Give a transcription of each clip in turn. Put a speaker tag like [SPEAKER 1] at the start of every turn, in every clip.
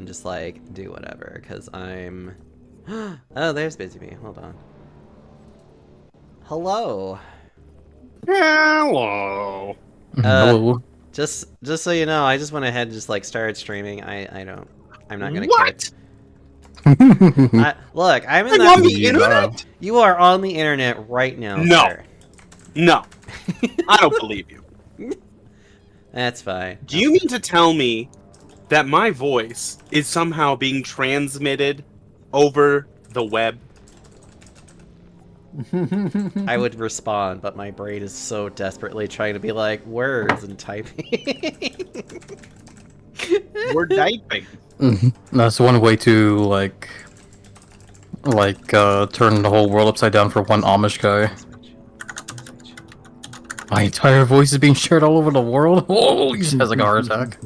[SPEAKER 1] and just like do whatever, because I'm... Oh, there's Busy Bee. Hold on. Hello.
[SPEAKER 2] Hello.
[SPEAKER 1] Uh,
[SPEAKER 3] Hello.
[SPEAKER 1] just so you know, I just went ahead and just like started streaming. I'm not gonna care.
[SPEAKER 2] What?
[SPEAKER 1] Look, I'm in
[SPEAKER 2] I'm
[SPEAKER 1] that.
[SPEAKER 2] on the internet?
[SPEAKER 1] You are on the internet right now,
[SPEAKER 2] No.
[SPEAKER 1] sir.
[SPEAKER 2] No. I don't believe you.
[SPEAKER 1] That's fine.
[SPEAKER 2] Do you mean to tell me that my voice is somehow being transmitted over the web?
[SPEAKER 1] I would respond, but my brain is so desperately trying to be like words and typing.
[SPEAKER 2] We're typing.
[SPEAKER 3] That's one way to turn the whole world upside down for one Amish guy. My entire voice is being shared all over the world. Oh, he just has like a heart attack.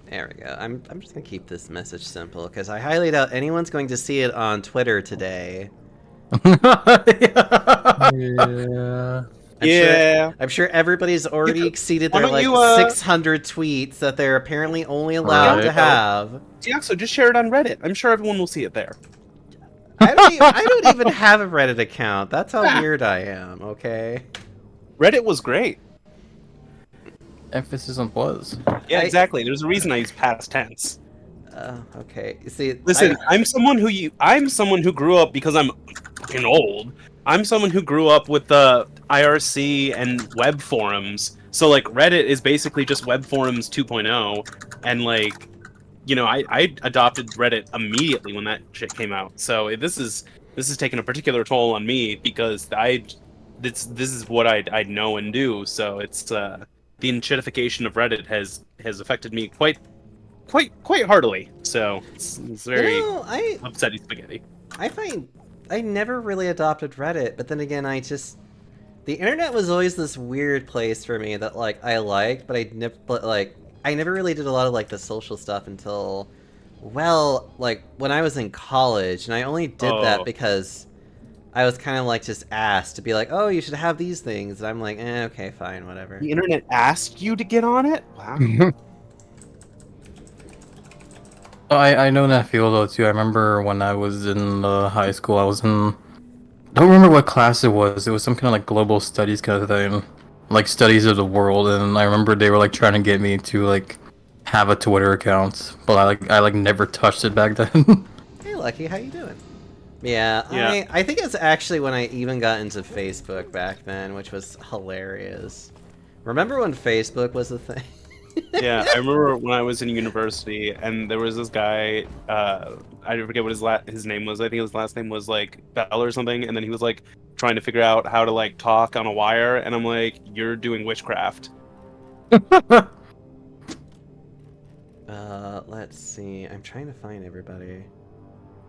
[SPEAKER 1] There we go. I'm just gonna keep this message simple because I highly doubt anyone's going to see it on Twitter today.
[SPEAKER 3] Yeah.
[SPEAKER 1] I'm sure everybody's already exceeded
[SPEAKER 2] Why
[SPEAKER 1] their
[SPEAKER 2] don't
[SPEAKER 1] like
[SPEAKER 2] you,
[SPEAKER 1] 600 tweets that they're apparently only allowed
[SPEAKER 3] Right.
[SPEAKER 1] to have.
[SPEAKER 2] Yeah, so just share it on Reddit. I'm sure everyone will see it there.
[SPEAKER 1] I don't even have a Reddit account. That's how weird I am. Okay.
[SPEAKER 2] Reddit was great.
[SPEAKER 3] Emphasis on was.
[SPEAKER 2] Yeah, exactly. There's a reason I use past tense.
[SPEAKER 1] Okay. See,
[SPEAKER 2] Listen, I'm someone who grew up because I'm fucking old. I'm someone who grew up with the IRC and web forums. So like Reddit is basically just web forums 2.0, and like, you know, I adopted Reddit immediately when that shit came out. So this is taking a particular toll on me because this is what I know and do. So it's the enshittification of Reddit has affected me quite heartily. So it's very upsetting spaghetti.
[SPEAKER 1] I find I never really adopted Reddit, but then again, the internet was always this weird place for me that like I liked, but I never really did a lot of like the social stuff until, well, like when I was in college, and I only did that because I was kind of like just asked to be like, oh, you should have these things, and I'm like, okay, fine, whatever.
[SPEAKER 2] The internet asked you to get on it? Wow.
[SPEAKER 3] I know that feel though too. I remember when I was in high school, I was in. I don't remember what class it was. It was some kind of like global studies kind of thing, like studies of the world. And I remember they were like trying to get me to like have a Twitter account, but I never touched it back then.
[SPEAKER 1] Hey, Lucky, how you doing? Yeah. I think it's actually when I even got into Facebook back then, which was hilarious. Remember when Facebook was a thing?
[SPEAKER 2] Yeah, I remember when I was in university, and there was this guy. I forget what his name was. I think his last name was like Bell or something. And then he was like trying to figure out how to like talk on a wire, and I'm like, "You're doing witchcraft."
[SPEAKER 1] Let's see. I'm trying to find everybody.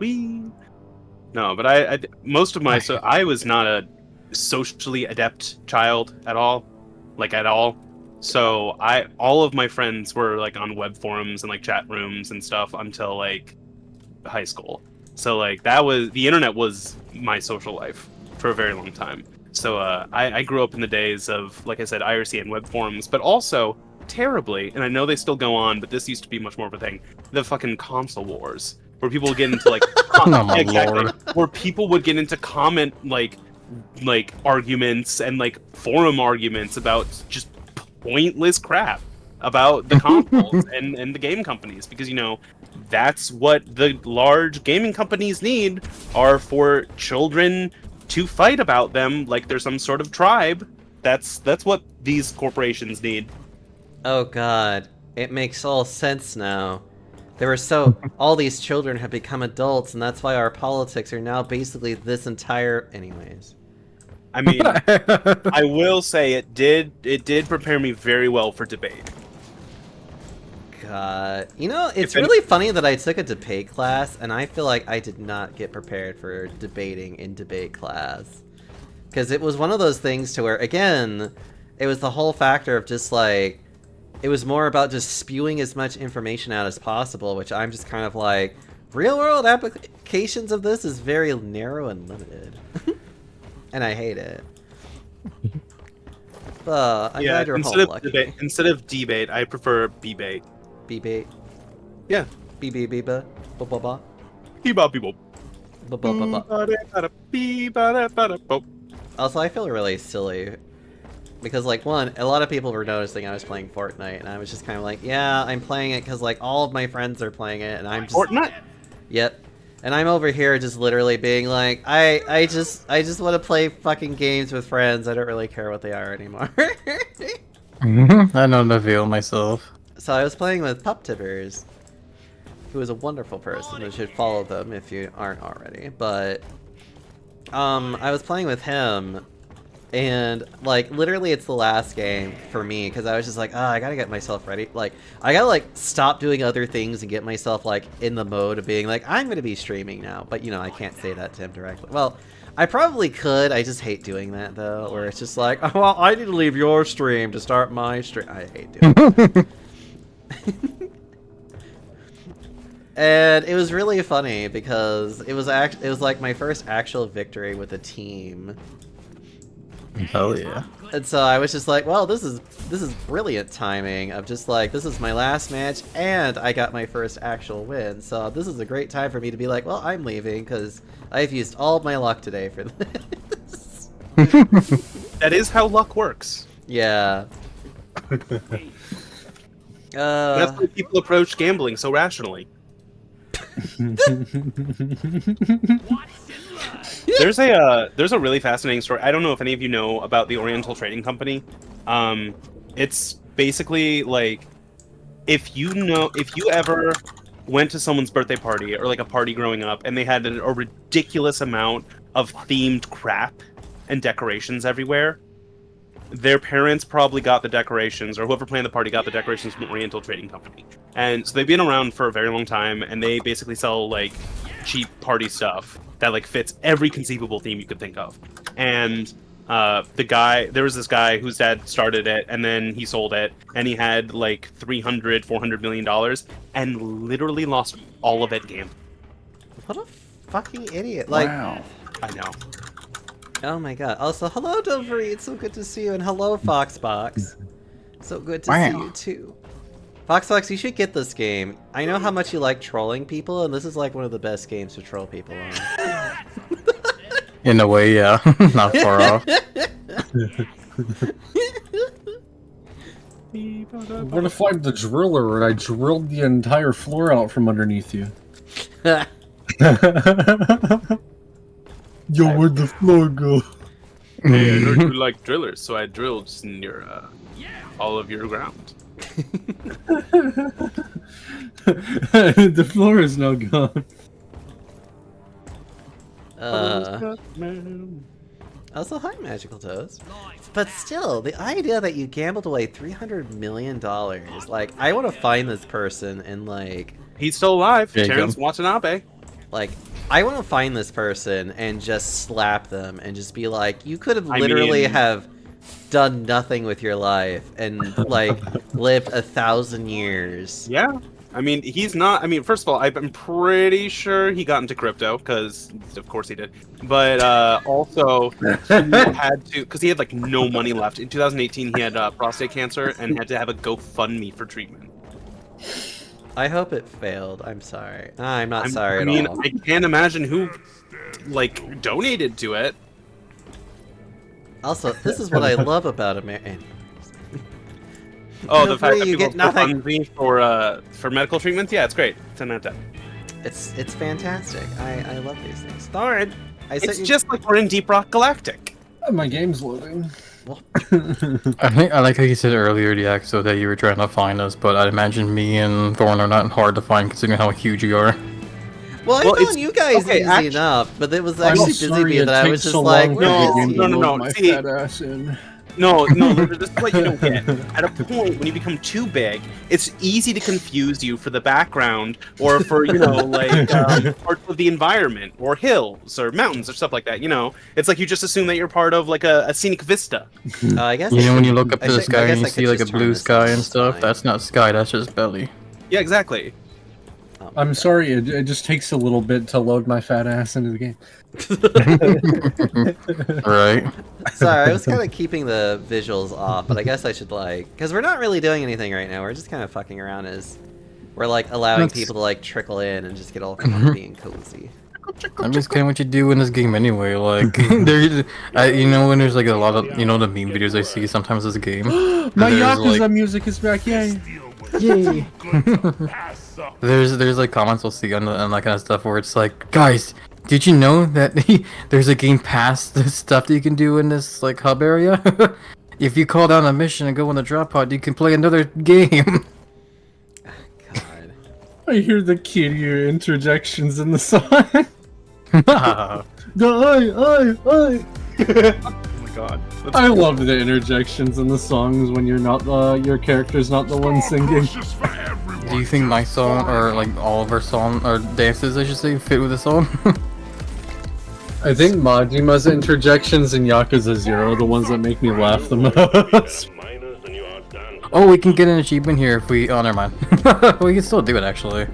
[SPEAKER 2] No, but most of my I was not a socially adept child at all, like at all. So all of my friends were like on web forums and like chat rooms and stuff until like high school. So like the internet was my social life for a very long time. So I grew up in the days of, like I said, IRC and web forums, but also terribly, and I know they still go on, but this used to be much more of a thing, the fucking console wars, where people would get into like
[SPEAKER 3] Lord.
[SPEAKER 2] where people would get into comment like arguments and like forum arguments about just pointless crap about the consoles and the game companies, because you know that's what the large gaming companies need, are for children to fight about them like they're some sort of tribe. That's what these corporations need.
[SPEAKER 1] Oh god, it makes all sense now. All these children have become adults, and that's why our politics are now basically this entire... Anyways.
[SPEAKER 2] I mean, I will say it did prepare me very well for debate.
[SPEAKER 1] God. You know, it's really funny that I took a debate class, and I feel like I did not get prepared for debating in debate class. Because it was one of those things to where, again, it was the whole factor of just like... It was more about just spewing as much information out as possible, which I'm just kind of like, real-world applications of this is very narrow and limited. And I hate it. I'm glad you're
[SPEAKER 2] instead
[SPEAKER 1] home,
[SPEAKER 2] of
[SPEAKER 1] Lucky.
[SPEAKER 2] debate, instead of debate, I prefer debate.
[SPEAKER 1] B-bait.
[SPEAKER 2] Yeah.
[SPEAKER 1] B-B-B-ba. Ba-ba-ba.
[SPEAKER 2] Bebop.
[SPEAKER 1] Ba-ba-ba-ba. Also, I feel really silly. Because, like, one, a lot of people were noticing I was playing Fortnite, and I was just kind of like, yeah, I'm playing it because, like, all of my friends are playing it, and I'm just...
[SPEAKER 2] Fortnite?
[SPEAKER 1] Yep. And I'm over here just literally being like, I just want to play fucking games with friends. I don't really care what they are anymore.
[SPEAKER 3] I know the feel myself.
[SPEAKER 1] So I was playing with Pup Tippers, who is a wonderful person. You should follow them if you aren't already. But I was playing with him, and like literally it's the last game for me because I was just like, oh, I gotta get myself ready. Like I gotta like stop doing other things and get myself like in the mode of being like, I'm gonna be streaming now. But you know, I can't say that to him directly. Well, I probably could. I just hate doing that though, where it's just like, oh, well, I need to leave your stream to start my stream. I hate doing that. And it was really funny because it was like my first actual victory with a team.
[SPEAKER 3] Hell yeah.
[SPEAKER 1] And so I was just like, well, this is brilliant timing of just like, this is my last match and I got my first actual win. So this is a great time for me to be like, well, I'm leaving because I've used all of my luck today for this.
[SPEAKER 2] That is how luck works.
[SPEAKER 1] Yeah.
[SPEAKER 2] That's why people approach gambling so rationally. There's a really fascinating story. I don't know if any of you know about the Oriental Trading Company. It's basically like if you ever went to someone's birthday party or like a party growing up and they had a ridiculous amount of themed crap and decorations everywhere, their parents probably got the decorations, or whoever planned the party got the decorations from Oriental Trading Company. And so they've been around for a very long time, and they basically sell like cheap party stuff that like fits every conceivable theme you could think of. And there was this guy whose dad started it, and then he sold it, and he had like $400 million, and literally lost all of it gambling.
[SPEAKER 1] What a fucking idiot! Like,
[SPEAKER 4] Wow.
[SPEAKER 2] I know.
[SPEAKER 1] oh my god. Also, hello, Dovery. It's so good to see you, and hello, Foxbox. So good to see
[SPEAKER 3] Wow.
[SPEAKER 1] you too. Foxbox, you should get this game. I know how much you like trolling people, and this is like one of the best games to troll people on.
[SPEAKER 3] In a way, yeah. Not far off.
[SPEAKER 4] What if I'm the driller and I drilled the entire floor out from underneath you? Yo, where'd the floor go?
[SPEAKER 2] Hey, I heard you like drillers, so I drilled in your all of your ground.
[SPEAKER 4] The floor is now gone.
[SPEAKER 1] Also, hi, Magical Toast. But still, the idea that you gambled away $300 million, like, I want to find this person and, like...
[SPEAKER 2] He's still alive.
[SPEAKER 3] There you
[SPEAKER 2] Terrence
[SPEAKER 3] go.
[SPEAKER 2] Watanabe.
[SPEAKER 1] Like, I want to find this person and just slap them and just be like, you could have
[SPEAKER 2] I
[SPEAKER 1] literally
[SPEAKER 2] mean-
[SPEAKER 1] have done nothing with your life and, like, lived 1,000 years.
[SPEAKER 2] Yeah. I mean, he's not. I mean, first of all, I'm pretty sure he got into crypto because, of course, he did. But also, he had to because he had like no money left. In 2018, he had prostate cancer and had to have a GoFundMe for treatment.
[SPEAKER 1] I hope it failed. I'm sorry. I'm not sorry
[SPEAKER 2] I
[SPEAKER 1] at
[SPEAKER 2] mean,
[SPEAKER 1] all.
[SPEAKER 2] I can't imagine who like donated to it.
[SPEAKER 1] Also, this is what I love about America.
[SPEAKER 2] Oh,
[SPEAKER 1] No,
[SPEAKER 2] the fact
[SPEAKER 1] free,
[SPEAKER 2] that
[SPEAKER 1] you
[SPEAKER 2] people
[SPEAKER 1] get nothing.
[SPEAKER 2] GoFundMe for medical treatments. Yeah, it's great. 10 out of 10.
[SPEAKER 1] It's fantastic. I love these things. Thorn, I sent
[SPEAKER 2] It's
[SPEAKER 1] you...
[SPEAKER 2] just like we're in Deep Rock Galactic.
[SPEAKER 4] My game's loading.
[SPEAKER 3] I think I like how you said earlier, the Axo, that you were trying to find us, but I'd imagine me and Thorn are not hard to find considering how huge you are.
[SPEAKER 1] Well, I
[SPEAKER 2] Well,
[SPEAKER 1] found
[SPEAKER 2] it's-
[SPEAKER 1] you guys
[SPEAKER 2] okay,
[SPEAKER 1] easy
[SPEAKER 2] actually-
[SPEAKER 1] enough, but it was
[SPEAKER 4] I'm
[SPEAKER 1] actually busy
[SPEAKER 4] sorry
[SPEAKER 1] me
[SPEAKER 4] it
[SPEAKER 1] that I
[SPEAKER 4] takes
[SPEAKER 1] was just
[SPEAKER 4] so
[SPEAKER 1] like,
[SPEAKER 4] long
[SPEAKER 1] where
[SPEAKER 4] to
[SPEAKER 1] is
[SPEAKER 4] get
[SPEAKER 1] he?
[SPEAKER 4] you to
[SPEAKER 2] No,
[SPEAKER 4] load my
[SPEAKER 2] see-
[SPEAKER 4] fat ass in.
[SPEAKER 2] No, this is what you don't get. At a point when you become too big, it's easy to confuse you for the background or for, like parts of the environment or hills or mountains or stuff like that, It's like you just assume that you're part of like a scenic vista.
[SPEAKER 1] I guess
[SPEAKER 3] You
[SPEAKER 1] I
[SPEAKER 3] know when
[SPEAKER 1] should-
[SPEAKER 3] you look up
[SPEAKER 1] I
[SPEAKER 3] to the
[SPEAKER 1] should- I
[SPEAKER 3] sky
[SPEAKER 1] guess
[SPEAKER 3] and you
[SPEAKER 1] I could
[SPEAKER 3] see like a
[SPEAKER 1] just turn
[SPEAKER 3] blue
[SPEAKER 1] this
[SPEAKER 3] sky
[SPEAKER 1] on,
[SPEAKER 3] and
[SPEAKER 1] it's
[SPEAKER 3] stuff?
[SPEAKER 1] fine.
[SPEAKER 3] That's not sky, that's just belly.
[SPEAKER 2] Yeah, exactly.
[SPEAKER 1] Oh my
[SPEAKER 4] I'm
[SPEAKER 1] God.
[SPEAKER 4] sorry, it just takes a little bit to load my fat ass into the game.
[SPEAKER 3] Right.
[SPEAKER 1] Sorry, I was kind of keeping the visuals off, but I guess I should like, because we're not really doing anything right now. We're just kind of fucking around as we're like allowing
[SPEAKER 3] That's-
[SPEAKER 1] people to like trickle in and just get all comfy and cozy.
[SPEAKER 3] I'm just kind of what you do in this game anyway. Like, there's, you know, when there's like a lot of, you know, the meme videos I see sometimes this game.
[SPEAKER 4] My
[SPEAKER 3] There's,
[SPEAKER 4] Yakuza
[SPEAKER 3] like-
[SPEAKER 4] music is back, yay!
[SPEAKER 3] Yay! there's like comments we'll see on that kind of stuff where it's like, guys, did you know that there's a game past the stuff that you can do in this like hub area? If you call down a mission and go in the drop pod, you can play another game.
[SPEAKER 1] God.
[SPEAKER 4] I hear the Kiryu interjections in the song.
[SPEAKER 3] Oh
[SPEAKER 4] The
[SPEAKER 2] Oh my god. That's
[SPEAKER 4] I love the interjections in the songs when you're not your character's not the one singing.
[SPEAKER 3] Do you think my song, or like all of our song, or dances, I should say, fit with the song?
[SPEAKER 4] I think Majima's interjections in Yakuza 0 are the ones that make me laugh the most.
[SPEAKER 3] Oh, we can get an achievement here if we. Oh, never mind. We can still do it actually.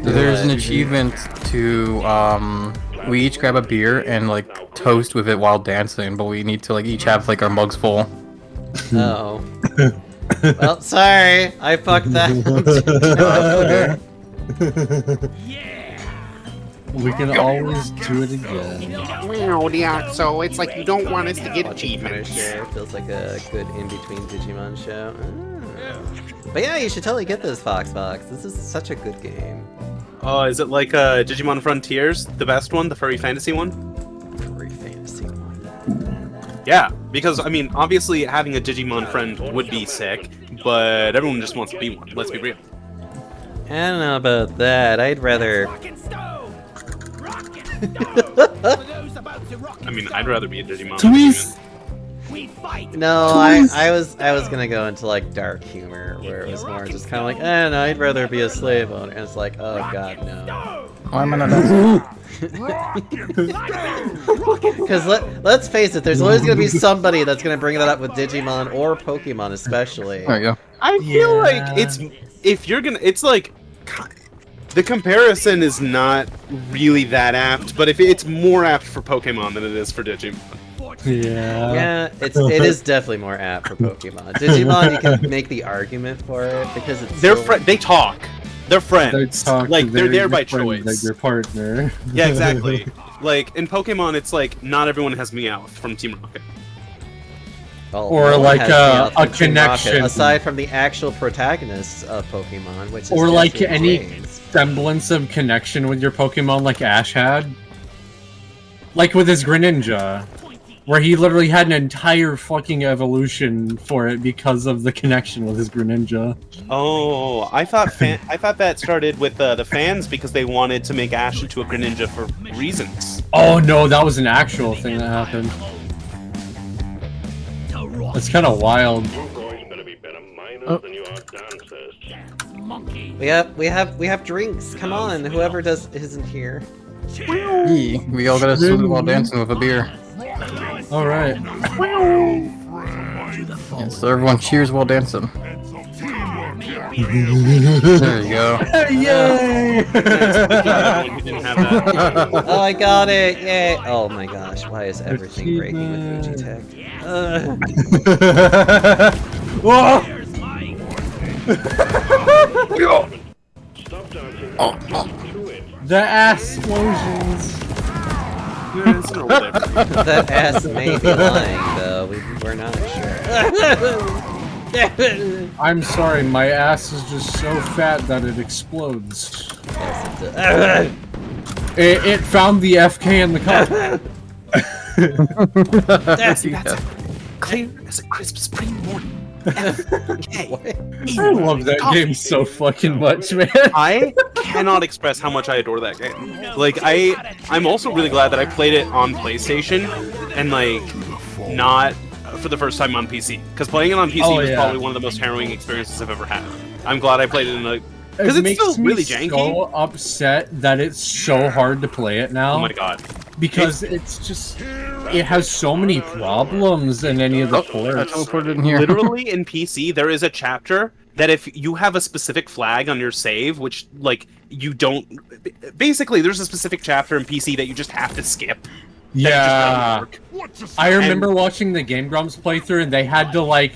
[SPEAKER 3] There's an achievement to we each grab a beer and like toast with it while dancing, but we need to like each have like our mugs full.
[SPEAKER 1] Oh. Well, sorry, I fucked that.
[SPEAKER 4] We can always do it again.
[SPEAKER 5] Well, yeah, so it's like you don't want us to get
[SPEAKER 1] Watching
[SPEAKER 5] achievements.
[SPEAKER 1] Punisher feels like a good in-between Digimon show. Ah. But yeah, you should totally get this Fox. This is such a good game.
[SPEAKER 2] Oh, is it like Digimon Frontiers, the best one, the furry fantasy one?
[SPEAKER 1] Furry fantasy one.
[SPEAKER 2] Yeah, because I mean, obviously having a Digimon friend would be sick, but everyone just wants to be one. Let's be real.
[SPEAKER 1] I don't know about that. I'd rather.
[SPEAKER 2] I mean, I'd rather be a Digimon.
[SPEAKER 4] Twist!
[SPEAKER 1] No, I was gonna go into like dark humor where it was more just kind of like, no, I'd rather be a slave owner. And it's like, oh god, no.
[SPEAKER 3] Why am I not dancing?
[SPEAKER 1] Because let's face it, there's always gonna be somebody that's gonna bring that up with Digimon or Pokemon, especially.
[SPEAKER 3] There you go.
[SPEAKER 2] I feel like it's if you're gonna, it's like the comparison is not really that apt, but if it's more apt for Pokemon than it is for Digimon.
[SPEAKER 4] Yeah.
[SPEAKER 1] Yeah, it is definitely more apt for Pokemon. Digimon, you can make the argument for it because it's
[SPEAKER 2] They're
[SPEAKER 1] so...
[SPEAKER 2] they talk. They're friends.
[SPEAKER 4] talk
[SPEAKER 2] Like
[SPEAKER 4] to
[SPEAKER 2] they're there
[SPEAKER 4] your
[SPEAKER 2] by
[SPEAKER 4] friend,
[SPEAKER 2] choice.
[SPEAKER 4] Like your partner.
[SPEAKER 2] Yeah, exactly. Like in Pokemon, it's like not everyone has Meowth from Team Rocket.
[SPEAKER 1] Well,
[SPEAKER 4] Or
[SPEAKER 1] no one
[SPEAKER 4] like
[SPEAKER 1] has Meowth
[SPEAKER 4] a
[SPEAKER 1] from Team Rocket,
[SPEAKER 4] connection.
[SPEAKER 1] aside from the actual protagonists of Pokemon, which is
[SPEAKER 4] Or like
[SPEAKER 1] Jessie and
[SPEAKER 4] any
[SPEAKER 1] James.
[SPEAKER 4] semblance of connection with your Pokemon like Ash had. Like with his Greninja. Where he literally had an entire fucking evolution for it because of the connection with his Greninja.
[SPEAKER 2] Oh, I thought that started with the fans because they wanted to make Ash into a Greninja for reasons.
[SPEAKER 4] Oh no, that was an actual thing that happened. That's kind of wild.
[SPEAKER 1] We have drinks. Come on, whoever isn't here.
[SPEAKER 3] Yee, we all gotta salute while dancing with a beer.
[SPEAKER 4] Alright.
[SPEAKER 3] Yeah, so everyone cheers while dancing. There you go.
[SPEAKER 4] Yay!
[SPEAKER 2] Everyone who didn't have that.
[SPEAKER 1] Oh, I got it! Yay! Oh my gosh, why is everything breaking with Fuji Tech?
[SPEAKER 4] Whoa! The ass explosions.
[SPEAKER 2] Yeah, it's an old episode.
[SPEAKER 1] That ass may be lying, though. We're not sure.
[SPEAKER 4] I'm sorry, my ass is just so fat that it explodes. It found the FK in the cup.
[SPEAKER 2] That's clear as a crisp spring morning. Okay.
[SPEAKER 1] What?
[SPEAKER 4] I love that game so fucking much, man.
[SPEAKER 2] I cannot express how much I adore that game. Like I'm also really glad that I played it on PlayStation and like not for the first time on PC. Because playing it on PC was probably one of the most harrowing experiences I've ever had. I'm glad I played it in a because it's still really janky.
[SPEAKER 4] So upset that it's so hard to play it now.
[SPEAKER 2] Oh my god.
[SPEAKER 4] Because it's just it has so many problems in any of the
[SPEAKER 3] I
[SPEAKER 4] ports.
[SPEAKER 3] teleported in here.
[SPEAKER 2] Literally in PC, there is a chapter that if you have a specific flag on your save, which like you don't, basically there's a specific chapter in PC that you just have to skip. that it just
[SPEAKER 4] Yeah.
[SPEAKER 2] doesn't work.
[SPEAKER 4] I remember watching the Game Grumps playthrough, and they had to like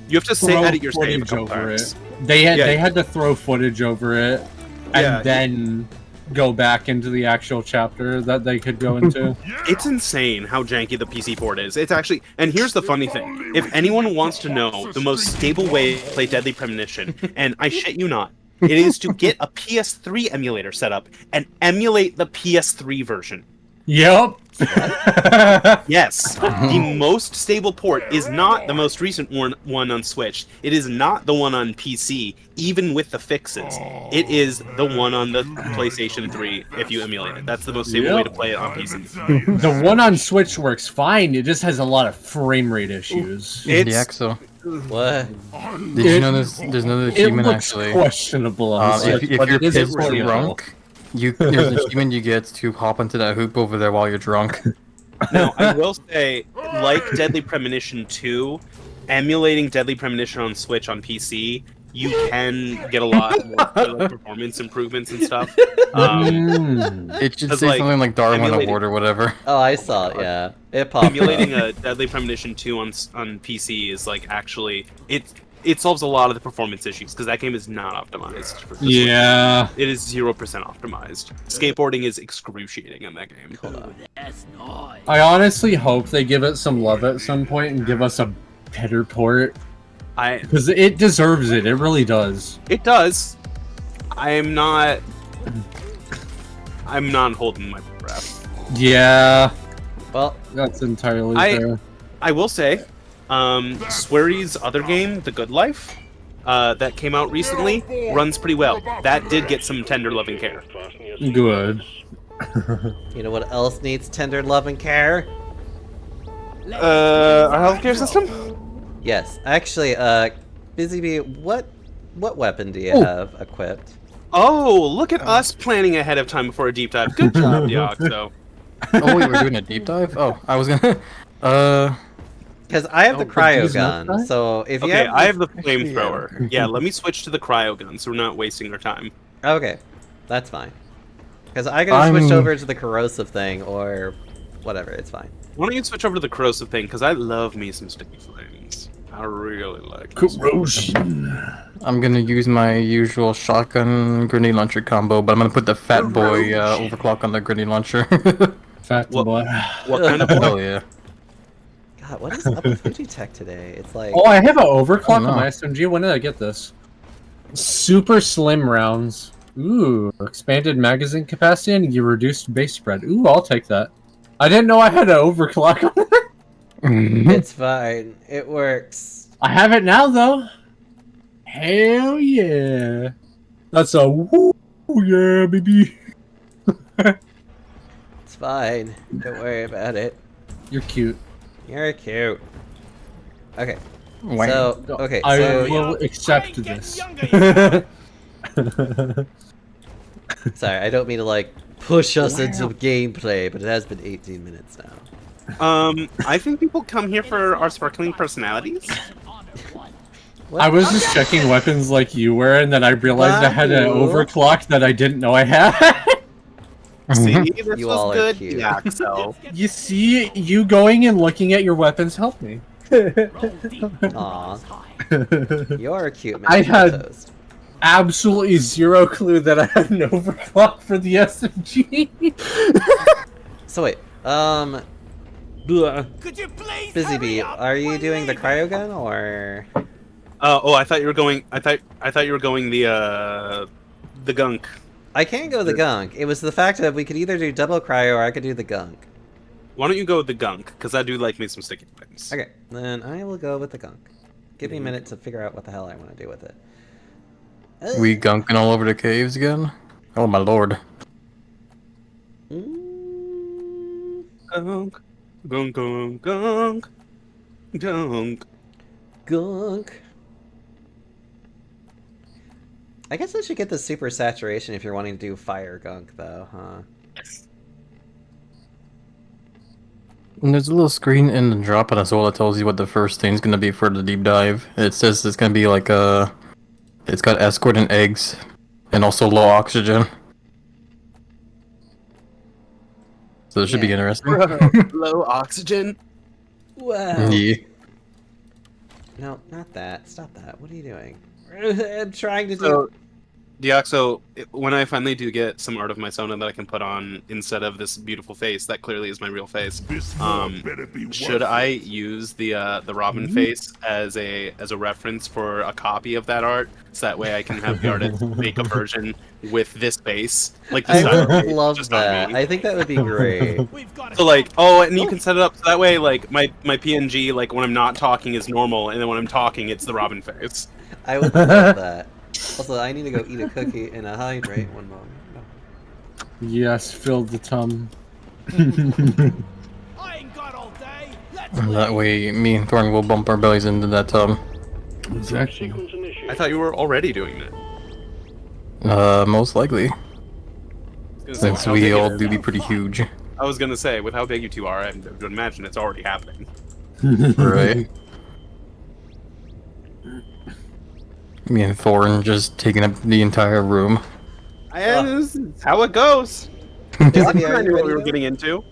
[SPEAKER 2] You have to
[SPEAKER 4] throw
[SPEAKER 2] edit your save a
[SPEAKER 4] footage
[SPEAKER 2] couple
[SPEAKER 4] over
[SPEAKER 2] times.
[SPEAKER 4] it. They
[SPEAKER 2] Yeah.
[SPEAKER 4] had to throw footage over it, and
[SPEAKER 2] Yeah.
[SPEAKER 4] then go back into the actual chapter that they could go into.
[SPEAKER 2] It's insane how janky the PC port is. It's actually, and here's the funny thing: if anyone wants to know the most stable way to play Deadly Premonition, and I shit you not, it is to get a PS3 emulator set up and emulate the PS3 version.
[SPEAKER 4] Yep.
[SPEAKER 2] Yes, the most stable port is not the most recent one on Switch. It is not the one on PC, even with the fixes. It is the one on the PlayStation 3 if you emulate it. That's the most stable way to play it on PC.
[SPEAKER 4] The one on Switch works fine. It just has a lot of frame rate issues.
[SPEAKER 3] The
[SPEAKER 2] It's
[SPEAKER 3] Axel.
[SPEAKER 1] What?
[SPEAKER 3] Did you know there's another
[SPEAKER 4] It
[SPEAKER 3] achievement
[SPEAKER 4] looks
[SPEAKER 3] actually?
[SPEAKER 4] questionable on Switch,
[SPEAKER 3] If
[SPEAKER 4] but
[SPEAKER 3] you're
[SPEAKER 4] it is
[SPEAKER 3] pissed
[SPEAKER 4] playable.
[SPEAKER 3] drunk, there's an achievement you get to hop into that hoop over there while you're drunk.
[SPEAKER 2] Now, I will say, like Deadly Premonition 2, emulating Deadly Premonition on Switch on PC, you can get a lot more like, performance improvements and stuff.
[SPEAKER 3] It should
[SPEAKER 2] 'Cause,
[SPEAKER 3] say
[SPEAKER 2] like,
[SPEAKER 3] something like Darwin
[SPEAKER 2] emulating-
[SPEAKER 3] Award or whatever.
[SPEAKER 1] Oh, I saw it. Yeah, it popped.
[SPEAKER 2] Emulating
[SPEAKER 1] up.
[SPEAKER 2] a Deadly Premonition 2 on PC is like actually it solves a lot of the performance issues because that game is not optimized. For Switch.
[SPEAKER 4] Yeah.
[SPEAKER 2] It is 0% optimized. Skateboarding is excruciating in that game.
[SPEAKER 1] Hold on.
[SPEAKER 4] I honestly hope they give it some love at some point and give us a better port. Because it deserves it. It really does.
[SPEAKER 2] It does. I'm not holding my breath.
[SPEAKER 4] Yeah.
[SPEAKER 1] Well,
[SPEAKER 4] That's entirely
[SPEAKER 2] I-
[SPEAKER 4] fair.
[SPEAKER 2] I will say, Swery's other game, The Good Life, that came out recently, runs pretty well. That did get some tender loving care.
[SPEAKER 4] Good.
[SPEAKER 1] you know what else needs tender love and care?
[SPEAKER 2] Our healthcare system?
[SPEAKER 1] Yes, actually, Busy Bee, what weapon do you
[SPEAKER 3] Oh.
[SPEAKER 1] have equipped?
[SPEAKER 2] Oh, look at us planning ahead of time before a deep dive. Good job, Deoxo.
[SPEAKER 3] Oh wait, we're doing a deep dive? Oh, I was gonna
[SPEAKER 1] Because I have the
[SPEAKER 4] Oh, but
[SPEAKER 1] cryo
[SPEAKER 4] he's not
[SPEAKER 1] gun,
[SPEAKER 4] right?
[SPEAKER 1] so if you
[SPEAKER 2] Okay,
[SPEAKER 1] have...
[SPEAKER 2] I have the flamethrower. Yeah, let me switch to the cryo gun so we're not wasting our time.
[SPEAKER 1] Okay, that's fine. Because I gotta switch
[SPEAKER 3] I'm-
[SPEAKER 1] over to the corrosive thing, or whatever, it's fine.
[SPEAKER 2] Why don't you switch over to the corrosive thing? Because I love me some sticky flames. I really like this.
[SPEAKER 4] Corrosion.
[SPEAKER 3] I'm gonna use my usual shotgun grenade launcher combo, but I'm gonna put the fat boy overclock on the grenade launcher.
[SPEAKER 4] Fat
[SPEAKER 2] What-
[SPEAKER 4] boy.
[SPEAKER 2] What kind of
[SPEAKER 3] Hell yeah.
[SPEAKER 1] God, what is up with Fujitech today? It's like...
[SPEAKER 4] Oh, I have an overclock
[SPEAKER 3] Oh, no.
[SPEAKER 4] on my SMG. When did I get this? Super slim rounds. Ooh, expanded magazine capacity and you reduced base spread. Ooh, I'll take that. I didn't know I had an overclock on it.
[SPEAKER 1] It's fine. It works.
[SPEAKER 4] I have it now, though. Hell yeah. That's a woo yeah, baby.
[SPEAKER 1] It's fine. Don't worry about it.
[SPEAKER 4] You're cute.
[SPEAKER 1] You're cute. Okay.
[SPEAKER 3] Wow.
[SPEAKER 1] So, okay,
[SPEAKER 4] I
[SPEAKER 1] so...
[SPEAKER 4] will accept this.
[SPEAKER 1] Sorry, I don't mean to, like, push us into gameplay, but it has been 18 minutes now.
[SPEAKER 2] I think people come here for our sparkling personalities.
[SPEAKER 1] What?
[SPEAKER 4] I was just checking weapons like you were, and then I realized I had an
[SPEAKER 1] Wow.
[SPEAKER 4] overclock that I didn't know I had.
[SPEAKER 2] See, this
[SPEAKER 1] You
[SPEAKER 2] was
[SPEAKER 1] all are
[SPEAKER 2] good.
[SPEAKER 1] cute.
[SPEAKER 2] Yeah, so
[SPEAKER 4] You see, you going and looking at your weapons helped me.
[SPEAKER 1] Aw. You're a cute man.
[SPEAKER 4] I had-
[SPEAKER 1] Toast.
[SPEAKER 4] Absolutely zero clue that I had an overclock for the SMG.
[SPEAKER 1] So wait, Busy Bee, are you doing the cryo gun, or...
[SPEAKER 2] I thought you were going. I thought you were going the gunk.
[SPEAKER 1] I can't go the gunk. It was the fact that we could either do double cryo or I could do the gunk.
[SPEAKER 2] Why don't you go with the gunk? Because I do like me some sticky flames.
[SPEAKER 1] Okay, then I will go with the gunk. Give me a minute to figure out what the hell I want to do with it.
[SPEAKER 3] We gunking all over the caves again? Oh my lord.
[SPEAKER 1] Mm,
[SPEAKER 2] Gunk, gunk, gunk, gunk, gunk.
[SPEAKER 1] gunk. I guess I should get the super saturation if you're wanting to do fire gunk, though, huh?
[SPEAKER 3] And there's a little screen in the drop-in as well that tells you what the first thing's gonna be for the deep dive. It says it's gonna be like it's got escort and eggs, and also low oxygen. So this should be
[SPEAKER 1] Yeah.
[SPEAKER 3] interesting.
[SPEAKER 2] Low oxygen.
[SPEAKER 1] Wow.
[SPEAKER 3] Yeah.
[SPEAKER 1] No, not that. Stop that. What are you doing? I'm trying to do.
[SPEAKER 2] So, Deoxo, when I finally do get some art of my Sona that I can put on instead of this beautiful face, that clearly is my real face. Should I use the Robin face as a reference for a copy of that art, so that way I can have the artist make a version with this face, like the
[SPEAKER 1] I
[SPEAKER 2] style
[SPEAKER 1] would
[SPEAKER 2] face,
[SPEAKER 1] love
[SPEAKER 2] just on
[SPEAKER 1] that.
[SPEAKER 2] me?
[SPEAKER 1] I think that would be great.
[SPEAKER 2] So like, oh, and you can set it up so that way, like my PNG, like when I'm not talking is normal, and then when I'm talking, it's the Robin face.
[SPEAKER 1] I would love that. Also, I need to go eat a cookie and a hydrate. One moment.
[SPEAKER 4] Yes, filled the tum.
[SPEAKER 3] That way, me and Thorn will bump our bellies into that tub.
[SPEAKER 4] Exactly.
[SPEAKER 2] I thought you were already doing it.
[SPEAKER 3] Most likely,
[SPEAKER 2] I was gonna say,
[SPEAKER 3] since
[SPEAKER 2] with how
[SPEAKER 3] we
[SPEAKER 2] big
[SPEAKER 3] all
[SPEAKER 2] it-
[SPEAKER 3] do be pretty huge.
[SPEAKER 2] I was gonna say, with how big you two are, I would imagine it's already happening.
[SPEAKER 3] Right. Me and Thorn just taking up the entire room.
[SPEAKER 2] This is how it goes.
[SPEAKER 1] Izzy,
[SPEAKER 2] I
[SPEAKER 1] are you
[SPEAKER 2] knew what we
[SPEAKER 1] ready
[SPEAKER 2] were
[SPEAKER 1] to go?
[SPEAKER 2] getting into.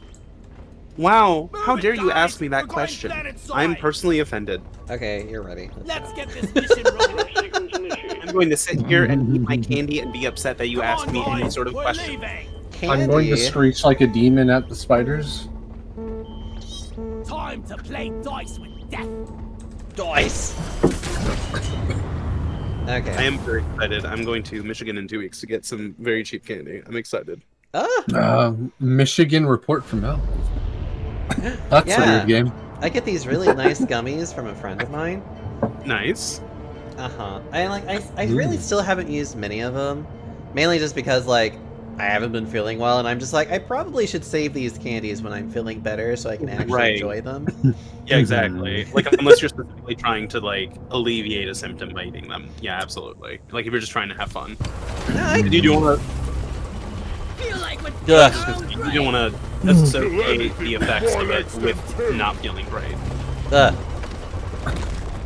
[SPEAKER 2] Wow, how dare you ask me that question? I'm personally offended.
[SPEAKER 1] Okay, you're ready.
[SPEAKER 6] Let's get this mission rolling.
[SPEAKER 2] I'm going to sit here and eat my candy and be upset that you asked me any sort of question.
[SPEAKER 1] Candy.
[SPEAKER 4] I'm going to screech like a demon at the spiders.
[SPEAKER 6] Time to play dice with death.
[SPEAKER 1] Dice. Okay.
[SPEAKER 2] I am very excited. I'm going to Michigan in 2 weeks to get some very cheap candy. I'm excited.
[SPEAKER 4] Michigan report from hell. That's
[SPEAKER 1] Yeah.
[SPEAKER 4] a weird game.
[SPEAKER 1] I get these really nice gummies from a friend of mine.
[SPEAKER 2] Nice.
[SPEAKER 1] I really still haven't used many of them, mainly just because like I haven't been feeling well, and I'm just like I probably should save these candies when I'm feeling better so I can actually
[SPEAKER 2] Right.
[SPEAKER 1] enjoy them.
[SPEAKER 2] Yeah, exactly. Like, unless you're specifically trying to, like, alleviate a symptom by eating them. Yeah, absolutely. Like, if you're just trying to have fun.
[SPEAKER 1] No, I-
[SPEAKER 2] You don't want
[SPEAKER 6] Feel like we're
[SPEAKER 1] Ugh.
[SPEAKER 2] to. You don't want to associate the effects of it with not feeling great.
[SPEAKER 1] Ugh.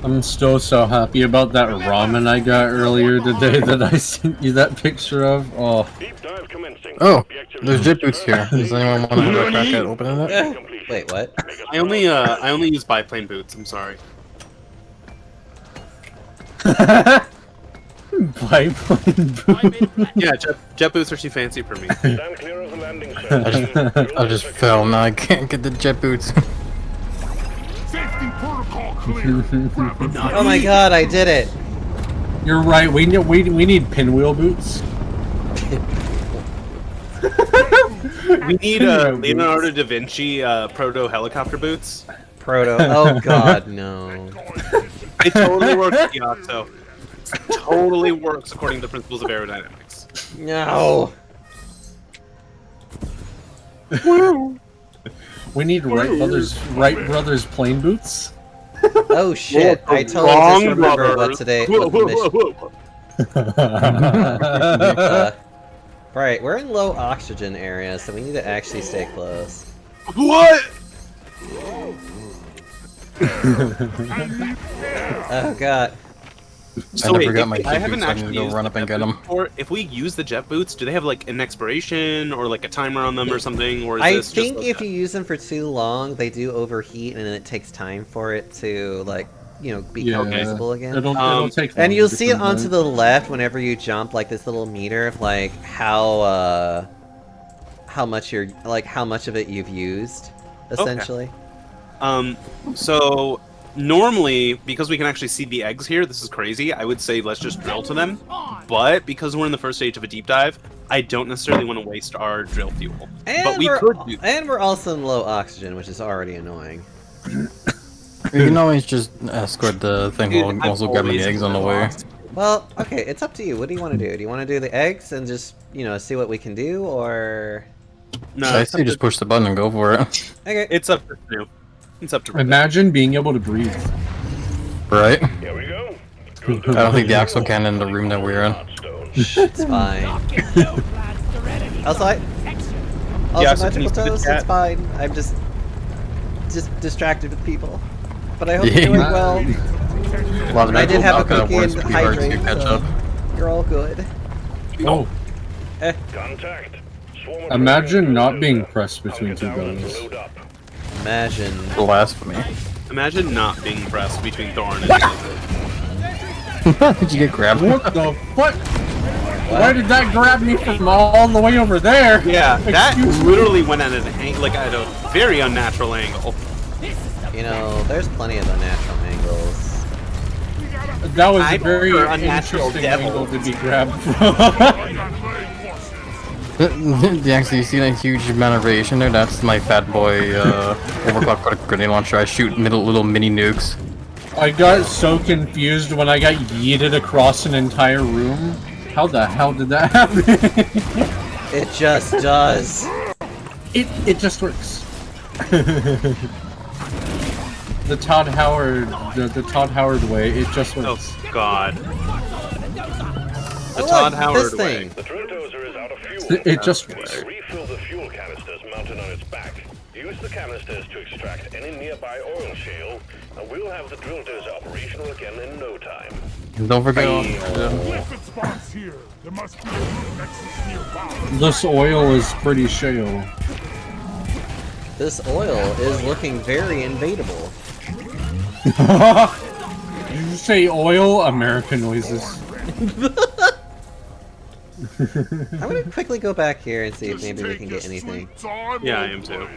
[SPEAKER 4] I'm still so happy about that ramen I got earlier today that I sent you that picture of. Oh,
[SPEAKER 3] Oh, there's jet boots here. Does anyone want to have a crack at opening it?
[SPEAKER 1] Wait, what?
[SPEAKER 2] I only use biplane boots. I'm sorry.
[SPEAKER 4] biplane boot.
[SPEAKER 2] Yeah, jet boots are too fancy for me.
[SPEAKER 3] I just fell. Now I can't get the jet boots.
[SPEAKER 1] Oh my god, I did it!
[SPEAKER 4] You're right. We need pinwheel boots.
[SPEAKER 2] We need Leonardo da Vinci proto helicopter boots.
[SPEAKER 1] Proto. Oh god, no.
[SPEAKER 2] It totally works, Gyatso. It totally works according to the principles of aerodynamics.
[SPEAKER 1] No.
[SPEAKER 4] We need Wright Brothers plane boots.
[SPEAKER 1] Oh shit! I totally
[SPEAKER 2] Wrong
[SPEAKER 1] just remember what
[SPEAKER 2] brothers.
[SPEAKER 1] today.
[SPEAKER 2] Whoa,
[SPEAKER 1] What the
[SPEAKER 2] whoa,
[SPEAKER 1] mission.
[SPEAKER 2] whoa, whoa.
[SPEAKER 1] Right, we're in low oxygen area, so we need to actually stay close.
[SPEAKER 2] What?
[SPEAKER 1] Oh god.
[SPEAKER 2] So
[SPEAKER 3] never
[SPEAKER 2] wait,
[SPEAKER 3] got my
[SPEAKER 2] I
[SPEAKER 3] jet
[SPEAKER 2] haven't
[SPEAKER 3] boots, so I need to
[SPEAKER 2] actually
[SPEAKER 3] go
[SPEAKER 2] used
[SPEAKER 3] run
[SPEAKER 2] the
[SPEAKER 3] up and
[SPEAKER 2] jet
[SPEAKER 3] get 'em.
[SPEAKER 2] boots before. If we use the jet boots, do they have like an expiration or like a timer on them or something? Or is
[SPEAKER 1] I
[SPEAKER 2] this
[SPEAKER 1] think
[SPEAKER 2] just
[SPEAKER 1] if you use them for too long, they do overheat, and then it takes time for it to, like, you know, become
[SPEAKER 4] Yeah.
[SPEAKER 1] visible again.
[SPEAKER 4] It'll take.
[SPEAKER 1] And
[SPEAKER 4] long
[SPEAKER 1] you'll
[SPEAKER 4] to
[SPEAKER 1] see it
[SPEAKER 4] come
[SPEAKER 1] onto
[SPEAKER 4] back.
[SPEAKER 1] the left whenever you jump, like this little meter of like how much of it you've used, essentially.
[SPEAKER 2] So normally, because we can actually see the eggs here, this is crazy. I would say let's just drill to them. But because we're in the first stage of a deep dive, I don't necessarily want to waste our drill fuel.
[SPEAKER 1] And
[SPEAKER 2] But we
[SPEAKER 1] we're,
[SPEAKER 2] could do.
[SPEAKER 1] and we're also in low oxygen, which is already annoying.
[SPEAKER 3] You can always just escort the thing
[SPEAKER 2] Dude,
[SPEAKER 3] while
[SPEAKER 2] I'm
[SPEAKER 3] also grabbing the
[SPEAKER 2] always
[SPEAKER 3] eggs on the way.
[SPEAKER 2] lost.
[SPEAKER 1] Well, okay, it's up to you. What do you want to do? Do you want to do the eggs and just, you know, see what we can do, or...
[SPEAKER 2] No,
[SPEAKER 3] I
[SPEAKER 2] it's
[SPEAKER 3] say
[SPEAKER 2] up,
[SPEAKER 3] just
[SPEAKER 2] to,
[SPEAKER 3] push the button and go for it.
[SPEAKER 1] Okay.
[SPEAKER 2] it's up to you. It's up to
[SPEAKER 4] Imagine being able to breathe.
[SPEAKER 3] Right? I don't think the axle can in the room that we're in.
[SPEAKER 1] It's fine. Also,
[SPEAKER 2] Yeah, so can
[SPEAKER 1] magical
[SPEAKER 2] you see the
[SPEAKER 1] toes,
[SPEAKER 2] chat?
[SPEAKER 1] it's fine. I'm just... just distracted with people. But I hope
[SPEAKER 3] Yeah.
[SPEAKER 1] you're doing well.
[SPEAKER 3] A lot of
[SPEAKER 1] I did
[SPEAKER 3] mental
[SPEAKER 1] have a
[SPEAKER 3] block,
[SPEAKER 1] cookie
[SPEAKER 3] words
[SPEAKER 1] and
[SPEAKER 3] would be hard to
[SPEAKER 1] hydrate,
[SPEAKER 3] catch
[SPEAKER 1] so
[SPEAKER 3] up.
[SPEAKER 1] you're all good.
[SPEAKER 4] Oh,
[SPEAKER 7] Contact. Swarm
[SPEAKER 4] imagine not
[SPEAKER 7] Load
[SPEAKER 4] being
[SPEAKER 7] up.
[SPEAKER 4] pressed between two
[SPEAKER 7] Hunker down and
[SPEAKER 4] guns.
[SPEAKER 7] load up.
[SPEAKER 1] Imagine.
[SPEAKER 3] Blasphemy.
[SPEAKER 2] Imagine not being pressed between Thorn and
[SPEAKER 3] Did you get grabbed?
[SPEAKER 4] What the fuck? Why did that grab me from all the way over there?
[SPEAKER 2] Yeah, that
[SPEAKER 4] Excuse me?
[SPEAKER 2] literally went at an like at a very unnatural angle.
[SPEAKER 1] You know, there's plenty of unnatural angles.
[SPEAKER 4] That was
[SPEAKER 2] I
[SPEAKER 4] a very
[SPEAKER 2] prefer unnatural
[SPEAKER 4] interesting
[SPEAKER 2] devil.
[SPEAKER 4] angle to be grabbed from.
[SPEAKER 3] Actually, you see that huge amount of radiation there? That's my fat boy overclock grenade launcher. I shoot little mini nukes.
[SPEAKER 4] I got so confused when I got yeeted across an entire room. How the hell did that happen?
[SPEAKER 1] It just does.
[SPEAKER 4] It just works. The Todd Howard the Todd Howard way. It just works.
[SPEAKER 2] Oh God. The
[SPEAKER 1] Oh,
[SPEAKER 2] Todd
[SPEAKER 1] look,
[SPEAKER 2] Howard
[SPEAKER 1] this thing.
[SPEAKER 2] way.
[SPEAKER 7] The drill dozer is out of fuel.
[SPEAKER 4] It just
[SPEAKER 7] Please
[SPEAKER 4] works.
[SPEAKER 7] refill the fuel canisters mounted on its back. Use the canisters to extract any nearby oil shale, and we'll have the drill dozer operational again in no time.
[SPEAKER 3] And don't forget.
[SPEAKER 4] This oil is pretty shale.
[SPEAKER 1] This oil is looking very invadable.
[SPEAKER 4] Did you say oil? American noises.
[SPEAKER 1] I'm gonna quickly go back here and see if maybe we can get anything.
[SPEAKER 2] Yeah, I am too.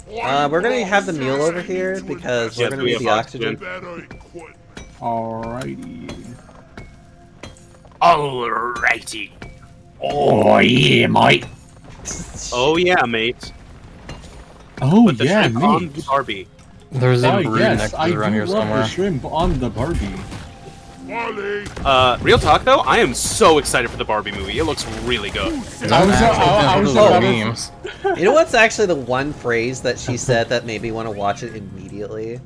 [SPEAKER 1] We're gonna have the mule over here because we're
[SPEAKER 2] Yes,
[SPEAKER 1] gonna
[SPEAKER 2] we
[SPEAKER 1] need the
[SPEAKER 2] have
[SPEAKER 1] oxygen.
[SPEAKER 4] Alrighty.
[SPEAKER 2] Alrighty.
[SPEAKER 4] Oh yeah, mate.
[SPEAKER 2] Oh yeah, mate.
[SPEAKER 4] Oh
[SPEAKER 2] Put the
[SPEAKER 4] yeah,
[SPEAKER 2] shrimp on
[SPEAKER 4] mate.
[SPEAKER 2] the Barbie.
[SPEAKER 3] There's a
[SPEAKER 4] Oh
[SPEAKER 3] brew
[SPEAKER 4] yes,
[SPEAKER 3] next
[SPEAKER 4] I
[SPEAKER 3] to around
[SPEAKER 4] do
[SPEAKER 3] here
[SPEAKER 4] love
[SPEAKER 3] somewhere.
[SPEAKER 4] the shrimp on the Barbie.
[SPEAKER 2] Real talk though, I am so excited for the Barbie movie. It looks really good.
[SPEAKER 4] I was about to-
[SPEAKER 3] memes.
[SPEAKER 1] You know what's actually the one phrase that she said that made me want to watch it immediately?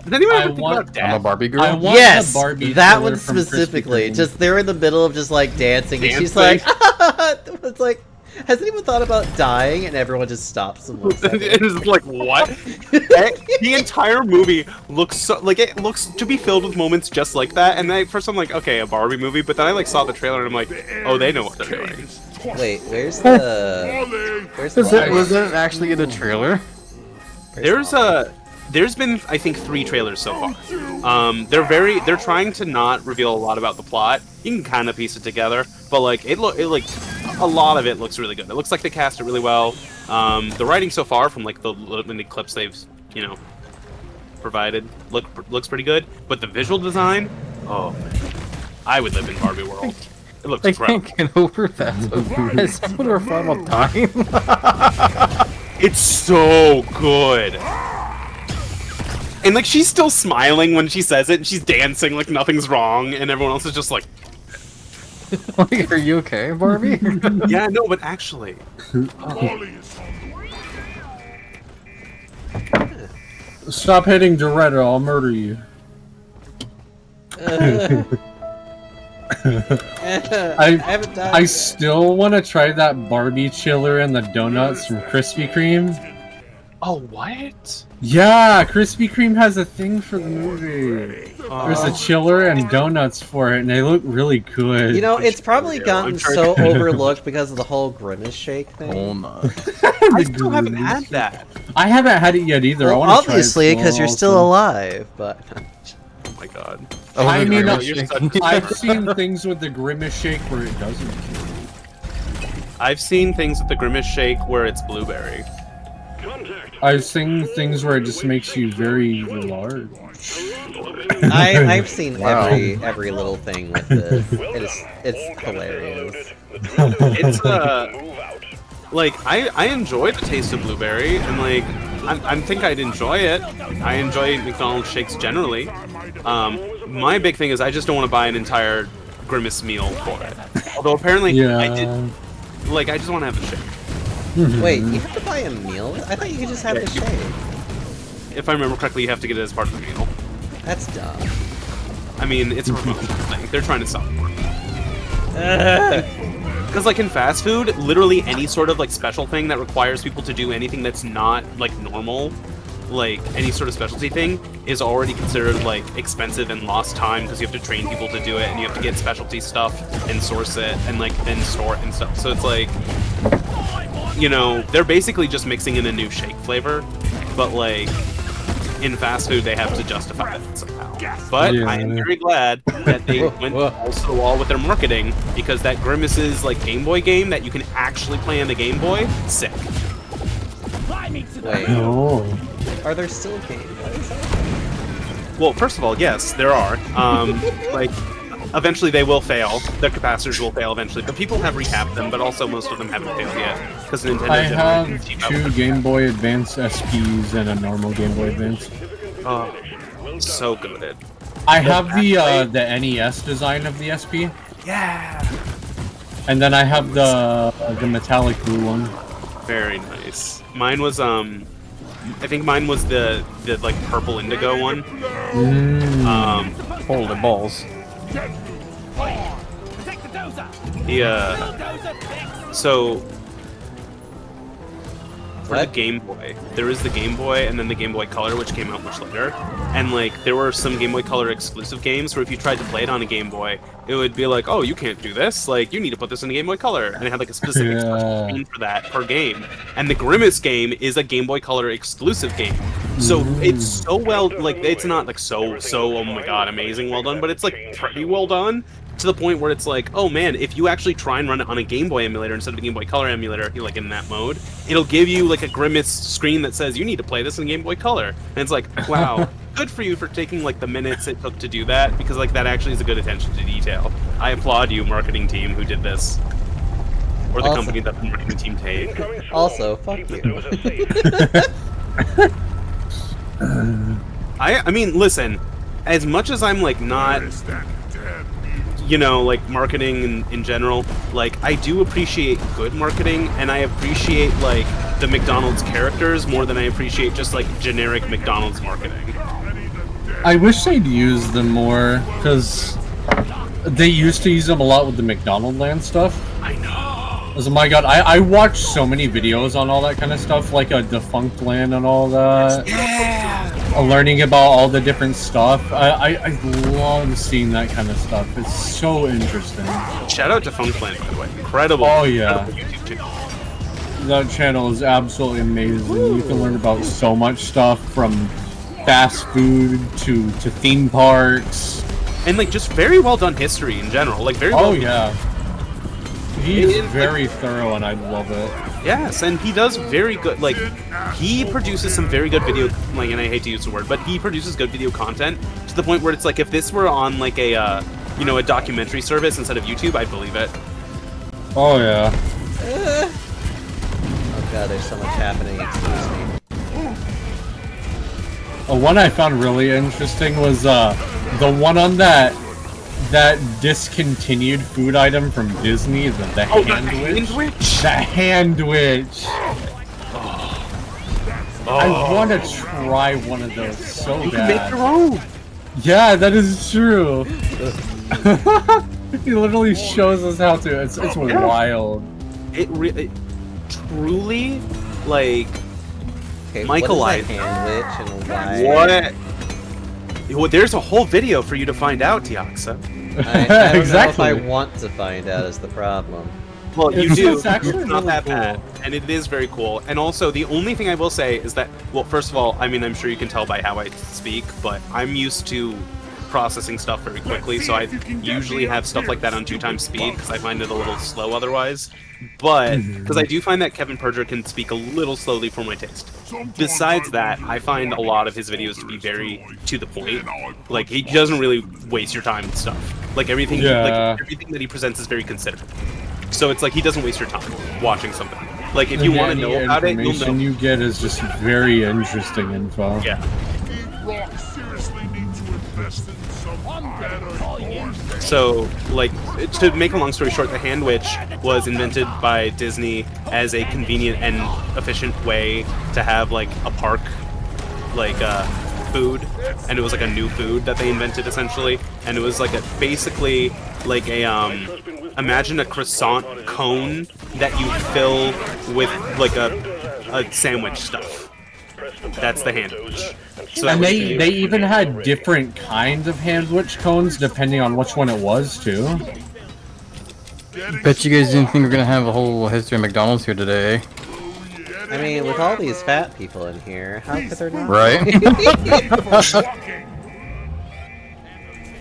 [SPEAKER 2] Does anyone
[SPEAKER 4] I
[SPEAKER 2] ever think
[SPEAKER 4] want-
[SPEAKER 2] about
[SPEAKER 3] I'm a
[SPEAKER 2] death?
[SPEAKER 3] Barbie girl.
[SPEAKER 4] I want
[SPEAKER 1] Yes,
[SPEAKER 4] the Barbie
[SPEAKER 1] that
[SPEAKER 4] killer
[SPEAKER 1] one
[SPEAKER 4] from Krispy
[SPEAKER 1] specifically.
[SPEAKER 4] Kreme.
[SPEAKER 1] Just they're in the middle of just like dancing, and she's
[SPEAKER 2] Dancing.
[SPEAKER 1] like, it's like, has anyone thought about dying? And everyone just stops and looks at
[SPEAKER 2] It
[SPEAKER 1] it.
[SPEAKER 2] is like what? The entire movie looks so like it looks to be filled with moments just like that. And then first I'm like, okay, a Barbie movie, but then I like saw the trailer and I'm like, oh, they know what they're doing.
[SPEAKER 1] Wait, where's the? Where's the?
[SPEAKER 3] Was that actually in the trailer?
[SPEAKER 2] There's been I think 3 trailers so far. They're trying to not reveal a lot about the plot. You can kind of piece it together, but like it like a lot of it looks really good. It looks like they cast it really well. The writing so far from like the limited clips they've provided looks pretty good. But the visual design, oh man, I would live in Barbie world. It looks
[SPEAKER 3] I
[SPEAKER 2] incredible.
[SPEAKER 3] can't get over that. Has someone ever thought about dying?
[SPEAKER 2] It's so good. And like she's still smiling when she says it, and she's dancing like nothing's wrong, and everyone else is just like,
[SPEAKER 3] Like, are you okay, Barbie?
[SPEAKER 2] yeah, no, but actually,
[SPEAKER 4] Stop hitting Doretta, I'll murder you.
[SPEAKER 1] I haven't died.
[SPEAKER 4] I still want to try that Barbie chiller and the donuts from Krispy Kreme.
[SPEAKER 2] oh what?
[SPEAKER 4] Yeah, Krispy Kreme has a thing for the movie. There's a chiller and donuts for it, and they look really good.
[SPEAKER 1] You know, it's probably gotten
[SPEAKER 2] I'm trying-
[SPEAKER 1] so overlooked because of the whole Grimace Shake thing.
[SPEAKER 3] Oh no.
[SPEAKER 2] I still haven't had that.
[SPEAKER 4] I haven't had it yet either. I
[SPEAKER 1] Well,
[SPEAKER 4] want to try it
[SPEAKER 1] obviously, because you're still
[SPEAKER 4] also.
[SPEAKER 1] alive, but
[SPEAKER 2] Oh my god.
[SPEAKER 3] Oh,
[SPEAKER 4] I
[SPEAKER 3] the
[SPEAKER 4] mean,
[SPEAKER 3] Grimace
[SPEAKER 2] you're
[SPEAKER 3] shake.
[SPEAKER 2] such-
[SPEAKER 4] I've seen things with the Grimace Shake where it doesn't kill you.
[SPEAKER 2] I've seen things with the Grimace Shake where it's blueberry.
[SPEAKER 7] Contact.
[SPEAKER 4] I've seen things where it just makes you very large.
[SPEAKER 1] I've seen
[SPEAKER 3] Wow.
[SPEAKER 1] every little thing with this. It's hilarious.
[SPEAKER 2] It's
[SPEAKER 7] Move out.
[SPEAKER 2] like I enjoy the taste of blueberry, and like I think I'd enjoy it. I enjoy McDonald's shakes generally. My big thing is I just don't want to buy an entire Grimace meal for it. Although apparently
[SPEAKER 4] Yeah.
[SPEAKER 2] I did. Like I just want to have a shake.
[SPEAKER 1] Wait, you have to buy a meal? I thought you could just have the shake.
[SPEAKER 2] If I remember correctly, you have to get it as part of the meal.
[SPEAKER 1] That's dumb.
[SPEAKER 2] I mean, it's a promotional thing. They're trying to sell it. Because like in fast food, literally any sort of like special thing that requires people to do anything that's not like normal, like any sort of specialty thing is already considered like expensive and lost time because you have to train people to do it and you have to get specialty stuff and source it and like then store it and stuff. So it's like, you know, they're basically just mixing in a new shake flavor, but like in fast food they have to justify it somehow. But
[SPEAKER 4] Yeah.
[SPEAKER 2] I am very glad that they went balls to the wall with their marketing, because that Grimace's like Game Boy game that you can actually play on the Game Boy, sick.
[SPEAKER 6] Climbing to the
[SPEAKER 1] Wait,
[SPEAKER 4] Oh.
[SPEAKER 1] are there still Game Boys?
[SPEAKER 2] Well, first of all, yes, there are. Like, eventually they will fail. Their capacitors will fail eventually, but people have recapped them. But also, most of them haven't failed yet because Nintendo.
[SPEAKER 4] I
[SPEAKER 2] generally
[SPEAKER 4] have
[SPEAKER 2] keep up.
[SPEAKER 4] 2 Game Boy Advance SPs and a normal Game Boy Advance.
[SPEAKER 2] Oh, so good.
[SPEAKER 4] I have the NES design of the SP,
[SPEAKER 2] Yeah.
[SPEAKER 4] and then I have the metallic blue one.
[SPEAKER 2] Very nice. Mine was I think mine was the like purple indigo one.
[SPEAKER 3] Hold the balls.
[SPEAKER 6] Protect the dozer.
[SPEAKER 2] The
[SPEAKER 6] Dozer fix.
[SPEAKER 2] so for the
[SPEAKER 1] What?
[SPEAKER 2] Game Boy, there is the Game Boy and then the Game Boy Color, which came out much later. And like there were some Game Boy Color exclusive games where if you tried to play it on a Game Boy, it would be like, oh, you can't do this. Like you need to put this in a Game Boy Color, and it had like a specific
[SPEAKER 4] Yeah.
[SPEAKER 2] screen for that per game. And the Grimace game is a Game Boy Color exclusive game, so it's so well, like it's not like so oh my god amazing well done, but it's like pretty well done. To the point where it's like, oh man, if you actually try and run it on a Game Boy emulator instead of a Game Boy Color emulator, you like in that mode, it'll give you like a Grimace screen that says you need to play this in Game Boy Color. And it's like, wow, good for you for taking like the minutes it took to do that, because like that actually is a good attention to detail. I applaud you, marketing team, who did this. Or the
[SPEAKER 1] Also-
[SPEAKER 2] company that the marketing team take.
[SPEAKER 7] Incoming swarm.
[SPEAKER 1] Also, fuck
[SPEAKER 7] Keep the
[SPEAKER 1] you.
[SPEAKER 7] dozer safe.
[SPEAKER 2] I mean, listen, as much as I'm like not, you know, like marketing in general, like I do appreciate good marketing, and I appreciate like the McDonald's characters more than I appreciate just like generic McDonald's marketing.
[SPEAKER 4] I wish they'd use them more, because they used to use them a lot with the McDonald Land stuff.
[SPEAKER 2] I know.
[SPEAKER 4] Oh my god, I watched so many videos on all that kind of stuff, like a Defunct Land and all that. Learning about all the different stuff. I love seeing that kind of stuff. It's so interesting.
[SPEAKER 2] Shout out to Funkland, by the way. Incredible.
[SPEAKER 4] Oh, yeah.
[SPEAKER 2] incredible YouTube channel.
[SPEAKER 4] That channel is absolutely amazing. You can learn about so much stuff, from fast food to theme parks.
[SPEAKER 2] And like just very well done history in general. Like very well.
[SPEAKER 4] Oh yeah. He's very thorough and I love it.
[SPEAKER 2] Yes, and he does very good, like, he produces some very good video, like, and I hate to use the word, but he produces good video content to the point where it's like, if this were on, like, a, you know, a documentary service instead of YouTube, I'd believe it.
[SPEAKER 4] Oh yeah.
[SPEAKER 1] Oh god, there's so much happening. Excuse me.
[SPEAKER 4] One I found really interesting was the one on that discontinued food item from Disney, the hand witch. The hand witch. I want to try one of those so
[SPEAKER 2] You can make
[SPEAKER 4] bad.
[SPEAKER 2] your own.
[SPEAKER 4] Yeah, that is true. He literally shows us how to. It's wild.
[SPEAKER 2] It truly, like,
[SPEAKER 1] Okay,
[SPEAKER 2] Michael
[SPEAKER 1] what is
[SPEAKER 2] Eisner.
[SPEAKER 1] that hand witch and why?
[SPEAKER 2] what? Well, there's a whole video for you to find out, Tiaxa.
[SPEAKER 1] I don't
[SPEAKER 4] Exactly.
[SPEAKER 1] know if I want to find out is the problem.
[SPEAKER 2] Well, you
[SPEAKER 4] It's-
[SPEAKER 2] do.
[SPEAKER 4] it's actually
[SPEAKER 2] It's not
[SPEAKER 4] really
[SPEAKER 2] that
[SPEAKER 4] cool.
[SPEAKER 2] bad, and it is very cool. And also, the only thing I will say is that, well, first of all, I mean, I'm sure you can tell by how I speak, but I'm used to processing stuff very quickly, so I usually have stuff like that on 2x speed because I find it a little slow otherwise. But because I do find that Kevin Perger can speak a little slowly for my taste. Besides that, I find a lot of his videos to be very to the point. Like he doesn't really waste your time with stuff. Like everything,
[SPEAKER 4] Yeah.
[SPEAKER 2] like everything that he presents is very considered. So it's like he doesn't waste your time watching something. Like if you want to
[SPEAKER 4] Any
[SPEAKER 2] know about it, you'll know.
[SPEAKER 4] information you get is just very interesting info.
[SPEAKER 2] Yeah. So, like, to make a long story short, the Hand Witch was invented by Disney as a convenient and efficient way to have, like, a park, like, food. And it was, like, a new food that they invented, essentially. And it was, like, basically, like, imagine a croissant cone that you fill with, like, a sandwich stuff. That's the hand witch. So
[SPEAKER 4] And
[SPEAKER 2] that
[SPEAKER 4] they even had different kinds of hand witch cones depending on which one it was too.
[SPEAKER 3] Bet you guys didn't think we were gonna have a whole history of McDonald's here today,
[SPEAKER 1] I mean, with all these fat people in here, how could there not?
[SPEAKER 3] right?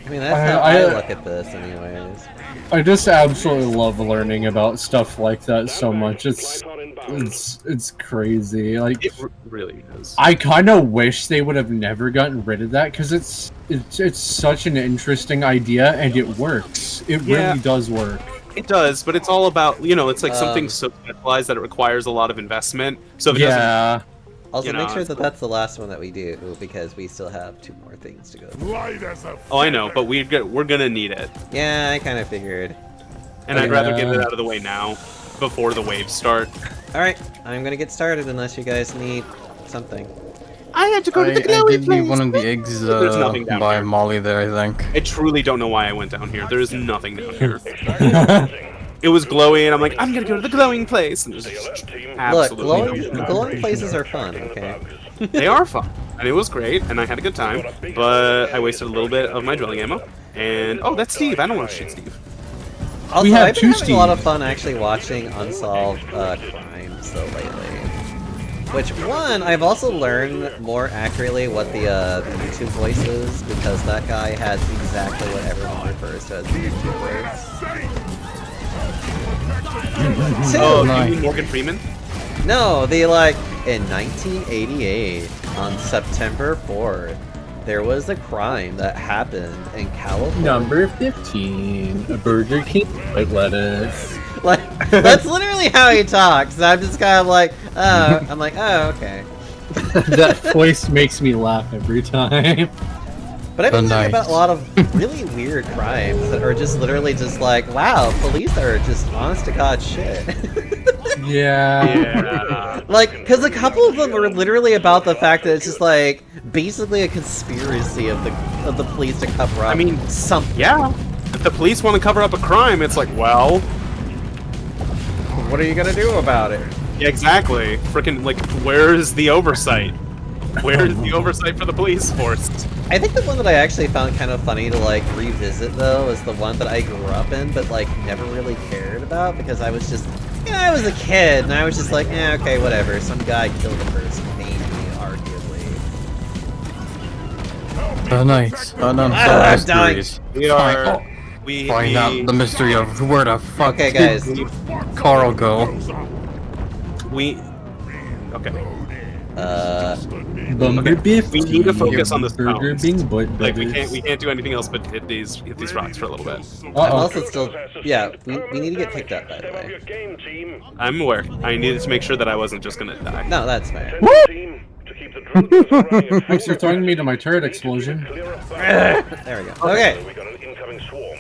[SPEAKER 1] I mean, that's how I look at this, anyways.
[SPEAKER 4] I just absolutely love learning about stuff like that so much. It's crazy. Like
[SPEAKER 2] it really is.
[SPEAKER 4] I kind of wish they would have never gotten rid of that because it's such an interesting idea and it works. It
[SPEAKER 2] Yeah.
[SPEAKER 4] really does work.
[SPEAKER 2] It does, but it's all about, you know, it's like something so specialized that it requires a lot of investment. So if it doesn't,
[SPEAKER 4] Yeah.
[SPEAKER 1] Also,
[SPEAKER 2] You know,
[SPEAKER 1] make sure
[SPEAKER 2] it's
[SPEAKER 1] that
[SPEAKER 2] cool.
[SPEAKER 1] that's the last one that we do, because we still have 2 more things to go through.
[SPEAKER 2] oh, I know, but we're gonna need it,
[SPEAKER 1] Yeah, I kind of figured.
[SPEAKER 2] and I'd rather get
[SPEAKER 4] Yeah.
[SPEAKER 2] it out of the way now, before the waves start.
[SPEAKER 1] Alright, I'm gonna get started unless you guys need something.
[SPEAKER 2] I had to go
[SPEAKER 3] I did leave one of the eggs
[SPEAKER 2] There's nothing down
[SPEAKER 3] by
[SPEAKER 2] here.
[SPEAKER 3] Molly there, I think.
[SPEAKER 2] I truly don't know why I went down here. There is nothing down here. It was glowy, and I'm like, I'm gonna go to the glowing place. And there's just
[SPEAKER 1] Look,
[SPEAKER 2] absolutely
[SPEAKER 1] glowing places are fun, okay?
[SPEAKER 2] They are fun, and it was great, and I had a good time. But I wasted a little bit of my drilling ammo. And oh, that's Steve. I don't want to shoot Steve.
[SPEAKER 1] Also,
[SPEAKER 4] have
[SPEAKER 1] I've been
[SPEAKER 4] two
[SPEAKER 1] having a lot
[SPEAKER 4] Steve.
[SPEAKER 1] of fun actually watching unsolved crimes though lately. Which one, I've also learned more accurately what the YouTube voice is, because that guy has exactly what everyone refers to as the YouTube voice.
[SPEAKER 2] Oh,
[SPEAKER 3] nice.
[SPEAKER 2] you mean Morgan Freeman?
[SPEAKER 1] No, in 1988, on September 4th, there was a crime that happened in California.
[SPEAKER 4] Number 15, a Burger King white lettuce.
[SPEAKER 1] Like, that's literally how he talks. And I'm just kind of like, oh, I'm like, oh, okay.
[SPEAKER 4] That voice makes me laugh every time.
[SPEAKER 1] But I've been learning
[SPEAKER 3] Nice.
[SPEAKER 1] about a lot of really weird crimes that are just literally just like, wow, police are just honest to God shit.
[SPEAKER 4] Yeah.
[SPEAKER 2] Yeah.
[SPEAKER 1] Like, because a couple of them are literally about the fact that it's just like basically a conspiracy of the police to cover up.
[SPEAKER 2] I mean,
[SPEAKER 1] something.
[SPEAKER 2] Yeah. If the police want to cover up a crime, it's like, well,
[SPEAKER 1] What are you gonna do about it?
[SPEAKER 2] yeah, exactly. Freaking, like, where's the oversight? Where's the oversight for the police force?
[SPEAKER 1] I think the one that I actually found kind of funny to like revisit though is the one that I grew up in, but like never really cared about because I was just, I was a kid and I was just like, okay, whatever. Some guy killed a person, maybe, arguably.
[SPEAKER 3] Nice. Unsolved
[SPEAKER 1] I'm dying.
[SPEAKER 3] mysteries.
[SPEAKER 2] We
[SPEAKER 3] Find-
[SPEAKER 2] are. We
[SPEAKER 3] Find out the mystery of where the fuck
[SPEAKER 1] Okay, guys.
[SPEAKER 3] did Carl go.
[SPEAKER 2] We. Okay.
[SPEAKER 4] Bumblebee.
[SPEAKER 2] We need to focus on the
[SPEAKER 4] Burger
[SPEAKER 2] stones.
[SPEAKER 4] Bing butt
[SPEAKER 2] Like we
[SPEAKER 4] lettuce.
[SPEAKER 2] can't do anything else but hit these rocks for a little bit.
[SPEAKER 1] I'm
[SPEAKER 4] Uh-oh.
[SPEAKER 1] also still, yeah, we need to get picked up, by the way.
[SPEAKER 2] I'm aware. I needed to make sure that I wasn't just gonna die.
[SPEAKER 1] No, that's fair.
[SPEAKER 4] Thanks for throwing me to my turret explosion.
[SPEAKER 1] There we go. Okay,
[SPEAKER 7] We got an incoming swarm.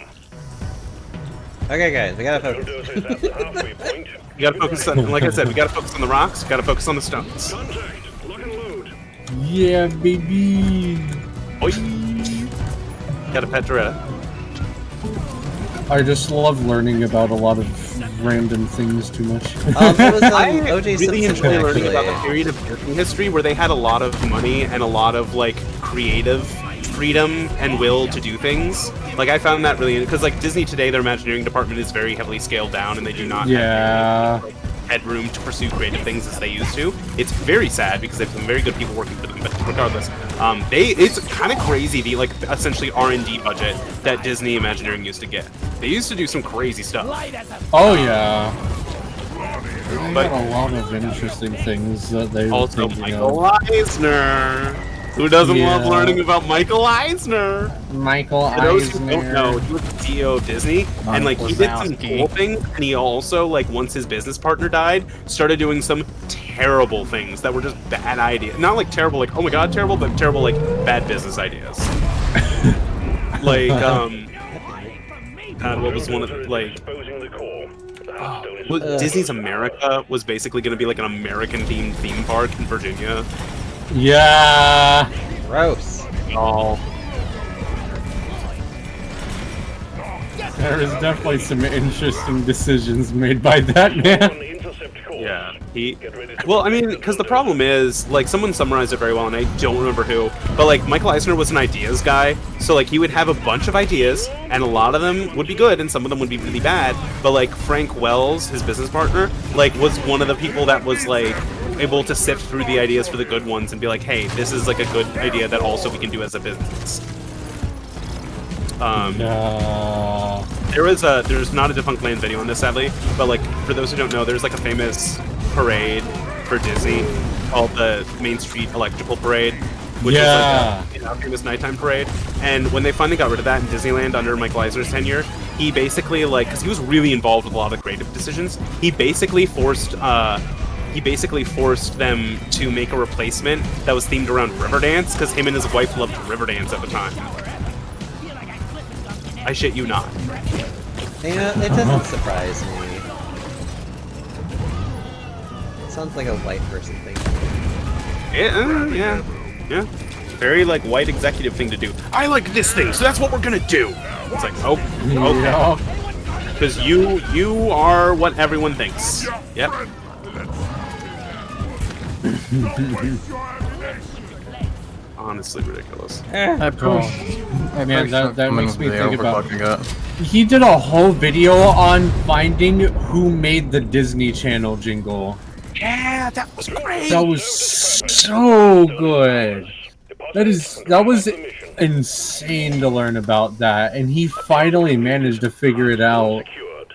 [SPEAKER 1] okay, guys, we gotta focus.
[SPEAKER 7] Bulldozers at the halfway point.
[SPEAKER 2] You gotta focus on, like I said, we gotta focus on the rocks. Gotta focus on the stones.
[SPEAKER 7] Contact. Lock and load.
[SPEAKER 4] Yeah, baby.
[SPEAKER 2] Oi. Gotta pet Doretta.
[SPEAKER 4] I just love learning about a lot of random things too much.
[SPEAKER 1] It was O.J.
[SPEAKER 2] Really
[SPEAKER 1] Simpson,
[SPEAKER 2] enjoy learning about the
[SPEAKER 1] actually.
[SPEAKER 2] period of American history where they had a lot of money and a lot of like creative freedom and will to do things. Like I found that really because like Disney today, their Imagineering department is very heavily scaled down and they do not
[SPEAKER 4] Yeah.
[SPEAKER 2] have headroom to pursue creative things as they used to. It's very sad because they have some very good people working for them. But regardless, it's kind of crazy the like essentially R&D budget that Disney Imagineering used to get. They used to do some crazy stuff.
[SPEAKER 4] Oh yeah. They
[SPEAKER 2] But-
[SPEAKER 4] had a lot of interesting things that they were
[SPEAKER 2] Also,
[SPEAKER 4] thinking
[SPEAKER 2] Michael
[SPEAKER 4] of.
[SPEAKER 2] Eisner. Who doesn't love
[SPEAKER 4] Yeah.
[SPEAKER 2] learning about Michael Eisner?
[SPEAKER 4] Michael
[SPEAKER 2] For those who don't
[SPEAKER 4] Eisner.
[SPEAKER 2] know, he was the CEO of Disney, and like he did some
[SPEAKER 3] Wazowski.
[SPEAKER 2] cool things, and he also like once his business partner died, started doing some terrible things that were just bad ideas. Not like terrible, like oh my god, terrible, but terrible like bad business ideas. Like God, what was one of the, like
[SPEAKER 7] Exposing the core. The Hearthstone is
[SPEAKER 2] Disney's America was basically going to be like an American themed theme park in Virginia.
[SPEAKER 4] Yeah.
[SPEAKER 1] Gross.
[SPEAKER 2] Oh,
[SPEAKER 4] There was definitely some interesting decisions made by that man.
[SPEAKER 7] on intercept Accept course.
[SPEAKER 2] Yeah, he.
[SPEAKER 7] Get ready to
[SPEAKER 2] Well, I mean, because the problem is, like, someone summarized it very well, and I don't remember who, but like, Michael Eisner was an ideas guy, so like, he would have a bunch of ideas, and a lot of them would be good, and some of them would be really bad. But like, Frank Wells, his business partner, like, was one of the people that was like able to sift through the ideas for the good ones and be like, hey, this is like a good idea that also we can do as a business.
[SPEAKER 4] No.
[SPEAKER 2] There's not a Defunct Land video on this, sadly, but like, for those who don't know, there's like a famous parade for Disney called the Main Street Electrical Parade, which is like a famous nighttime parade. And when they finally got rid of that in Disneyland under Michael Eisner's tenure, he basically, like, because he was really involved with a lot of creative decisions, he basically forced them to make a replacement that was themed around Riverdance, because him and his wife loved Riverdance at the time. I shit you not.
[SPEAKER 1] You know, it doesn't surprise me. It sounds like a white person thing.
[SPEAKER 2] Yeah. Very, like, white executive thing to do. I like this thing, so that's what we're gonna do. It's like, oh, okay. Because you are what everyone thinks. Yep. Honestly ridiculous.
[SPEAKER 3] I push.
[SPEAKER 4] Man, that makes me think about.
[SPEAKER 3] It.
[SPEAKER 4] He did a whole video on finding who made the Disney Channel jingle.
[SPEAKER 2] Yeah, that was great.
[SPEAKER 4] That was so good. That was insane to learn about that, and he finally managed to figure it out.
[SPEAKER 7] Secured.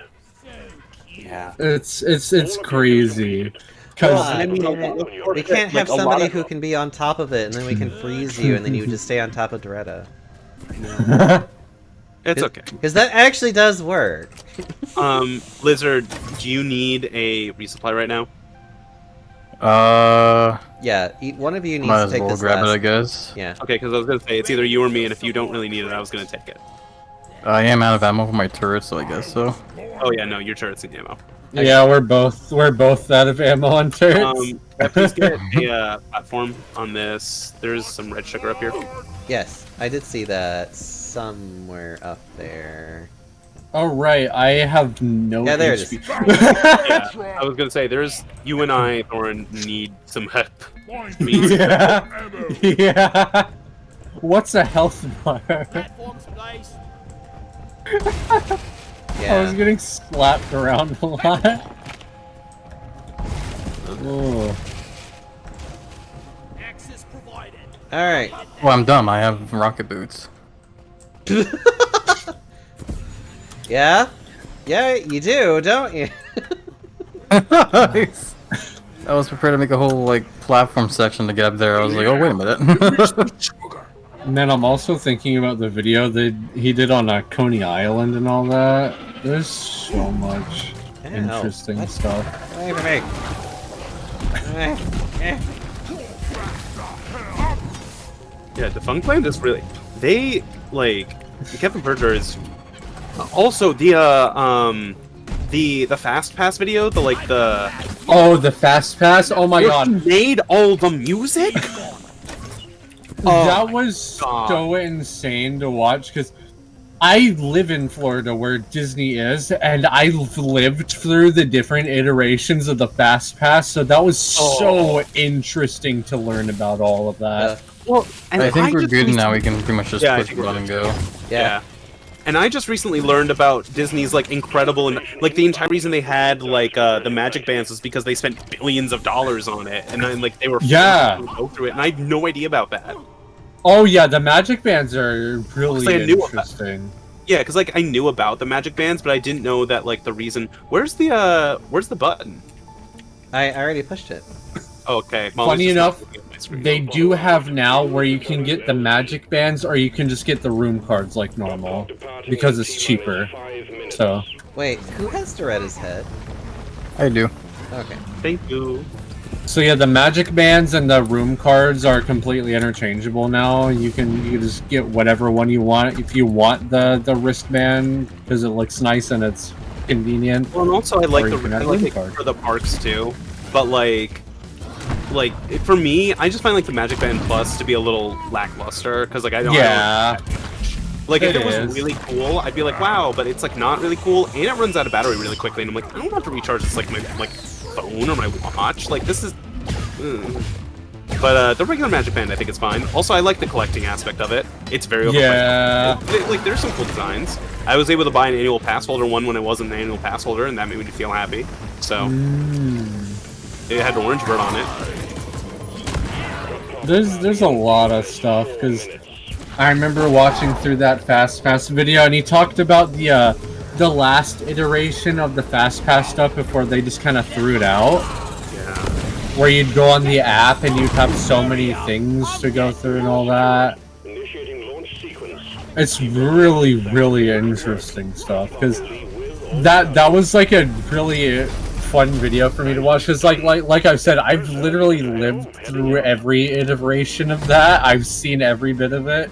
[SPEAKER 2] Yeah.
[SPEAKER 4] It's crazy.
[SPEAKER 1] Well,
[SPEAKER 4] Cause
[SPEAKER 1] I mean, we can't have
[SPEAKER 2] like, a lot
[SPEAKER 1] somebody
[SPEAKER 2] of-
[SPEAKER 1] who can be on top of it, and then we can freeze you, and then you just stay on top of Doretta.
[SPEAKER 2] It's okay.
[SPEAKER 1] Because that actually does work.
[SPEAKER 2] Lizard, do you need a resupply right now?
[SPEAKER 1] Yeah, one of you needs
[SPEAKER 3] Might
[SPEAKER 1] to
[SPEAKER 3] as
[SPEAKER 1] take
[SPEAKER 3] well
[SPEAKER 1] this
[SPEAKER 3] grab
[SPEAKER 1] last.
[SPEAKER 3] it, I guess.
[SPEAKER 1] Yeah.
[SPEAKER 2] Okay, because I was gonna say it's either you or me, and if you don't really need it, I was gonna take it.
[SPEAKER 3] I am out of ammo for my turret, so I guess so.
[SPEAKER 2] Oh yeah, no, your turret's in ammo.
[SPEAKER 4] yeah, we're both out of ammo on turrets.
[SPEAKER 2] Please get a platform on this. There's some red sugar up here.
[SPEAKER 1] Yes, I did see that somewhere up there.
[SPEAKER 4] Oh right, I have no.
[SPEAKER 1] Yeah, there it is.
[SPEAKER 4] HP.
[SPEAKER 2] Yeah, I was gonna say there's you and I, Thorin, need some help.
[SPEAKER 4] Yeah. Yeah. What's a health bar?
[SPEAKER 6] Platforms, please.
[SPEAKER 4] I was
[SPEAKER 1] Yeah.
[SPEAKER 4] getting slapped around a lot. Oh.
[SPEAKER 6] Access provided.
[SPEAKER 1] Alright.
[SPEAKER 3] Well, I'm dumb. I have rocket boots.
[SPEAKER 1] Yeah? Yeah, you do, don't you?
[SPEAKER 3] I was prepared to make a whole like platform section to get up there. I was like, oh wait a minute.
[SPEAKER 4] And then I'm also thinking about the video that he did on Coney Island and all that. There's so much
[SPEAKER 1] Ow,
[SPEAKER 4] interesting
[SPEAKER 1] what?
[SPEAKER 4] stuff.
[SPEAKER 1] Wait for me.
[SPEAKER 2] Yeah, Defunct Land is really they like Kevin Berger is also the Fast Pass video, the
[SPEAKER 4] Oh, the Fast Pass! Oh my
[SPEAKER 2] where
[SPEAKER 4] god.
[SPEAKER 2] he made all the music.
[SPEAKER 4] That was
[SPEAKER 2] God.
[SPEAKER 4] so insane to watch because I live in Florida where Disney is, and I've lived through the different iterations of the Fast Pass, so that was so interesting to learn about all of that.
[SPEAKER 2] Well, and
[SPEAKER 3] I think we're
[SPEAKER 2] just
[SPEAKER 3] good now.
[SPEAKER 2] recently-
[SPEAKER 3] We can pretty much just
[SPEAKER 2] Yeah, I
[SPEAKER 3] push
[SPEAKER 2] think
[SPEAKER 3] the
[SPEAKER 2] we're
[SPEAKER 3] button and
[SPEAKER 2] good.
[SPEAKER 3] go.
[SPEAKER 2] Yeah. And I just recently learned about Disney's like incredible and like the entire reason they had like the Magic Bands was because they spent billions of dollars on it, and then like they were
[SPEAKER 4] Yeah.
[SPEAKER 2] forced to go through it, and I had no idea about that.
[SPEAKER 4] Oh yeah, the Magic Bands are really
[SPEAKER 2] Because I knew about-
[SPEAKER 4] interesting.
[SPEAKER 2] Yeah, because like I knew about the Magic Bands, but I didn't know that like the reason. Where's the button?
[SPEAKER 1] I already pushed it.
[SPEAKER 2] Okay.
[SPEAKER 4] Funny
[SPEAKER 2] just
[SPEAKER 4] enough,
[SPEAKER 2] not looking at my screen.
[SPEAKER 4] They do have now where you can get the Magic Bands, or you can just get the room cards like normal, because it's cheaper. So
[SPEAKER 1] Wait, who has Doretta's head?
[SPEAKER 3] I do.
[SPEAKER 1] Okay.
[SPEAKER 2] Thank you.
[SPEAKER 4] So yeah, the Magic Bands and the room cards are completely interchangeable now. You can just get whatever one you want. If you want the wristband because it looks nice and it's convenient.
[SPEAKER 2] Well, and also I like
[SPEAKER 4] Or you can
[SPEAKER 2] I
[SPEAKER 4] have
[SPEAKER 2] like
[SPEAKER 4] room
[SPEAKER 2] it
[SPEAKER 4] card.
[SPEAKER 2] for the parks too, but for me, I just find like the Magic Band Plus to be a little lackluster because like I don't.
[SPEAKER 4] Yeah,
[SPEAKER 2] Like if
[SPEAKER 4] It
[SPEAKER 2] it was
[SPEAKER 4] is.
[SPEAKER 2] really cool, I'd be like, wow, but it's like not really cool, and it runs out of battery really quickly, and I'm like, I don't have to recharge this like my phone or my watch. Like, this is... But the regular Magic Band, I think it's fine. Also, I like the collecting aspect of it. It's very overpriced.
[SPEAKER 4] Yeah.
[SPEAKER 2] Like, there's some cool designs. I was able to buy an annual pass holder one when I wasn't an annual pass holder, and that made me feel happy. So, it had Orange Bird on it.
[SPEAKER 4] There's a lot of stuff, because I remember watching through that Fast Pass video, and he talked about the last iteration of the Fast Pass stuff before they just kind of threw it out.
[SPEAKER 2] Yeah.
[SPEAKER 4] Where you'd go on the app and you'd have so many things to go through and all that.
[SPEAKER 7] Initiating launch sequence.
[SPEAKER 4] It's really, really interesting stuff, because that was like a really fun video for me to watch, because like I've said, I've literally lived through every iteration of that. I've seen every bit of it.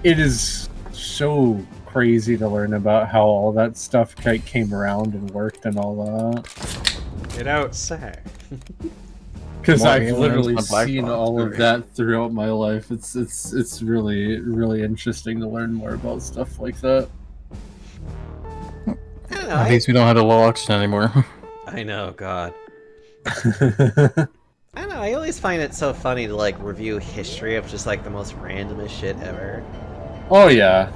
[SPEAKER 4] It is so crazy to learn about how all that stuff came around and worked and all that.
[SPEAKER 1] Get out, sir.
[SPEAKER 4] Because
[SPEAKER 3] More
[SPEAKER 4] I've
[SPEAKER 3] aliens
[SPEAKER 4] literally
[SPEAKER 3] on Black
[SPEAKER 4] seen
[SPEAKER 3] Box,
[SPEAKER 4] all of
[SPEAKER 3] right?
[SPEAKER 4] that throughout my life. It's really, really interesting to learn more about stuff like that.
[SPEAKER 1] I don't know.
[SPEAKER 3] At least we don't have to watch it anymore.
[SPEAKER 1] I know, God. I don't know, I always find it so funny to, like, review history of just, like, the most randomest shit ever.
[SPEAKER 4] Oh yeah.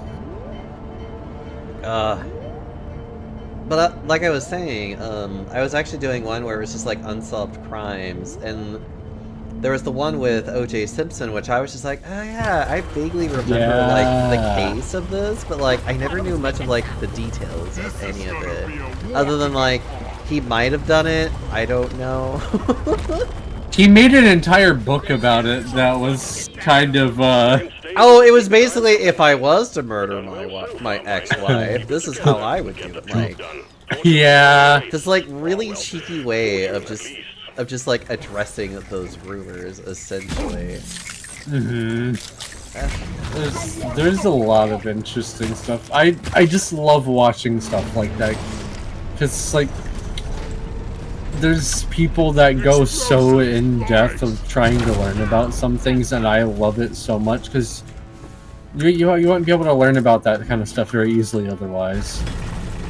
[SPEAKER 1] But like I was saying, I was actually doing one where it was just, like, unsolved crimes, and there was the one with O.J. Simpson, which I was just like, oh yeah, I vaguely remember, like, the case of this, but, like, I never knew much of, like, the details of any of it. Other than, like, he might have done it, I don't know.
[SPEAKER 4] He made an entire book about it that was kind of,
[SPEAKER 1] Oh, it was basically, if I was to murder my ex-wife, this is how I would do it, like...
[SPEAKER 4] yeah.
[SPEAKER 1] This, like, really cheeky way of just like, addressing those rumors, essentially.
[SPEAKER 4] There's a lot of interesting stuff. I just love watching stuff like that. Cause like there's people that go so in depth of trying to learn about some things, and I love it so much because you won't be able to learn about that kind of stuff very easily otherwise.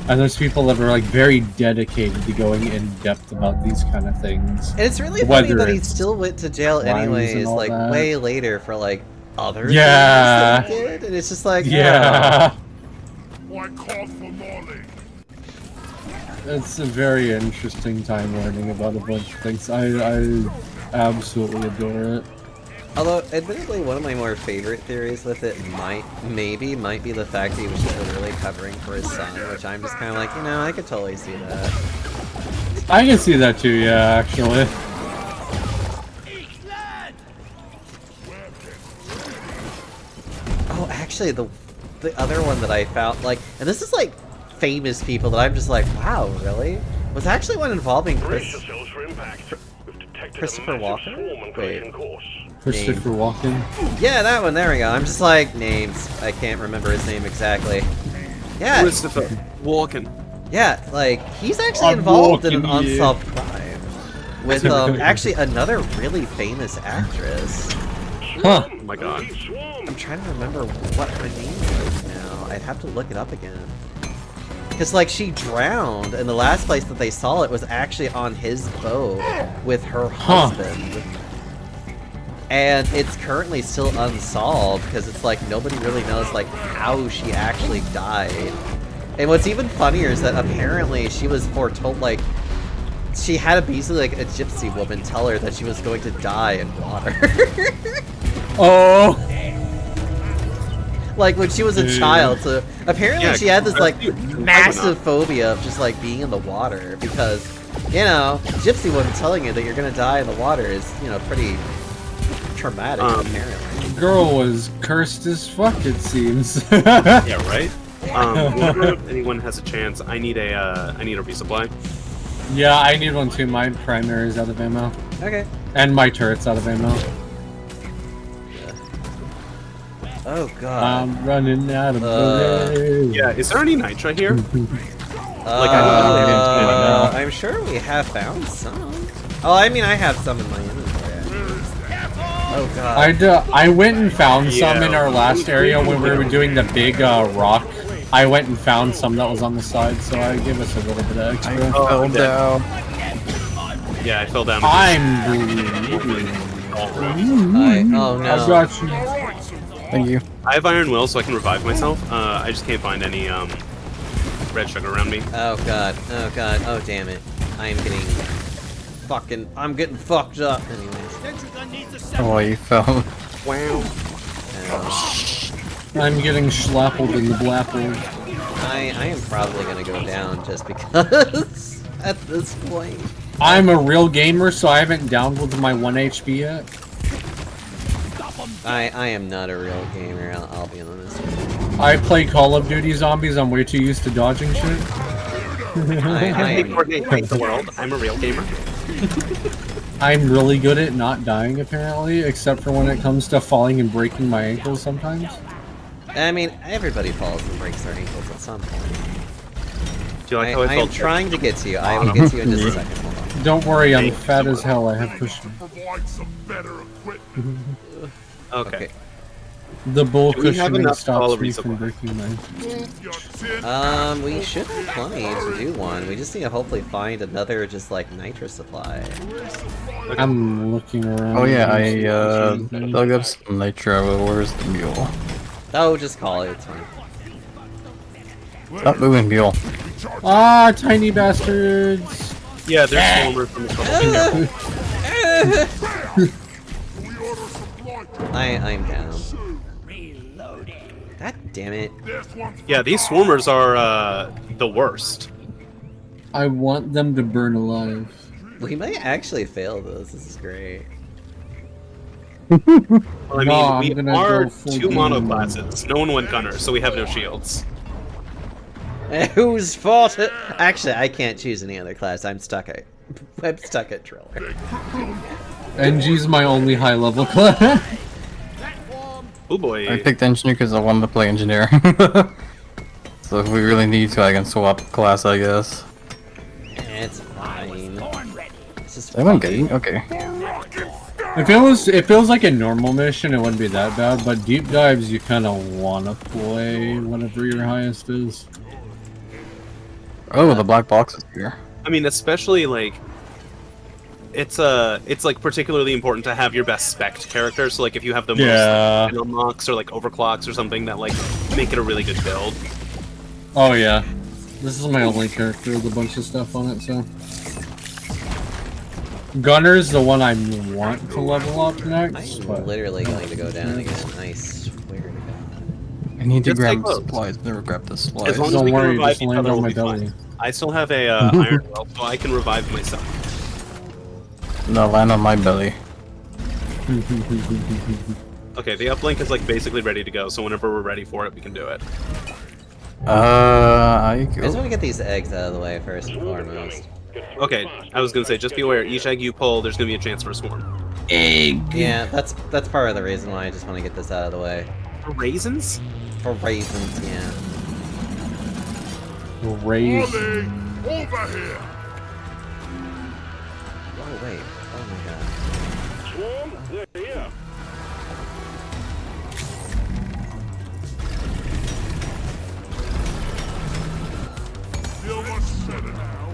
[SPEAKER 4] And there's people that are like very dedicated to going in depth about these kind of things.
[SPEAKER 1] And it's really funny
[SPEAKER 4] Whether
[SPEAKER 1] that he
[SPEAKER 4] it's
[SPEAKER 1] still went to jail
[SPEAKER 4] crimes and
[SPEAKER 1] anyways,
[SPEAKER 4] all
[SPEAKER 1] like
[SPEAKER 4] that.
[SPEAKER 1] way later for like other
[SPEAKER 4] Yeah.
[SPEAKER 1] things that he did, and it's just like,
[SPEAKER 4] Yeah.
[SPEAKER 6] Why call for Morley?
[SPEAKER 4] It's a very interesting time learning about a bunch of things. I absolutely adore it.
[SPEAKER 1] Although, admittedly, one of my more favorite theories with it might be the fact that he was just literally covering for his son, which I'm just kind of like, you know, I could totally see that.
[SPEAKER 4] I can see that too, yeah, actually.
[SPEAKER 1] Oh, actually, the other one that I found, like, and this is like famous people that I'm just like, wow, really? Was actually one involving
[SPEAKER 7] Brace yourselves for impact. We've detected
[SPEAKER 1] Christopher
[SPEAKER 7] a massive
[SPEAKER 1] Walken?
[SPEAKER 7] swarm on collision course.
[SPEAKER 4] Christopher Walken.
[SPEAKER 1] Yeah, that one. There we go. I'm just like names. I can't remember his name exactly. Yeah,
[SPEAKER 2] Christopher Walken.
[SPEAKER 1] yeah. Like he's actually
[SPEAKER 4] I'm
[SPEAKER 1] involved in an
[SPEAKER 4] walking here.
[SPEAKER 1] unsolved crime with actually another really famous actress.
[SPEAKER 4] Huh.
[SPEAKER 2] Oh my god.
[SPEAKER 1] I'm trying to remember what her name is now. I'd have to look it up again. Because, like, she drowned, and the last place that they saw it was actually on his boat with her husband. And it's currently still unsolved, because it's like, nobody really knows, like, how she actually died. And what's even funnier is that apparently she was foretold, like, she had basically, like, a gypsy woman tell her that she was going to die in water.
[SPEAKER 4] Oh.
[SPEAKER 1] Like, when she was a child, so apparently
[SPEAKER 2] Yeah,
[SPEAKER 1] she had this, like,
[SPEAKER 2] dude,
[SPEAKER 1] massive phobia of just, like, being in the water, because, you know, gypsy woman telling you that you're gonna die in the water is, you know, pretty traumatic, apparently.
[SPEAKER 4] Girl was cursed as fuck, it seems.
[SPEAKER 2] Yeah, right? Whenever anyone has a chance, I need a resupply.
[SPEAKER 4] Yeah, I need one too. My primary's out of ammo.
[SPEAKER 1] Okay.
[SPEAKER 4] And my turret's out of ammo.
[SPEAKER 1] Oh, God.
[SPEAKER 4] I'm running out of bullets.
[SPEAKER 2] Yeah, is there any nitra here?
[SPEAKER 1] Like,
[SPEAKER 4] I
[SPEAKER 1] I'm sure we have found some. Oh, I mean, I have some in my inventory. Oh, God.
[SPEAKER 4] I went and found some
[SPEAKER 2] Yeah.
[SPEAKER 4] in our last area when we were doing the big rock. I went and found some that was on the side, so I gave us a little bit of extra.
[SPEAKER 3] Fell down.
[SPEAKER 2] Yeah, I fell down.
[SPEAKER 4] I'm bleeding.
[SPEAKER 1] Oh no.
[SPEAKER 4] I got you.
[SPEAKER 3] Thank you.
[SPEAKER 2] I have Iron Will, so I can revive myself. I just can't find any red sugar around me.
[SPEAKER 1] Oh god. Oh god. Oh damn it. I'm getting fucked up. Anyways.
[SPEAKER 3] Oh, you fell.
[SPEAKER 2] Wow.
[SPEAKER 4] I'm getting schlappled in the blapple.
[SPEAKER 1] I am probably gonna go down just because at this point.
[SPEAKER 4] I'm a real gamer, so I haven't downed with my 1 HP yet.
[SPEAKER 1] I am not a real gamer, I'll be honest.
[SPEAKER 4] I play Call of Duty Zombies, I'm way too used to dodging shit.
[SPEAKER 1] I am,
[SPEAKER 2] Fortnite beat the world. I'm a real gamer.
[SPEAKER 4] I'm really good at not dying, apparently, except for when it comes to falling and breaking my ankles sometimes.
[SPEAKER 1] I mean, everybody falls and breaks their ankles at some point.
[SPEAKER 2] Do you like how I
[SPEAKER 1] I am
[SPEAKER 2] felt?
[SPEAKER 1] trying to get to you. I will get to you in just a second. Hold on.
[SPEAKER 4] Don't worry, I'm fat as hell, I have cushion.
[SPEAKER 6] Provide some better equipment.
[SPEAKER 2] Okay.
[SPEAKER 4] The bull
[SPEAKER 2] Do we have
[SPEAKER 4] cushioning
[SPEAKER 2] enough
[SPEAKER 4] stops
[SPEAKER 2] calories
[SPEAKER 4] me
[SPEAKER 2] of
[SPEAKER 4] from
[SPEAKER 2] what?
[SPEAKER 4] breaking my...
[SPEAKER 6] Move your tin.
[SPEAKER 1] We should have plenty to do one. We just need to hopefully find another just like nitrous supply.
[SPEAKER 4] I'm looking around.
[SPEAKER 3] Oh yeah, I dug up some nitro. Where's the mule?
[SPEAKER 1] Oh, just call it. It's fine.
[SPEAKER 3] Stop moving, mule.
[SPEAKER 4] Ah, tiny bastards!
[SPEAKER 2] Yeah, there's swarmers from the
[SPEAKER 6] We order supply.
[SPEAKER 1] I'm down. God damn it.
[SPEAKER 6] This one's
[SPEAKER 2] Yeah, these swarmers are the worst.
[SPEAKER 4] I want them to burn alive.
[SPEAKER 1] We might actually fail this. This is great.
[SPEAKER 2] Well, I
[SPEAKER 4] No, I'm
[SPEAKER 2] mean, we
[SPEAKER 4] gonna
[SPEAKER 2] are
[SPEAKER 4] go full
[SPEAKER 2] two
[SPEAKER 4] demon.
[SPEAKER 2] mono classes. No one went gunner, so we have no shields.
[SPEAKER 1] Whose fault it? Actually, I can't choose any other class. I'm stuck at driller.
[SPEAKER 4] NG's my only high level class.
[SPEAKER 2] Oh boy.
[SPEAKER 3] I picked engineer because I wanted to play engineer. So if we really need to, I can swap class, I guess.
[SPEAKER 1] It's fine. It's just
[SPEAKER 3] Am I
[SPEAKER 1] fun.
[SPEAKER 3] getting? Okay.
[SPEAKER 4] If it feels like a normal mission, it wouldn't be that bad. But deep dives, you kind of want to play whatever your highest is.
[SPEAKER 3] Oh, the black box is here.
[SPEAKER 2] I mean, especially like it's like particularly important to have your best spec'd character. So like if you have the most
[SPEAKER 4] Yeah.
[SPEAKER 2] like, unlocks or like overclocks or something that like make it a really good build.
[SPEAKER 4] Oh yeah, this is my only character with a bunch of stuff on it. So Gunner's the one I want to level up next.
[SPEAKER 1] I'm
[SPEAKER 4] But
[SPEAKER 1] literally going to go down again. I swear to God.
[SPEAKER 3] I need to
[SPEAKER 2] Just
[SPEAKER 3] grab
[SPEAKER 2] take
[SPEAKER 3] the
[SPEAKER 2] those.
[SPEAKER 3] supplies. Never grab the
[SPEAKER 2] As
[SPEAKER 3] supplies.
[SPEAKER 2] long as
[SPEAKER 4] don't
[SPEAKER 2] we can
[SPEAKER 4] worry,
[SPEAKER 2] revive
[SPEAKER 4] just
[SPEAKER 2] each
[SPEAKER 4] land
[SPEAKER 2] other,
[SPEAKER 4] on
[SPEAKER 2] we'll
[SPEAKER 4] my
[SPEAKER 2] be fine.
[SPEAKER 4] belly.
[SPEAKER 2] I still have a iron well, so I can revive myself.
[SPEAKER 3] No, land on my belly.
[SPEAKER 2] Okay, the uplink is like basically ready to go, so whenever we're ready for it, we can do it.
[SPEAKER 3] I
[SPEAKER 1] I just
[SPEAKER 3] go.
[SPEAKER 1] want to get these eggs out of the way first and foremost.
[SPEAKER 2] Okay, I was gonna say, just be aware, each egg you pull, there's gonna be a chance for a swarm.
[SPEAKER 1] Yeah, that's part of the reason why I just want to get this out of the way.
[SPEAKER 2] Raisins?
[SPEAKER 1] For reasons, yeah.
[SPEAKER 4] Raise.
[SPEAKER 6] Molly, over here.
[SPEAKER 1] Oh wait. Oh my God.
[SPEAKER 7] Swarm, they're here.
[SPEAKER 6] Feel much better now.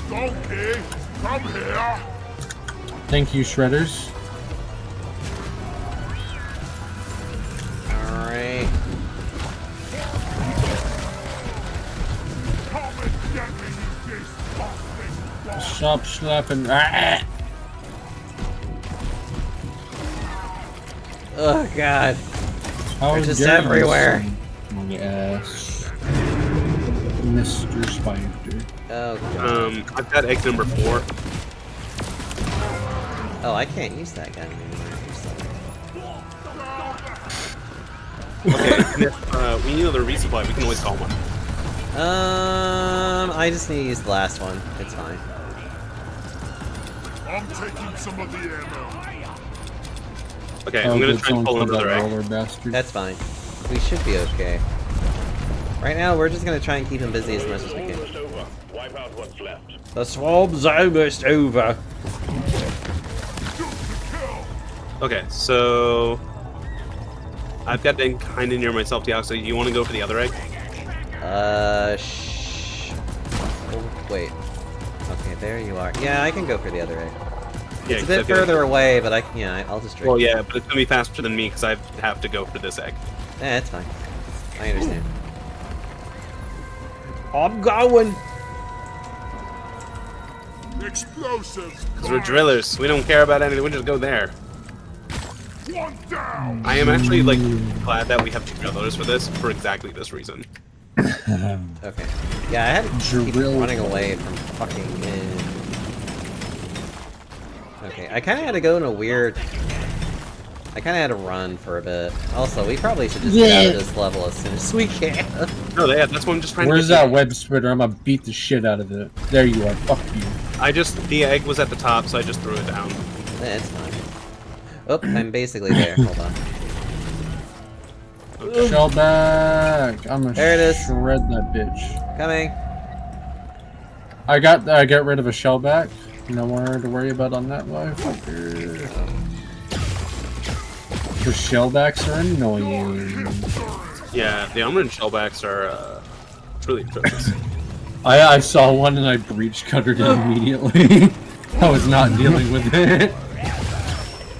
[SPEAKER 6] Donkey, come here.
[SPEAKER 4] Thank you, Shredders.
[SPEAKER 1] All right.
[SPEAKER 6] Come and get me, you disgusting
[SPEAKER 4] Stop slapping. Ah!
[SPEAKER 1] Oh God.
[SPEAKER 4] How
[SPEAKER 1] They're just
[SPEAKER 4] dare you
[SPEAKER 1] everywhere.
[SPEAKER 4] say my ass, Mr. Spider.
[SPEAKER 1] Oh God.
[SPEAKER 2] I've got egg number 4.
[SPEAKER 1] Oh, I can't use that gun anymore.
[SPEAKER 2] Okay, and if we need another resupply, we can always call one.
[SPEAKER 1] I just need to use the last one. It's fine.
[SPEAKER 6] I'm taking some of the ammo.
[SPEAKER 2] Okay,
[SPEAKER 4] Oh,
[SPEAKER 2] I'm gonna
[SPEAKER 4] good,
[SPEAKER 2] try and
[SPEAKER 4] someone
[SPEAKER 2] pull
[SPEAKER 4] killed
[SPEAKER 2] another
[SPEAKER 4] that
[SPEAKER 2] egg.
[SPEAKER 4] roller bastard.
[SPEAKER 1] That's fine. We should be okay. Right now, we're just gonna try and keep him busy as much as we can.
[SPEAKER 7] Almost over. Wipe out what's left.
[SPEAKER 1] The swarm's almost over.
[SPEAKER 2] Okay, so I've got egg kind of near myself, so you want to go for the other egg?
[SPEAKER 1] Oh, wait. Okay, there you are. Yeah, I can go for the other egg.
[SPEAKER 2] Yeah,
[SPEAKER 1] It's a
[SPEAKER 2] 'cause I
[SPEAKER 1] bit
[SPEAKER 2] feel like-
[SPEAKER 1] further away, but I'll just drink.
[SPEAKER 2] Well, yeah, but it's gonna be faster than me because I have to go for this egg.
[SPEAKER 1] Yeah, it's fine. I understand. I'm going!
[SPEAKER 6] Explosives.
[SPEAKER 2] Because we're drillers, we don't care about anything. We just go there.
[SPEAKER 6] One down.
[SPEAKER 2] I am actually like glad that we have two drillers for this for exactly this reason.
[SPEAKER 1] Okay. Yeah, I had to keep
[SPEAKER 4] Drill.
[SPEAKER 1] running away from fucking Okay, I kind of had to go in a weird... I kind of had to run for a bit. Also, we probably should just get out of this level as soon as we can.
[SPEAKER 2] No, yeah, that's what I'm just trying
[SPEAKER 4] Where's
[SPEAKER 2] to get
[SPEAKER 4] that
[SPEAKER 2] to.
[SPEAKER 4] web splitter? I'm gonna beat the shit out of it. There you are. Fuck you.
[SPEAKER 2] The egg was at the top, so I just threw it down.
[SPEAKER 1] It's fine. Oh, I'm basically there. Hold on.
[SPEAKER 4] Shell back. I'm gonna
[SPEAKER 1] There it is.
[SPEAKER 4] shred that bitch.
[SPEAKER 1] Coming.
[SPEAKER 4] I get rid of a shell back. No more to worry about on that motherfucker. The shellbacks are annoying.
[SPEAKER 2] Yeah, the Umbran shellbacks are truly atrocious.
[SPEAKER 4] I saw one and I breach cuttered it immediately. I was not dealing with it.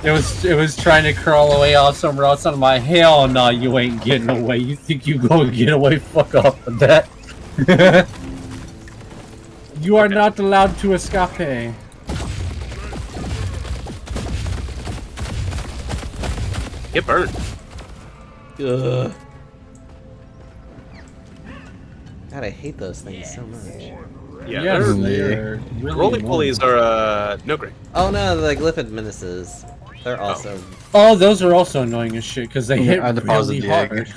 [SPEAKER 4] It was trying to crawl away off somewhere else. I'm like, hell no, you ain't getting away. You think you gonna get away? Fuck off with that. You are not allowed to escape.
[SPEAKER 2] Get burned.
[SPEAKER 1] Ugh. God, I hate those things so much.
[SPEAKER 2] Yeah,
[SPEAKER 4] Yes,
[SPEAKER 2] they're-
[SPEAKER 4] they're really
[SPEAKER 2] rolling
[SPEAKER 4] annoying.
[SPEAKER 2] pulleys are no great.
[SPEAKER 1] Oh no, the Glyphid Menaces. They're also...
[SPEAKER 4] Oh, those are also annoying as shit because they
[SPEAKER 3] Yeah,
[SPEAKER 4] hit
[SPEAKER 3] I deposited
[SPEAKER 4] really
[SPEAKER 3] the egg.
[SPEAKER 4] hard.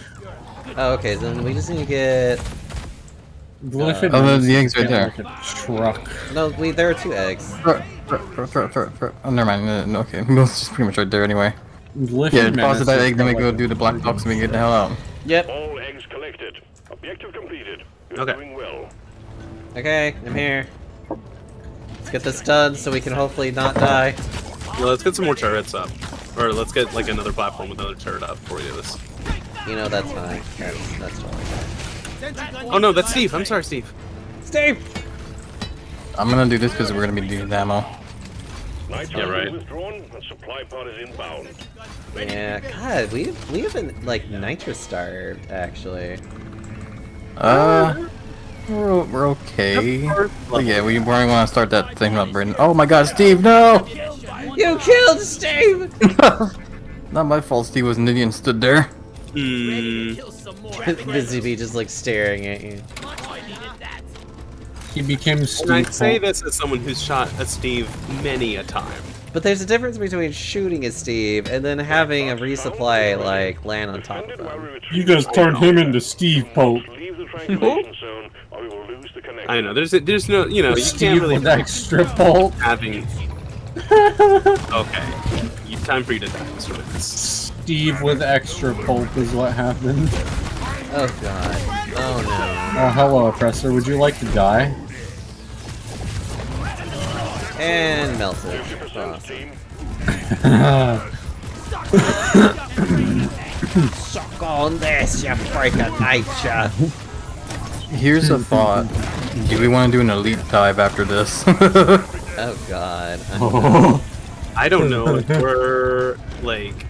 [SPEAKER 1] Oh, okay, so then we just need to get...
[SPEAKER 4] Glyphid
[SPEAKER 3] Oh,
[SPEAKER 4] Menaces
[SPEAKER 3] the egg's right
[SPEAKER 4] get
[SPEAKER 3] there.
[SPEAKER 4] like a truck.
[SPEAKER 1] No, there are 2 eggs.
[SPEAKER 3] Oh, never mind. No, okay, it's just pretty much right there anyway.
[SPEAKER 4] Glyphid
[SPEAKER 3] Yeah, deposit
[SPEAKER 4] Menaces
[SPEAKER 3] that egg, then we
[SPEAKER 4] get
[SPEAKER 3] go
[SPEAKER 4] like
[SPEAKER 3] do the black box and we get the hell out.
[SPEAKER 1] Yep.
[SPEAKER 7] All eggs collected. Objective completed. You're
[SPEAKER 2] Okay.
[SPEAKER 7] doing well.
[SPEAKER 1] Okay, I'm here. Let's get this done so we can hopefully not die.
[SPEAKER 2] Well, let's get some more turrets up. Or let's get like another platform with another turret up before we do this.
[SPEAKER 1] You know, that's fine. That's totally fine.
[SPEAKER 2] Oh no, that's Steve. I'm sorry, Steve.
[SPEAKER 1] Steve!
[SPEAKER 3] I'm gonna do this because we're gonna be doing ammo.
[SPEAKER 7] Night
[SPEAKER 2] Yeah, right.
[SPEAKER 7] withdrawn and supply pod is inbound.
[SPEAKER 1] Yeah, God, we haven't, like, nitrous starved, actually.
[SPEAKER 3] We're okay. But yeah, we probably want to start that thing up, Britain. Oh my god, Steve, no!
[SPEAKER 1] You killed Steve!
[SPEAKER 3] Not my fault, Steve was an idiot and stood there.
[SPEAKER 1] Busy Bee just, like, staring at you.
[SPEAKER 4] He became Steve.
[SPEAKER 2] And I say
[SPEAKER 4] Hulk.
[SPEAKER 2] this as someone who's shot at Steve many a time.
[SPEAKER 1] But there's a difference between shooting at Steve and then having a resupply, like, land on top of him.
[SPEAKER 4] You just turned him into Steve Pope.
[SPEAKER 7] Leave the triangulation zone or we will lose the connection.
[SPEAKER 2] I know. There's no, you know, you can't
[SPEAKER 4] Steve
[SPEAKER 2] really
[SPEAKER 4] with extra bolt.
[SPEAKER 2] having. Okay, time for you to die, Mr. Witness.
[SPEAKER 4] Steve with extra pulp is what happened.
[SPEAKER 1] Oh god. Oh no.
[SPEAKER 4] Oh, hello, Oppressor. Would you like to die?
[SPEAKER 1] And melted. Awesome.
[SPEAKER 7] Team,
[SPEAKER 1] Suck on this, you freak of nature!
[SPEAKER 3] Here's a thought. Do we want to do an elite dive after this?
[SPEAKER 1] Oh god.
[SPEAKER 2] I don't know if we're like.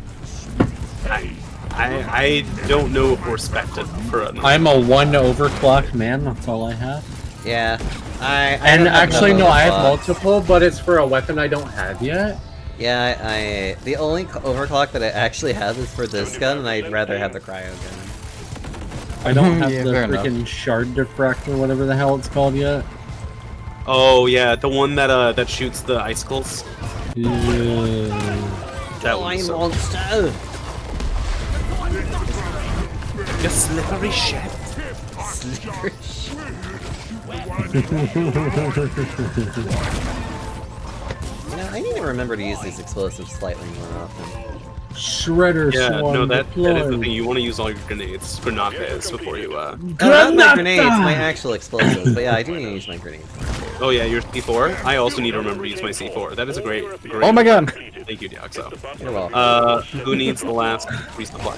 [SPEAKER 2] I don't know if we're spec'd enough for another.
[SPEAKER 4] I'm a 1 overclock man. That's all I have.
[SPEAKER 1] Yeah. I
[SPEAKER 4] And
[SPEAKER 1] don't have
[SPEAKER 4] actually,
[SPEAKER 1] enough
[SPEAKER 4] no, I have
[SPEAKER 1] overclock.
[SPEAKER 4] multiple, but it's for a weapon I don't have yet.
[SPEAKER 1] Yeah, the only overclock that I actually have is for this gun, and I'd rather have the cryo gun.
[SPEAKER 4] I don't have
[SPEAKER 3] Yeah,
[SPEAKER 4] the
[SPEAKER 3] fair enough.
[SPEAKER 4] freaking shard diffractor, whatever the hell it's called yet.
[SPEAKER 2] Oh yeah, the one that that shoots the icicles.
[SPEAKER 4] Yeah.
[SPEAKER 2] That one.
[SPEAKER 1] Flying
[SPEAKER 2] So,
[SPEAKER 1] monster!
[SPEAKER 2] you slippery shit.
[SPEAKER 1] Slippery shit. You know, I need to remember to use these explosives slightly more often.
[SPEAKER 4] Shredder
[SPEAKER 2] Yeah,
[SPEAKER 4] swarm
[SPEAKER 2] no, that is the
[SPEAKER 4] deployed.
[SPEAKER 2] thing. You want to use all your grenades, granates, before you.
[SPEAKER 1] Oh, not my
[SPEAKER 4] Granata!
[SPEAKER 1] grenades, my actual explosives. But yeah, I do need to use my grenades.
[SPEAKER 2] Oh yeah, your C4. I also need to remember to use my C4. That is a great.
[SPEAKER 3] Oh my god!
[SPEAKER 7] completed.
[SPEAKER 2] Thank you, Diaxo.
[SPEAKER 1] You're welcome.
[SPEAKER 2] Who needs the last resupply?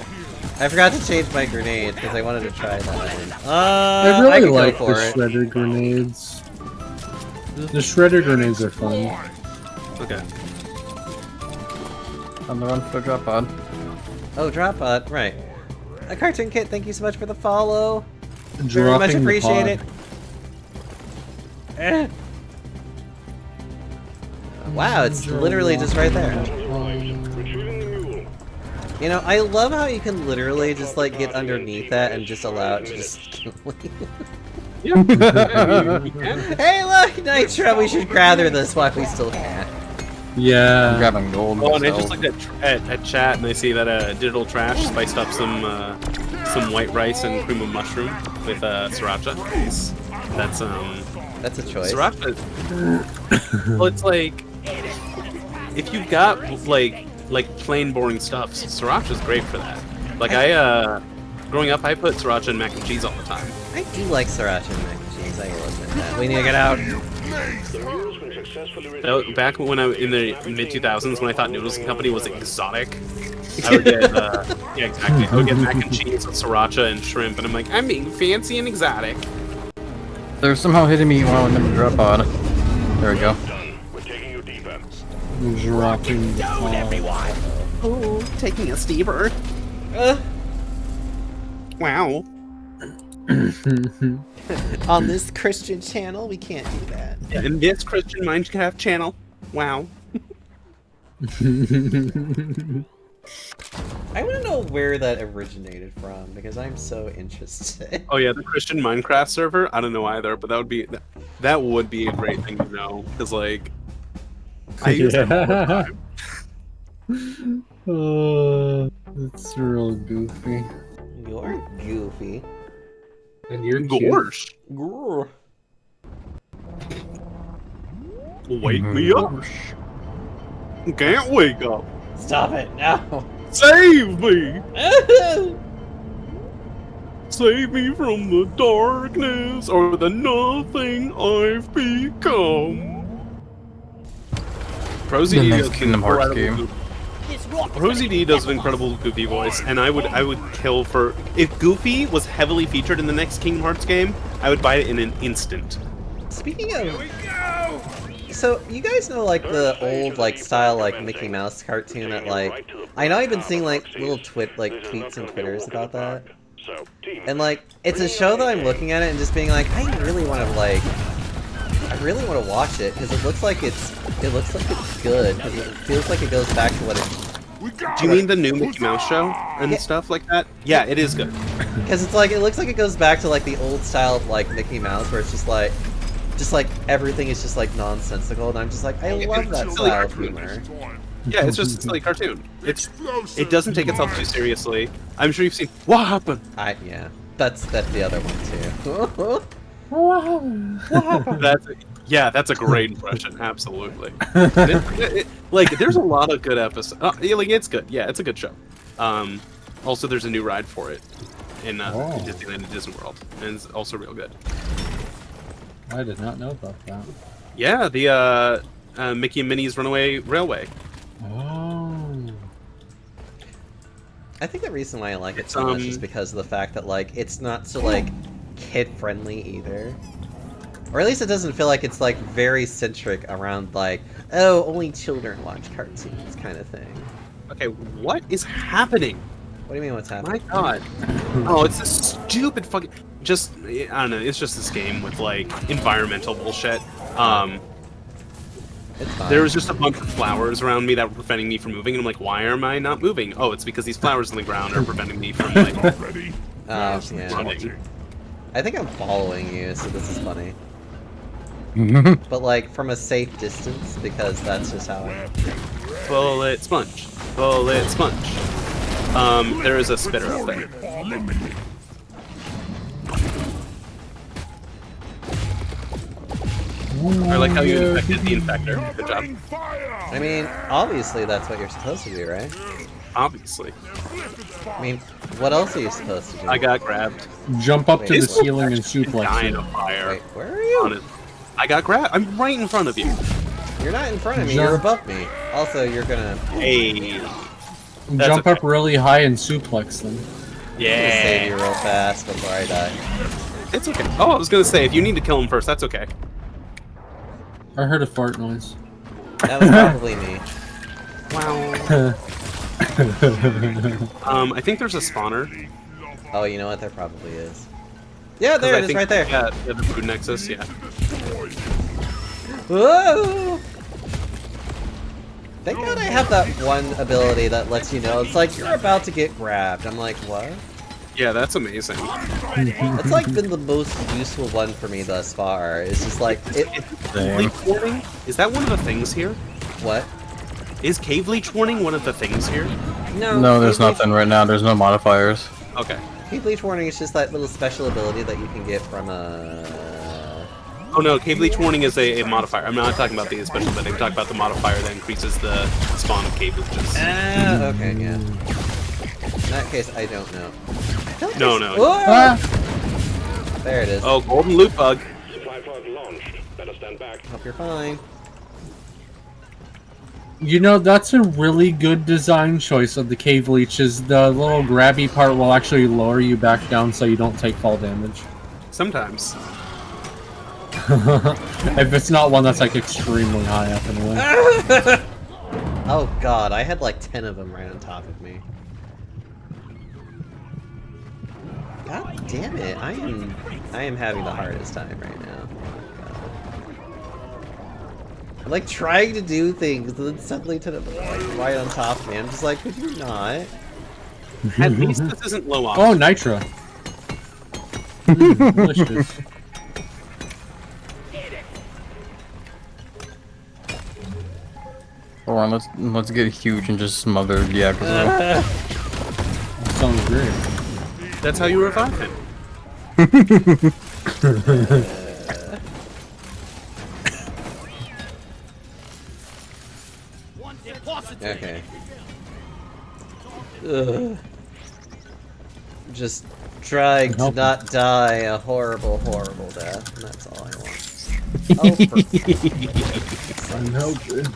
[SPEAKER 1] I forgot to change my grenade because I wanted to try that.
[SPEAKER 4] I
[SPEAKER 1] I
[SPEAKER 4] really
[SPEAKER 1] could
[SPEAKER 4] like
[SPEAKER 1] go
[SPEAKER 4] the
[SPEAKER 1] for it.
[SPEAKER 4] shredder grenades. The shredder grenades are fun.
[SPEAKER 2] Okay.
[SPEAKER 3] On the run for the drop pod.
[SPEAKER 1] Oh, drop pod, right. A Cartoon Kit, thank you so much for the follow. Very
[SPEAKER 4] Dropping
[SPEAKER 1] much
[SPEAKER 4] the
[SPEAKER 1] appreciate
[SPEAKER 4] pod.
[SPEAKER 1] it. Eh. Wow, it's literally just right there.
[SPEAKER 7] Retrieving the mule.
[SPEAKER 1] You know, I love how you can literally just like get underneath that and just allow it to just kill you.
[SPEAKER 2] Yeah. You can.
[SPEAKER 1] Hey, look, Nitro, we should gather this while we still can.
[SPEAKER 3] I'm
[SPEAKER 4] Yeah.
[SPEAKER 3] grabbing gold.
[SPEAKER 2] Oh, and I
[SPEAKER 3] myself.
[SPEAKER 2] just looked at chat and I see that Digital Trash spiced up some white rice and cream of mushroom with sriracha. Nice. That's
[SPEAKER 1] That's a choice.
[SPEAKER 2] sriracha. Well, it's like if you've got like plain boring stuff, sriracha's great for that. Like growing up, I put sriracha in mac and cheese all the time.
[SPEAKER 1] I do like sriracha and mac and cheese, I will admit that. We need to get out.
[SPEAKER 7] The mule's been successfully
[SPEAKER 2] That was back when I was in the mid 2000s when I thought Noodles and Company was exotic. I would get yeah, exactly. I would get mac and cheese with sriracha and shrimp, and I'm like, I'm being fancy and exotic.
[SPEAKER 3] They're somehow hitting me while I'm in the drop pod. There we go.
[SPEAKER 7] done. We're taking you deeper.
[SPEAKER 4] Dropping the pod.
[SPEAKER 2] Oh, taking a steamer. Wow.
[SPEAKER 1] On this Christian channel, we can't do that.
[SPEAKER 2] In this Christian Minecraft channel. Wow.
[SPEAKER 1] I want to know where that originated from because I'm so interested.
[SPEAKER 2] Oh yeah, the Christian Minecraft server. I don't know either, but that would be a great thing to know because like I use them all the time.
[SPEAKER 4] It's real goofy.
[SPEAKER 1] You're goofy.
[SPEAKER 4] And you're cute.
[SPEAKER 2] Gorsh.
[SPEAKER 1] Grr.
[SPEAKER 2] Wake me up. Can't wake up.
[SPEAKER 1] Stop it now.
[SPEAKER 2] Save me. Save me from the darkness or the nothing I've become. Rosie
[SPEAKER 3] The
[SPEAKER 2] D
[SPEAKER 3] next
[SPEAKER 2] does an
[SPEAKER 3] Kingdom Hearts
[SPEAKER 2] incredible-
[SPEAKER 3] game.
[SPEAKER 2] Rosie D does an incredible Goofy voice, and I would kill for if Goofy was heavily featured in the next Kingdom Hearts game. I would buy it in an instant.
[SPEAKER 1] Speaking of, so you guys know like the old like style like Mickey Mouse cartoon that like I know I've been seeing like little tweets and twitters about that,
[SPEAKER 7] So, team.
[SPEAKER 1] and like it's a show that I'm looking at it and just being like I really want to watch it because it looks like it's good because it feels like it goes back to what it
[SPEAKER 2] Do you mean the new Mickey Mouse show and
[SPEAKER 1] Yeah.
[SPEAKER 2] stuff like that? Yeah, it is good.
[SPEAKER 1] because it's like it looks like it goes back to like the old style of like Mickey Mouse where it's just like everything is just like nonsensical and I'm just like I love that style of humor.
[SPEAKER 2] Yeah, it's just silly cartoon. It doesn't take itself too seriously. I'm sure you've seen What Happened.
[SPEAKER 1] Yeah, that's the other one too.
[SPEAKER 2] That's a great impression. Absolutely. Like, there's a lot of good episodes. Like, it's good. Yeah, it's a good show. Also, there's a new ride for it in Disneyland and Disney World, and it's also real good.
[SPEAKER 4] I did not know about that.
[SPEAKER 2] Yeah, the Mickey and Minnie's Runaway Railway.
[SPEAKER 4] Oh.
[SPEAKER 1] I think the reason why I like it
[SPEAKER 2] It's,
[SPEAKER 1] so much is because of the fact that like it's not so like kid friendly either. Or at least it doesn't feel like it's like very centric around like, oh, only children watch cartoons kind of thing.
[SPEAKER 2] Okay, what is happening?
[SPEAKER 1] What do you mean what's
[SPEAKER 2] My
[SPEAKER 1] happening?
[SPEAKER 2] god. Oh, it's this stupid fucking I don't know, it's just this game with like environmental bullshit.
[SPEAKER 1] It's fine.
[SPEAKER 2] There was just a bunch of flowers around me that were preventing me from moving, and I'm like, why am I not moving? Oh, it's because these flowers on the ground are preventing me from like
[SPEAKER 6] Ready?
[SPEAKER 1] Oh, yeah.
[SPEAKER 2] running.
[SPEAKER 1] I think I'm following you, so this is funny. But like from a safe distance because that's just how I am.
[SPEAKER 2] Bullet sponge. Bullet sponge. There is a spitter up there. I like how you infected the infector. Good job.
[SPEAKER 1] I mean, obviously that's what you're supposed to do, right?
[SPEAKER 2] Obviously.
[SPEAKER 1] I mean, what else are you supposed to do?
[SPEAKER 2] I got grabbed.
[SPEAKER 4] Jump up to the
[SPEAKER 1] Wait.
[SPEAKER 4] ceiling and
[SPEAKER 2] Dying
[SPEAKER 4] suplex
[SPEAKER 2] of fire.
[SPEAKER 1] Wait, where are you?
[SPEAKER 2] On it. I got grabbed. I'm right in front of you.
[SPEAKER 1] You're not in front of me, you're above me. Also, you're gonna...
[SPEAKER 2] Hey.
[SPEAKER 4] Jump
[SPEAKER 2] okay.
[SPEAKER 4] up really high and suplex them.
[SPEAKER 1] I'm gonna save you
[SPEAKER 2] Yeah.
[SPEAKER 1] real fast before I die.
[SPEAKER 2] It's okay. Oh, I was gonna say, if you need to kill him first, that's okay.
[SPEAKER 4] I heard a fart noise.
[SPEAKER 1] That was probably me.
[SPEAKER 2] I think there's a spawner.
[SPEAKER 1] Oh, you know what? There probably is. Yeah,
[SPEAKER 2] 'Cause
[SPEAKER 1] there
[SPEAKER 2] I
[SPEAKER 1] it is,
[SPEAKER 2] think-
[SPEAKER 1] right there.
[SPEAKER 2] Yeah, the food nexus, yeah.
[SPEAKER 1] Whoa! Thank God I have that one ability that lets you know it's like you're about to get grabbed. I'm like, what?
[SPEAKER 2] Yeah, that's amazing.
[SPEAKER 1] It's like been the most useful one for me thus far. It's just like it.
[SPEAKER 3] Same.
[SPEAKER 2] Leech warning? Is that one of the things here?
[SPEAKER 1] What?
[SPEAKER 2] Is cave leech warning one of the things here?
[SPEAKER 3] No, there's
[SPEAKER 1] Cave Leech-
[SPEAKER 3] nothing right now. There's no modifiers.
[SPEAKER 2] Okay.
[SPEAKER 1] Cave Leech Warning is just that little special ability that you can get from
[SPEAKER 2] Oh no, cave leech warning is a modifier. I'm not talking about the special ability. I'm talking about the modifier that increases the spawn of cave leeches.
[SPEAKER 1] Ah, okay, yeah. In that case, I don't know.
[SPEAKER 2] No, no.
[SPEAKER 1] Whoa! There it is.
[SPEAKER 2] Oh, golden loot bug.
[SPEAKER 7] Supply pod launched. Better stand back.
[SPEAKER 1] Hope you're fine.
[SPEAKER 4] You know, that's a really good design choice of the cave leeches. The little grabby part will actually lower you back down so you don't take fall damage.
[SPEAKER 2] Sometimes.
[SPEAKER 4] If it's not one that's like extremely high up anyway.
[SPEAKER 1] Oh god, I had like 10 of them right on top of me. God damn it, I am having the hardest time right now. God. I'm like trying to do things and then suddenly to the like right on top of me. I'm just like, could you not?
[SPEAKER 2] At least this isn't low off.
[SPEAKER 4] Oh, Nitro. Delicious.
[SPEAKER 3] Hold on, let's get huge and just smother the Yakuza.
[SPEAKER 4] Sounds great.
[SPEAKER 2] That's how you revive him.
[SPEAKER 1] Okay. Ugh. Just trying to not die a horrible, horrible death. And that's all I want. Oh, for
[SPEAKER 4] I'm helping.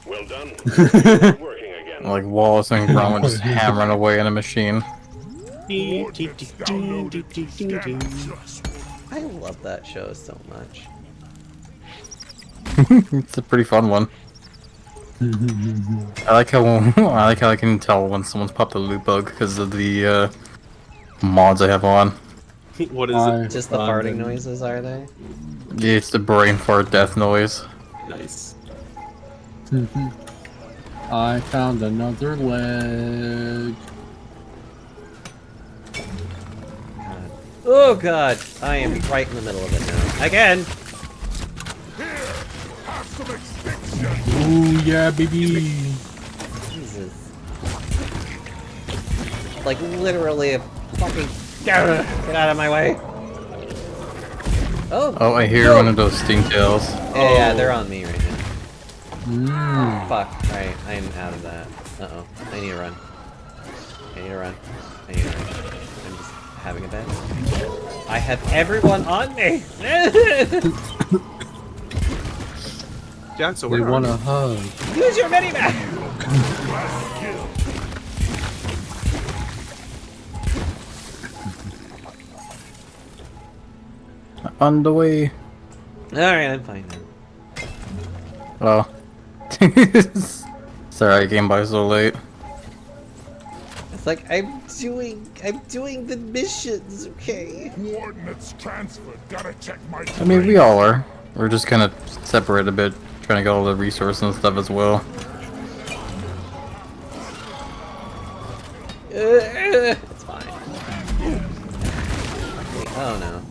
[SPEAKER 7] Well done. Working again.
[SPEAKER 3] Like Wallace and Gromit just hammering away in a machine.
[SPEAKER 1] I love that show so much.
[SPEAKER 3] It's a pretty fun one. I like how I can tell when someone's popped a loot bug because of the mods I have on.
[SPEAKER 2] What is it?
[SPEAKER 1] Just the farting noises, are they?
[SPEAKER 3] Yeah, it's the brain fart death noise.
[SPEAKER 2] Nice.
[SPEAKER 4] I found another leg.
[SPEAKER 1] God. Oh god, I am right in the middle of it now. Again!
[SPEAKER 4] Ooh, yeah, baby.
[SPEAKER 1] Jesus. Like literally a fucking... Get out of my way! Oh!
[SPEAKER 3] Oh, I hear one of those stingtails.
[SPEAKER 1] Yeah, they're on me right now.
[SPEAKER 4] Mm.
[SPEAKER 1] Fuck, right, I'm out of that. Uh-oh, I need to run. I need to run. I need to run. I'm just having a bad... I have everyone on me!
[SPEAKER 2] Yeah, so
[SPEAKER 4] They
[SPEAKER 2] we're
[SPEAKER 4] want a hug.
[SPEAKER 1] Use your mini-map!
[SPEAKER 3] On the way.
[SPEAKER 1] Alright, I'm fine now.
[SPEAKER 3] Oh. Sorry, I came by so late.
[SPEAKER 1] It's like, I'm doing the missions, okay?
[SPEAKER 6] Coordinates transferred. Gotta check my
[SPEAKER 3] I mean, we all are. We're just kind of separated a bit, trying to get all the resources and stuff as well.
[SPEAKER 1] It's fine. Oh no.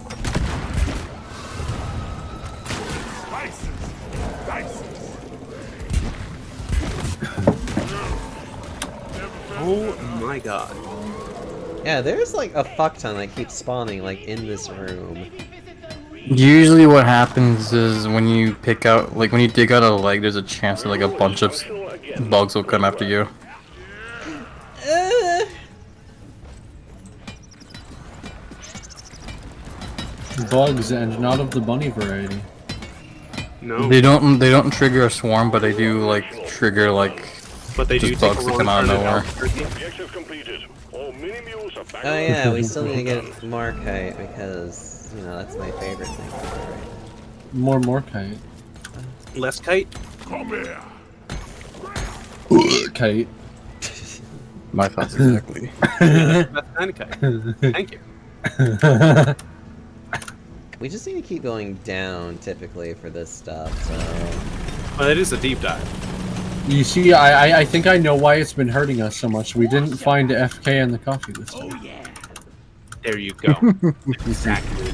[SPEAKER 2] Oh my god.
[SPEAKER 1] Yeah, there's like a fuck ton that keeps spawning like in this room.
[SPEAKER 3] Usually what happens is when you pick out, like when you dig out a leg, there's a chance that like a bunch of bugs will come after you.
[SPEAKER 4] Bugs and not of the bunny variety.
[SPEAKER 2] No,
[SPEAKER 3] They don't trigger a swarm, but they do like trigger like
[SPEAKER 2] but they do
[SPEAKER 3] just
[SPEAKER 2] take
[SPEAKER 3] bugs
[SPEAKER 2] a
[SPEAKER 3] that
[SPEAKER 2] wrong
[SPEAKER 3] come out of
[SPEAKER 2] turn at
[SPEAKER 3] nowhere.
[SPEAKER 2] Albuquerque.
[SPEAKER 7] Objective completed. All mini mules are back.
[SPEAKER 1] Oh yeah, we still need to get Markite because, you know, that's my favorite thing to do right now.
[SPEAKER 4] More kite.
[SPEAKER 2] Less kite.
[SPEAKER 6] Come here.
[SPEAKER 4] Kite.
[SPEAKER 3] My thoughts exactly.
[SPEAKER 2] That's kind of kite. Thank you.
[SPEAKER 1] We just need to keep going down, typically, for this stuff, so...
[SPEAKER 2] Well, it is a deep dive.
[SPEAKER 4] You see, I think I know why it's been hurting us so much. We didn't find FK in the coffee this time.
[SPEAKER 2] There you go. Exactly.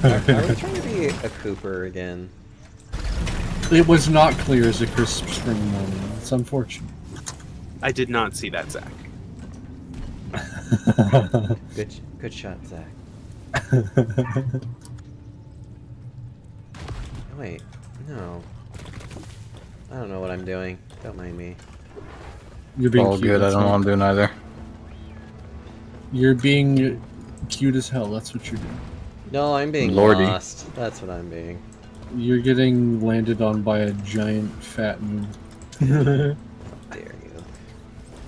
[SPEAKER 1] Are we trying to be a Cooper again?
[SPEAKER 4] It was not clear as a crisp spring morning. It's unfortunate.
[SPEAKER 2] I did not see that, Zach.
[SPEAKER 1] Good shot, Zach. Wait, no. I don't know what I'm doing. Don't mind me.
[SPEAKER 4] You're being
[SPEAKER 3] All
[SPEAKER 4] cute.
[SPEAKER 3] good. I
[SPEAKER 4] that's
[SPEAKER 3] don't
[SPEAKER 4] all.
[SPEAKER 3] want to do neither.
[SPEAKER 4] You're being cute as hell. That's what you're doing.
[SPEAKER 1] No, I'm being
[SPEAKER 3] Lordy.
[SPEAKER 1] lost. That's what I'm being.
[SPEAKER 4] You're getting landed on by a giant fat moon.
[SPEAKER 1] Dare you.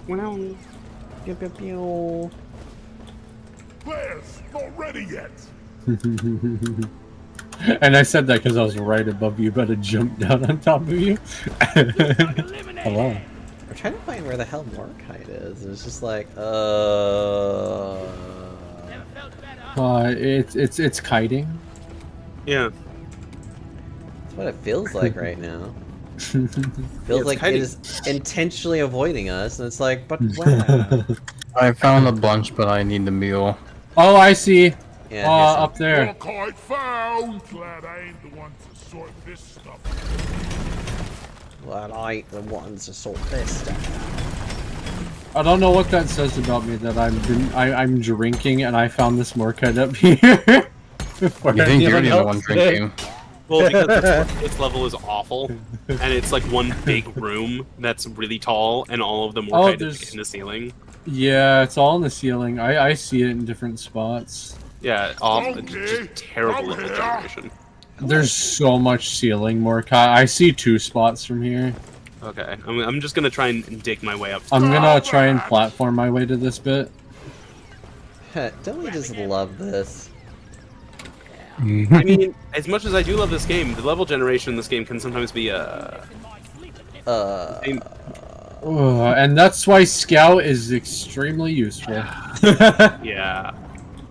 [SPEAKER 2] Well,
[SPEAKER 1] Pew, pew, pew.
[SPEAKER 6] Players, not ready yet.
[SPEAKER 4] And I said that because I was right above you, but I jumped down on top of you. Hello.
[SPEAKER 1] We're trying to find where the hell Morkite is. It's just like,
[SPEAKER 4] It's kiting.
[SPEAKER 2] yeah.
[SPEAKER 1] That's what it feels like right now. Feels
[SPEAKER 2] it's
[SPEAKER 1] like
[SPEAKER 2] kiting.
[SPEAKER 1] it is intentionally avoiding us, and it's like, but wow.
[SPEAKER 3] I found a bunch, but I need the mule.
[SPEAKER 4] Oh, I see.
[SPEAKER 1] Yeah,
[SPEAKER 4] Up there.
[SPEAKER 6] Morkite found. Glad I ain't the one to sort this stuff.
[SPEAKER 1] well, I ain't the ones to sort this stuff.
[SPEAKER 4] I don't know what that says about me that I'm drinking and I found this Morkite up here. Before
[SPEAKER 3] You think you're
[SPEAKER 4] anyone
[SPEAKER 3] the only one
[SPEAKER 4] else did.
[SPEAKER 3] drinking?
[SPEAKER 2] Well, because its level is awful, and it's like one big room that's really tall, and all of them
[SPEAKER 4] Oh,
[SPEAKER 2] were kind
[SPEAKER 4] there's-
[SPEAKER 2] of in the ceiling.
[SPEAKER 4] Yeah, it's all in the ceiling. I see it in different spots.
[SPEAKER 2] Yeah, awful.
[SPEAKER 6] Okay,
[SPEAKER 2] Just terrible
[SPEAKER 6] I'm
[SPEAKER 2] level
[SPEAKER 6] here.
[SPEAKER 2] generation.
[SPEAKER 4] There's so much ceiling Morkite. I see 2 spots from here.
[SPEAKER 2] Okay, I'm just gonna try and dig my way up.
[SPEAKER 4] I'm gonna try and platform my way to this bit.
[SPEAKER 1] Don't we just love this?
[SPEAKER 2] I mean, as much as I do love this game, the level generation in this game can sometimes be pain-
[SPEAKER 4] And that's why Scout is extremely useful.
[SPEAKER 2] yeah.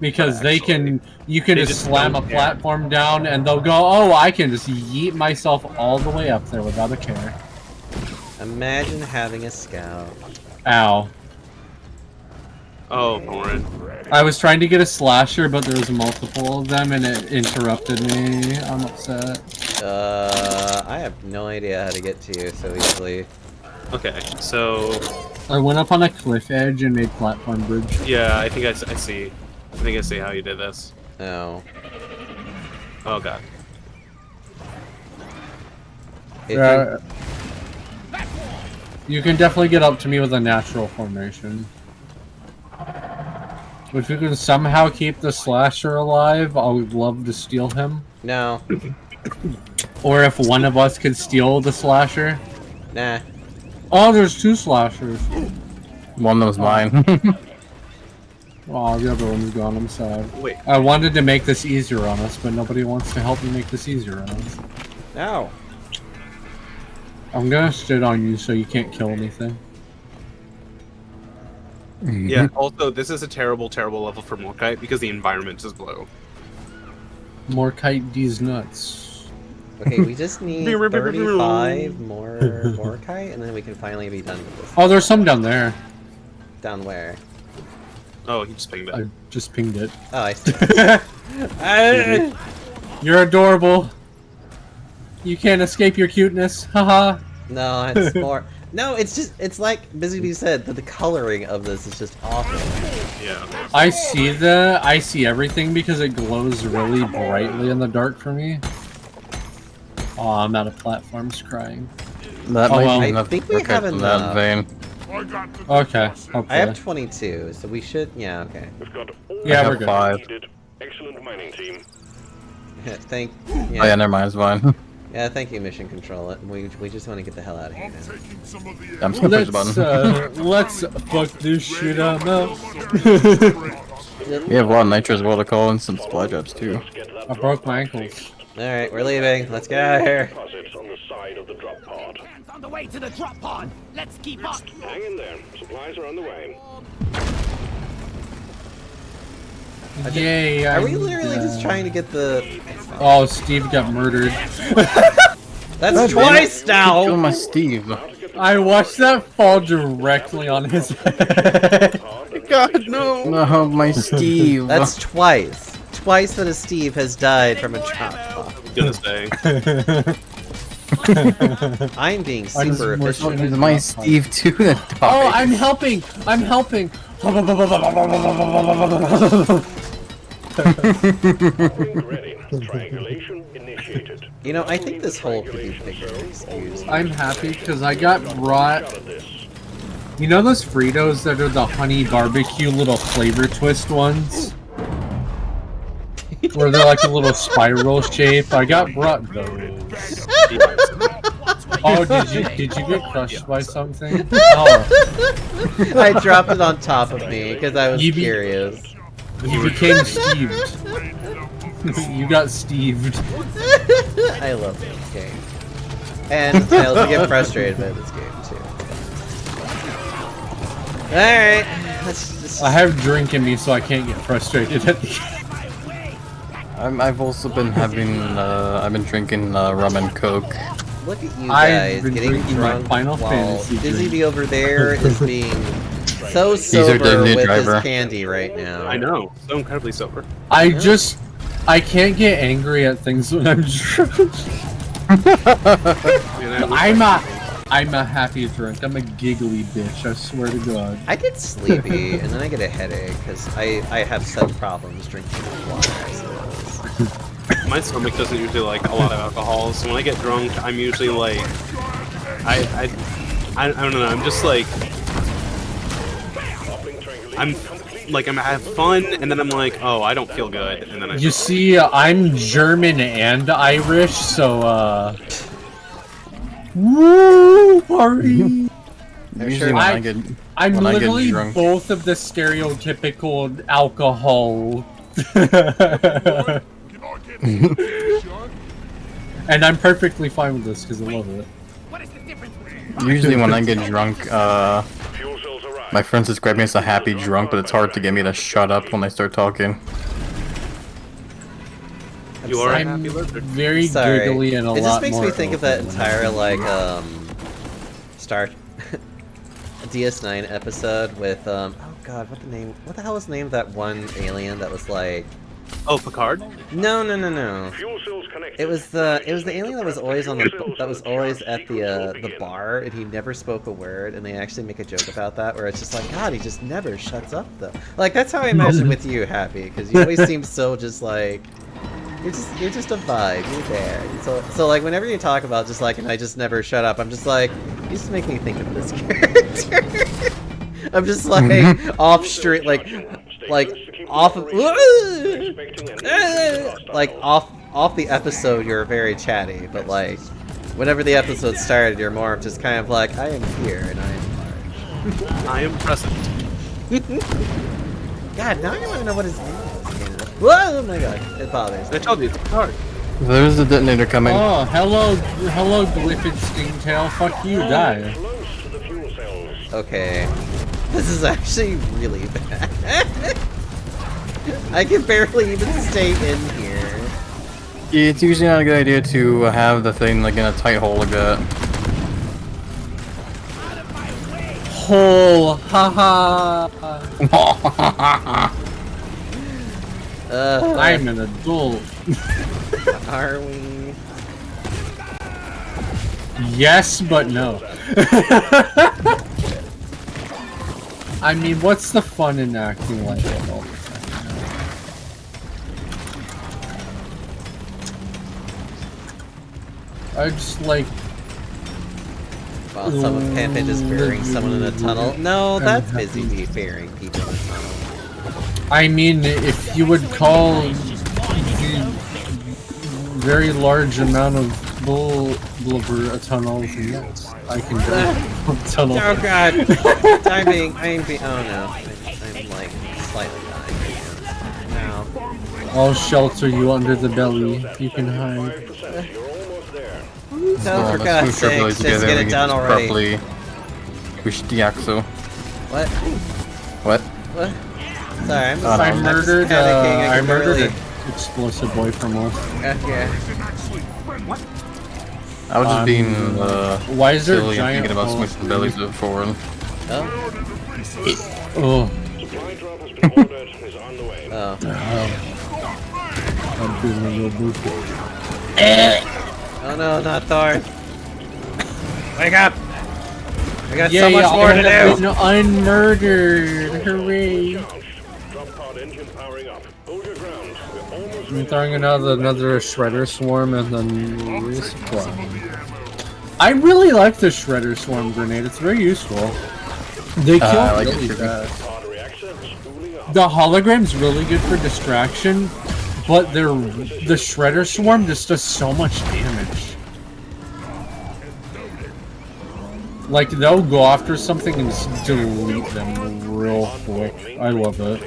[SPEAKER 4] Because you can
[SPEAKER 2] They
[SPEAKER 4] just
[SPEAKER 2] just
[SPEAKER 4] slam a
[SPEAKER 2] don't care.
[SPEAKER 4] platform down and they'll go, oh, I can just yeet myself all the way up there without a care.
[SPEAKER 1] Imagine having a scout.
[SPEAKER 4] Ow.
[SPEAKER 2] Oh, Lauren.
[SPEAKER 4] I was trying to get a slasher, but there was multiple of them and it interrupted me. I'm upset.
[SPEAKER 1] I have no idea how to get to you so easily.
[SPEAKER 2] Okay, so
[SPEAKER 4] I went up on a cliff edge and made platform bridge.
[SPEAKER 2] yeah, I think I see. I think I see how you did this.
[SPEAKER 1] Oh.
[SPEAKER 2] Oh god.
[SPEAKER 1] If
[SPEAKER 4] You can definitely get up to me with a natural formation. If you can somehow keep the slasher alive, I would love to steal him.
[SPEAKER 1] no.
[SPEAKER 4] Or if one of us could steal the slasher.
[SPEAKER 1] Nah.
[SPEAKER 4] Oh, there's 2 slashers.
[SPEAKER 3] One that was mine.
[SPEAKER 4] Oh, the other one's gone. I'm sad.
[SPEAKER 2] Wait.
[SPEAKER 4] I wanted to make this easier on us, but nobody wants to help me make this easier on us.
[SPEAKER 1] No.
[SPEAKER 4] I'm gonna sit on you so you can't kill anything.
[SPEAKER 2] Yeah. Also, this is a terrible, terrible level for Morkite because the environment is blue.
[SPEAKER 4] More kite D's nuts.
[SPEAKER 1] Okay, we just need 35 more Morkite, and then we can finally be done with this.
[SPEAKER 4] Oh, there's some down there.
[SPEAKER 1] Down where?
[SPEAKER 2] Oh, he just pinged it.
[SPEAKER 4] I just pinged it.
[SPEAKER 1] Oh, I see.
[SPEAKER 4] You're adorable. You can't escape your cuteness. Haha.
[SPEAKER 1] No, it's more. No, it's just. It's like Busy Bee said that the coloring of this is just awful.
[SPEAKER 2] Yeah.
[SPEAKER 4] I see everything because it glows really brightly in the dark for me. Oh, I'm out of platforms crying.
[SPEAKER 3] That
[SPEAKER 4] Oh,
[SPEAKER 3] might
[SPEAKER 4] well.
[SPEAKER 3] be
[SPEAKER 1] I
[SPEAKER 3] enough
[SPEAKER 1] think we
[SPEAKER 3] Morkite
[SPEAKER 1] have
[SPEAKER 3] in that
[SPEAKER 1] enough.
[SPEAKER 3] vein.
[SPEAKER 6] I got the
[SPEAKER 4] Okay.
[SPEAKER 1] I have 22, so we should. Yeah. Okay.
[SPEAKER 7] We've got all
[SPEAKER 4] Yeah,
[SPEAKER 3] I
[SPEAKER 4] we're
[SPEAKER 3] have
[SPEAKER 4] good.
[SPEAKER 3] 5.
[SPEAKER 7] needed. Excellent mining team.
[SPEAKER 1] Thank.
[SPEAKER 3] Oh yeah, never mind, it's fine.
[SPEAKER 1] Yeah, thank you, Mission Control. We just want to get the hell out of here now.
[SPEAKER 6] Taking some of the
[SPEAKER 3] I'm just gonna push the button.
[SPEAKER 4] Let's fuck this shit up now.
[SPEAKER 3] We have a lot of nitro as well to call and some supply drops too.
[SPEAKER 4] I broke my ankles.
[SPEAKER 1] Alright, we're leaving. Let's get out of here.
[SPEAKER 7] Deposits on the side of the drop pod.
[SPEAKER 8] On the way to the drop pod. Let's keep up.
[SPEAKER 7] Hang in there. Supplies are on the way.
[SPEAKER 4] Yay!
[SPEAKER 1] Are we
[SPEAKER 4] I'm
[SPEAKER 1] literally just
[SPEAKER 4] dead.
[SPEAKER 1] trying to get the...
[SPEAKER 4] Oh, Steve got murdered.
[SPEAKER 1] That's twice
[SPEAKER 3] Kill
[SPEAKER 1] now!
[SPEAKER 3] my Steve.
[SPEAKER 4] I watched that fall directly on his head.
[SPEAKER 2] God, no!
[SPEAKER 3] No, my Steve.
[SPEAKER 1] That's twice. Twice that a Steve has died from a drop pod.
[SPEAKER 2] I was gonna say.
[SPEAKER 1] I'm being
[SPEAKER 4] I just
[SPEAKER 1] super
[SPEAKER 4] wish
[SPEAKER 1] efficient.
[SPEAKER 3] It's my Steve too that died.
[SPEAKER 4] Oh, I'm helping! I'm helping!
[SPEAKER 7] Ready. Triangulation initiated.
[SPEAKER 1] You know, I think this hole could be bigger. Excuse me.
[SPEAKER 4] I'm happy because I got brought. You know those Fritos that are the honey barbecue little flavor twist ones? Where they're like a little spiral shape. I got brought those. Oh, did you get crushed by something? Oh,
[SPEAKER 1] I dropped it on top of me because I was
[SPEAKER 4] You be-
[SPEAKER 1] curious.
[SPEAKER 4] you became Steved. You got Steved.
[SPEAKER 1] I love this game. And I also get frustrated by this game too. Alright, let's just...
[SPEAKER 4] I have drink in me, so I can't get frustrated at the
[SPEAKER 3] I've also been having, I've been drinking rum and coke.
[SPEAKER 1] Look at you
[SPEAKER 4] I've
[SPEAKER 1] guys
[SPEAKER 4] been
[SPEAKER 1] getting
[SPEAKER 4] drinking my
[SPEAKER 1] drunk
[SPEAKER 4] Final
[SPEAKER 1] while
[SPEAKER 4] Fantasy
[SPEAKER 1] Dizzy
[SPEAKER 4] drink.
[SPEAKER 1] B over there is being so
[SPEAKER 3] our
[SPEAKER 1] sober
[SPEAKER 3] designated
[SPEAKER 1] with
[SPEAKER 3] driver.
[SPEAKER 1] his candy right now.
[SPEAKER 2] I know. So incredibly sober.
[SPEAKER 4] I can't get angry at things when I'm drunk. I'm a happy drunk. I'm a giggly bitch, I swear to God.
[SPEAKER 1] I get sleepy and then I get a headache because I have some problems drinking water. So
[SPEAKER 2] My stomach doesn't usually like a lot of alcohol, so when I get drunk, I'm usually like, I don't know. I'm just like, I have fun, and then I'm like, oh, I don't feel good, and then I.
[SPEAKER 4] You see, I'm German and Irish, so woo party!
[SPEAKER 3] Usually when I get
[SPEAKER 4] I'm
[SPEAKER 3] when I get
[SPEAKER 4] literally
[SPEAKER 3] drunk.
[SPEAKER 4] both of the stereotypical alcohol. And I'm perfectly fine with this because I love it.
[SPEAKER 3] Usually when I get drunk,
[SPEAKER 7] Fuel cells arrive.
[SPEAKER 3] my friends describe me as a happy drunk, but it's hard to get me to shut up when I start talking.
[SPEAKER 2] You are a
[SPEAKER 4] I'm
[SPEAKER 2] happy lurker.
[SPEAKER 4] very
[SPEAKER 1] sorry.
[SPEAKER 4] giggly and a
[SPEAKER 1] It
[SPEAKER 4] lot
[SPEAKER 1] just makes
[SPEAKER 4] more
[SPEAKER 1] me think of that
[SPEAKER 4] open.
[SPEAKER 1] entire like Star DS9 episode with oh god, what the hell was the name of that one alien that was like
[SPEAKER 2] Oh, Picard?
[SPEAKER 1] no.
[SPEAKER 7] Fuel cells connected.
[SPEAKER 1] It was the alien that was always at the bar and he never spoke a word, and they actually make a joke about that where it's just like, God, he just never shuts up though. Like that's how I imagine with you, Happy, because you always seem so just like you're just a vibe. You're there. So like whenever you talk about just like, and I just never shut up, I'm just like, you just make me think of this character. I'm just like off street, like off of, like off the episode. You're very chatty, but like whenever the episode started, you're more of just kind of like, I am here and I am large.
[SPEAKER 2] I am present.
[SPEAKER 1] God, now I want to know what his name is. Whoa, oh my god, it bothers
[SPEAKER 2] I
[SPEAKER 1] me.
[SPEAKER 2] told you, it's Picard.
[SPEAKER 3] There's a detonator coming.
[SPEAKER 4] Oh, hello, Glyphid Stingtail. Fuck you, die.
[SPEAKER 7] Close to the fuel cells.
[SPEAKER 1] Okay, this is actually really bad. I can barely even stay in here.
[SPEAKER 3] It's usually not a good idea to have the thing like in a tight hole like that.
[SPEAKER 4] Hole, haha. I'm an adult.
[SPEAKER 1] Are we?
[SPEAKER 4] Yes, but no. I mean, what's the fun in acting like that all the time? I just like.
[SPEAKER 1] While someone Pampage is burying someone in a tunnel. No, that's busy burying people in a tunnel.
[SPEAKER 4] I mean, if you would call the very large amount of blubber a tunnel, yes, I can do a tunnel.
[SPEAKER 1] Oh god! I'm being. Oh no. I'm like slightly dying. Now.
[SPEAKER 4] I'll shelter you under the belly. You can hide.
[SPEAKER 7] 5%. You're almost there.
[SPEAKER 1] No, for
[SPEAKER 3] let's
[SPEAKER 1] God's
[SPEAKER 3] push our
[SPEAKER 1] sake,
[SPEAKER 3] bellies
[SPEAKER 1] just
[SPEAKER 3] together,
[SPEAKER 1] get
[SPEAKER 3] we
[SPEAKER 1] it
[SPEAKER 3] can
[SPEAKER 1] done
[SPEAKER 3] just
[SPEAKER 1] already.
[SPEAKER 3] properly push the Axo.
[SPEAKER 1] What?
[SPEAKER 3] What?
[SPEAKER 1] What? Sorry, I'm just,
[SPEAKER 3] I
[SPEAKER 4] I
[SPEAKER 1] I'm just
[SPEAKER 4] murdered.
[SPEAKER 1] panicking.
[SPEAKER 4] I
[SPEAKER 1] can
[SPEAKER 4] murdered
[SPEAKER 1] barely-
[SPEAKER 4] an explosive boy from us.
[SPEAKER 1] Yeah.
[SPEAKER 3] I was just being
[SPEAKER 4] Why is there
[SPEAKER 3] silly and
[SPEAKER 4] giant
[SPEAKER 3] thinking about
[SPEAKER 4] holes?
[SPEAKER 3] switching bellies up forward.
[SPEAKER 1] Oh.
[SPEAKER 4] Oh,
[SPEAKER 7] Supply drop has been ordered. Is on the way.
[SPEAKER 1] Oh.
[SPEAKER 4] I'm feeling a little boopy.
[SPEAKER 1] Oh no, not Thor. Wake up! We got
[SPEAKER 4] Yay,
[SPEAKER 1] so much more to
[SPEAKER 4] I have
[SPEAKER 1] do!
[SPEAKER 4] been unmurdered! Hooray!
[SPEAKER 7] Drop pod engine powering up. Hold your ground. We're almost
[SPEAKER 4] I'm throwing another shredder swarm and then resupply. I really like the shredder swarm grenade. It's very useful. They kill
[SPEAKER 3] I like it
[SPEAKER 4] really
[SPEAKER 3] too.
[SPEAKER 4] fast.
[SPEAKER 7] pod reactor spooling up.
[SPEAKER 4] The hologram's really good for distraction, but the shredder swarm just does so much damage. Like they'll go after something and just delete them real quick. I love it.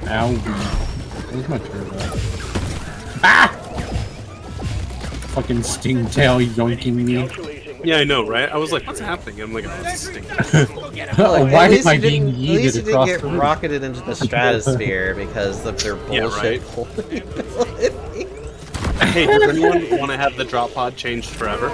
[SPEAKER 4] Ow. Where's my turret at? Ah! Fucking Stingtail yoinking me.
[SPEAKER 2] Yeah, I know, right? I was like, what's happening? I'm like, oh, it's stinking.
[SPEAKER 1] Like,
[SPEAKER 4] Why
[SPEAKER 1] at least
[SPEAKER 4] am I
[SPEAKER 1] you
[SPEAKER 4] being
[SPEAKER 1] didn't- At least you
[SPEAKER 4] yeeted
[SPEAKER 1] didn't
[SPEAKER 4] across
[SPEAKER 1] get
[SPEAKER 4] the room?
[SPEAKER 1] rocketed into the stratosphere because of their
[SPEAKER 2] Yeah,
[SPEAKER 1] bullshit.
[SPEAKER 2] Hey, does anyone want to have the drop pod changed forever?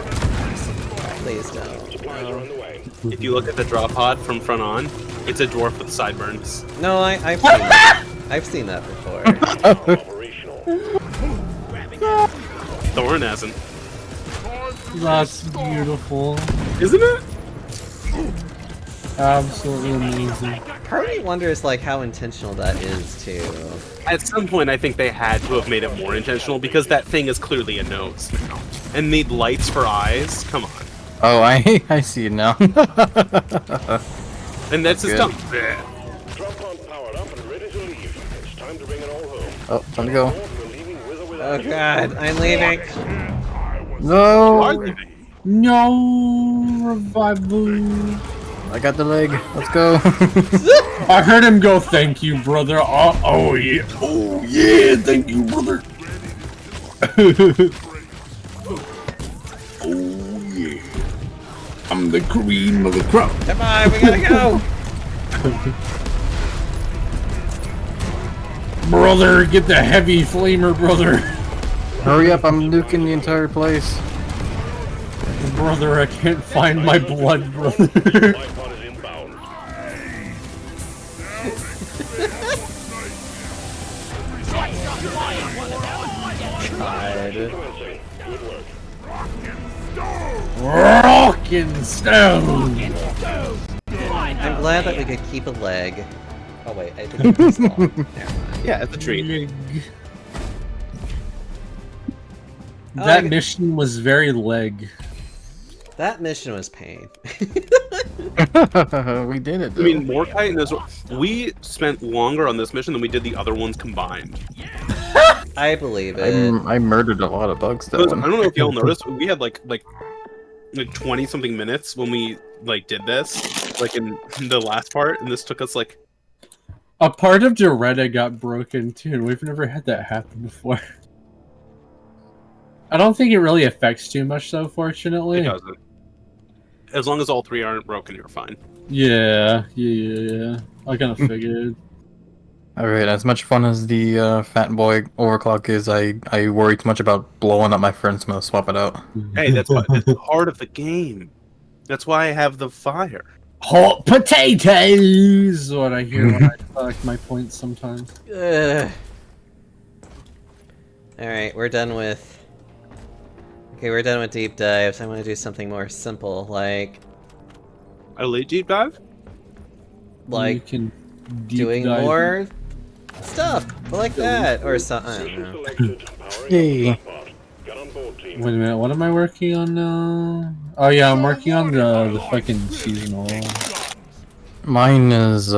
[SPEAKER 1] Please don't.
[SPEAKER 7] Supplies are on the way.
[SPEAKER 2] If you look at the drop pod from front on, it's a dwarf with sideburns.
[SPEAKER 1] No, I've seen that. I've seen that before.
[SPEAKER 7] Operational.
[SPEAKER 2] Thorn hasn't.
[SPEAKER 4] That's beautiful.
[SPEAKER 2] Isn't it?
[SPEAKER 4] Absolutely amazing.
[SPEAKER 1] Part of me wonders like how intentional that is too.
[SPEAKER 2] At some point, I think they had to have made it more intentional because that thing is clearly a nose now. And need lights for eyes? Come on.
[SPEAKER 3] Oh, I see it now.
[SPEAKER 2] And that's just
[SPEAKER 3] Good.
[SPEAKER 2] dumb.
[SPEAKER 7] Drop pod powered up and ready to leave. It's time to bring it all home.
[SPEAKER 3] Oh, time to go.
[SPEAKER 7] We're leaving with or
[SPEAKER 1] Oh
[SPEAKER 7] without you.
[SPEAKER 1] god, I'm leaving.
[SPEAKER 3] No!
[SPEAKER 4] No revival.
[SPEAKER 3] I got the leg. Let's go.
[SPEAKER 4] I heard him go, "Thank you, brother." Oh yeah. Oh yeah. Thank you, brother. Oh yeah. I'm the cream of the crop.
[SPEAKER 1] Come on, we gotta go.
[SPEAKER 4] Brother, get the heavy flamer, brother.
[SPEAKER 3] Hurry up, I'm nuking the entire place.
[SPEAKER 4] Brother, I can't find my blood, brother.
[SPEAKER 7] Supply pod is inbound.
[SPEAKER 1] God.
[SPEAKER 7] Commencing. Good work.
[SPEAKER 4] Rockin' stone.
[SPEAKER 1] I'm glad that we could keep a leg. Oh wait, I think it's small. Never mind.
[SPEAKER 2] Yeah, it's a treat.
[SPEAKER 4] That
[SPEAKER 1] I-
[SPEAKER 4] mission was very leg.
[SPEAKER 1] That mission was pain.
[SPEAKER 3] We did it.
[SPEAKER 2] I mean, Mordecai and this, we spent longer on this mission than we did the other ones combined.
[SPEAKER 1] I believe it.
[SPEAKER 3] I murdered a lot of bugs that
[SPEAKER 2] Because, I
[SPEAKER 3] one.
[SPEAKER 2] don't know if y'all noticed, we had like 20 something minutes when we like did this, like in the last part, and this took us like
[SPEAKER 4] A part of Doretta got broken too, and we've never had that happen before. I don't think it really affects too much, though. Fortunately,
[SPEAKER 2] it doesn't. As long as all three aren't broken, you're fine.
[SPEAKER 4] Yeah. I kind of figured.
[SPEAKER 3] Alright, as much fun as the Fat Boy overclock is, I worry too much about blowing up my friends, so I'm gonna swap it out.
[SPEAKER 2] Hey, that's part of the game. That's why I have the fire.
[SPEAKER 4] Hot potatoes! What I hear when I collect my points sometimes.
[SPEAKER 1] Alright, we're done with... Okay, we're done with deep dives. I want to do something more simple, like
[SPEAKER 2] A late deep dive?
[SPEAKER 4] You can deep
[SPEAKER 1] doing
[SPEAKER 4] dive.
[SPEAKER 1] more stuff like that, or something. I don't know.
[SPEAKER 7] Selected. Powering
[SPEAKER 3] Yay.
[SPEAKER 7] up. Drop pod. Get on board, team.
[SPEAKER 4] Wait a minute, what am I working on now? Oh yeah, I'm working on the fucking seasonal.
[SPEAKER 3] Mine is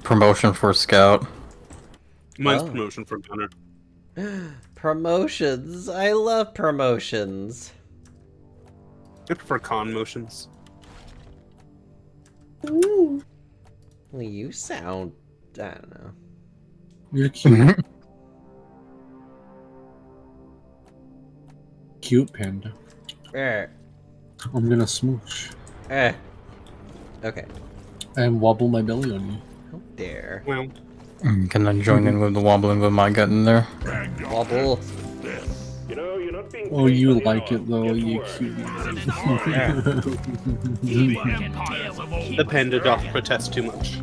[SPEAKER 3] promotion for scout.
[SPEAKER 2] Mine's
[SPEAKER 1] Oh.
[SPEAKER 2] promotion for gunner.
[SPEAKER 1] Promotions. I love promotions.
[SPEAKER 2] I prefer con motions.
[SPEAKER 1] Well, you sound... I don't know.
[SPEAKER 4] You're cute. Cute panda.
[SPEAKER 1] Eh.
[SPEAKER 4] I'm gonna smooch
[SPEAKER 1] Eh. Okay.
[SPEAKER 4] and wobble my belly on you.
[SPEAKER 1] How dare.
[SPEAKER 2] Well,
[SPEAKER 3] Can I join in with the wobbling with my gut in there?
[SPEAKER 1] Wobble.
[SPEAKER 7] You know, you're not being
[SPEAKER 4] Oh,
[SPEAKER 7] paid
[SPEAKER 4] you
[SPEAKER 7] for the
[SPEAKER 4] like
[SPEAKER 7] hour.
[SPEAKER 4] it though,
[SPEAKER 7] Get to
[SPEAKER 4] you
[SPEAKER 7] work.
[SPEAKER 4] cutie.
[SPEAKER 2] the panda doth protest too much.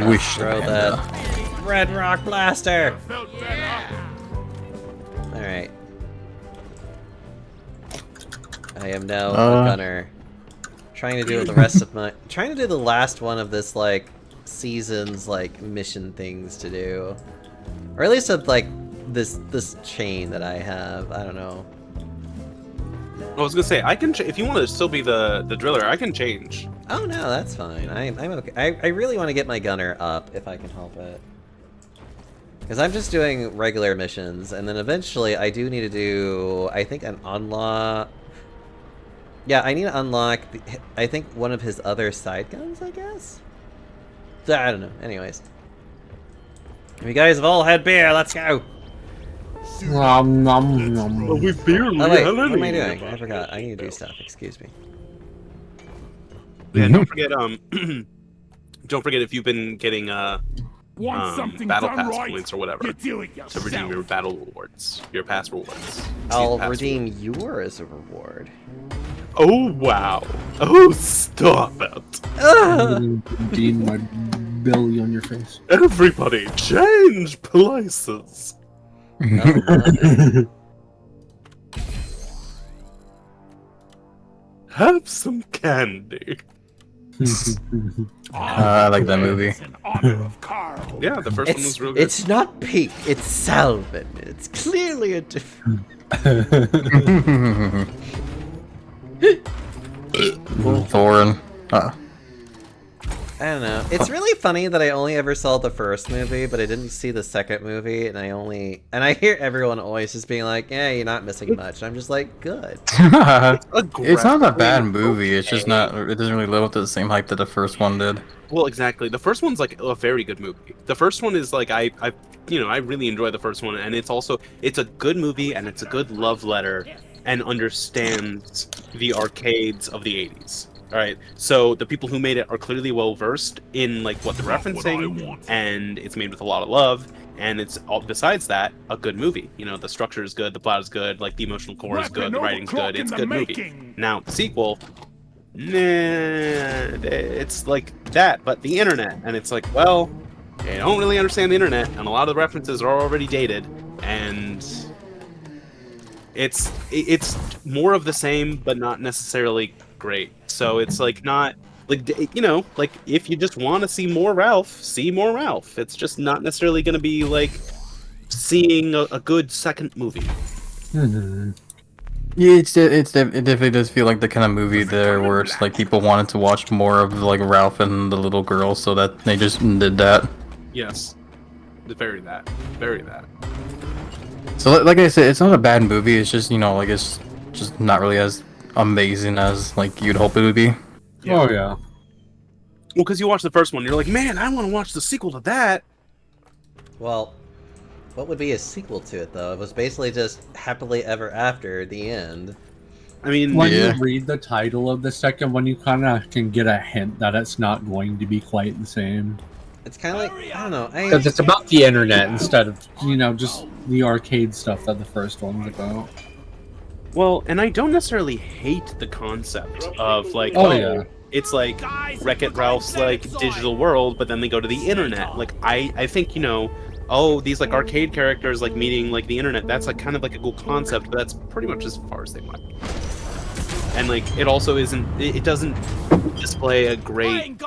[SPEAKER 3] Wish
[SPEAKER 1] Throw that red rock blaster. Alright. I am now a gunner. Trying to do the rest of my... Trying to do the last one of this, like, season's, like, mission things to do. Or at least of, like, this chain that I have. I don't know.
[SPEAKER 2] I was gonna say, I can if you want to still be the driller, I can change.
[SPEAKER 1] Oh no, that's fine. I'm okay. I really want to get my gunner up if I can help it. Because I'm just doing regular missions, and then eventually I do need to do, I think, an unlock. Yeah, I need to unlock, I think, one of his other side guns, I guess? I don't know. Anyways. If you guys have all had beer, let's go!
[SPEAKER 4] Nom nom nom.
[SPEAKER 2] We barely
[SPEAKER 1] Oh wait, what am I doing? I forgot. I need to do stuff. Excuse me.
[SPEAKER 2] Yeah, don't forget don't forget if you've been getting
[SPEAKER 6] Want something
[SPEAKER 2] battle
[SPEAKER 6] done
[SPEAKER 2] pass
[SPEAKER 6] right?
[SPEAKER 2] points or whatever
[SPEAKER 6] You do it
[SPEAKER 2] to redeem
[SPEAKER 6] yourself.
[SPEAKER 2] your battle rewards, your pass rewards.
[SPEAKER 1] I'll
[SPEAKER 2] Season pass
[SPEAKER 1] redeem your as a reward.
[SPEAKER 2] Oh wow! Oh stop it!
[SPEAKER 1] Ugh!
[SPEAKER 4] Dean my belly on your face.
[SPEAKER 2] Everybody, change places.
[SPEAKER 1] Oh,
[SPEAKER 2] Have some candy.
[SPEAKER 3] I like that movie.
[SPEAKER 6] In honor of Carl.
[SPEAKER 2] Yeah, the first one was real good.
[SPEAKER 1] It's not pink, it's Salvin. It's clearly a different...
[SPEAKER 3] Thorin.
[SPEAKER 1] I don't know. It's really funny that I only ever saw the first movie, but I didn't see the second movie, and I hear everyone always just being like, yeah, you're not missing much. I'm just like, good.
[SPEAKER 3] It's not a bad movie. It's just not. It doesn't really live up to the same hype that the first one did.
[SPEAKER 2] Well, exactly. The first one's like a very good movie. The first one is like I really enjoy the first one, and it's a good movie, and it's a good love letter, and understands the arcades of the 80s. All right, so the people who made it are clearly well versed in like what they're referencing, and it's made with a lot of love. And it's all, besides that, a good movie. You know, the structure is good, the plot is good, like the emotional core is good, the writing's good. It's a good movie. Now, the sequel, nah, it's like that, but the internet, and it's like, well, they don't really understand the internet, and a lot of the references are already dated, and it's more of the same, but not necessarily great. So it's like not like, you know, like if you just want to see more Ralph, see more Ralph. It's just not necessarily going to be like seeing a good second movie.
[SPEAKER 3] Yeah, it definitely does feel like the kind of movie there where it's like people wanted to watch more of like Ralph and the little girl, so that they just did that.
[SPEAKER 2] Yes, very that, very that.
[SPEAKER 3] So like I said, it's not a bad movie. It's just, you know, like it's just not really as amazing as like you'd hope it would be.
[SPEAKER 2] Yeah.
[SPEAKER 4] Oh yeah.
[SPEAKER 2] Well, because you watch the first one, you're like, man, I want to watch the sequel to that.
[SPEAKER 1] Well, what would be a sequel to it, though? It was basically just Happily Ever After, the end.
[SPEAKER 2] I mean,
[SPEAKER 4] When
[SPEAKER 3] Yeah.
[SPEAKER 4] you read the title of the second one, you kind of can get a hint that it's not going to be quite the same.
[SPEAKER 1] It's kind of like, I don't know,
[SPEAKER 4] Because it's about the internet instead of, you know, just the arcade stuff that the first one's about.
[SPEAKER 2] well, and I don't necessarily hate the concept of like,
[SPEAKER 4] Oh, yeah.
[SPEAKER 2] it's like Wreck-It Ralph's like digital world, but then they go to the internet. Like I think, you know, oh, these like arcade characters like meeting like the internet, that's like kind of like a cool concept, but that's pretty much as far as they went. And like it also isn't, it doesn't display a great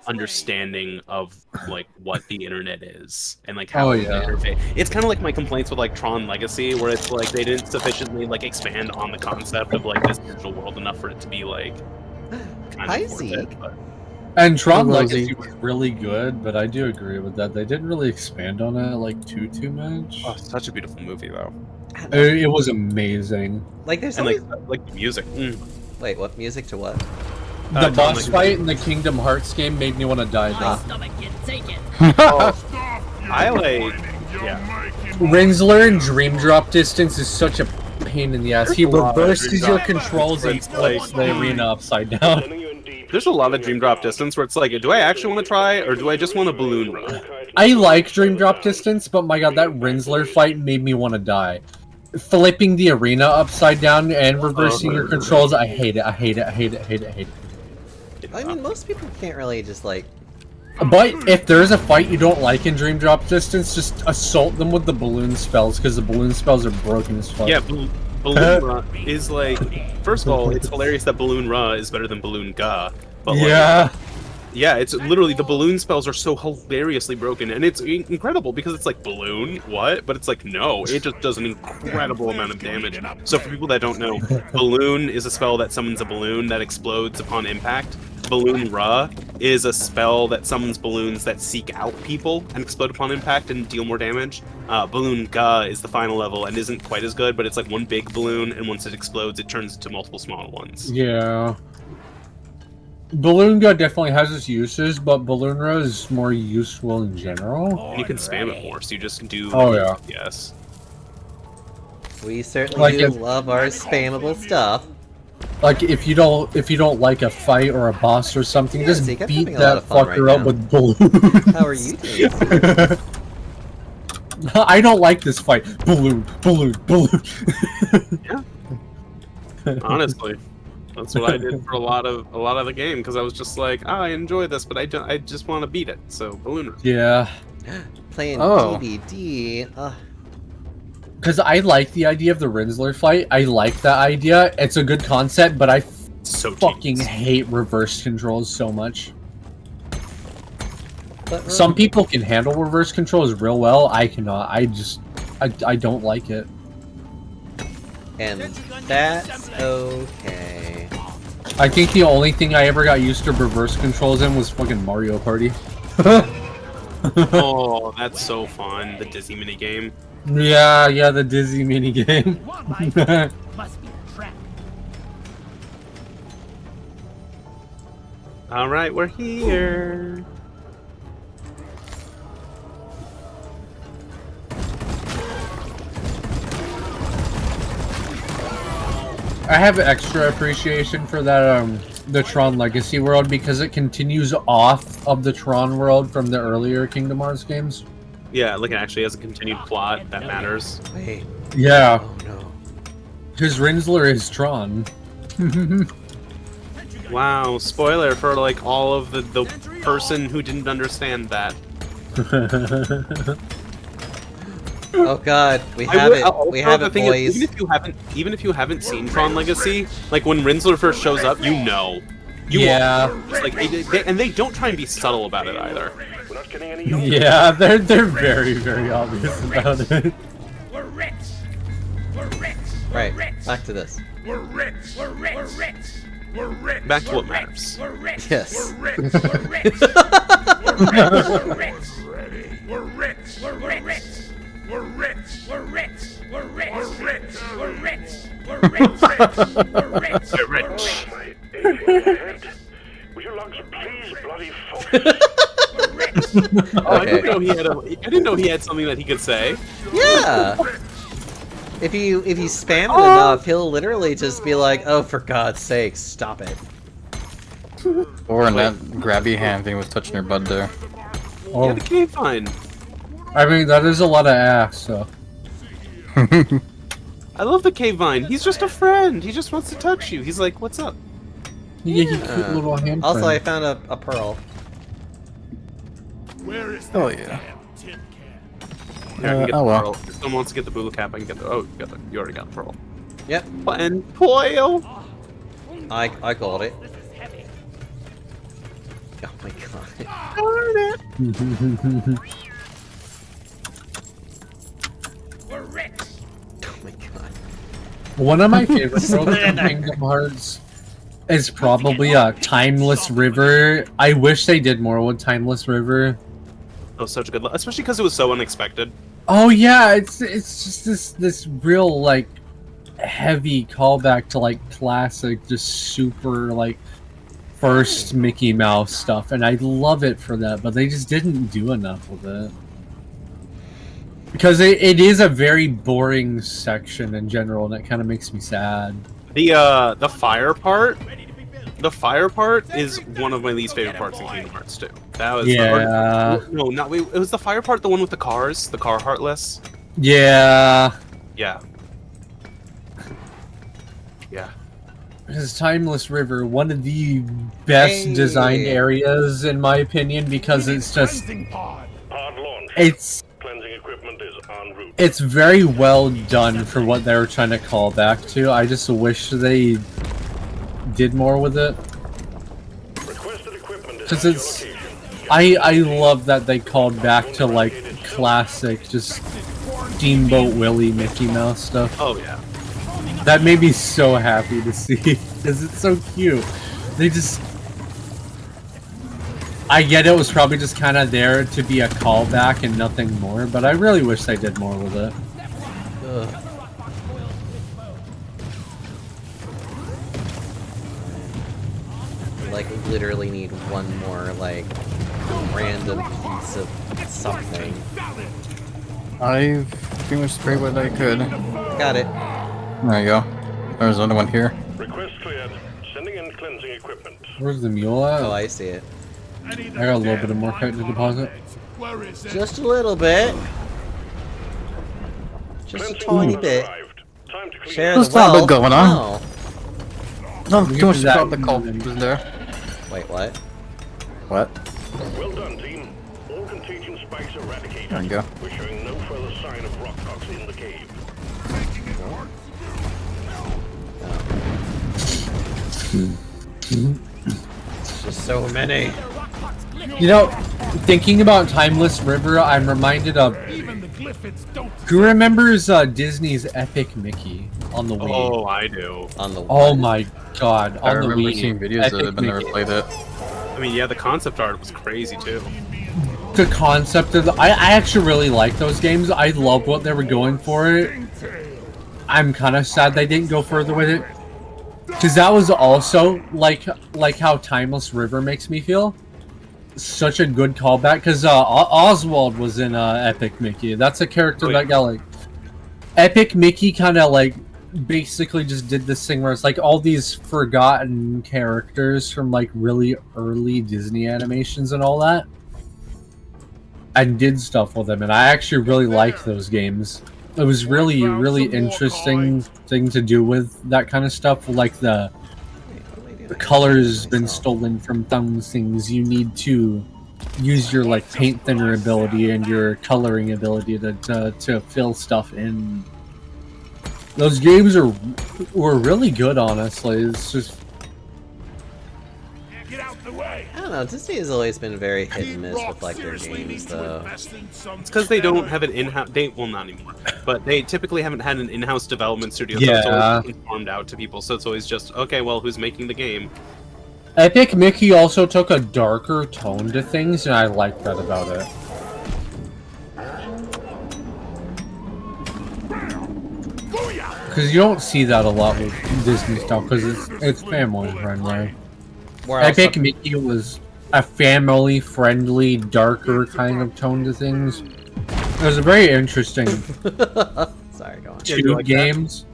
[SPEAKER 2] understanding of like what the internet is and like how
[SPEAKER 4] Oh,
[SPEAKER 2] it
[SPEAKER 4] yeah.
[SPEAKER 2] interface. It's kind of like my complaints with like Tron Legacy, where it's like they didn't sufficiently like expand on the concept of like this digital world enough for it to be like kind
[SPEAKER 1] Hi,
[SPEAKER 2] of worth it,
[SPEAKER 1] Zeke.
[SPEAKER 2] but
[SPEAKER 4] And Tron
[SPEAKER 3] Hello,
[SPEAKER 4] Legacy
[SPEAKER 3] Zeke.
[SPEAKER 4] was really good, but I do agree with that. They didn't really expand on it like too much.
[SPEAKER 2] Oh, such a beautiful movie though,
[SPEAKER 4] It was amazing.
[SPEAKER 1] Like, there's
[SPEAKER 2] and
[SPEAKER 1] always...
[SPEAKER 2] like the music.
[SPEAKER 1] Wait, what? Music to what?
[SPEAKER 4] The
[SPEAKER 2] Tron
[SPEAKER 4] boss
[SPEAKER 2] Legacy.
[SPEAKER 4] fight in the Kingdom Hearts game made me want to die.
[SPEAKER 8] My
[SPEAKER 4] Though.
[SPEAKER 8] stomach can take it.
[SPEAKER 2] I like. Yeah.
[SPEAKER 4] Rinsler in Dream Drop Distance is such a pain in the ass. He
[SPEAKER 2] There's a lot of
[SPEAKER 4] reverses
[SPEAKER 2] Dream
[SPEAKER 4] your
[SPEAKER 2] Drop
[SPEAKER 4] controls and
[SPEAKER 2] Distance where it's
[SPEAKER 4] flips the arena upside down.
[SPEAKER 2] There's a lot of Dream Drop Distance where it's like, do I actually want to try, or do I just want a balloon run?
[SPEAKER 4] I like Dream Drop Distance, but my god, that Rinsler fight made me want to die. Flipping the arena upside down and reversing your controls, I hate it. I hate it. I hate it. I hate it. I hate it.
[SPEAKER 1] I mean, most people can't really just, like...
[SPEAKER 4] But if there's a fight you don't like in Dream Drop Distance, just assault them with the balloon spells, because the balloon spells are broken as fuck.
[SPEAKER 2] Yeah, Balloon Ra is like. First of all, it's hilarious that Balloon Ra is better than Balloon Ga. But like, yeah, it's literally the balloon spells are so hilariously broken, and it's incredible because it's like balloon, what? But it's like no, it just does an incredible amount of damage. So for people that don't know, balloon is a spell that summons a balloon that explodes upon impact. Balloon Ra is a spell that summons balloons that seek out people and explode upon impact and deal more damage. Balloon Ga is the final level and isn't quite as good, but it's like one big balloon, and once it explodes, it turns into multiple small ones.
[SPEAKER 4] Yeah. Balloon God definitely has its uses, but Balloon Ra is more useful in general.
[SPEAKER 2] And you can spam it more, so you just do.
[SPEAKER 4] Oh, yeah.
[SPEAKER 2] Yes.
[SPEAKER 1] We certainly
[SPEAKER 4] Like
[SPEAKER 1] do
[SPEAKER 4] if-
[SPEAKER 1] love our spammable stuff.
[SPEAKER 4] Like if you don't like a fight or a boss or something,
[SPEAKER 1] Yeah,
[SPEAKER 4] just
[SPEAKER 1] Zeke, I'm
[SPEAKER 4] beat
[SPEAKER 1] having a lot
[SPEAKER 4] that
[SPEAKER 1] of fun
[SPEAKER 4] fucker
[SPEAKER 1] right
[SPEAKER 4] up
[SPEAKER 1] now.
[SPEAKER 4] with balloon.
[SPEAKER 1] How are you doing?
[SPEAKER 4] I don't like this fight. Balloon, balloon, balloon.
[SPEAKER 2] Honestly, that's what I did for a lot of the game because I was just like, I enjoy this, but I just want to beat it. So balloon.
[SPEAKER 4] Yeah,
[SPEAKER 1] Playing
[SPEAKER 3] Oh.
[SPEAKER 1] DVD.
[SPEAKER 4] because I like the idea of the Rinsler fight. I like that idea. It's a good concept, but I
[SPEAKER 2] So
[SPEAKER 4] fucking
[SPEAKER 2] genius.
[SPEAKER 4] hate reverse controls so much.
[SPEAKER 1] But
[SPEAKER 4] Some people can handle reverse controls real well. I cannot. I don't like it.
[SPEAKER 1] And that's okay.
[SPEAKER 4] I think the only thing I ever got used to reverse controls in was fucking Mario Party.
[SPEAKER 2] Oh, that's so fun. The Disney minigame.
[SPEAKER 4] Yeah, the Dizzy minigame.
[SPEAKER 8] One life must be a trap.
[SPEAKER 2] All right, we're here.
[SPEAKER 4] I have extra appreciation for that the Tron Legacy world because it continues off of the Tron world from the earlier Kingdom Hearts games.
[SPEAKER 2] Yeah, like it actually has a continued plot that matters.
[SPEAKER 1] Wait.
[SPEAKER 4] Yeah,
[SPEAKER 1] Oh no.
[SPEAKER 4] his Rinsler is Tron.
[SPEAKER 2] Wow, spoiler for like all of the person who didn't understand that.
[SPEAKER 1] Oh god, we
[SPEAKER 2] I
[SPEAKER 1] have
[SPEAKER 2] would-
[SPEAKER 1] it.
[SPEAKER 2] also,
[SPEAKER 1] We have
[SPEAKER 2] the
[SPEAKER 1] it,
[SPEAKER 2] thing is,
[SPEAKER 1] boys.
[SPEAKER 2] even if you haven't seen Tron Legacy, like when Rinsler first shows up, you know.
[SPEAKER 4] Yeah.
[SPEAKER 2] It's like and they don't try and be subtle about it either.
[SPEAKER 7] We're not getting any younger.
[SPEAKER 4] Yeah, they're very, very obvious about it.
[SPEAKER 8] We're rich. We're rich.
[SPEAKER 1] Right,
[SPEAKER 8] We're rich.
[SPEAKER 1] back to this.
[SPEAKER 6] We're rich.
[SPEAKER 8] We're rich. We're rich.
[SPEAKER 6] We're rich.
[SPEAKER 2] Back to what matters.
[SPEAKER 8] We're rich.
[SPEAKER 1] Yes.
[SPEAKER 6] We're rich.
[SPEAKER 8] We're rich.
[SPEAKER 6] We're
[SPEAKER 8] We're rich.
[SPEAKER 6] ready. We're rich.
[SPEAKER 8] We're rich.
[SPEAKER 6] We're rich.
[SPEAKER 8] We're rich. We're rich.
[SPEAKER 6] We're rich.
[SPEAKER 8] We're rich. We're rich. We're rich.
[SPEAKER 2] They're rich.
[SPEAKER 7] My aching head. Will you lungs please bloody focus?
[SPEAKER 8] We're rich.
[SPEAKER 2] Oh, I
[SPEAKER 1] Okay.
[SPEAKER 2] didn't know he had something that he could say.
[SPEAKER 1] Yeah. If you spam it enough, he'll literally just be like, "Oh, for God's sake, stop it."
[SPEAKER 3] Or when that grabby hand thing was touching your butt there.
[SPEAKER 2] Yeah,
[SPEAKER 4] Oh,
[SPEAKER 2] the cave fine.
[SPEAKER 4] I mean, that is a lot of ass, so.
[SPEAKER 2] I love the cave vine. He's just a friend. He just wants to touch you. He's like, "What's up?"
[SPEAKER 4] Yeah, you cute little hand
[SPEAKER 1] Also, I
[SPEAKER 4] friend.
[SPEAKER 1] found a pearl.
[SPEAKER 6] Where is
[SPEAKER 3] Oh
[SPEAKER 6] that
[SPEAKER 3] yeah.
[SPEAKER 6] damn tin can?
[SPEAKER 2] Here, I can get
[SPEAKER 3] oh
[SPEAKER 2] the
[SPEAKER 3] well.
[SPEAKER 2] pearl. If someone wants to get the Bulu cap, I can get the. Oh, you already got the pearl.
[SPEAKER 1] Yep,
[SPEAKER 2] And toil.
[SPEAKER 1] I got it.
[SPEAKER 8] This is heavy.
[SPEAKER 1] Oh my god.
[SPEAKER 8] We're rich.
[SPEAKER 1] Oh my god.
[SPEAKER 4] One of my favorite worlds in Kingdom Hearts is probably a Timeless River. I wish they did more with Timeless River.
[SPEAKER 2] It was such a good, especially because it was so unexpected.
[SPEAKER 4] Oh yeah, it's just this real like heavy callback to like classic, just super like first Mickey Mouse stuff, and I love it for that. But they just didn't do enough with it because it is a very boring section in general, and it kind of makes me sad.
[SPEAKER 2] The fire part. The fire part is one of my least favorite parts in Kingdom Hearts 2. That was no, not it was the fire part, the one with the cars, the car heartless.
[SPEAKER 4] Yeah.
[SPEAKER 2] Yeah. Yeah.
[SPEAKER 4] Because Timeless River, one of the best designed areas in my opinion, because it's just
[SPEAKER 7] Pod launch.
[SPEAKER 4] it's
[SPEAKER 7] Cleansing equipment is en route.
[SPEAKER 4] it's very well done for what they were trying to call back to. I just wish they did more with it.
[SPEAKER 7] Requested equipment is
[SPEAKER 4] Because
[SPEAKER 7] at your
[SPEAKER 4] it's
[SPEAKER 7] location.
[SPEAKER 4] I love that they called back to like classic just Steamboat Willie Mickey Mouse stuff.
[SPEAKER 2] Oh yeah.
[SPEAKER 4] That made me so happy to see because it's so cute. They just I get it was probably just kind of there to be a callback and nothing more, but I really wish they did more with it.
[SPEAKER 1] Ugh. Like, literally need one more, like, random piece of something.
[SPEAKER 3] I've pretty much sprayed what I could.
[SPEAKER 1] Got it.
[SPEAKER 3] There you go. There's another one here.
[SPEAKER 7] Request cleared. Sending in cleansing equipment.
[SPEAKER 4] Where's the mule at?
[SPEAKER 1] Oh, I see it.
[SPEAKER 4] I got a little bit of more chitin to deposit.
[SPEAKER 6] Where is it?
[SPEAKER 1] Just a little bit. Just a tiny bit.
[SPEAKER 7] Arrived. Time to clear.
[SPEAKER 1] Share
[SPEAKER 3] There's
[SPEAKER 1] the
[SPEAKER 3] not a
[SPEAKER 1] wealth.
[SPEAKER 3] bit going on.
[SPEAKER 1] No.
[SPEAKER 3] No, too much about the cult was there.
[SPEAKER 1] Wait, what?
[SPEAKER 3] What?
[SPEAKER 7] Well done, team. All contagion spikes eradicated.
[SPEAKER 3] There you go.
[SPEAKER 7] We're showing no further sign of rockcocks in the cave.
[SPEAKER 1] It's just so many.
[SPEAKER 4] You know, thinking about Timeless River, I'm reminded of.
[SPEAKER 6] Even the Glyphids don't.
[SPEAKER 4] Who remembers Disney's Epic Mickey on the Wii?
[SPEAKER 2] Oh, I do.
[SPEAKER 1] On the
[SPEAKER 4] Oh my god,
[SPEAKER 3] I
[SPEAKER 4] on the
[SPEAKER 3] remember
[SPEAKER 4] Wii.
[SPEAKER 3] seeing videos of
[SPEAKER 4] Epic
[SPEAKER 3] it, but never
[SPEAKER 4] Mickey.
[SPEAKER 3] played it.
[SPEAKER 2] I mean, yeah, the concept art was crazy too.
[SPEAKER 4] The concept of I actually really like those games. I love what they were going for it. I'm kind of sad they didn't go further with it, because that was also like how Timeless River makes me feel. Such a good callback, because Oswald was in Epic Mickey. That's a character that got like Epic Mickey kind of like basically just did this thing where it's like all these forgotten characters from like really early Disney animations and all that, and did stuff with them, and I actually really liked those games. It was really interesting thing to do with that kind of stuff, like the colors been stolen from things. You need to use your like paint thinner ability and your coloring ability to fill stuff in. Those games were really good, honestly. It's just
[SPEAKER 6] Get out the way.
[SPEAKER 1] I don't know, Disney has always been very hit and miss with like their games, though.
[SPEAKER 2] It's because they don't have an in-house. Well, not anymore. But they typically haven't had an in-house development studio. So it's
[SPEAKER 4] Yeah.
[SPEAKER 2] always been farmed out to people. So it's always just okay. Well, who's making the game?
[SPEAKER 4] Epic Mickey also took a darker tone to things, and I like that about it. Because you don't see that a lot with Disney stuff, because it's family friendly. Epic Mickey was a family friendly, darker kind of tone to things. It was a very interesting
[SPEAKER 1] Sorry, go on.
[SPEAKER 4] two games.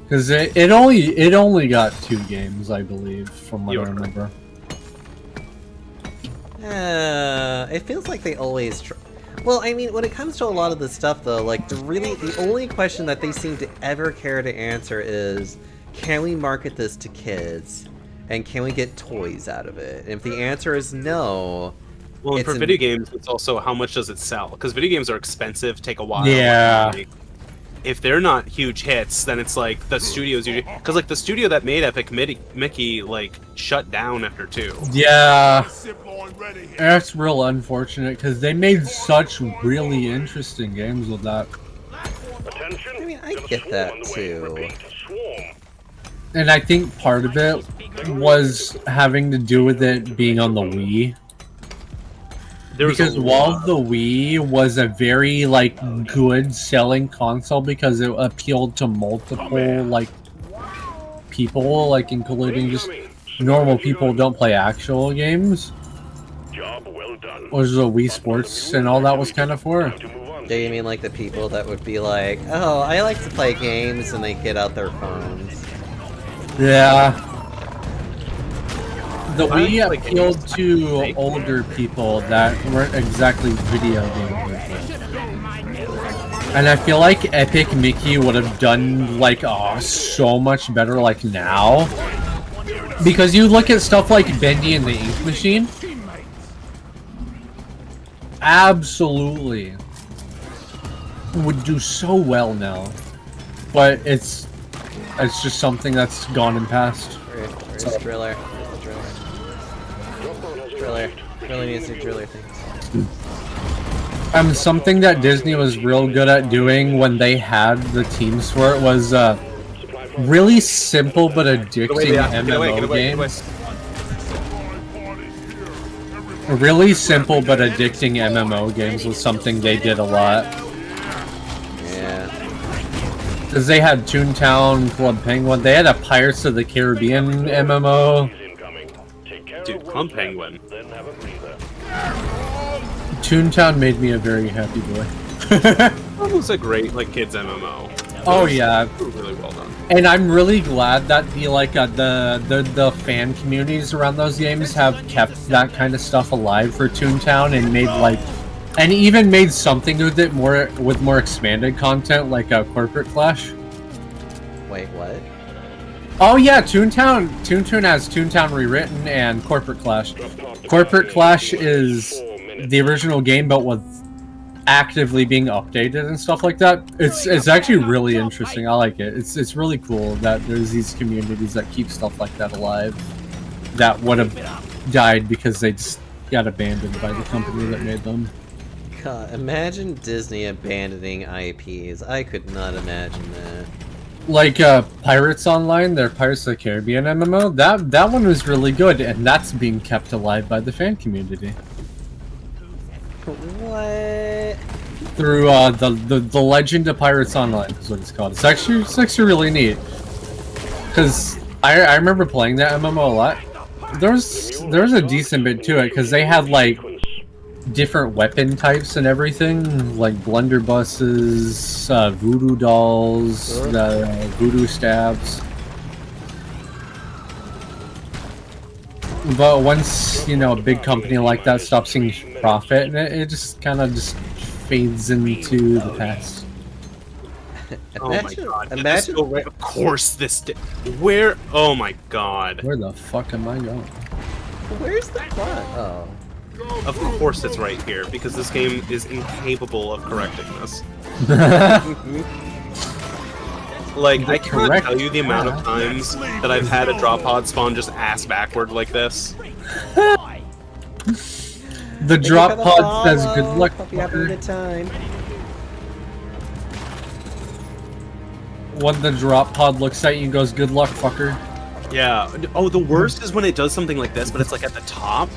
[SPEAKER 4] Because it only got 2 games, I believe, from what I remember.
[SPEAKER 1] It feels like they always well, I mean, when it comes to a lot of this stuff, though, like, the only question that they seem to ever care to answer is, can we market this to kids? And can we get toys out of it? And if the answer is no...
[SPEAKER 2] Well, and
[SPEAKER 1] it's
[SPEAKER 2] for video games, it's also how much does it sell? Because video games are expensive, take a while.
[SPEAKER 4] Yeah.
[SPEAKER 2] If they're not huge hits, then it's like the studios usually, because like the studio that made Epic Mickey like shut down after 2.
[SPEAKER 4] Yeah.
[SPEAKER 6] Zip line ready here.
[SPEAKER 4] That's real unfortunate because they made such really interesting games with that.
[SPEAKER 7] Attention.
[SPEAKER 1] I mean, I
[SPEAKER 7] Got a
[SPEAKER 1] get
[SPEAKER 7] swarm
[SPEAKER 1] that,
[SPEAKER 7] on the way.
[SPEAKER 1] too.
[SPEAKER 7] Repeat, swarm.
[SPEAKER 4] And I think part of it was having to do with it being on the Wii. Because while the Wii was a very like good selling console because it appealed to multiple like people, like including just normal people who don't play actual games,
[SPEAKER 7] Job well done.
[SPEAKER 4] was the Wii Sports and all that was kind of for.
[SPEAKER 7] To move on.
[SPEAKER 1] Do you mean like the people that would be like, oh, I like to play games, and they get out their phones?
[SPEAKER 4] Yeah. The
[SPEAKER 2] I
[SPEAKER 4] Wii
[SPEAKER 2] like
[SPEAKER 4] appealed
[SPEAKER 2] games.
[SPEAKER 4] to older people that weren't exactly video gamers. And I feel like Epic Mickey would have done like so much better like now. Because you look at stuff like Bendy and the Ink Machine. Absolutely. Would do so well now. But it's just something that's gone and past.
[SPEAKER 1] Where's Driller? Where's the Driller? Driller needs to do Driller things.
[SPEAKER 4] Something that Disney was real good at doing when they had the teams for it was really simple but addicting MMO games. Really simple but addicting MMO games was something they did a lot.
[SPEAKER 1] Yeah.
[SPEAKER 4] Because they had Toontown, Club Penguin, they had a Pirates of the Caribbean MMO.
[SPEAKER 7] Incoming. Take care
[SPEAKER 2] Dude,
[SPEAKER 7] of
[SPEAKER 2] Club
[SPEAKER 7] what's
[SPEAKER 2] Penguin.
[SPEAKER 7] left, then have a breather.
[SPEAKER 4] Toontown made me a very happy boy.
[SPEAKER 2] That was a great like kids MMO.
[SPEAKER 4] Oh yeah.
[SPEAKER 2] Really well done.
[SPEAKER 4] And I'm really glad that the fan communities around those games have kept that kind of stuff alive for Toontown and made and even made something with it with more expanded content like Corporate Clash.
[SPEAKER 1] Wait, what?
[SPEAKER 4] Oh yeah, Toontown has Toontown Rewritten and Corporate Clash. Corporate Clash is the original game, but with actively being updated and stuff like that. It's actually really interesting. I like it. It's really cool that there's these communities that keep stuff like that alive that would have died because they just got abandoned by the company that made them.
[SPEAKER 1] God, imagine Disney abandoning IPs. I could not imagine that.
[SPEAKER 4] Like Pirates Online, their Pirates of the Caribbean MMO, that one was really good, and that's being kept alive by the fan community.
[SPEAKER 1] What?
[SPEAKER 4] Through the Legend of Pirates Online is what it's called. It's actually really neat. Cause I remember playing that MMO a lot. There was a decent bit to it because they had like different weapon types and everything, like blunderbusses, voodoo dolls, voodoo stabs. But once, you know, a big company like that stops seeing profit, and it just kind of just fades into the past.
[SPEAKER 2] Oh my
[SPEAKER 1] Imagine-
[SPEAKER 2] god. Did
[SPEAKER 1] imagine-
[SPEAKER 2] this go right? Of course this did. Where? Oh my god.
[SPEAKER 4] Where the fuck am I going?
[SPEAKER 1] Where's the plot? Oh.
[SPEAKER 2] Of course it's right here, because this game is incapable of correcting this. Like, I cannot
[SPEAKER 4] correct
[SPEAKER 2] tell you the amount of times that I've had a drop pod spawn just ass backward like this.
[SPEAKER 4] The drop pod says good luck,
[SPEAKER 1] Hope you have a
[SPEAKER 4] fucker.
[SPEAKER 1] good time.
[SPEAKER 4] When the drop pod looks at you and goes, good luck, fucker.
[SPEAKER 2] Yeah. Oh, the worst is when it does something like this, but it's like at the top,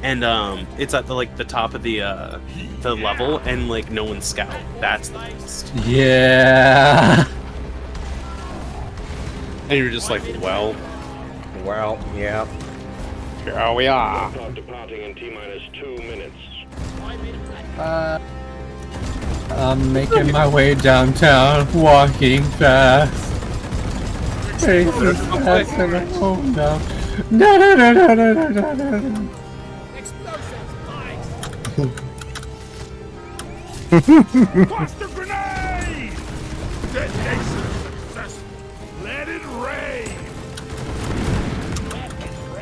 [SPEAKER 2] and it's at the top of the level, and like no one's scout. That's the best.
[SPEAKER 4] Yeah.
[SPEAKER 2] And you're just like, well,
[SPEAKER 1] Yeah.
[SPEAKER 5] Here we are.
[SPEAKER 7] Pod departing in T-minus 2 minutes.
[SPEAKER 4] I'm making my way downtown, walking fast. Faces fast and I home now. No, no, no, no, no, no, no, no.
[SPEAKER 6] Cluster grenade! Detonation successful. Let it rain.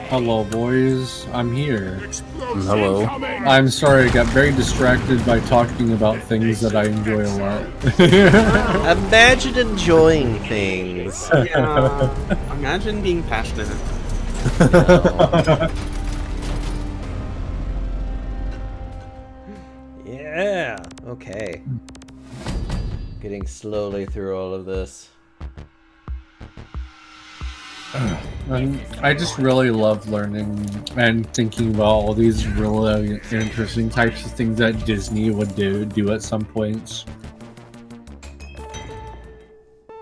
[SPEAKER 4] Hello, boys. I'm here.
[SPEAKER 6] Explosion
[SPEAKER 3] Hello.
[SPEAKER 6] incoming.
[SPEAKER 4] I'm sorry, I got very distracted by talking about things that I enjoy a lot.
[SPEAKER 1] Imagine enjoying things.
[SPEAKER 2] yeah. Imagine being passionate.
[SPEAKER 1] Yeah. Okay. Getting slowly through all of this.
[SPEAKER 4] I just really love learning and thinking about all these really interesting types of things that Disney would do at some points.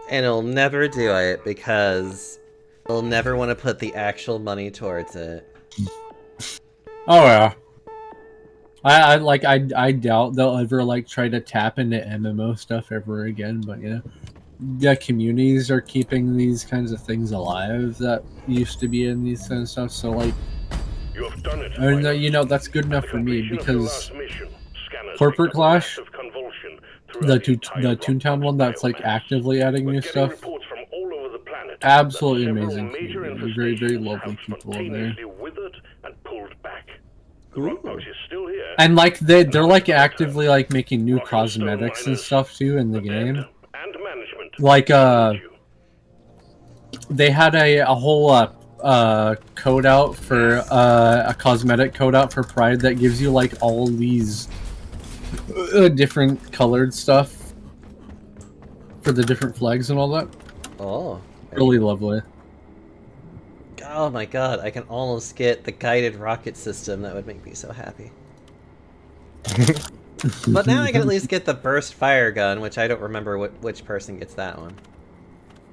[SPEAKER 1] And it'll never do it because they'll never want to put the actual money towards it.
[SPEAKER 4] Oh yeah. I doubt they'll ever like try to tap into MMO stuff ever again, but the communities are keeping these kinds of things alive that used to be in these kind of stuff. So like,
[SPEAKER 7] You have done it.
[SPEAKER 4] and that's good enough for me because Corporate Clash, the Toontown one that's like actively adding new stuff, absolutely amazing community. Very, very lovely people in there. And like they're like actively like making new cosmetics and stuff too in the game. Like they had a whole code out for a cosmetic code out for Pride that gives you like all these different colored stuff for the different flags and all that.
[SPEAKER 1] Oh.
[SPEAKER 4] Really lovely.
[SPEAKER 1] Oh my god, I can almost get the guided rocket system. That would make me so happy. But now I can at least get the burst fire gun, which I don't remember which person gets that one.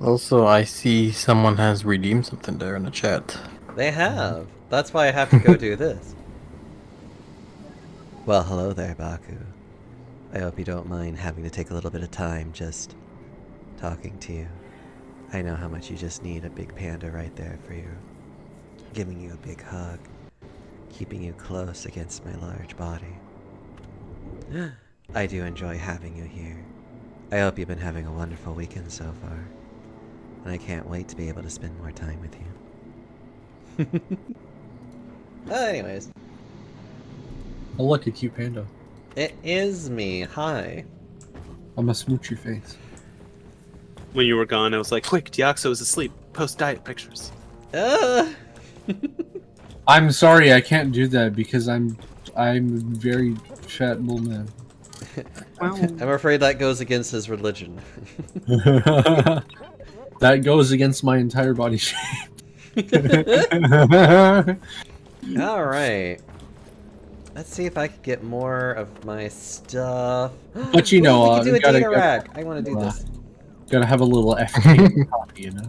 [SPEAKER 3] Also, I see someone has redeemed something there in the chat.
[SPEAKER 1] They have. That's why I have to go do this. Well, hello there, Baku. I hope you don't mind having to take a little bit of time just talking to you. I know how much you just need a big panda right there for you. Giving you a big hug. Keeping you close against my large body. I do enjoy having you here. I hope you've been having a wonderful weekend so far. And I can't wait to be able to spend more time with you. Anyways.
[SPEAKER 4] Oh look, a cute panda.
[SPEAKER 1] It is me. Hi.
[SPEAKER 4] I'm gonna smooch your face.
[SPEAKER 2] When you were gone, I was like, quick, Deoxo is asleep. Post diet pictures.
[SPEAKER 4] I'm sorry, I can't do that because I'm a very fat bull man.
[SPEAKER 1] I'm afraid that goes against his religion.
[SPEAKER 4] That goes against my entire body shape.
[SPEAKER 1] Alright. Let's see if I can get more of my stuff.
[SPEAKER 4] But you know,
[SPEAKER 1] we can do a
[SPEAKER 4] gotta
[SPEAKER 1] data rack. I want to do this.
[SPEAKER 4] Gotta have a little FK copy, you know?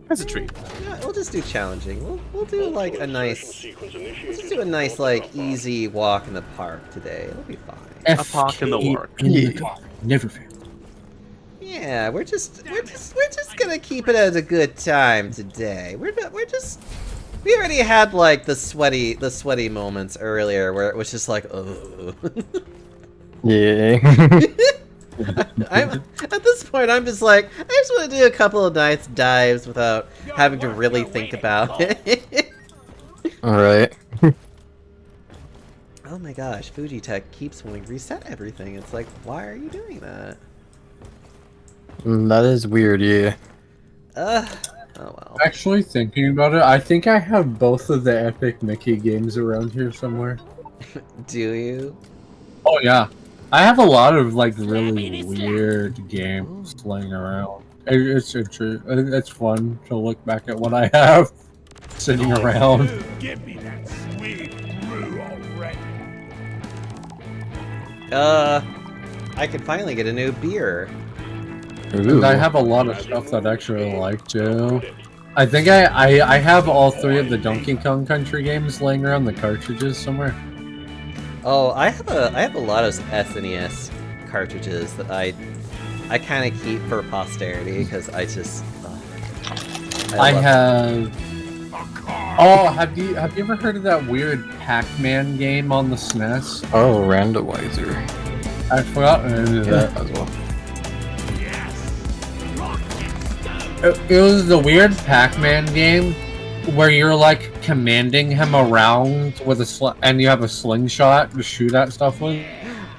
[SPEAKER 2] That's a treat.
[SPEAKER 1] Yeah, we'll just do challenging. We'll do like a nice... Let's just do a nice, like, easy walk in the park today. It'll be fine.
[SPEAKER 2] A park in the work.
[SPEAKER 4] Never fail.
[SPEAKER 1] Yeah, we're just gonna keep it as a good time today. We already had like the sweaty moments earlier where it was just like, oh.
[SPEAKER 3] Yeah.
[SPEAKER 1] At this point, I'm just like, I just want to do a couple of nice dives without having to really think about it.
[SPEAKER 3] Alright.
[SPEAKER 1] Oh my gosh, Fujitech keeps wanting to reset everything. It's like, why are you doing that?
[SPEAKER 3] That is weird, yeah.
[SPEAKER 1] Oh well.
[SPEAKER 4] Actually, thinking about it, I think I have both of the Epic Mickey games around here somewhere.
[SPEAKER 1] Do you?
[SPEAKER 4] Oh yeah. I have a lot of like really weird games laying around. It's fun to look back at what I have sitting around.
[SPEAKER 6] Give me that sweet brew already.
[SPEAKER 1] I can finally get a new beer.
[SPEAKER 3] Ooh.
[SPEAKER 4] And I have a lot of stuff that I actually like too. I think I have all three of the Donkey Kong Country games laying around the cartridges somewhere.
[SPEAKER 1] Oh, I have a lot of SNES cartridges that I kind of keep for posterity because I just
[SPEAKER 4] I have. Oh, have you ever heard of that weird Pac-Man game on the SNES?
[SPEAKER 3] Oh, randomizer.
[SPEAKER 4] I forgot the name of that.
[SPEAKER 3] As well.
[SPEAKER 4] It was the weird Pac-Man game where you're like commanding him around with and you have a slingshot to shoot at stuff with.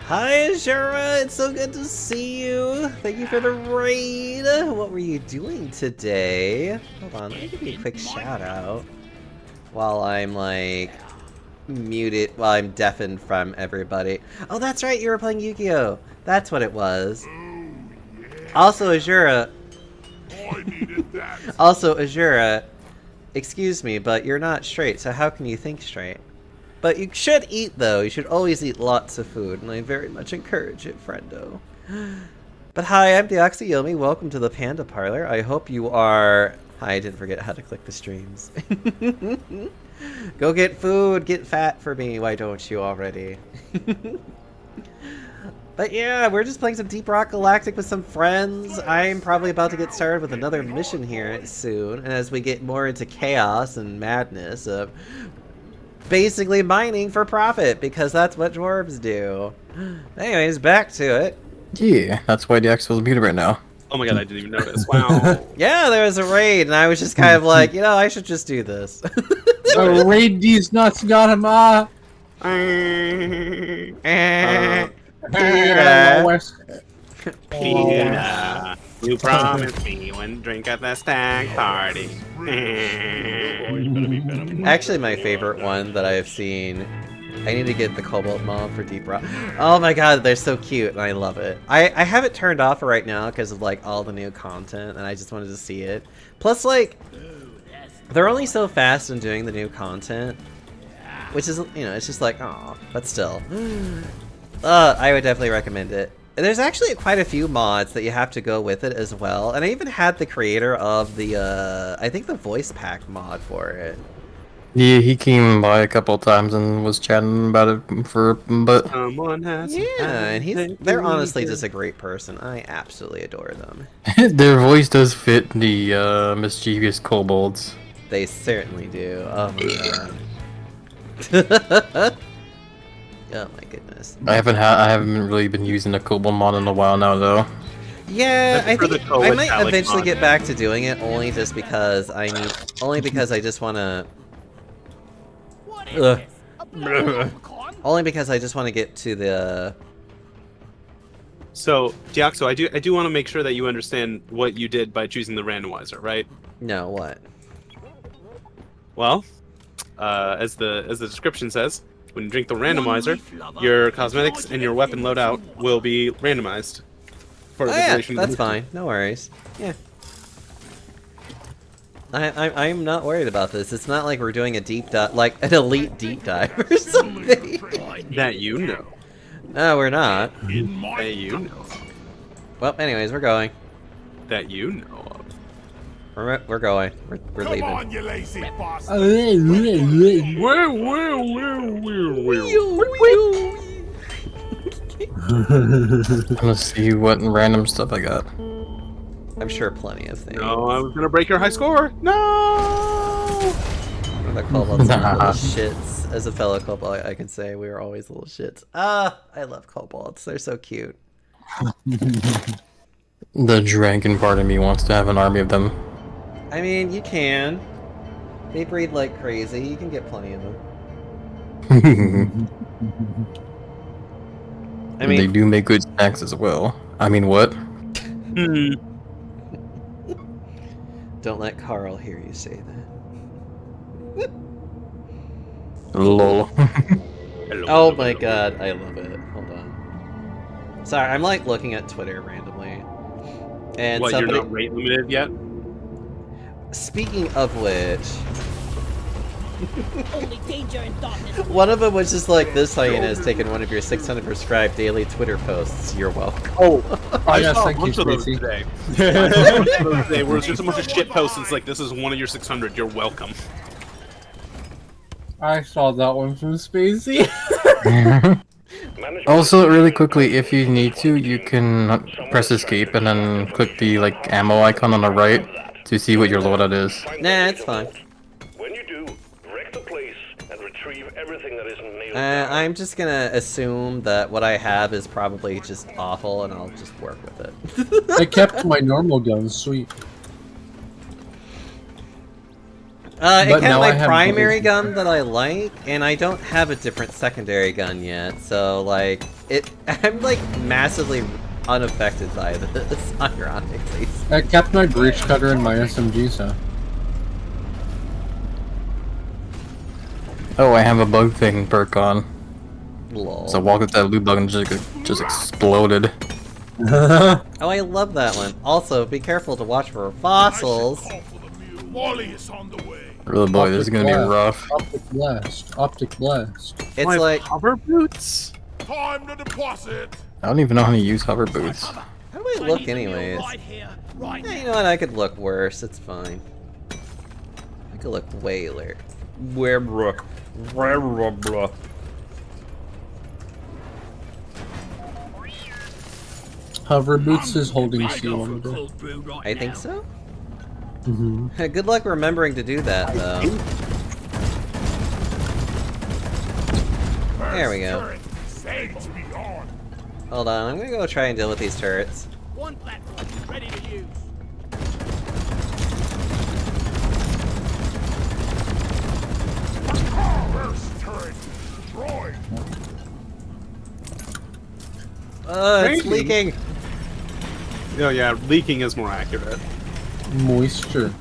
[SPEAKER 1] Hi, Azura. It's so good to see you. Thank you for the raid. What were you doing today? Hold on, let me give you a quick shout out while I'm like muted, while I'm deafened from everybody. Oh, that's right. You were playing Yu-Gi-Oh. That's what it was. Also, Azura. Also, Azura, excuse me, but you're not straight, so how can you think straight? But you should eat, though. You should always eat lots of food, and I very much encourage it, friendo. But hi, I'm Deoxyomi. Welcome to the Panda Parlor. I hope you are... Hi, I didn't forget how to click the streams. Go get food, get fat for me. Why don't you already? But yeah, we're just playing some Deep Rock Galactic with some friends. I'm probably about to get started with another mission here soon. And as we get more into chaos and madness of basically mining for profit, because that's what dwarves do. Anyways, back to it.
[SPEAKER 3] Yeah, that's why the Axel's muted right now.
[SPEAKER 2] Oh my god, I didn't even notice. Wow.
[SPEAKER 1] Yeah, there was a raid, and I was just kind of like, you know, I should just do this.
[SPEAKER 4] Raid these nuts got him
[SPEAKER 2] Peter, you promised me you wouldn't drink at the stag party.
[SPEAKER 1] Actually, my favorite one that I've seen. I need to get the Cobalt Mob for Deep Rock. Oh my god, they're so cute, and I love it. I have it turned off right now because of like all the new content, and I just wanted to see it. Plus, like, they're only so fast in doing the new content, which is, you know, it's just like, aw, but still. I would definitely recommend it. There's actually quite a few mods that you have to go with it as well, and I even had the creator of the, I think the voice pack mod for it.
[SPEAKER 3] Yeah, he came by a couple times and was chatting about it for a bit.
[SPEAKER 2] Someone has
[SPEAKER 1] Yeah, and they're honestly just a great person. I absolutely adore them.
[SPEAKER 3] Their voice does fit the mischievous kobolds.
[SPEAKER 1] They certainly do. Oh my god. Oh my goodness.
[SPEAKER 3] I haven't really been using the kobold mod in a while now though.
[SPEAKER 1] Yeah, I
[SPEAKER 2] For the
[SPEAKER 1] think I
[SPEAKER 2] co-metallic
[SPEAKER 1] might eventually
[SPEAKER 2] mod.
[SPEAKER 1] get back to doing it only just because I just want to. Only because I just want to get to the.
[SPEAKER 2] So, Diaxo, I do want to make sure that you understand what you did by choosing the randomizer, right?
[SPEAKER 1] No, what?
[SPEAKER 2] Well, as the description says, when you drink the randomizer, your cosmetics and your weapon loadout will be randomized for
[SPEAKER 1] Oh
[SPEAKER 2] the
[SPEAKER 1] yeah,
[SPEAKER 2] duration of the
[SPEAKER 1] that's
[SPEAKER 2] mission.
[SPEAKER 1] fine. No worries. Yeah. I'm not worried about this. It's not like we're doing a deep dive, like an elite deep dive or something.
[SPEAKER 2] That you know.
[SPEAKER 1] No, we're not.
[SPEAKER 2] That you know.
[SPEAKER 1] Well, anyways, we're going.
[SPEAKER 2] That you know of.
[SPEAKER 1] We're going. We're
[SPEAKER 6] Come
[SPEAKER 1] leaving.
[SPEAKER 6] on, you lazy bastard.
[SPEAKER 3] Let's see what random stuff I got.
[SPEAKER 1] I'm sure plenty of things.
[SPEAKER 2] No, I was gonna break your high score. No.
[SPEAKER 1] They're kobolds are little shits. As a fellow kobold, I can say we were always little shits. Ah, I love kobolds. They're so cute.
[SPEAKER 3] The dragon part of me wants to have an army of them.
[SPEAKER 1] I mean, you can. They breed like crazy. You can get plenty of them. I
[SPEAKER 3] They
[SPEAKER 1] mean,
[SPEAKER 3] do make good snacks as well. I mean, what?
[SPEAKER 2] Hmm.
[SPEAKER 1] don't let Carl hear you say that.
[SPEAKER 3] Lol.
[SPEAKER 2] Hello,
[SPEAKER 1] Oh
[SPEAKER 2] hello,
[SPEAKER 1] my
[SPEAKER 2] hello.
[SPEAKER 1] god, I love it. Hold on. Sorry, I'm like looking at Twitter randomly. And
[SPEAKER 2] What,
[SPEAKER 1] somebody...
[SPEAKER 2] you're not rate limited yet?
[SPEAKER 1] Speaking of which,
[SPEAKER 8] Only danger and darkness.
[SPEAKER 1] one of them was just like, this hyena has taken one of your 600 prescribed daily Twitter posts. You're welcome.
[SPEAKER 2] Oh, I
[SPEAKER 4] yes,
[SPEAKER 2] saw a
[SPEAKER 4] thank you,
[SPEAKER 2] bunch of those
[SPEAKER 4] Tracy.
[SPEAKER 2] today. I saw a bunch of those today where it's just a bunch of shit posts. And it's like, this is one of your 600. You're welcome.
[SPEAKER 4] I saw that one from Spacey.
[SPEAKER 7] Management
[SPEAKER 3] Also, really quickly, if you need to, you can press escape and then click the like ammo icon on the right to see what your loadout is.
[SPEAKER 7] find
[SPEAKER 1] Nah,
[SPEAKER 7] out
[SPEAKER 1] it's
[SPEAKER 7] your
[SPEAKER 1] fine.
[SPEAKER 7] loot. When you do, wreck the place and retrieve everything that isn't nailed
[SPEAKER 1] I'm just gonna assume that what I have is probably just awful, and I'll just work with it.
[SPEAKER 4] I kept my normal gun, sweet.
[SPEAKER 1] It
[SPEAKER 4] But
[SPEAKER 1] kept
[SPEAKER 4] now
[SPEAKER 1] my
[SPEAKER 4] I have
[SPEAKER 1] primary
[SPEAKER 4] both.
[SPEAKER 1] gun that I like, and I don't have a different secondary gun yet, so like I'm like massively unaffected by this, ironically.
[SPEAKER 4] I kept my breach cutter and my SMG, so.
[SPEAKER 3] Oh, I have a bug thing perk on.
[SPEAKER 1] Lol.
[SPEAKER 3] So I walked with that loot bug and just exploded.
[SPEAKER 1] Oh, I love that one. Also, be careful to watch for
[SPEAKER 6] I should
[SPEAKER 1] fossils.
[SPEAKER 6] call for the mule. Molly is on the way.
[SPEAKER 3] Really, boy, this is gonna be rough.
[SPEAKER 4] Optic blast. Optic blast.
[SPEAKER 1] It's
[SPEAKER 2] My
[SPEAKER 1] like,
[SPEAKER 2] hover boots.
[SPEAKER 6] Time to deposit.
[SPEAKER 3] I don't even know how to use hover boots.
[SPEAKER 1] how do I look anyways?
[SPEAKER 8] Right here, right
[SPEAKER 1] Yeah,
[SPEAKER 8] now.
[SPEAKER 1] you know what? I could look worse. It's fine. I could look way worse.
[SPEAKER 4] Hover boots is holding
[SPEAKER 8] I
[SPEAKER 4] seal
[SPEAKER 8] go
[SPEAKER 4] on
[SPEAKER 8] for a
[SPEAKER 4] the
[SPEAKER 8] cold brew right
[SPEAKER 1] I
[SPEAKER 8] now.
[SPEAKER 1] think so.
[SPEAKER 4] hmm
[SPEAKER 1] Good luck remembering to do that, though. There we go.
[SPEAKER 6] Turret, say to be on.
[SPEAKER 1] Hold on, I'm gonna go try and deal with these turrets.
[SPEAKER 8] One platform ready to use.
[SPEAKER 6] First turret destroyed.
[SPEAKER 1] It's
[SPEAKER 2] Maybe.
[SPEAKER 1] leaking!
[SPEAKER 2] Oh yeah, leaking is more accurate.
[SPEAKER 4] Moisture.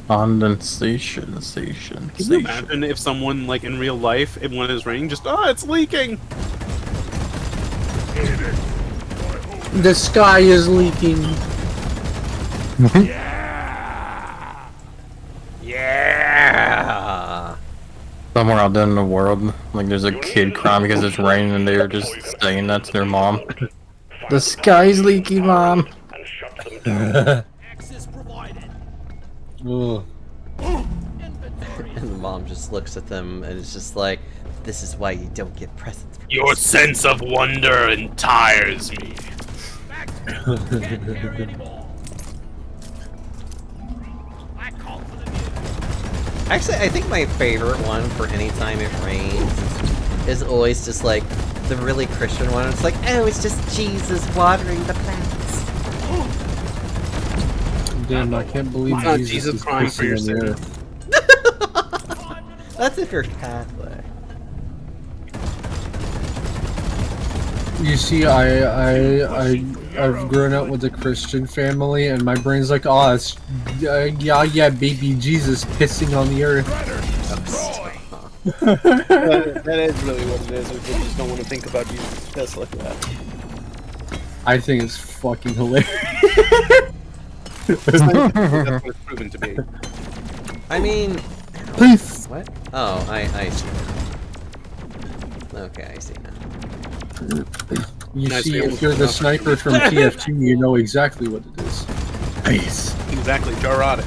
[SPEAKER 3] Condensation, station,
[SPEAKER 2] Can you imagine if someone like in real life, if one is raining, just it's leaking.
[SPEAKER 6] Hit it.
[SPEAKER 4] The sky is leaking.
[SPEAKER 1] Yeah!
[SPEAKER 3] Somewhere out there in the world, like there's a kid crying because it's raining and they're just saying that to their mom. The sky's leaky, mom.
[SPEAKER 7] And shut them down.
[SPEAKER 8] Access provided.
[SPEAKER 4] Ugh.
[SPEAKER 8] Inventory.
[SPEAKER 1] And the mom just looks at them and is just like, this is why you don't get presents for
[SPEAKER 2] Your sense of wonder entires me.
[SPEAKER 8] Can't hear anymore. I call for the music.
[SPEAKER 1] Actually, I think my favorite one for any time it rains is always just like the really Christian one. It's like, oh, it's just Jesus watering the plants.
[SPEAKER 4] Damn, I can't believe
[SPEAKER 2] It's not
[SPEAKER 4] Jesus,
[SPEAKER 2] Jesus
[SPEAKER 4] is
[SPEAKER 2] crying for your
[SPEAKER 4] pissing on the
[SPEAKER 2] sins.
[SPEAKER 4] earth.
[SPEAKER 1] That's if you're Catholic.
[SPEAKER 4] You see, I've grown up with a Christian family, and my brain's like, oh, it's yeah, baby Jesus pissing on the earth.
[SPEAKER 2] That is really what it is. We just don't want to think about you just like that.
[SPEAKER 4] I think it's fucking hilarious.
[SPEAKER 2] That's what it's proven to be.
[SPEAKER 1] I mean,
[SPEAKER 4] Please.
[SPEAKER 1] what? Oh, I see now. Okay, I see now.
[SPEAKER 4] You
[SPEAKER 2] Nice
[SPEAKER 4] see,
[SPEAKER 2] to be
[SPEAKER 4] if you're the sniper from TF2, you know exactly what it is. Peace.
[SPEAKER 2] Exactly, Jarrod.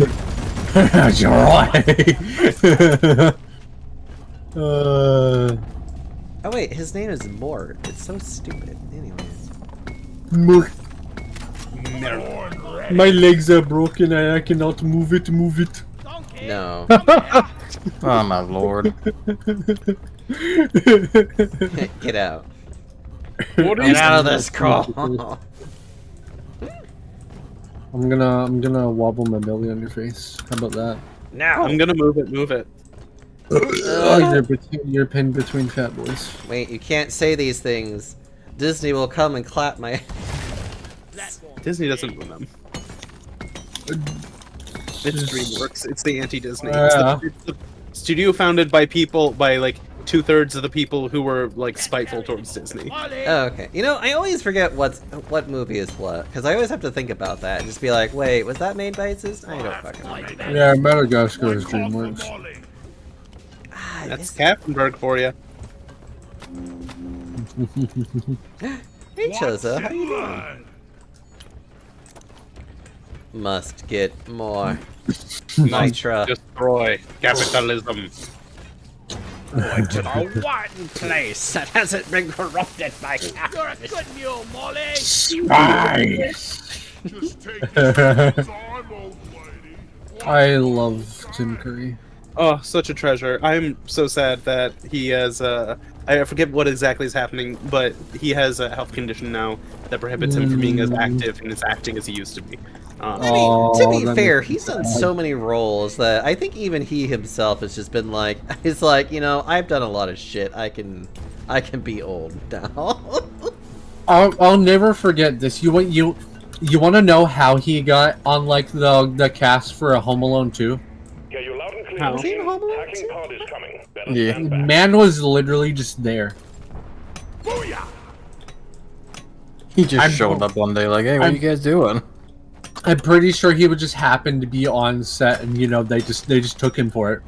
[SPEAKER 4] uh,
[SPEAKER 1] Oh wait, his name is Mort. It's so stupid. Anyways.
[SPEAKER 4] my legs are broken and I cannot move it.
[SPEAKER 8] Don't care.
[SPEAKER 1] No.
[SPEAKER 3] Oh my lord.
[SPEAKER 1] Get out.
[SPEAKER 2] What
[SPEAKER 1] Get out of this crawl.
[SPEAKER 4] I'm gonna wobble my belly on your face. How about that?
[SPEAKER 1] Now.
[SPEAKER 2] I'm gonna move it.
[SPEAKER 4] Oh, you're pinned between fat boys.
[SPEAKER 1] Wait, you can't say these things. Disney will come and clap my.
[SPEAKER 8] Platform.
[SPEAKER 2] Disney doesn't own them. It's DreamWorks. It's the anti-Disney.
[SPEAKER 4] Yeah.
[SPEAKER 2] It's the studio founded by people, by like 2/3 of the people who were like spiteful towards Disney.
[SPEAKER 8] Ollie.
[SPEAKER 1] Oh, okay. You know, I always forget what movie is what, because I always have to think about that and just be like, wait, was that made by Disney? I don't fucking remember.
[SPEAKER 4] Yeah, Madagascar is DreamWorks.
[SPEAKER 1] Ah,
[SPEAKER 2] That's
[SPEAKER 1] this-
[SPEAKER 2] Kappenberg for you.
[SPEAKER 1] Hey, Choza, how you doing? Must get more nitra.
[SPEAKER 2] Destroy capitalism.
[SPEAKER 8] To the one place that hasn't been corrupted by You're a good mule, Molly.
[SPEAKER 6] Just take your time, old lady.
[SPEAKER 4] I love Tim Curry.
[SPEAKER 2] Oh, such a treasure. I'm so sad that he has I forget what exactly is happening, but he has a health condition now that prohibits him from being as active and as acting as he used to be.
[SPEAKER 1] I mean,
[SPEAKER 4] Oh,
[SPEAKER 1] to be
[SPEAKER 4] that
[SPEAKER 1] fair,
[SPEAKER 4] makes me
[SPEAKER 1] he's done
[SPEAKER 4] sad.
[SPEAKER 1] so many roles that I think even he himself has just been like, he's like, you know, I've done a lot of shit. I can be old now.
[SPEAKER 4] I'll never forget this. You want to know how he got on like the cast for a Home Alone 2?
[SPEAKER 7] Yeah, you're loud and clear.
[SPEAKER 2] How?
[SPEAKER 1] Was he in Home Alone
[SPEAKER 7] Hacking
[SPEAKER 1] too?
[SPEAKER 7] pod is coming. Better
[SPEAKER 3] Yeah.
[SPEAKER 7] stand back.
[SPEAKER 4] Man was literally just there.
[SPEAKER 6] Booyah!
[SPEAKER 3] He just
[SPEAKER 4] I'm-
[SPEAKER 3] showed up one day like, hey, what are
[SPEAKER 4] I'm-
[SPEAKER 3] you guys doing?
[SPEAKER 4] I'm pretty sure he would just happen to be on set, and you know they just took him for it,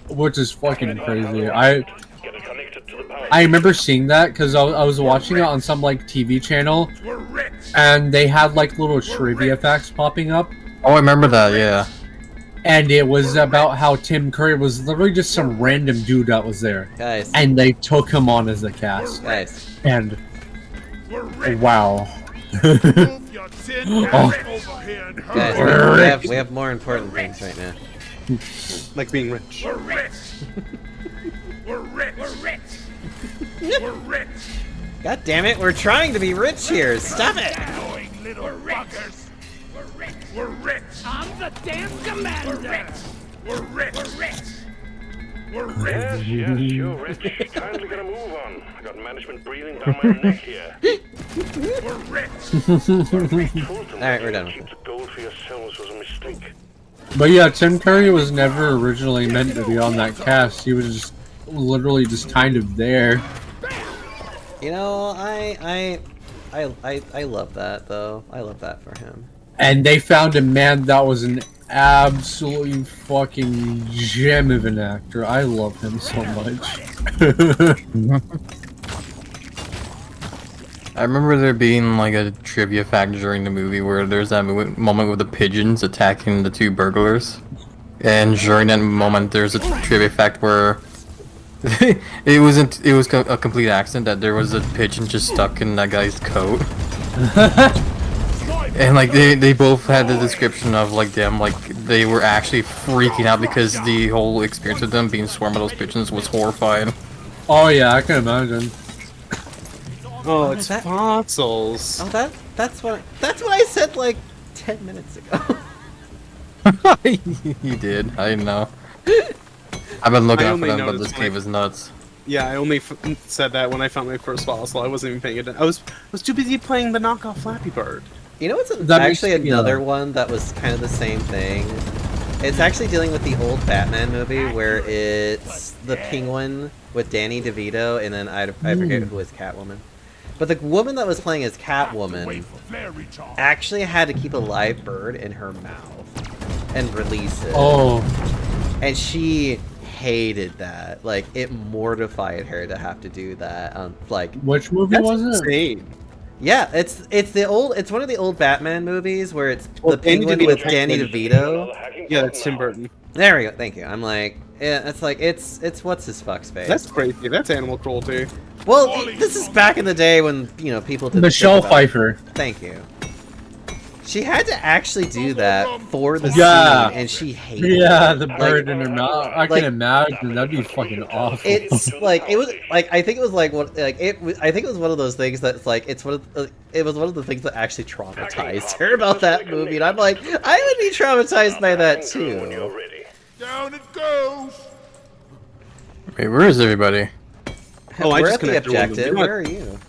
[SPEAKER 4] which is fucking crazy.
[SPEAKER 7] Get it connected to the power.
[SPEAKER 4] I remember seeing that because I was watching it on some like TV channel, and they had like little trivia facts popping up,
[SPEAKER 3] Oh, I remember that. Yeah.
[SPEAKER 4] and it was about how Tim Curry was literally just some random dude that was there,
[SPEAKER 1] Guys,
[SPEAKER 4] and they took him on as the cast.
[SPEAKER 1] guys.
[SPEAKER 4] And wow.
[SPEAKER 6] Move your tin
[SPEAKER 4] Oh.
[SPEAKER 6] hat over here and
[SPEAKER 1] Guys,
[SPEAKER 6] hurry.
[SPEAKER 1] we have more important things right now.
[SPEAKER 2] Like being rich.
[SPEAKER 6] We're rich. We're rich. We're rich. We're rich.
[SPEAKER 1] God damn it, we're trying to be rich here. Stop it.
[SPEAKER 6] Annoying little fuckers. We're rich. We're rich. I'm the damn commander. We're rich. We're rich. We're rich.
[SPEAKER 7] Yes, yes, you're rich. Kindly get a move on. I got management breathing down my neck here.
[SPEAKER 6] We're rich.
[SPEAKER 1] Alright, we're done with
[SPEAKER 7] Keep
[SPEAKER 1] it.
[SPEAKER 7] the gold for yourselves was a mistake.
[SPEAKER 4] But yeah, Tim Curry was never originally meant to be on that cast. He was just literally just kind of there.
[SPEAKER 1] You know, I love that though. I love that for him.
[SPEAKER 4] And they found a man that was an absolutely fucking gem of an actor. I love him so much.
[SPEAKER 3] I remember there being like a trivia fact during the movie where there's that moment with the pigeons attacking the two burglars, and during that moment there's a trivia fact where it was a complete accident that there was a pigeon just stuck in that guy's coat, and like they both had the description of like them like they were actually freaking out because the whole experience of them being swarmed by those pigeons was horrifying.
[SPEAKER 4] Oh yeah, I can imagine.
[SPEAKER 2] Oh, it's
[SPEAKER 1] that?
[SPEAKER 2] fossils.
[SPEAKER 1] Oh, that's what I said like 10 minutes ago.
[SPEAKER 3] You did. I didn't know. I've been looking
[SPEAKER 2] I
[SPEAKER 3] out for
[SPEAKER 2] only
[SPEAKER 3] them, but
[SPEAKER 2] noticed
[SPEAKER 3] this cave is nuts.
[SPEAKER 2] Yeah, I only said that when I found my first fossil. I wasn't even paying attention. I was too busy playing the knockoff Flappy Bird.
[SPEAKER 1] You know what's
[SPEAKER 4] That makes
[SPEAKER 1] actually
[SPEAKER 4] me,
[SPEAKER 1] another one that was kind of the same thing? It's actually dealing with the old Batman movie where it's the Penguin with Danny DeVito and then I forget who was Catwoman. But the woman that was playing as Catwoman
[SPEAKER 6] Wait for flare recharge.
[SPEAKER 1] actually had to keep a live bird in her mouth and release it.
[SPEAKER 4] Oh,
[SPEAKER 1] And she hated that. Like, it mortified her to have to do that. Like,
[SPEAKER 4] which movie
[SPEAKER 2] That's
[SPEAKER 4] was it?
[SPEAKER 2] insane.
[SPEAKER 1] yeah, it's one of the old Batman movies where it's
[SPEAKER 2] Well,
[SPEAKER 1] the
[SPEAKER 2] Danny
[SPEAKER 1] Penguin
[SPEAKER 2] DeVito
[SPEAKER 1] with
[SPEAKER 2] tried
[SPEAKER 1] Danny
[SPEAKER 2] to-
[SPEAKER 1] DeVito.
[SPEAKER 2] Yeah, that's Tim Burton.
[SPEAKER 1] There we go. Thank you. I'm like, yeah, it's like it's what's his fuck's face.
[SPEAKER 2] That's crazy. That's animal cruelty.
[SPEAKER 1] Well, this is back in the day when people did
[SPEAKER 4] Michelle Pfeiffer.
[SPEAKER 1] Thank you. She had to actually do that for the
[SPEAKER 4] Yeah.
[SPEAKER 1] scene, and she hated
[SPEAKER 4] Yeah,
[SPEAKER 1] it.
[SPEAKER 4] the
[SPEAKER 1] Like,
[SPEAKER 4] bird in her mouth. I
[SPEAKER 1] like-
[SPEAKER 4] can imagine. That'd be fucking awful.
[SPEAKER 1] It's like it was like I think it was like what like it. I think it was one of those things that's like it was one of the things that actually traumatized her about that movie, and I'm like I would be traumatized by that
[SPEAKER 7] When you're
[SPEAKER 1] too.
[SPEAKER 7] ready.
[SPEAKER 6] Down it goes.
[SPEAKER 3] Wait, where is everybody?
[SPEAKER 2] Oh, I
[SPEAKER 1] We're
[SPEAKER 2] just
[SPEAKER 1] at the
[SPEAKER 2] connected one of them.
[SPEAKER 1] objective.
[SPEAKER 2] You know
[SPEAKER 1] Where are you?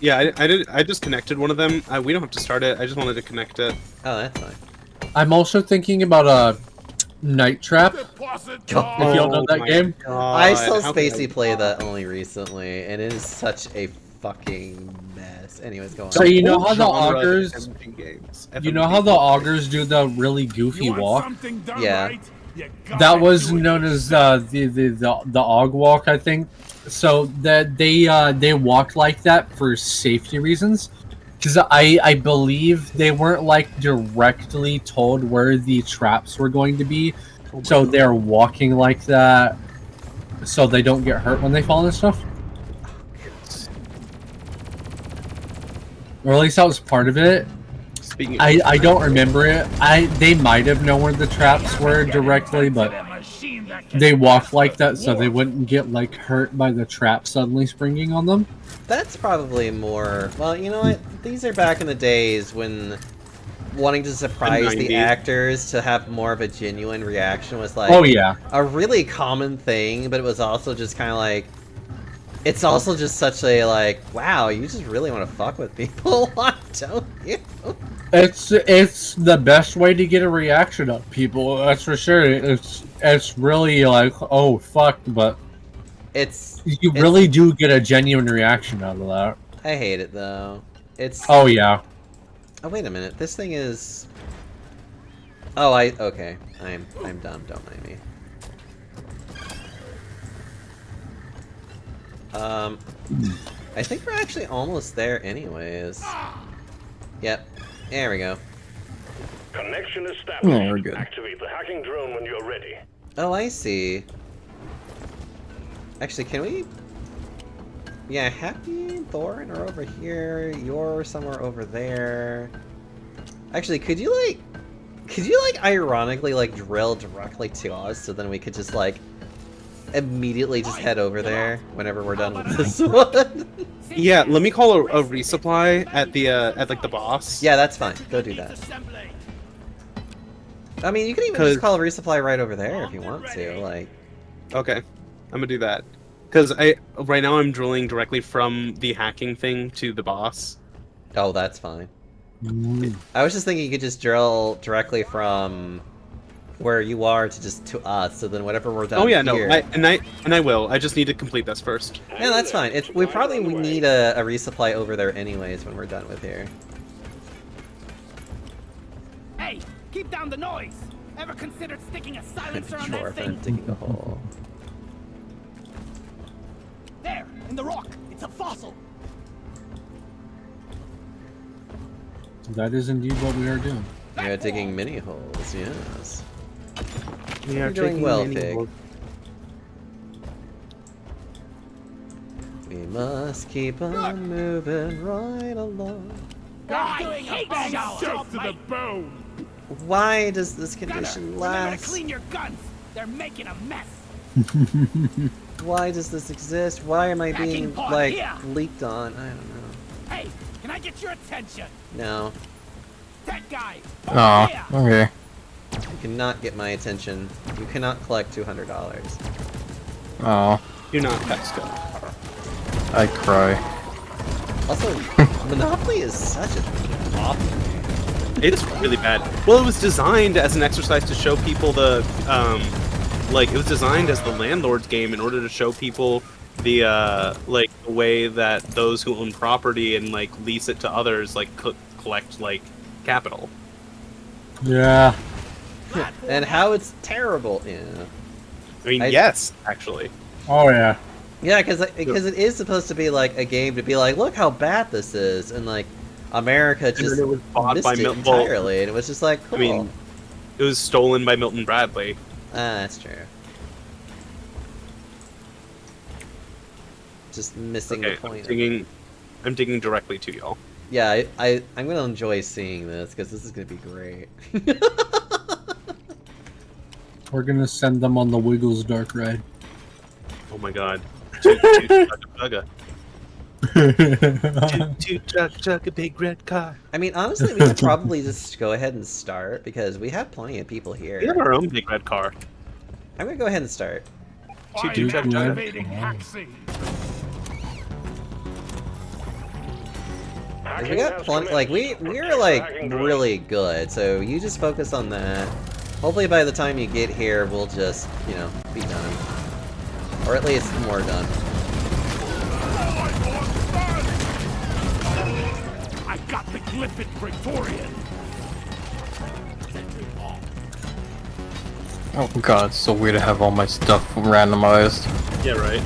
[SPEAKER 2] Yeah, I did. I just connected one of them. We don't have to start it. I just wanted to connect it.
[SPEAKER 1] Oh, that's fine.
[SPEAKER 4] I'm also thinking about a Night Trap.
[SPEAKER 6] Deposit
[SPEAKER 4] If y'all know that
[SPEAKER 2] my
[SPEAKER 4] game.
[SPEAKER 1] I saw
[SPEAKER 2] God, how can
[SPEAKER 1] Spacey
[SPEAKER 2] I-
[SPEAKER 1] play that only recently, and it is such a fucking mess. Anyways, go on.
[SPEAKER 4] So you know
[SPEAKER 2] Whole
[SPEAKER 4] how the
[SPEAKER 2] genre of
[SPEAKER 4] augurs,
[SPEAKER 2] FMV games.
[SPEAKER 4] you know how the augurs do the really goofy
[SPEAKER 6] You want
[SPEAKER 4] walk?
[SPEAKER 6] something done
[SPEAKER 1] Yeah.
[SPEAKER 6] right? You gotta
[SPEAKER 4] That was
[SPEAKER 6] do it.
[SPEAKER 4] known as the Og walk, I think. So that they walked like that for safety reasons, because I believe they weren't like directly told where the traps were going to be, so they're walking like that, so they don't get hurt when they fall and stuff. Or at least that was part of it.
[SPEAKER 2] Speaking of,
[SPEAKER 4] I don't remember it. They might have known where the traps were directly, but they walked like that so they wouldn't get like hurt by the trap suddenly springing on them.
[SPEAKER 1] That's probably more. Well, you know what? These are back in the days when wanting to surprise the
[SPEAKER 2] 90s.
[SPEAKER 1] actors to have more of a genuine reaction was like
[SPEAKER 4] Oh yeah,
[SPEAKER 1] a really common thing, but it was also just kind of like. It's also just such a like, wow, you just really want to fuck with people, don't you?
[SPEAKER 4] it's the best way to get a reaction of people. That's for sure. It's really like, oh fuck, but
[SPEAKER 1] It's.
[SPEAKER 4] you really do get a genuine reaction out of that.
[SPEAKER 1] I hate it though. It's.
[SPEAKER 4] Oh yeah,
[SPEAKER 1] Oh wait a minute, this thing is. Oh, okay. I'm dumb. Don't mind me. I think we're actually almost there, anyways. Yep. There we go.
[SPEAKER 7] Connection established.
[SPEAKER 3] Yeah, we're good.
[SPEAKER 7] Activate the hacking drone when you're ready.
[SPEAKER 1] Oh, I see. Actually, can we? Yeah, Happy and Thorin are over here. You're somewhere over there. Actually, could you ironically like drill directly to us so then we could just like immediately just head over there whenever we're done with this one?
[SPEAKER 2] Yeah, let me call a resupply at the at like the boss.
[SPEAKER 1] Yeah, that's fine. Go do that. I mean, you can even just call a resupply right over there if you want to. Like,
[SPEAKER 2] Okay, I'm gonna do that. Because right now I'm drilling directly from the hacking thing to the boss.
[SPEAKER 1] oh, that's fine. I was just thinking you could just drill directly from where you are to us. So then, whatever we're done.
[SPEAKER 2] Oh yeah,
[SPEAKER 1] here,
[SPEAKER 2] no, I will. I just need to complete this first.
[SPEAKER 1] Yeah, that's fine. We probably need a resupply over there anyways when we're done with here.
[SPEAKER 6] Hey, keep down the noise. Ever considered sticking a silencer on
[SPEAKER 1] Sure,
[SPEAKER 6] that
[SPEAKER 1] if
[SPEAKER 6] thing?
[SPEAKER 1] I'm digging a hole.
[SPEAKER 6] There, in the rock. It's a fossil.
[SPEAKER 4] That is indeed what we are doing.
[SPEAKER 1] You're digging mini holes, yes.
[SPEAKER 2] We
[SPEAKER 1] You're doing well, Pig. We must keep on moving right along.
[SPEAKER 6] I hate
[SPEAKER 5] Shot to the bone.
[SPEAKER 1] Why does this
[SPEAKER 6] Gunner,
[SPEAKER 1] condition
[SPEAKER 6] remember to
[SPEAKER 1] last?
[SPEAKER 6] clean your guns. They're making a mess.
[SPEAKER 1] Why does this exist? Why am I
[SPEAKER 6] Hacking
[SPEAKER 1] being,
[SPEAKER 6] pod
[SPEAKER 1] like,
[SPEAKER 6] here.
[SPEAKER 1] leaked on? I don't know.
[SPEAKER 6] Hey, can I get your attention?
[SPEAKER 1] No.
[SPEAKER 6] That guy.
[SPEAKER 3] Oh, okay.
[SPEAKER 1] You cannot get my attention. You cannot collect $200.
[SPEAKER 3] Oh,
[SPEAKER 2] You're not Pesco.
[SPEAKER 3] I cry.
[SPEAKER 1] Also, Monopoly is such a awful game.
[SPEAKER 2] It's really bad. Well, it was designed as an exercise to show people the, like, it was designed as the landlord's game in order to show people the, like, the way that those who own property and, like, lease it to others, like, collect, like, capital.
[SPEAKER 4] Yeah.
[SPEAKER 1] And how it's terrible. Yeah.
[SPEAKER 2] I mean,
[SPEAKER 1] I-
[SPEAKER 2] yes, actually.
[SPEAKER 4] Oh yeah.
[SPEAKER 1] Yeah, because it is supposed to be like a game to be like, look how bad this is, and like America just
[SPEAKER 2] then it was bought
[SPEAKER 1] missed
[SPEAKER 2] by
[SPEAKER 1] it
[SPEAKER 2] Milton Bolt.
[SPEAKER 1] entirely, and it was just like, cool.
[SPEAKER 2] I mean, it was stolen by Milton Bradley.
[SPEAKER 1] That's true. Just missing
[SPEAKER 2] Okay,
[SPEAKER 1] the point.
[SPEAKER 2] I'm digging directly to y'all.
[SPEAKER 1] Yeah, I'm gonna enjoy seeing this because this is gonna be great.
[SPEAKER 4] We're gonna send them on the Wiggles dark ride.
[SPEAKER 2] Oh my god. Chugga. Chug a big red car.
[SPEAKER 1] I mean, honestly, we could probably just go ahead and start because we have plenty of people here.
[SPEAKER 2] We have our own big red car.
[SPEAKER 1] I'm gonna go ahead and start.
[SPEAKER 5] I'm
[SPEAKER 2] chug, chug.
[SPEAKER 5] activating Haxing.
[SPEAKER 1] We got plenty. Like we're like really good. So you just focus on that. Hopefully, by the time you get here, we'll just be done, or at least more done.
[SPEAKER 5] I got the Glyphid Praetorian.
[SPEAKER 3] Oh god, it's so weird to have all my stuff randomized.
[SPEAKER 2] Yeah, right.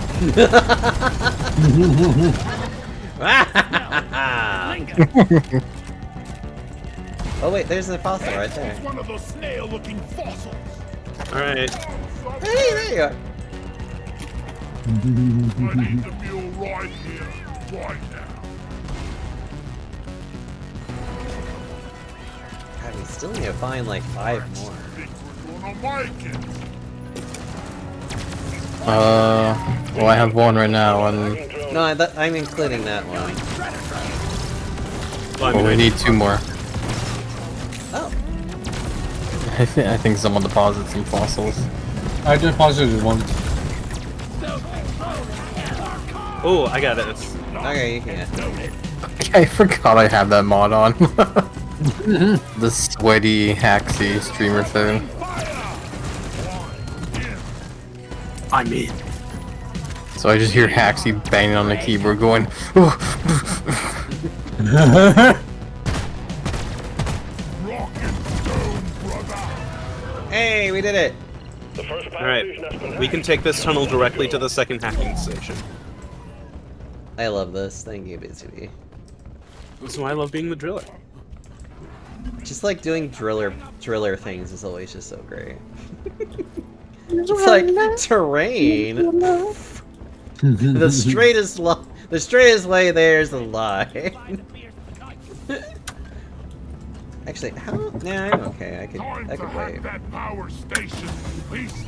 [SPEAKER 1] Oh wait, there's a fossil right there.
[SPEAKER 5] It's one of those snail-looking fossils.
[SPEAKER 2] Alright.
[SPEAKER 1] Hey, there you are.
[SPEAKER 5] I need the mule right here, right now.
[SPEAKER 1] God, we still need to find like 5 more.
[SPEAKER 5] Think we're gonna make it.
[SPEAKER 3] Well, I have one right now, and
[SPEAKER 1] No, I'm including that one.
[SPEAKER 3] well, we need 2 more.
[SPEAKER 1] Oh,
[SPEAKER 3] I think someone deposited some fossils.
[SPEAKER 4] I deposited one.
[SPEAKER 2] Oh, I got it.
[SPEAKER 1] okay, you can.
[SPEAKER 3] I forgot I had that mod on. The sweaty, haxy streamer thing.
[SPEAKER 2] I'm in.
[SPEAKER 3] So I just hear Haxy banging on the keyboard going,
[SPEAKER 1] Hey, we did it!
[SPEAKER 7] The first power
[SPEAKER 2] Alright,
[SPEAKER 7] station has been
[SPEAKER 2] we can
[SPEAKER 7] hacked.
[SPEAKER 2] take this tunnel directly to the second hacking station.
[SPEAKER 1] I love this. Thank you, BCB.
[SPEAKER 2] That's why I love being the driller.
[SPEAKER 1] Just like doing driller things is always just so great. It's like terrain. The straightest way there's the line. Actually, how? Nah, I'm okay. I
[SPEAKER 5] Time to
[SPEAKER 1] could
[SPEAKER 5] hack
[SPEAKER 1] wait.
[SPEAKER 5] that power station to pieces.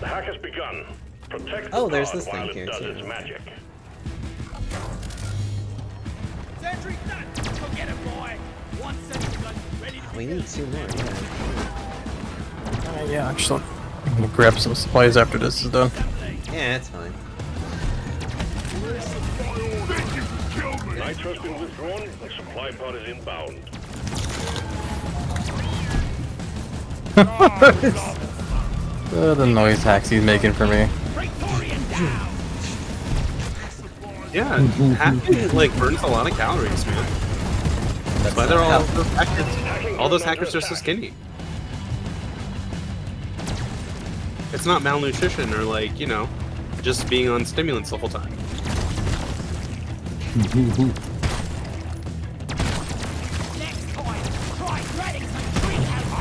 [SPEAKER 7] The hack has begun. Protect the
[SPEAKER 1] Oh, there's
[SPEAKER 7] pod
[SPEAKER 1] this
[SPEAKER 7] while
[SPEAKER 1] thing
[SPEAKER 7] it
[SPEAKER 1] here,
[SPEAKER 7] does
[SPEAKER 1] too.
[SPEAKER 7] its magic.
[SPEAKER 6] Sentry's done. Go get him, boy. One sentry gun ready to
[SPEAKER 1] We need 2 more. Yeah.
[SPEAKER 3] Yeah, actually, I'm gonna grab some supplies after this is done.
[SPEAKER 1] Yeah, it's fine.
[SPEAKER 5] Think you can kill me?
[SPEAKER 7] Nitro's been withdrawn. The supply pod is inbound.
[SPEAKER 3] The noise hacks he's making for me.
[SPEAKER 6] Praetorian down.
[SPEAKER 2] Yeah, hacking like burns a lot of calories, man. That's why they're all those hackers are so skinny. It's not malnutrition or like, you know, just being on stimulants the whole time.
[SPEAKER 6] Next time, try threading some treehouse.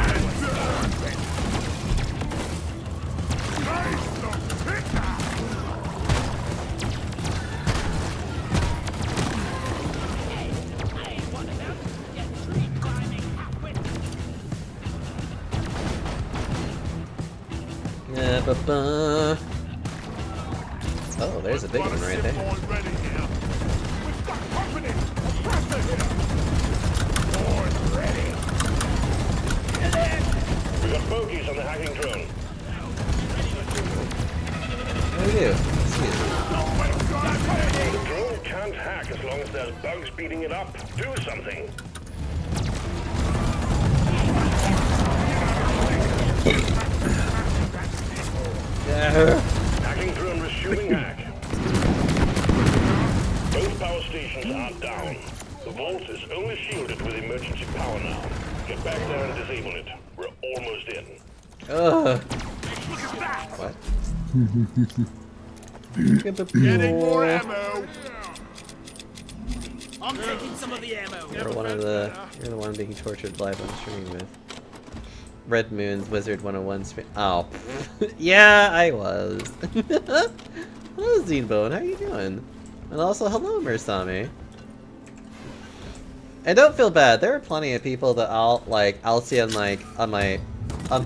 [SPEAKER 6] I ain't one of them. Get tree climbing halfway.
[SPEAKER 1] Ba-ba. Oh, there's a big one right there.
[SPEAKER 5] Point ready here. We've got company. Pressure here. Point ready.
[SPEAKER 7] We got bogeys on the hacking drone.
[SPEAKER 1] What do we do? Excuse me.
[SPEAKER 7] The drone can't hack as long as there's bugs beating it up. Do something. Hacking drone resuming hack. Both power stations are down. The vault is only shielded with emergency power now. Get back there and disable it. We're almost in.
[SPEAKER 1] Ugh. What?
[SPEAKER 5] Getting more ammo.
[SPEAKER 6] I'm taking some of the ammo.
[SPEAKER 1] You're the one being tortured live on stream with Red Moon's Wizard 101 stream. Oh, yeah, I was. Hello, Zinebone. How you doing? And also, hello, Mursami. And don't feel bad. There are plenty of people that I'll see on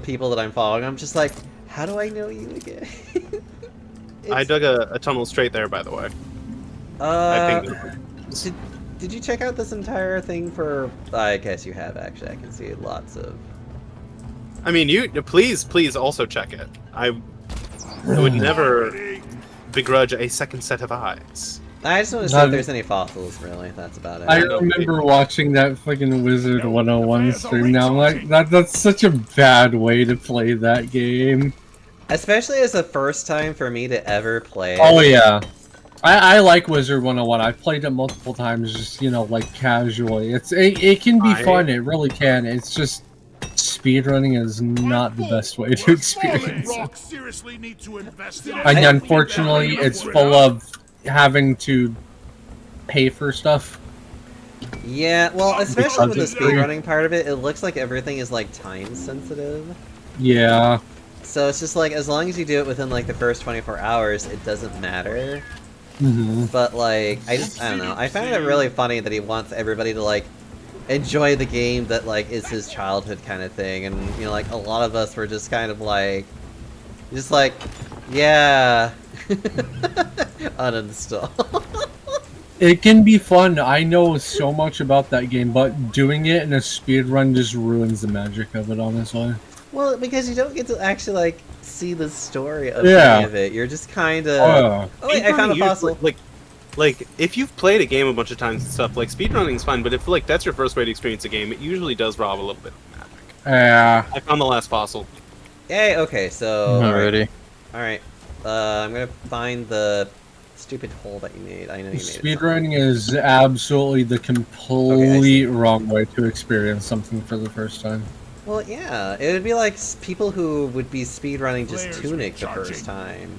[SPEAKER 1] people that I'm following. I'm just like, how do I know you again?
[SPEAKER 2] I dug a tunnel straight there, by the way. I think.
[SPEAKER 1] Did you check out this entire thing for? I guess you have actually. I can see lots of.
[SPEAKER 2] I mean, you please also check it. I would never begrudge a second set of eyes.
[SPEAKER 1] I just want to see if there's any fossils. Really, that's about it.
[SPEAKER 4] I remember watching that fucking Wizard 101 stream. Now I'm like, that's such a bad way to play that game.
[SPEAKER 1] Especially as the first time for me to ever play it.
[SPEAKER 4] Oh yeah, I like Wizard 101. I've played it multiple times, just like casually. It can be fun. It really can. It's just speedrunning is not the best way to experience it.
[SPEAKER 5] Seriously need to invest in
[SPEAKER 4] And unfortunately, it's full of having to pay for stuff.
[SPEAKER 1] Yeah, well, especially with the
[SPEAKER 4] Because it's free.
[SPEAKER 1] speedrunning part of it, it looks like everything is like time sensitive.
[SPEAKER 4] Yeah.
[SPEAKER 1] So it's just like, as long as you do it within like the first 24 hours, it doesn't matter.
[SPEAKER 4] Mm-hmm.
[SPEAKER 1] But like, I don't know. I find it really funny that he wants everybody to like enjoy the game that like is his childhood kind of thing, and like a lot of us were just kind of like, yeah, uninstall.
[SPEAKER 4] It can be fun. I know so much about that game, but doing it in a speedrun just ruins the magic of it, honestly.
[SPEAKER 1] Well, because you don't get to actually like see the story of
[SPEAKER 4] Yeah.
[SPEAKER 1] any of it. You're just kind of. Oh wait, I found a fossil.
[SPEAKER 2] Like, if you've played a game a bunch of times and stuff, like, speedrunning's fine, but if, like, that's your first way to experience a game, it usually does rob a little bit of magic.
[SPEAKER 4] Yeah.
[SPEAKER 2] I found the last fossil.
[SPEAKER 1] Yay, okay, so...
[SPEAKER 3] Alrighty.
[SPEAKER 1] Alright, I'm gonna find the Stupid hole that you made. I know you made it.
[SPEAKER 4] Speedrunning is absolutely the complete wrong way to experience something for the first time.
[SPEAKER 1] Well, yeah, it would be like people who would be speedrunning just
[SPEAKER 5] Players
[SPEAKER 1] Tunic the
[SPEAKER 5] recharging.
[SPEAKER 1] first time.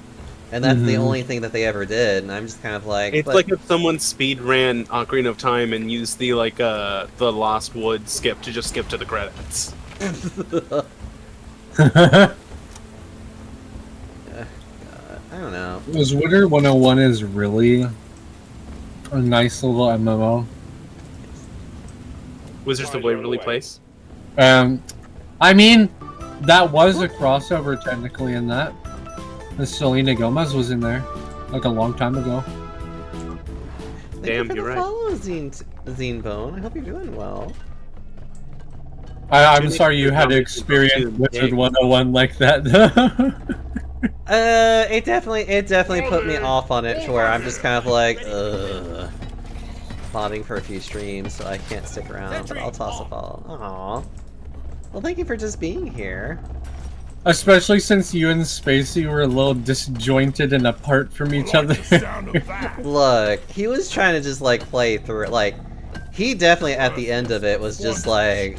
[SPEAKER 1] And that's the only thing that they ever did, and I'm just kind of like...
[SPEAKER 2] It's
[SPEAKER 1] but-
[SPEAKER 2] like if someone speed ran Ocarina of Time and used the the Lost Wood skip to just skip to the credits.
[SPEAKER 1] I don't know.
[SPEAKER 4] Was Winter 101 is really a nice little MMO.
[SPEAKER 2] Wizards of Waverly Place.
[SPEAKER 4] I mean, that was a crossover technically in that. The Selena Gomez was in there, like a long time ago.
[SPEAKER 1] Thank
[SPEAKER 2] Damn,
[SPEAKER 1] you for
[SPEAKER 2] you're
[SPEAKER 1] the
[SPEAKER 2] right.
[SPEAKER 1] follow, Zinebone. I hope you're doing well.
[SPEAKER 4] I'm
[SPEAKER 2] Tunic
[SPEAKER 4] sorry you
[SPEAKER 2] is
[SPEAKER 4] had to
[SPEAKER 2] not
[SPEAKER 4] experience
[SPEAKER 2] too
[SPEAKER 4] Wizard
[SPEAKER 2] big.
[SPEAKER 4] 101 like that.
[SPEAKER 1] It definitely put me off on it to where I'm just kind of like, ugh. Bonding for a few streams, so I can't stick around, but I'll toss a follow. Aww. Well, thank you for just being here.
[SPEAKER 4] Especially since you and Spacey were a little disjointed and apart from each other.
[SPEAKER 5] The sound of that.
[SPEAKER 1] Look, he was trying to just like play through it. Like, he definitely at the end of it was just like,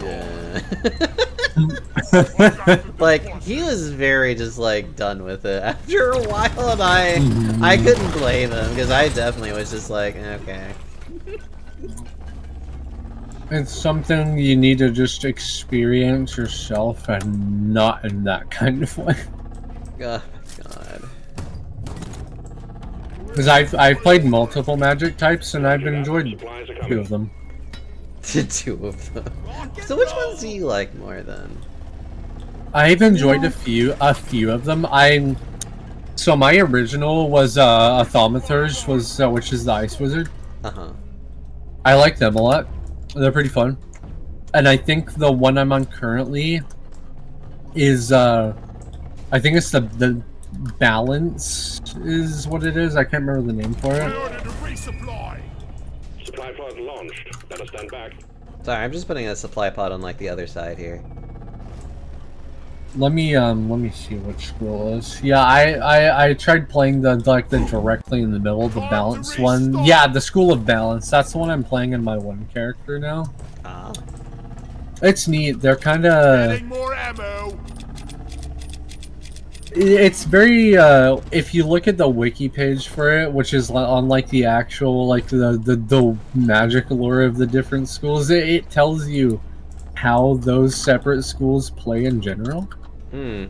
[SPEAKER 1] like he was very just like done with it after a while, and I couldn't blame him because I definitely was just like, okay.
[SPEAKER 4] It's something you need to just experience yourself and not in that kind of way.
[SPEAKER 1] Oh my god.
[SPEAKER 4] Because I've played multiple magic types and I've enjoyed
[SPEAKER 7] Supplies are
[SPEAKER 4] 2
[SPEAKER 7] coming.
[SPEAKER 4] of them.
[SPEAKER 1] Two of them. So which ones do you like more then?
[SPEAKER 4] I've enjoyed a few of them. So my original was Thaumaturge, which is the Ice Wizard.
[SPEAKER 1] Uh-huh.
[SPEAKER 4] I like them a lot. They're pretty fun. And I think the one I'm on currently is I think it's the Balance is what it is. I can't remember the name for
[SPEAKER 5] I
[SPEAKER 4] it.
[SPEAKER 5] ordered a resupply.
[SPEAKER 7] Supply pod launched. Better stand back.
[SPEAKER 1] Sorry, I'm just putting a supply pod on like the other side here.
[SPEAKER 4] Let me see which school is. Yeah, I tried playing the directly in the middle, the Balance one. Yeah, the School of Balance. That's the one I'm playing in my one character now.
[SPEAKER 1] Ah.
[SPEAKER 4] It's neat. They're kind of.
[SPEAKER 5] Getting more ammo.
[SPEAKER 4] It's very. If you look at the wiki page for it, which is on like the actual like the magic lore of the different schools, it tells you how those separate schools play in general.
[SPEAKER 1] Hmm.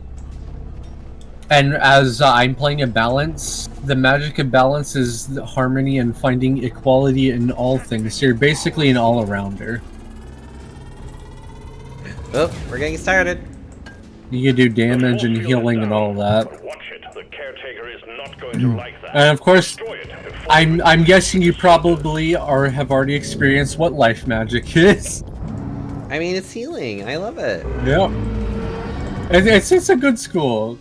[SPEAKER 4] And as I'm playing a Balance, the magic of Balance is the harmony and finding equality in all things. So you're basically an all-arounder.
[SPEAKER 1] Oh, we're getting started.
[SPEAKER 4] You can do damage and healing and all that.
[SPEAKER 7] But watch it. The caretaker is not going to like that.
[SPEAKER 4] And of course,
[SPEAKER 7] Destroy it before
[SPEAKER 4] I'm guessing you probably have already experienced what life magic is.
[SPEAKER 1] I mean, it's healing. I love it.
[SPEAKER 4] Yeah. It's a good school.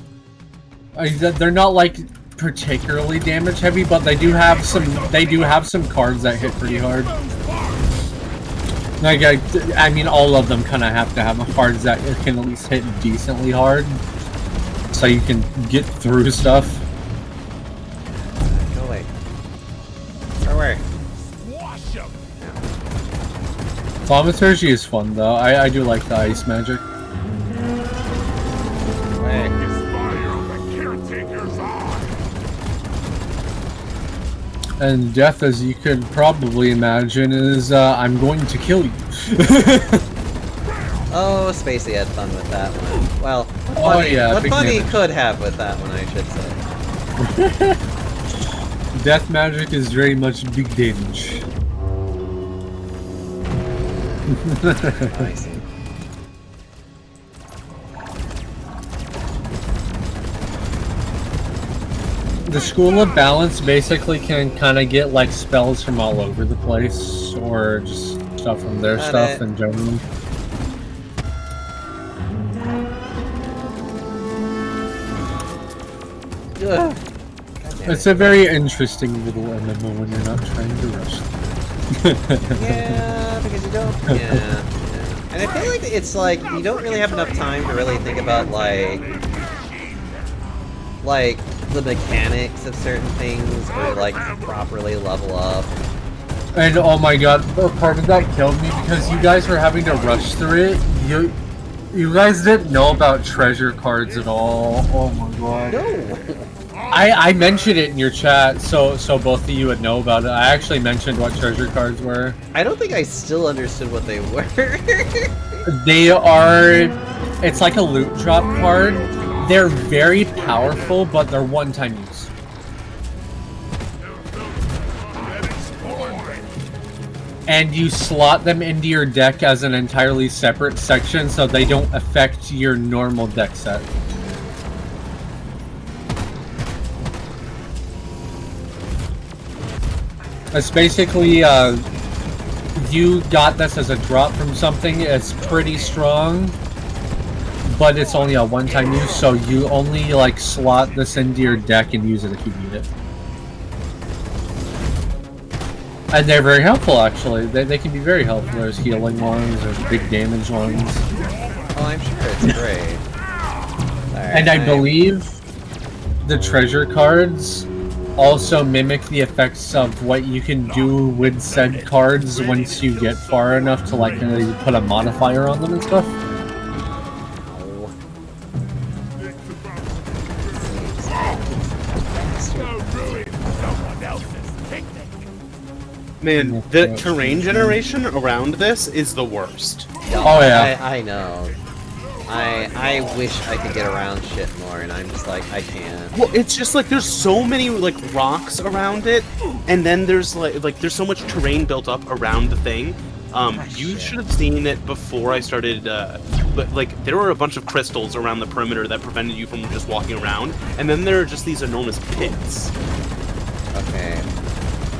[SPEAKER 4] They're not like particularly damage heavy, but they do have some cards that hit pretty hard. Like I mean, all of them kind of have to have cards that can at least hit decently hard, so you can get through stuff.
[SPEAKER 1] Go away. Go away.
[SPEAKER 5] Wash 'em.
[SPEAKER 4] Thaumaturgy is fun though. I do like the ice magic.
[SPEAKER 1] Away.
[SPEAKER 5] Fire the caretaker's eye.
[SPEAKER 4] And death, as you could probably imagine, is I'm going to kill you.
[SPEAKER 1] Oh, Spacey had fun with that one. Well,
[SPEAKER 4] Oh,
[SPEAKER 1] funny,
[SPEAKER 4] yeah,
[SPEAKER 1] what
[SPEAKER 4] big
[SPEAKER 1] fun he
[SPEAKER 4] damage.
[SPEAKER 1] could have with that one, I should say.
[SPEAKER 4] Death magic is very much big damage.
[SPEAKER 1] I see.
[SPEAKER 4] The School of Balance basically can kind of get like spells from all over the place, or just stuff from their
[SPEAKER 1] Got
[SPEAKER 4] stuff
[SPEAKER 1] it.
[SPEAKER 4] in general.
[SPEAKER 1] Ugh. God damn
[SPEAKER 4] It's
[SPEAKER 1] it.
[SPEAKER 4] a very interesting little MMO when you're not trying to rush.
[SPEAKER 1] Yeah, because you don't. Yeah, yeah. And I feel like it's like you don't really have enough time to really think about like the mechanics of certain things or like properly level up.
[SPEAKER 4] And oh my god, the part of that killed me because you guys were having to rush through it. You guys didn't know about treasure cards at all. Oh my god.
[SPEAKER 1] No.
[SPEAKER 4] I mentioned it in your chat, so both of you would know about it. I actually mentioned what treasure cards were.
[SPEAKER 1] I don't think I still understood what they were.
[SPEAKER 4] They are... It's like a loot drop card. They're very powerful, but they're one-time use. And you slot them into your deck as an entirely separate section so they don't affect your normal deck set. It's basically, you got this as a drop from something. It's pretty strong, but it's only a one-time use, so you only, like, slot this into your deck and use it if you need it. And they're very helpful, actually. They can be very helpful. There's healing ones, there's big damage ones.
[SPEAKER 1] Oh, I'm sure it's great. Alright,
[SPEAKER 4] And I believe the treasure cards also mimic the effects of what you can do with said cards once you get far enough to like put a modifier on them and stuff.
[SPEAKER 2] Man, the terrain generation around this is the worst.
[SPEAKER 4] Oh yeah.
[SPEAKER 1] I know. I wish I could get around shit more, and I'm just like, I can't.
[SPEAKER 2] Well, it's just like there's so many like rocks around it, and then there's like there's so much terrain built up around the thing. You should have seen it before I started. But like there were a bunch of crystals around the perimeter that prevented you from just walking around, and then there are just these enormous pits.
[SPEAKER 1] Okay.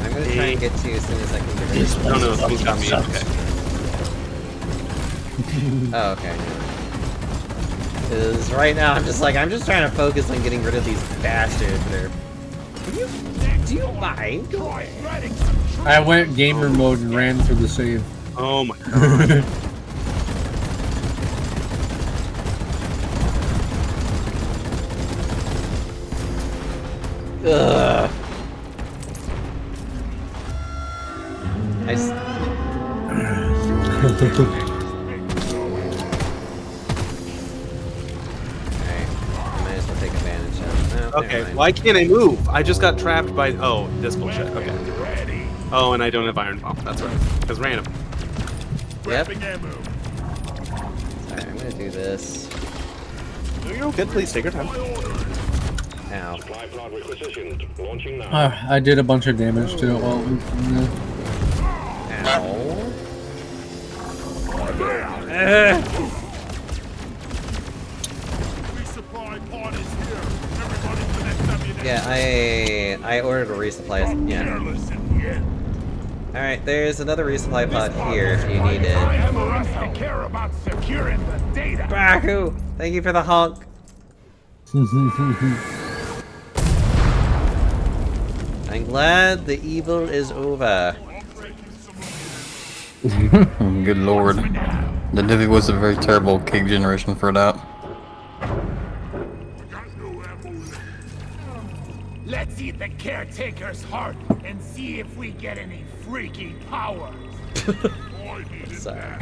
[SPEAKER 1] I'm gonna try and get to you as soon as I can get rid of
[SPEAKER 2] No, no, someone's got me. Okay.
[SPEAKER 1] Oh, okay. Because right now I'm just trying to focus on getting rid of these bastards that are... Do you mind?
[SPEAKER 4] I went gamer mode and ran through the save.
[SPEAKER 2] Oh my god.
[SPEAKER 1] Ugh.
[SPEAKER 2] Okay, why can't I move? I just got trapped by... Oh, this bullshit. Okay. Oh, and I don't have Iron Bomb. That's right. Because random.
[SPEAKER 1] Yep. Alright, I'm gonna do this.
[SPEAKER 2] No, you're good. Please take your time.
[SPEAKER 1] Ow.
[SPEAKER 4] I did a bunch of damage to it. Well,
[SPEAKER 1] Ow. Yeah, I ordered a resupply. Yeah. Alright, there's another resupply pod here if you need it.
[SPEAKER 5] I care about securing the data.
[SPEAKER 1] Baku! Thank you for the honk. I'm glad the evil is over.
[SPEAKER 3] Good lord. The Divi was a very terrible cake generation for that.
[SPEAKER 5] Let's eat the caretaker's heart and see if we get any freaky powers.
[SPEAKER 1] Sorry.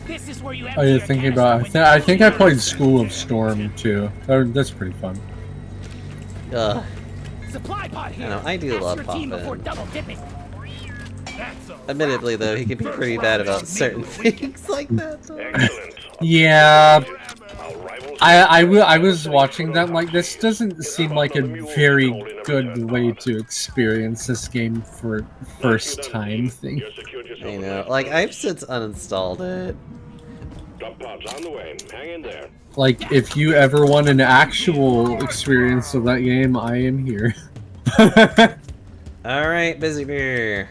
[SPEAKER 6] This is where you
[SPEAKER 4] Oh, you're thinking about... I think I played School of Storm, too. That's pretty fun.
[SPEAKER 1] Ugh.
[SPEAKER 6] Supply pod here.
[SPEAKER 1] I know, I do love
[SPEAKER 6] team before
[SPEAKER 1] Poppin.
[SPEAKER 6] double dipping.
[SPEAKER 1] Admittedly, though, he can be pretty bad about certain things like that.
[SPEAKER 7] Excellent.
[SPEAKER 4] Yeah...
[SPEAKER 7] Our rivals
[SPEAKER 4] I was watching that, like, this doesn't seem like a very good way to experience this game for first time thing.
[SPEAKER 1] I know, like, I've since uninstalled it.
[SPEAKER 7] Drop pods on the way. Hang in there.
[SPEAKER 4] Like, if you ever want an actual experience of that game, I am here.
[SPEAKER 1] Alright, Busy Bear.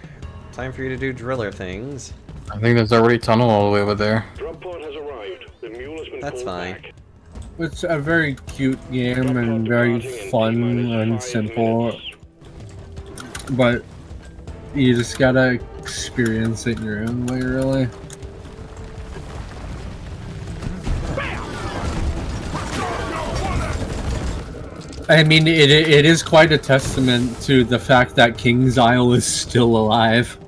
[SPEAKER 1] Time for you to do driller things.
[SPEAKER 3] I think there's already a tunnel all the way over there.
[SPEAKER 7] Drop pod has arrived. The mule has been
[SPEAKER 1] That's
[SPEAKER 7] called
[SPEAKER 1] fine.
[SPEAKER 7] back.
[SPEAKER 4] It's a very cute game and very fun and simple, but you just gotta experience it in your own way, really. I mean, it is quite a testament to the fact that King's Isle is still alive.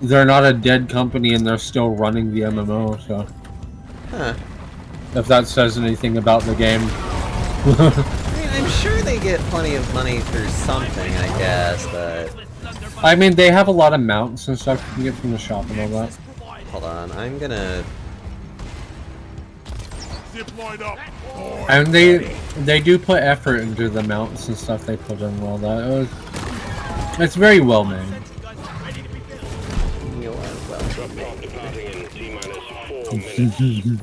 [SPEAKER 4] They're not a dead company and they're still running the MMO, so...
[SPEAKER 1] Huh.
[SPEAKER 4] If that says anything about the game.
[SPEAKER 1] I mean, I'm sure they get plenty of money through something, I guess, but...
[SPEAKER 4] I mean, they have a lot of mounts and stuff you can get from the shop and all that.
[SPEAKER 1] Hold on, I'm gonna...
[SPEAKER 5] Zip line up.
[SPEAKER 4] And they do put effort into the mounts and stuff they put in and all that. It's very well made.
[SPEAKER 1] You are welcome.
[SPEAKER 7] Drop pod departing in T-minus 4 minutes.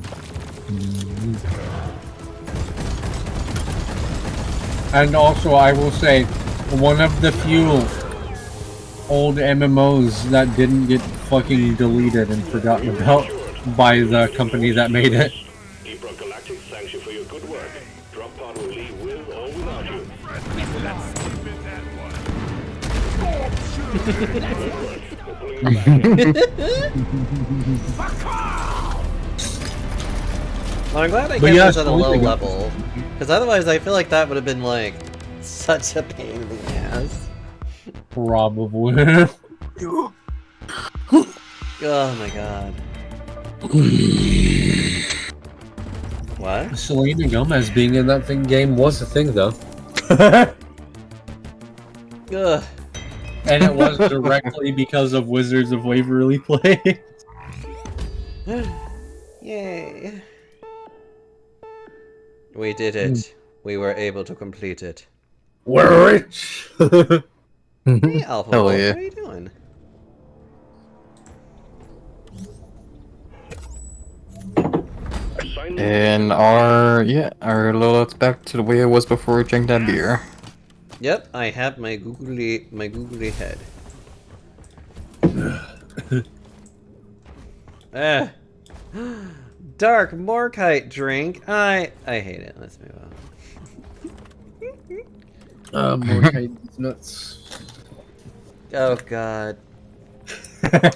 [SPEAKER 4] And also, I will say, one of the few old MMOs that didn't get fucking deleted and forgotten about by the company that made it.
[SPEAKER 7] Deep Rock Galactic thanks you for your good work. Drop pod will leave with or without you.
[SPEAKER 1] Well, I'm glad I
[SPEAKER 4] But
[SPEAKER 1] kept
[SPEAKER 4] yeah,
[SPEAKER 1] this at a
[SPEAKER 4] one
[SPEAKER 1] low
[SPEAKER 4] thing-
[SPEAKER 1] level, because otherwise I feel like that would have been, like, such a pain in the ass.
[SPEAKER 4] Probably.
[SPEAKER 1] Oh my god. What?
[SPEAKER 4] Selena Gomez being in that game was a thing, though.
[SPEAKER 1] Ugh.
[SPEAKER 4] And it was directly because of Wizards of Waverly Place.
[SPEAKER 1] Yay. We did it. We were able to complete it.
[SPEAKER 4] We're rich!
[SPEAKER 1] Hey, Alpha
[SPEAKER 3] Hell
[SPEAKER 1] Wolf,
[SPEAKER 3] yeah.
[SPEAKER 1] what are you doing?
[SPEAKER 3] And our loadout's back to the way it was before we drank that beer.
[SPEAKER 1] Yep, I have my googly head. Dark Morkite drink. I hate it. Let's move on.
[SPEAKER 4] Morkite nuts.
[SPEAKER 1] Oh god.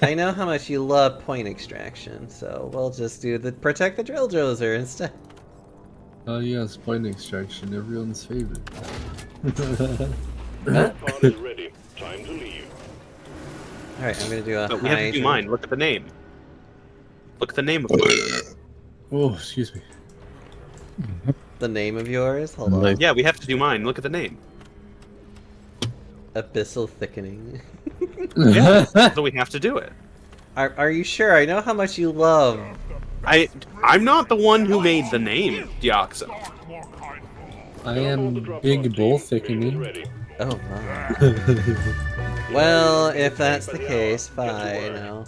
[SPEAKER 1] I know how much you love point extraction, so we'll just do the protect the drill dozer instead.
[SPEAKER 4] Oh yes, point extraction, everyone's favorite.
[SPEAKER 7] Drop pod is ready. Time to leave.
[SPEAKER 1] Alright, I'm gonna do a
[SPEAKER 2] But we have to do mine. Look at the name. Look at the name of mine.
[SPEAKER 4] Oh, excuse me.
[SPEAKER 1] The name of yours? Hold on.
[SPEAKER 3] Like-
[SPEAKER 2] Yeah, we have to do mine. Look at the name.
[SPEAKER 1] Abyssal thickening.
[SPEAKER 2] Yeah, so we have to do it.
[SPEAKER 1] Are you sure? I know how much you love.
[SPEAKER 2] I'm not the one who made the name, Deoxys.
[SPEAKER 4] I am big bull thickening.
[SPEAKER 7] Ready.
[SPEAKER 1] Oh my. Well, if that's the case, fine. No.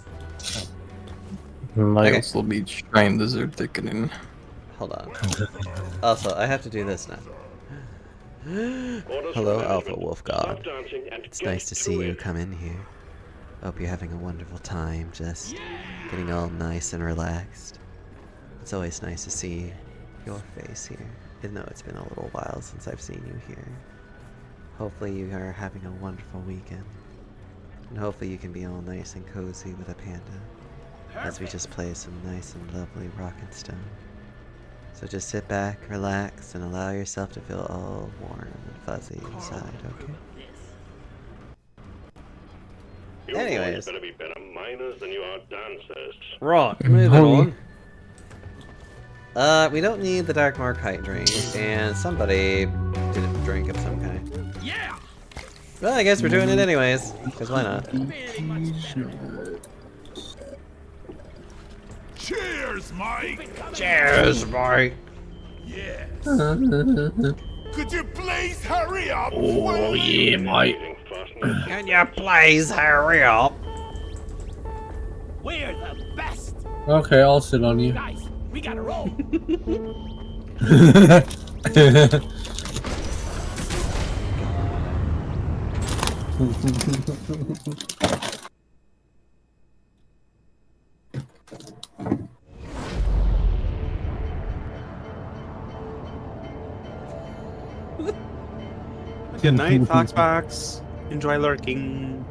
[SPEAKER 3] Might
[SPEAKER 1] Okay.
[SPEAKER 3] also be Shrine Lizard thickening.
[SPEAKER 1] Hold on. Also, I have to do this now.
[SPEAKER 7] Orders
[SPEAKER 1] Hello,
[SPEAKER 7] from
[SPEAKER 1] Alpha
[SPEAKER 7] management.
[SPEAKER 1] Wolf
[SPEAKER 7] Stop
[SPEAKER 1] God.
[SPEAKER 7] dancing and
[SPEAKER 1] It's
[SPEAKER 7] get
[SPEAKER 1] nice to
[SPEAKER 7] to
[SPEAKER 1] see you
[SPEAKER 7] it.
[SPEAKER 1] come in here. Hope you're having a wonderful time, just getting all nice and relaxed. It's always nice to see your face here, even though it's been a little while since I've seen you here. Hopefully you are having a wonderful weekend. And hopefully you can be all nice and cozy with a panda, as we just play some nice and lovely rock and stone. So just sit back, relax, and allow yourself to feel all warm and fuzzy inside, okay?
[SPEAKER 7] You
[SPEAKER 1] Anyways.
[SPEAKER 7] boys better be better miners than you are dancers.
[SPEAKER 1] Right, moving on. We don't need the Dark Morkite drink, and somebody did a drink of some kind.
[SPEAKER 6] Yeah!
[SPEAKER 1] Well, I guess we're doing it anyways, because why not?
[SPEAKER 5] Cheers, Mike.
[SPEAKER 1] Cheers, Mike!
[SPEAKER 5] Yes. Could you please hurry up?
[SPEAKER 4] Oh yeah, mate.
[SPEAKER 7] Amazing fastness.
[SPEAKER 1] Can you please hurry up?
[SPEAKER 6] We're the best!
[SPEAKER 4] Okay, I'll sit on you.
[SPEAKER 6] Guys, we gotta roll!
[SPEAKER 2] Good night, Foxbox. Enjoy lurking.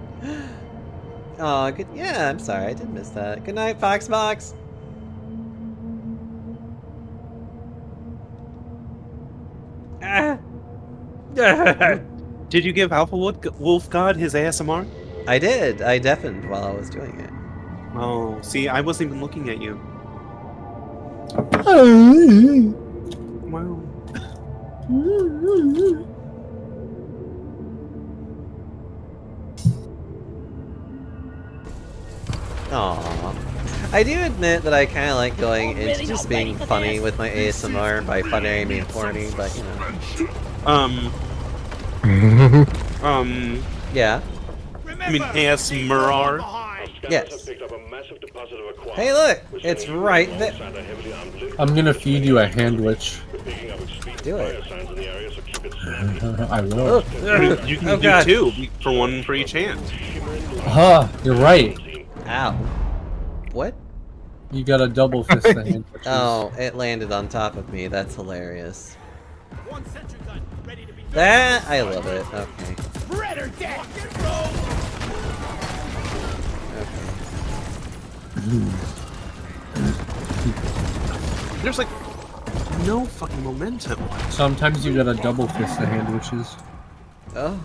[SPEAKER 1] Oh, good. Yeah, I'm sorry, I did miss that. Good night, Foxbox.
[SPEAKER 2] Did you give Alpha Wolf God his ASMR?
[SPEAKER 1] I did. I deafened while I was doing it.
[SPEAKER 2] Oh, see, I wasn't even looking at you. Wow.
[SPEAKER 1] Aww. I do admit that I kind of like going into just being funny with my ASMR. By funny, I mean horny, but you know. Yeah.
[SPEAKER 2] I mean ASMR.
[SPEAKER 1] Yes.
[SPEAKER 7] Picked up a massive deposit of aqua.
[SPEAKER 1] Hey, look! It's right there.
[SPEAKER 7] Alongside a heavily armed lift.
[SPEAKER 4] I'm gonna feed you a handwich.
[SPEAKER 7] We're picking up extreme
[SPEAKER 1] Do it.
[SPEAKER 7] fire signs in the area, so keep it snappy.
[SPEAKER 4] I will.
[SPEAKER 2] You can
[SPEAKER 1] Oh,
[SPEAKER 2] do
[SPEAKER 1] God.
[SPEAKER 2] 2 for 1 for each hand.
[SPEAKER 4] Huh, you're right.
[SPEAKER 1] Ow. What?
[SPEAKER 4] You got a double fist the handwich.
[SPEAKER 1] Oh, it landed on top of me. That's hilarious.
[SPEAKER 6] One sentry gun, ready to be
[SPEAKER 1] That I love it. Okay.
[SPEAKER 6] Red or dead.
[SPEAKER 2] There's like no fucking momentum.
[SPEAKER 4] Sometimes you gotta double fist the handwiches.
[SPEAKER 1] Oh.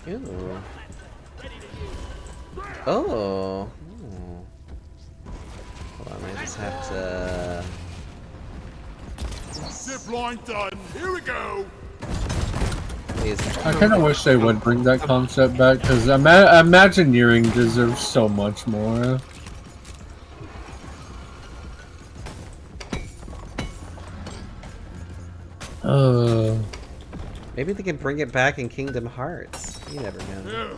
[SPEAKER 1] Ew. Oh. Ooh. Hold on, I just have to.
[SPEAKER 5] Zip line done. Here we go.
[SPEAKER 1] Please.
[SPEAKER 4] I kind of wish they would bring that concept back because Imagineering deserves so much more.
[SPEAKER 1] Maybe they can bring it back in Kingdom Hearts. You never know.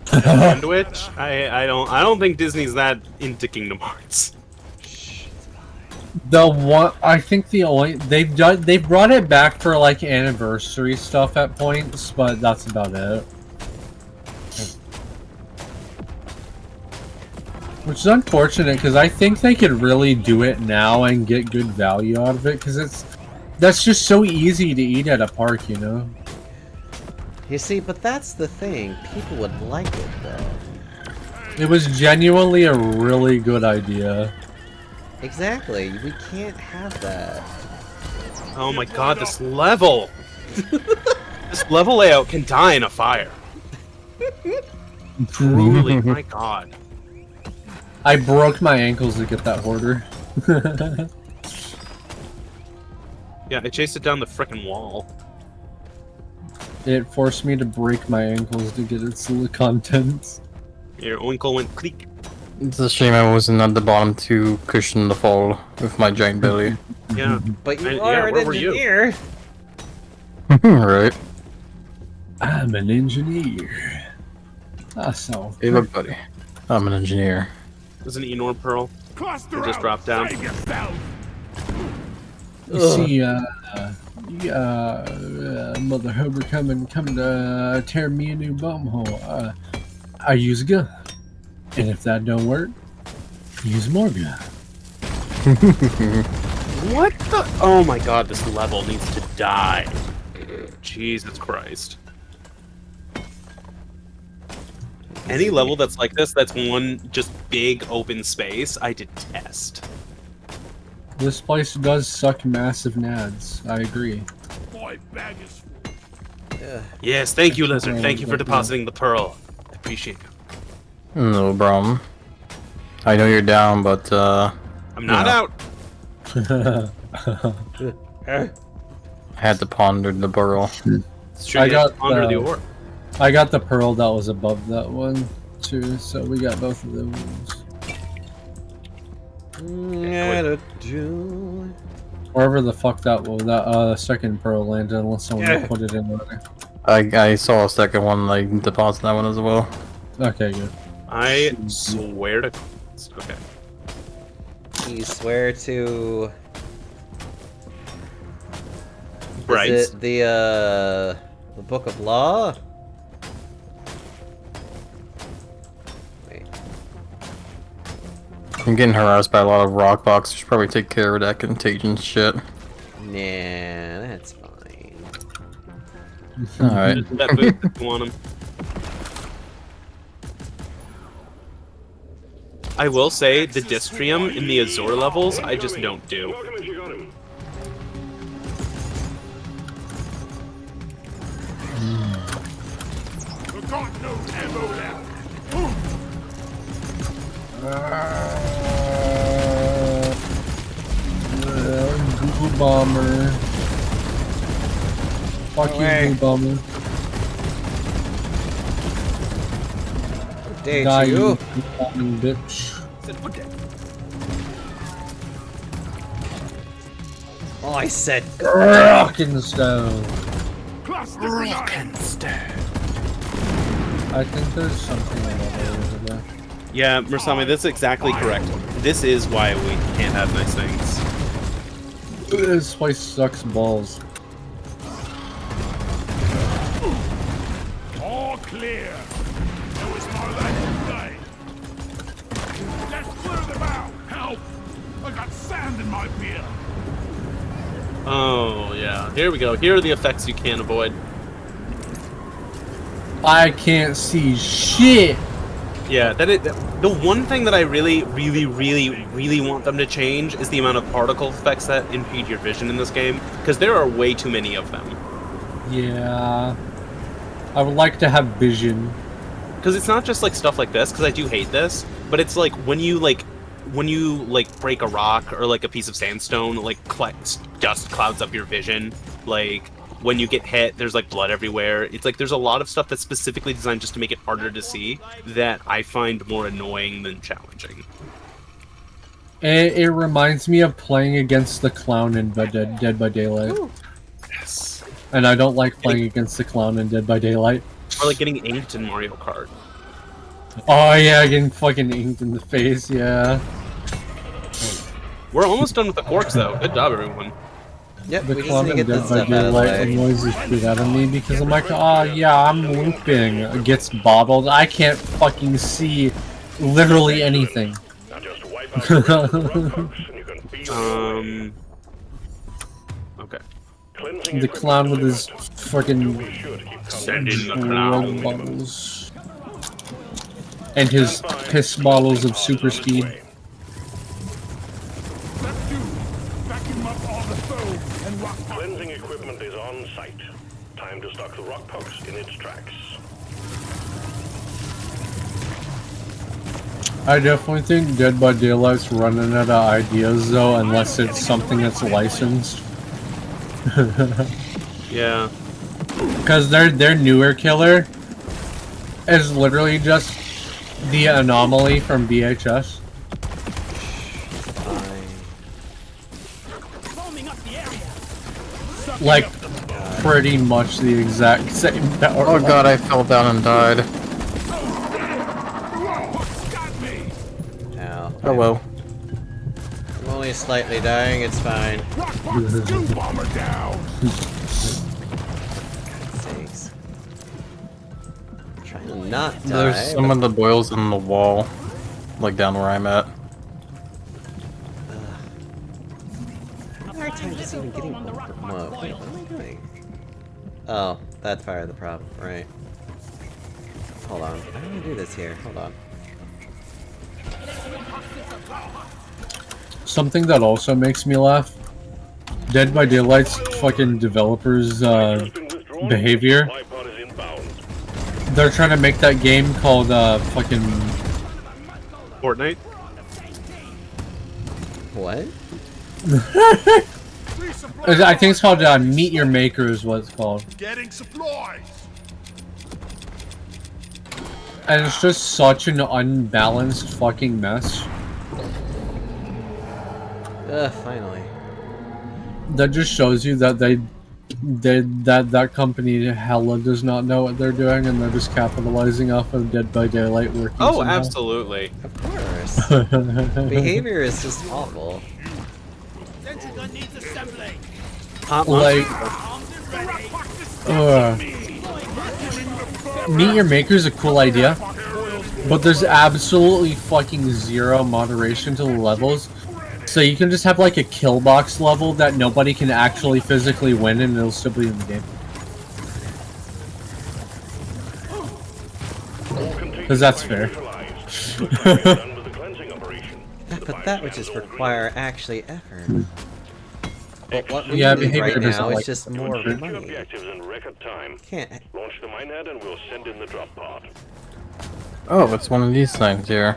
[SPEAKER 2] Sandwich? I don't think Disney's that into Kingdom Hearts.
[SPEAKER 4] The one I think the only they've brought it back for like anniversary stuff at points, but that's about it. Which is unfortunate because I think they could really do it now and get good value out of it because that's just so easy to eat at a park, you know.
[SPEAKER 1] You see, but that's the thing. People would like it, though.
[SPEAKER 4] It was genuinely a really good idea.
[SPEAKER 1] Exactly. We can't have that.
[SPEAKER 2] Oh my god, this level! This level layout can die in a fire. Truly, my god.
[SPEAKER 4] I broke my ankles to get that hoarder.
[SPEAKER 2] Yeah, I chased it down the frickin' wall.
[SPEAKER 4] It forced me to break my ankles to get its contents.
[SPEAKER 2] Your ankle went click.
[SPEAKER 3] It's a shame I wasn't at the bottom to cushion the fall with my giant belly.
[SPEAKER 2] Yeah.
[SPEAKER 1] But you
[SPEAKER 2] Yeah,
[SPEAKER 1] are an
[SPEAKER 2] where were you?
[SPEAKER 1] engineer.
[SPEAKER 3] Right.
[SPEAKER 4] I'm an engineer. So
[SPEAKER 3] Hey, look, buddy. I'm an engineer.
[SPEAKER 2] There's an Enor Pearl.
[SPEAKER 5] Cluster
[SPEAKER 2] It just
[SPEAKER 5] out.
[SPEAKER 2] dropped down.
[SPEAKER 5] Save yourself.
[SPEAKER 4] you see, Mother Hober coming to tear me a new bum hole. I use a gun, and if that don't work, use more gun.
[SPEAKER 2] What the? Oh my god, this level needs to die. Jesus Christ. Any level that's like this, that's one just big open space, I detest.
[SPEAKER 4] This place does suck massive nads. I agree.
[SPEAKER 5] My bag is full.
[SPEAKER 2] Yes, thank you, Lizard. Thank you for depositing the pearl. I appreciate it.
[SPEAKER 3] No problem. I know you're down, but
[SPEAKER 2] I'm not
[SPEAKER 3] Yeah.
[SPEAKER 2] out.
[SPEAKER 3] I had to ponder the burrow.
[SPEAKER 2] It's true,
[SPEAKER 4] I
[SPEAKER 2] you have to
[SPEAKER 4] got,
[SPEAKER 2] ponder the ore.
[SPEAKER 4] I got the pearl that was above that one too, so we got both of those. Wherever the fuck that was, that second pearl landed, unless someone put it in there.
[SPEAKER 3] I saw a second one, like, deposit that one as well.
[SPEAKER 4] Okay, good.
[SPEAKER 2] I swear to. Okay.
[SPEAKER 1] You swear to.
[SPEAKER 2] Bryce.
[SPEAKER 1] Is it the Book of Law? Wait.
[SPEAKER 3] I'm getting harassed by a lot of rock boxers. Should probably take care of that contagion shit.
[SPEAKER 1] Nah, that's fine.
[SPEAKER 3] Alright.
[SPEAKER 2] That booth if you want him. I will say the Distrium in the Azure levels, I just don't do.
[SPEAKER 7] Welcome if you got him.
[SPEAKER 4] Google Bomber. Fuck
[SPEAKER 1] Away.
[SPEAKER 4] you, Google Bomber.
[SPEAKER 1] Day
[SPEAKER 4] Die,
[SPEAKER 1] to
[SPEAKER 4] you
[SPEAKER 1] you.
[SPEAKER 4] Google Bombing bitch.
[SPEAKER 1] Oh, I said.
[SPEAKER 4] Rockin' stone.
[SPEAKER 5] Cluster grenade.
[SPEAKER 4] I think there's something over there.
[SPEAKER 2] Yeah, Mursami, that's exactly correct. This is why we can't have nice things.
[SPEAKER 4] This place sucks balls.
[SPEAKER 5] All clear. There was more left today. Let's clear them out. Help! I got sand in my beer.
[SPEAKER 2] Oh, yeah. Here we go. Here are the effects you can't avoid.
[SPEAKER 4] I can't see shit.
[SPEAKER 2] Yeah, the one thing that I really want them to change is the amount of particle effects that impede your vision in this game, because there are way too many of them.
[SPEAKER 4] Yeah. I would like to have vision.
[SPEAKER 2] Because it's not just like stuff like this, because I do hate this, but it's like when you break a rock or like a piece of sandstone, like dust clouds up your vision. Like when you get hit, there's like blood everywhere. It's like there's a lot of stuff that's specifically designed just to make it harder to see that I find more annoying than challenging.
[SPEAKER 4] It reminds me of playing against the clown in Dead by Daylight.
[SPEAKER 2] Yes.
[SPEAKER 4] And I don't like playing against the clown in Dead by Daylight.
[SPEAKER 2] Or like getting inked in Mario Kart.
[SPEAKER 4] Oh yeah, getting fucking inked in the face, yeah.
[SPEAKER 2] We're almost done with the quarks though. Good job, everyone.
[SPEAKER 1] Yep,
[SPEAKER 4] The
[SPEAKER 1] we just
[SPEAKER 4] clown
[SPEAKER 1] need to
[SPEAKER 4] in
[SPEAKER 1] get
[SPEAKER 4] Dead
[SPEAKER 1] this
[SPEAKER 4] by
[SPEAKER 1] stuff out of the
[SPEAKER 4] Daylight
[SPEAKER 1] way.
[SPEAKER 4] annoys the shit out of me because I'm like, oh yeah, I'm looping. It gets bottled. I can't fucking see literally anything.
[SPEAKER 7] Now just wipe out the rest of the rock bugs, and you can be
[SPEAKER 2] Okay.
[SPEAKER 7] cleansing
[SPEAKER 4] The clown with his
[SPEAKER 7] equipment.
[SPEAKER 4] fucking
[SPEAKER 7] Be sure to keep
[SPEAKER 2] Send in the
[SPEAKER 4] drug
[SPEAKER 2] clown.
[SPEAKER 4] bottles. And his piss bottles of super speed.
[SPEAKER 5] Let's do. Vacuum up all the foam and rock
[SPEAKER 7] Cleansing equipment is on site. Time to stock the rock pucks in its tracks.
[SPEAKER 4] I definitely think Dead by Daylight's running out of ideas though, unless it's something that's licensed.
[SPEAKER 2] Yeah.
[SPEAKER 4] Because their newer killer is literally just the anomaly from VHS. Like, pretty much the exact same power.
[SPEAKER 3] Oh god, I fell down and died.
[SPEAKER 5] got me.
[SPEAKER 1] Ow.
[SPEAKER 3] Oh well.
[SPEAKER 1] I'm only slightly dying, it's fine.
[SPEAKER 5] Rock box stew bomber down.
[SPEAKER 1] Sakes. I'm trying to not die.
[SPEAKER 3] There's some of the boils in the wall, like down where I'm at.
[SPEAKER 1] hard time just even getting over. Whoa, wait, what am I doing? Oh, that's part of the problem, right. Hold on, how do I do this here? Hold on.
[SPEAKER 4] Something that also makes me laugh. Dead by Daylight's fucking developers behavior. They're trying to make that game called fucking
[SPEAKER 2] Fortnite?
[SPEAKER 1] What?
[SPEAKER 4] I think it's called Meet Your Maker is what it's called.
[SPEAKER 5] Getting supplies.
[SPEAKER 4] And it's just such an unbalanced fucking mess.
[SPEAKER 1] Finally.
[SPEAKER 4] That just shows you that that company hella does not know what they're doing, and they're just capitalizing off of Dead by Daylight working.
[SPEAKER 2] Oh,
[SPEAKER 4] somehow.
[SPEAKER 2] absolutely.
[SPEAKER 1] Of course. Behavior is just awful.
[SPEAKER 4] Like, Meet Your Maker is a cool idea, but there's absolutely fucking zero moderation to the levels. So you can just have like a kill box level that nobody can actually physically win, and it'll still be in the game. Because that's fair.
[SPEAKER 1] But that would just require actually effort. But what we
[SPEAKER 4] Yeah,
[SPEAKER 1] need
[SPEAKER 4] behavior
[SPEAKER 1] right
[SPEAKER 4] doesn't
[SPEAKER 1] now is
[SPEAKER 4] like
[SPEAKER 1] just
[SPEAKER 4] it.
[SPEAKER 1] more
[SPEAKER 7] Achieve
[SPEAKER 1] money.
[SPEAKER 7] objectives in record time.
[SPEAKER 1] Can't.
[SPEAKER 7] Launch the minehead and we'll send in the drop pod.
[SPEAKER 3] Oh, it's one of these things here.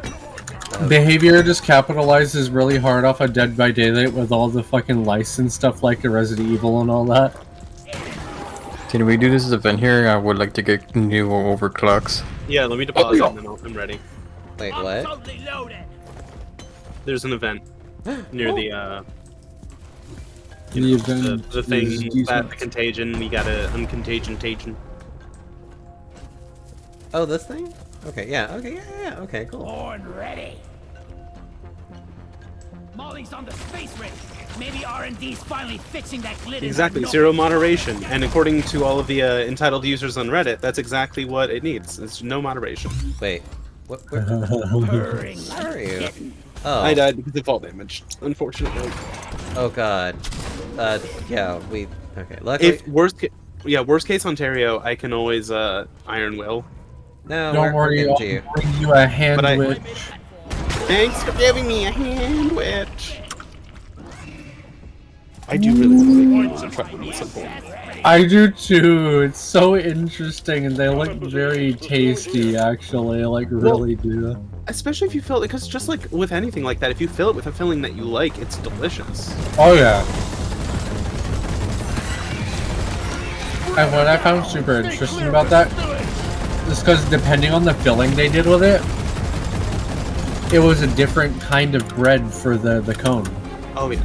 [SPEAKER 4] Behavior just capitalizes really hard off of Dead by Daylight with all the fucking licensed stuff like the Resident Evil and all that.
[SPEAKER 3] Can we do this event here? I would like to get new overclocks.
[SPEAKER 2] Yeah, let me deposit and then I'm ready.
[SPEAKER 1] Wait, what?
[SPEAKER 6] Totally loaded.
[SPEAKER 2] There's an event near the
[SPEAKER 4] The event
[SPEAKER 2] the
[SPEAKER 4] is
[SPEAKER 2] thing
[SPEAKER 4] decent.
[SPEAKER 2] that the contagion. We got a uncontagion.
[SPEAKER 1] Oh, this thing? Okay, yeah, okay, cool.
[SPEAKER 6] Born ready. Molly's on the space race. Maybe R&D's finally fixing that glitch.
[SPEAKER 2] Exactly, zero moderation. And according to all of the entitled users on Reddit, that's exactly what it needs. It's no moderation.
[SPEAKER 1] Wait, where are you? Oh,
[SPEAKER 2] I died because of fall damage, unfortunately.
[SPEAKER 1] oh god. Yeah, okay, luckily...
[SPEAKER 2] If worst case Ontario, I can always Iron Will.
[SPEAKER 1] No,
[SPEAKER 4] Don't worry,
[SPEAKER 1] getting
[SPEAKER 4] I'll
[SPEAKER 1] to you.
[SPEAKER 4] bring you a hand
[SPEAKER 2] But I-
[SPEAKER 4] witch.
[SPEAKER 2] Thanks for giving me a hand witch. I do really like fucking simple.
[SPEAKER 4] I do too. It's so interesting, and they look very tasty. Actually, like really do.
[SPEAKER 2] Especially if you fill it, because just like with anything like that, if you fill it with a filling that you like, it's delicious.
[SPEAKER 4] Oh yeah. And what I found super interesting about that is because depending on the filling they did with it, it was a different kind of bread for the cone.
[SPEAKER 2] Oh yeah.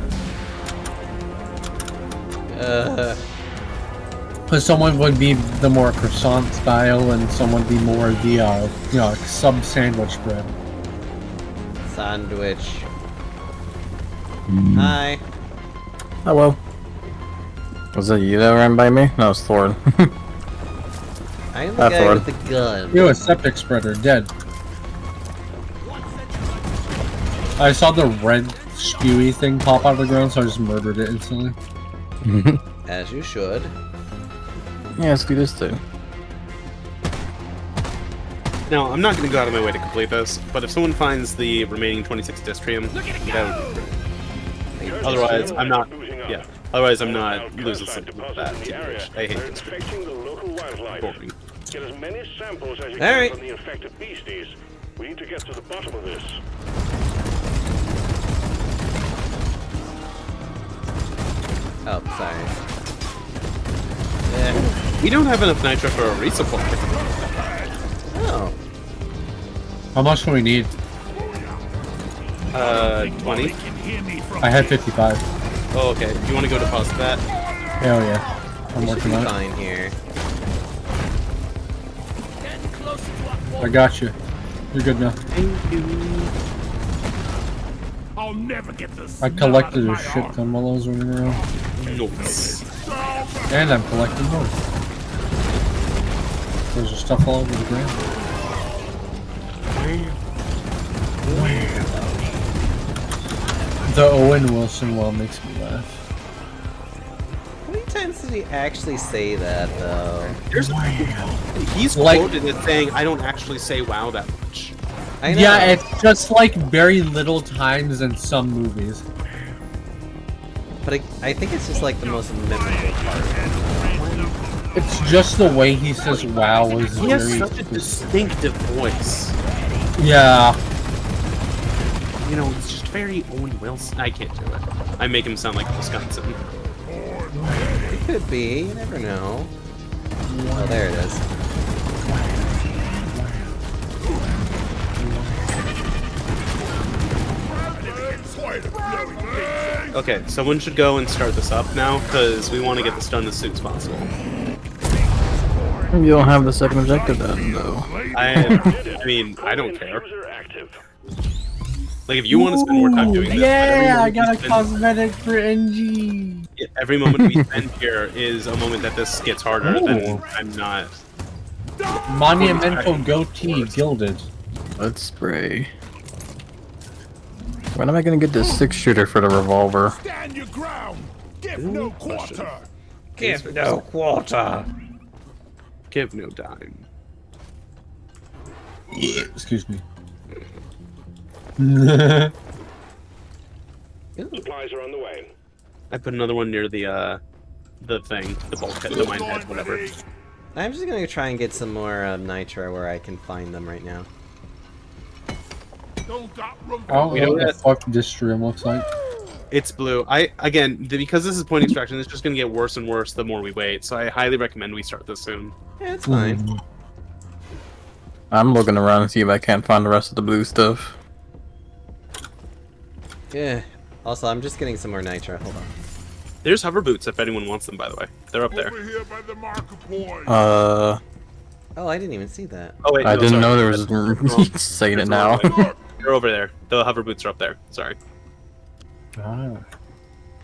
[SPEAKER 4] Because someone would be the more croissant style, and someone would be more the sub sandwich bread.
[SPEAKER 1] Sandwich. Hi.
[SPEAKER 3] Hello. Was it you that ran by me? No, it's Thorn.
[SPEAKER 1] I am the guy
[SPEAKER 3] Thorn.
[SPEAKER 1] with the gun.
[SPEAKER 4] You a septic spreader, dead. I saw the red spewy thing pop out of the ground, so I just murdered it instantly.
[SPEAKER 1] As you should.
[SPEAKER 3] Yeah, let's do this too.
[SPEAKER 2] Now, I'm not going to go out of my way to complete this, but if someone finds the remaining 26 Distrium, that would be great. Otherwise, I'm not. Yeah. Otherwise, I'm not losing something with that too much. I hate this.
[SPEAKER 7] Infecting the local wildlife.
[SPEAKER 2] Boring.
[SPEAKER 7] Get as many samples as you
[SPEAKER 1] All right.
[SPEAKER 7] can from the infected beasties. We need to get to the bottom of this.
[SPEAKER 1] Oh, sorry.
[SPEAKER 2] We don't have enough nitro for a resupply.
[SPEAKER 1] Oh.
[SPEAKER 4] How much do we need?
[SPEAKER 2] 20.
[SPEAKER 4] I had 55.
[SPEAKER 2] Oh, okay. Do you want to go deposit that?
[SPEAKER 4] Hell yeah. I'm
[SPEAKER 1] We should
[SPEAKER 4] working
[SPEAKER 1] be
[SPEAKER 4] on it.
[SPEAKER 1] fine here.
[SPEAKER 4] I got you. You're good now.
[SPEAKER 2] Thank you.
[SPEAKER 5] I'll never get this.
[SPEAKER 4] I collected a shit ton while I was running around.
[SPEAKER 2] Nice.
[SPEAKER 4] And I'm collecting more. There's just stuff all over the ground. The Owen Wilson one makes me laugh.
[SPEAKER 1] How many times did he actually say that, though?
[SPEAKER 2] He's
[SPEAKER 4] Like-
[SPEAKER 2] quoted as saying, I don't actually say wow that much.
[SPEAKER 1] I know.
[SPEAKER 4] Yeah, it's just like very little times in some movies.
[SPEAKER 1] But I think it's just like the most memorable part.
[SPEAKER 4] It's just the way he says wow is
[SPEAKER 2] He has
[SPEAKER 4] very...
[SPEAKER 2] such a distinctive voice.
[SPEAKER 4] Yeah.
[SPEAKER 2] You know, it's just very Owen Wilson. I can't do it. I make him sound like Wisconsin.
[SPEAKER 1] It could be. You never know. Oh, there it is.
[SPEAKER 2] Okay, someone should go and start this up now, because we want to get this done as soon as possible.
[SPEAKER 3] You don't have the second objective then, though.
[SPEAKER 2] I mean, I don't care.
[SPEAKER 7] User active.
[SPEAKER 2] Like, if you want to spend more time doing this, but every
[SPEAKER 4] Yeah, I
[SPEAKER 2] moment
[SPEAKER 4] got
[SPEAKER 2] we
[SPEAKER 4] a
[SPEAKER 2] spend-
[SPEAKER 4] cosmetic for NG.
[SPEAKER 2] every moment we spend here is a moment that this gets harder, then I'm not.
[SPEAKER 4] Monumental goatee gilded.
[SPEAKER 3] Let's spray. When am I gonna get this 6-shooter for the revolver?
[SPEAKER 5] Stand your ground. Give no quarter.
[SPEAKER 8] Give no quarter.
[SPEAKER 2] Give no dime.
[SPEAKER 4] Excuse me.
[SPEAKER 7] Supplies are on the way.
[SPEAKER 2] I put another one near the thing, the bulkhead, the mine head, whatever.
[SPEAKER 1] I'm just gonna try and get some more nitro where I can find them right now.
[SPEAKER 5] Don't got room
[SPEAKER 4] I don't
[SPEAKER 2] We
[SPEAKER 4] know
[SPEAKER 2] don't
[SPEAKER 4] what the
[SPEAKER 2] have-
[SPEAKER 4] fuck this stream looks like.
[SPEAKER 2] It's blue. Because this is point extraction, it's just gonna get worse and worse the more we wait. So I highly recommend we start this soon.
[SPEAKER 1] Yeah, it's fine.
[SPEAKER 4] Hmm.
[SPEAKER 3] I'm looking around to see if I can't find the rest of the blue stuff.
[SPEAKER 1] Yeah. Also, I'm just getting some more nitro. Hold on.
[SPEAKER 2] There's hover boots if anyone wants them, by the way. They're up there.
[SPEAKER 5] over here by the marker point.
[SPEAKER 1] Oh, I didn't even see that.
[SPEAKER 2] Oh wait,
[SPEAKER 3] I
[SPEAKER 2] no,
[SPEAKER 3] didn't
[SPEAKER 2] sorry.
[SPEAKER 3] know there was saying it now.
[SPEAKER 2] They're over there. The hover boots are up there. Sorry.
[SPEAKER 4] Ah.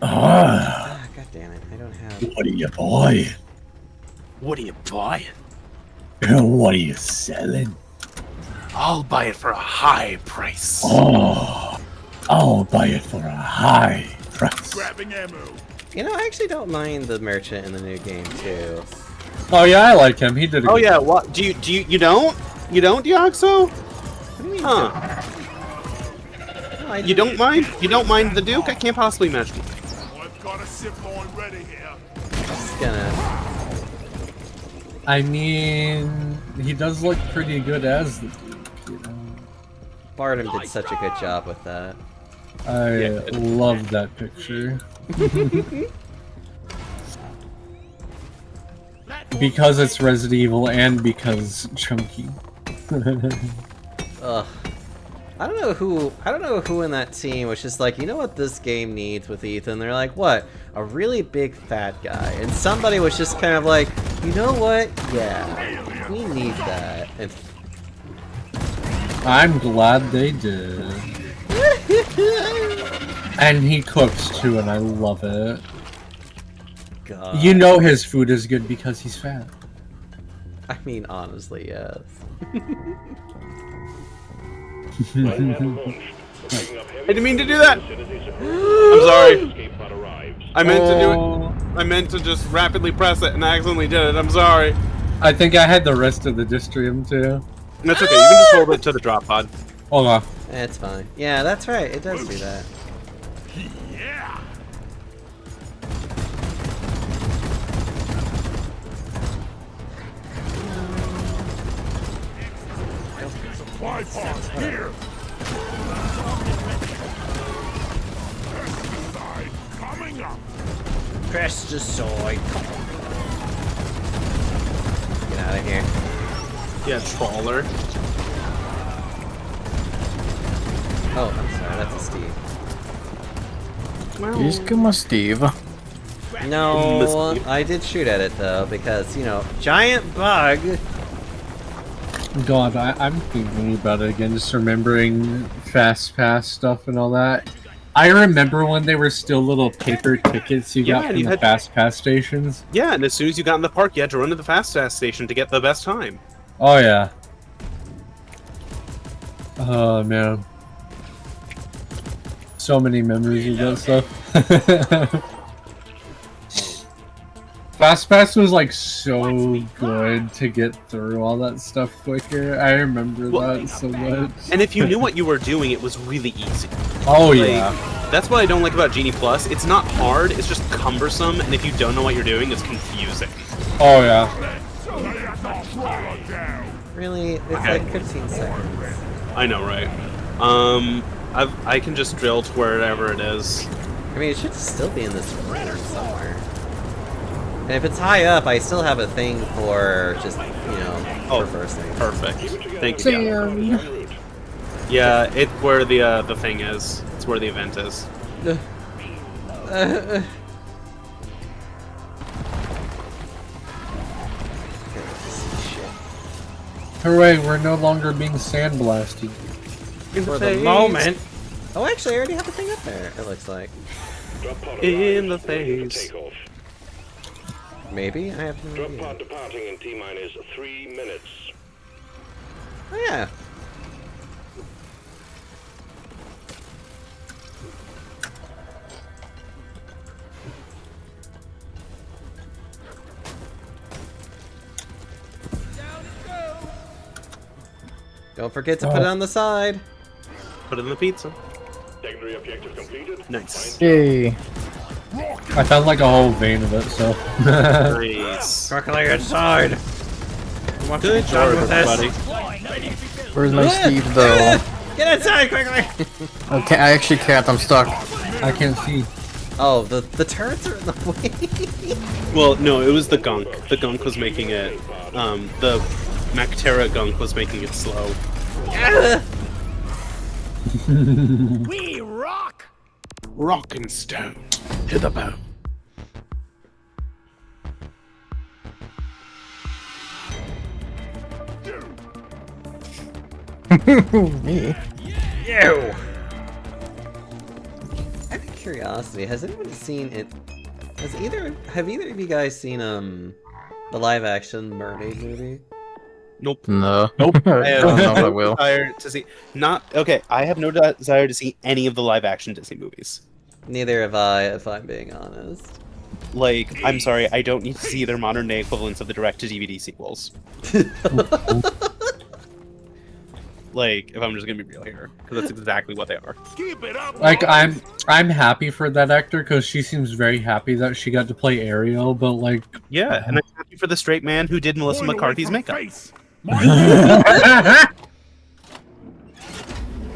[SPEAKER 1] Ah, God damn it! I don't have.
[SPEAKER 9] What are you buying?
[SPEAKER 2] What are you buying?
[SPEAKER 9] What are you selling?
[SPEAKER 2] I'll buy it for a high price.
[SPEAKER 9] Oh, I'll buy it for a high price.
[SPEAKER 5] Grabbing ammo.
[SPEAKER 1] You know, I actually don't mind the merchant in the new game too.
[SPEAKER 4] Oh yeah, I like him. He did.
[SPEAKER 2] Oh yeah, what? Do you don't? You don't, Diaxo?
[SPEAKER 1] What do you mean?
[SPEAKER 2] Huh?
[SPEAKER 1] No, I
[SPEAKER 2] You don't mind? You don't mind the Duke? I can't possibly imagine.
[SPEAKER 5] I've got a zip line ready here.
[SPEAKER 1] Just gonna.
[SPEAKER 4] I mean, he does look pretty good as the Duke, you know.
[SPEAKER 1] Bardem did such a good job with that.
[SPEAKER 4] I love that picture. Because it's Resident Evil and because Chunky.
[SPEAKER 1] Ugh. I don't know who in that team was just like, you know what this game needs with Ethan? They're like, what? A really big fat guy. And somebody was just kind of like, you know what? Yeah, we need that. And
[SPEAKER 4] I'm glad they did. And he cooks too, and I love it.
[SPEAKER 1] God.
[SPEAKER 4] You know his food is good because he's fat.
[SPEAKER 1] I mean, honestly, yes.
[SPEAKER 2] I didn't mean to do that. I'm sorry. I meant to do it. I meant to just rapidly press it, and I accidentally did it. I'm sorry.
[SPEAKER 4] I think I had the rest of the Distrium too.
[SPEAKER 2] That's okay. You can just hold it to the drop pod.
[SPEAKER 4] Hold on.
[SPEAKER 1] It's fine. Yeah, that's right. It does do that.
[SPEAKER 5] Yeah. Supply pod here. Pesticide coming up.
[SPEAKER 8] Pesticide.
[SPEAKER 1] Get out of here.
[SPEAKER 2] Yeah, trawler.
[SPEAKER 1] Oh, I'm sorry. That's a Steve.
[SPEAKER 3] He's good, my Steve.
[SPEAKER 1] No,
[SPEAKER 2] Steve.
[SPEAKER 1] I did shoot at it though because you know, giant bug.
[SPEAKER 4] God, I'm thinking about it again, just remembering Fast Pass stuff and all that. I remember when they were still little paper tickets you
[SPEAKER 2] Yeah,
[SPEAKER 4] got
[SPEAKER 2] and
[SPEAKER 4] from
[SPEAKER 2] you
[SPEAKER 4] the
[SPEAKER 2] had-
[SPEAKER 4] Fast Pass stations.
[SPEAKER 2] Yeah, and as soon as you got in the park, you had to run to the fast pass station to get the best time.
[SPEAKER 4] Oh yeah. Oh man. So many memories of that stuff. Fast Pass was like so good to get through all that stuff quicker. I remember that so much.
[SPEAKER 2] And if you knew what you were doing, it was really easy.
[SPEAKER 4] Oh
[SPEAKER 2] Like,
[SPEAKER 4] yeah.
[SPEAKER 2] That's what I don't like about Genie Plus. It's not hard, it's just cumbersome, and if you don't know what you're doing, it's confusing.
[SPEAKER 4] Oh yeah.
[SPEAKER 5] Lay that trawler down.
[SPEAKER 1] Really, it's
[SPEAKER 2] Okay.
[SPEAKER 1] like 15 seconds.
[SPEAKER 2] I know, right? I can just drill to wherever it is.
[SPEAKER 1] I mean, it should still be in this room somewhere. And if it's high up, I still have a thing for just, you know,
[SPEAKER 2] Oh,
[SPEAKER 1] reversing.
[SPEAKER 2] Perfect. Thank you. Yeah.
[SPEAKER 4] Sam.
[SPEAKER 2] Yeah, it's where the thing is. It's where the event is.
[SPEAKER 4] Hooray, we're no longer being sandblasted.
[SPEAKER 1] For the moment. Oh, actually, I already have the thing up there, it looks like.
[SPEAKER 7] Drop pod
[SPEAKER 2] In
[SPEAKER 7] arrived,
[SPEAKER 2] the
[SPEAKER 7] ready for
[SPEAKER 2] face.
[SPEAKER 7] takeoff.
[SPEAKER 1] Maybe? I have no
[SPEAKER 7] Drop
[SPEAKER 1] idea.
[SPEAKER 7] pod departing in T-minus 3 minutes.
[SPEAKER 1] Oh, yeah. Don't forget to put it on the side.
[SPEAKER 2] Put it in the pizza.
[SPEAKER 7] Secondary objective completed.
[SPEAKER 2] Nice.
[SPEAKER 3] Yay.
[SPEAKER 4] I found like a whole vein of it, so.
[SPEAKER 2] Nice.
[SPEAKER 8] Quickly inside.
[SPEAKER 2] Good
[SPEAKER 8] done
[SPEAKER 2] job,
[SPEAKER 8] with this.
[SPEAKER 2] everybody.
[SPEAKER 3] Where's my Steve though?
[SPEAKER 1] Get inside quickly!
[SPEAKER 3] Okay, I actually can't. I'm stuck.
[SPEAKER 4] I can't see.
[SPEAKER 1] Oh, the turrets are in the way.
[SPEAKER 2] Well, no, it was the gunk. The gunk was making it. The Mactera gunk was making it slow.
[SPEAKER 6] We rock!
[SPEAKER 2] Rock and stone to the bone.
[SPEAKER 3] Me.
[SPEAKER 1] Ew. Out of curiosity, has anyone seen it? Have either of you guys seen the live action mermaid movie?
[SPEAKER 2] Nope.
[SPEAKER 3] No.
[SPEAKER 4] Nope.
[SPEAKER 3] I don't know if I
[SPEAKER 2] no
[SPEAKER 3] will.
[SPEAKER 2] desire to see. I have no desire to see any of the live action Disney movies.
[SPEAKER 1] Neither have I, if I'm being honest.
[SPEAKER 2] Like, I'm sorry, I don't need to see their modern day equivalents of the direct to DVD sequels. Like, if I'm just gonna be real here, because that's exactly what they are.
[SPEAKER 5] Keep it up.
[SPEAKER 4] Like
[SPEAKER 5] boys.
[SPEAKER 4] I'm happy for that actor because she seems very happy that she got to play Ariel, but like
[SPEAKER 2] Yeah, and I'm happy for the straight man who did Melissa
[SPEAKER 5] Point away
[SPEAKER 2] McCarthy's
[SPEAKER 5] from
[SPEAKER 2] makeup.
[SPEAKER 5] face.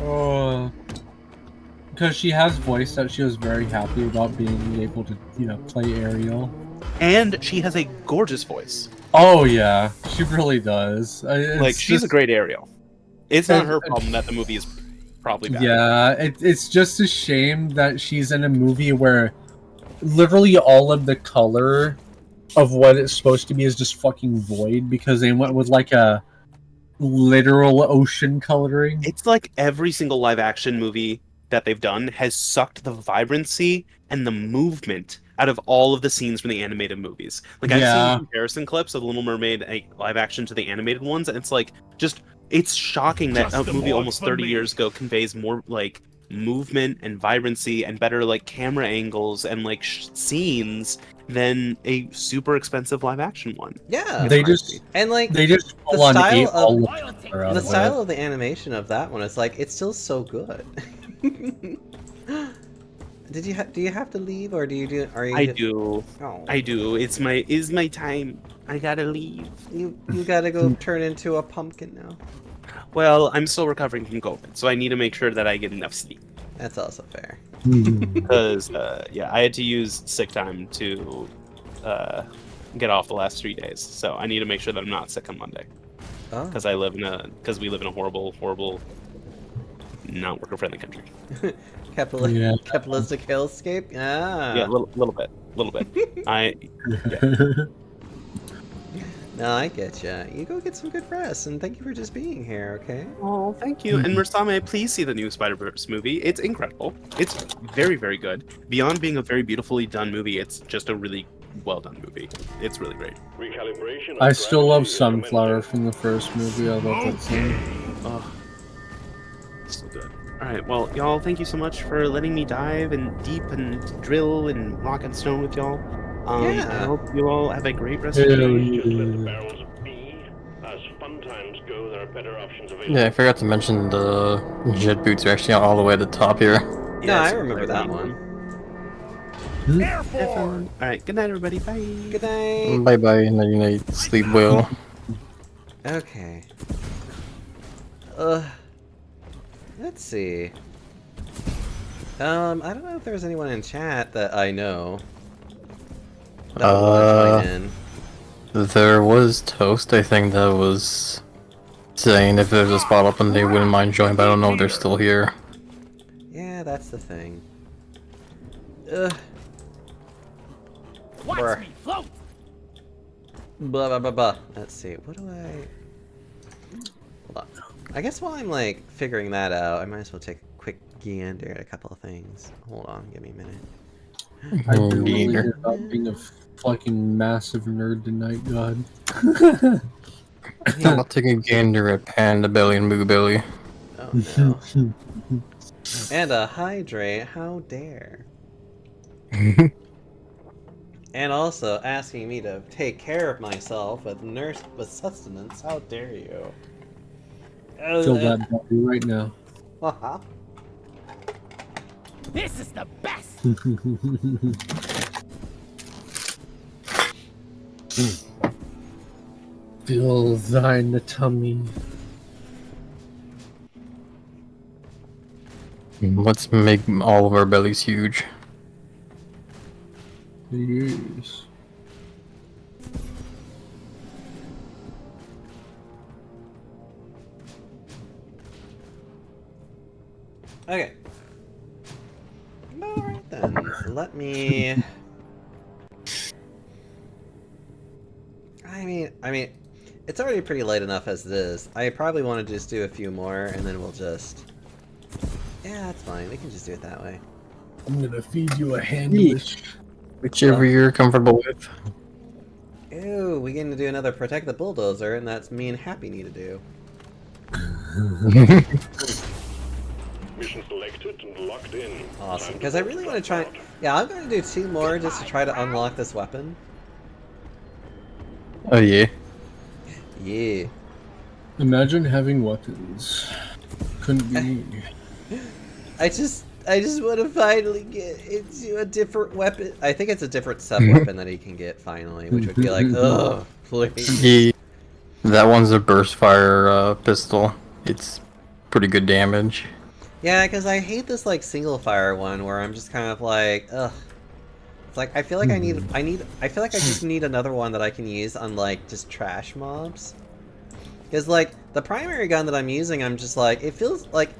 [SPEAKER 4] oh, because she has voiced that she was very happy about being able to, play Ariel.
[SPEAKER 2] And she has a gorgeous voice.
[SPEAKER 4] Oh yeah, she really does.
[SPEAKER 2] Like, she's a great Ariel. It's not her problem that the movie is probably bad.
[SPEAKER 4] Yeah, it's just a shame that she's in a movie where literally all of the color of what it's supposed to be is just fucking void because they went with like a literal ocean coloring.
[SPEAKER 2] It's like every single live action movie that they've done has sucked the vibrancy and the movement out of all of the scenes from the animated movies. Like, I've seen comparison clips of Little Mermaid live action to the animated ones, and it's like, it's shocking that
[SPEAKER 5] Just
[SPEAKER 2] a
[SPEAKER 5] the
[SPEAKER 2] movie
[SPEAKER 5] more
[SPEAKER 2] almost
[SPEAKER 5] for
[SPEAKER 2] 30
[SPEAKER 5] me.
[SPEAKER 2] years ago conveys more, like, movement and vibrancy and better, like, camera angles and, like, scenes than a super expensive live action one.
[SPEAKER 1] Yeah.
[SPEAKER 4] They just
[SPEAKER 1] And like
[SPEAKER 4] they just
[SPEAKER 1] the
[SPEAKER 4] full on
[SPEAKER 1] style
[SPEAKER 4] ate
[SPEAKER 1] of-
[SPEAKER 4] all of her out
[SPEAKER 1] the
[SPEAKER 4] of it.
[SPEAKER 1] style of the animation of that one is like it's still so good. Do you have to leave or are you
[SPEAKER 2] I do.
[SPEAKER 1] Oh,
[SPEAKER 2] I do. It's my time. I gotta leave.
[SPEAKER 1] you gotta go turn into a pumpkin now.
[SPEAKER 2] Well, I'm still recovering from COVID, so I need to make sure that I get enough sleep.
[SPEAKER 1] That's also fair.
[SPEAKER 2] Because, I had to use sick time to get off the last 3 days. So I need to make sure that I'm not sick on Monday.
[SPEAKER 1] Oh.
[SPEAKER 2] Because we live in a horrible, horrible, not worker-friendly country.
[SPEAKER 1] Capitalistic hellscape? Ah.
[SPEAKER 2] Yeah, a little bit.
[SPEAKER 1] No, I get ya. You go get some good rest, and thank you for just being here, okay?
[SPEAKER 2] Oh, thank you. And Mursame, please see the new Spider-Verse movie. It's incredible. It's very, very good. Beyond being a very beautifully done movie, it's just a really well-done movie. It's really great.
[SPEAKER 7] Recalibration of
[SPEAKER 4] I still love
[SPEAKER 7] strategy is
[SPEAKER 4] Sunflower from the first movie. I love that song.
[SPEAKER 2] Oh, so good. Alright, well, y'all, thank you so much for letting me dive and deep and drill and rock and stone with y'all.
[SPEAKER 1] Yeah.
[SPEAKER 2] I hope you all have a great rest of the day.
[SPEAKER 7] Just let the barrels be. As fun times go, there are better options available.
[SPEAKER 3] Yeah, I forgot to mention the jet boots are actually all the way at the top here.
[SPEAKER 1] No, I
[SPEAKER 2] so
[SPEAKER 1] remember that one.
[SPEAKER 5] Airborne.
[SPEAKER 2] Alright, good night, everybody. Bye.
[SPEAKER 1] Good night.
[SPEAKER 3] Bye bye, night night, sleep well.
[SPEAKER 1] Okay. Let's see. I don't know if there's anyone in chat that I know. That would want to join in.
[SPEAKER 3] There was Toast, I think, that was saying if there's a spot open they wouldn't mind joining, but I don't know if they're still here.
[SPEAKER 1] Yeah, that's the thing.
[SPEAKER 6] Watch
[SPEAKER 1] Bruh.
[SPEAKER 6] me float!
[SPEAKER 1] Blah blah blah blah. Let's see. What do I? Hold on. I guess while I'm like figuring that out, I might as well take a quick gander at a couple of things. Hold on, give me a minute.
[SPEAKER 4] I really
[SPEAKER 3] Gainer.
[SPEAKER 4] ended up being a fucking massive nerd tonight, God.
[SPEAKER 3] I'll take a gander at Panda Belly and Boo Belly.
[SPEAKER 1] Oh no. And a hydrate. How dare? And also asking me to take care of myself with sustenance. How dare you?
[SPEAKER 4] Feel that body right now.
[SPEAKER 1] Haha.
[SPEAKER 6] This is the best!
[SPEAKER 4] Feel thine tummy.
[SPEAKER 3] Let's make all of our bellies huge.
[SPEAKER 4] Yes.
[SPEAKER 1] Okay. Alright then. Let me... I mean, it's already pretty late enough as it is. I probably want to just do a few more, and then we'll just... Yeah, that's fine. We can just do it that way.
[SPEAKER 9] I'm gonna feed you a handwish.
[SPEAKER 3] Whichever you're comfortable with.
[SPEAKER 1] Ew, we get to do another Protect the Bulldozer, and that's me and Happy need to do.
[SPEAKER 7] Mission selected and locked in.
[SPEAKER 1] Awesome, because I really want to try... Yeah, I'm going to do 2 more just to try to unlock this weapon.
[SPEAKER 3] Oh yeah.
[SPEAKER 1] Yeah.
[SPEAKER 4] Imagine having weapons. Couldn't be me.
[SPEAKER 1] I just want to finally get into a different weapon. I think it's a different sub-weapon that he can get finally, which would be like, ugh, please.
[SPEAKER 3] Yeah. That one's a burst fire pistol. It's pretty good damage.
[SPEAKER 1] Yeah, because I hate this like single fire one where I'm just kind of like, ugh. It's like I feel like I feel like I just need another one that I can use on like just trash mobs. Because like the primary gun that I'm using, I'm just like it feels like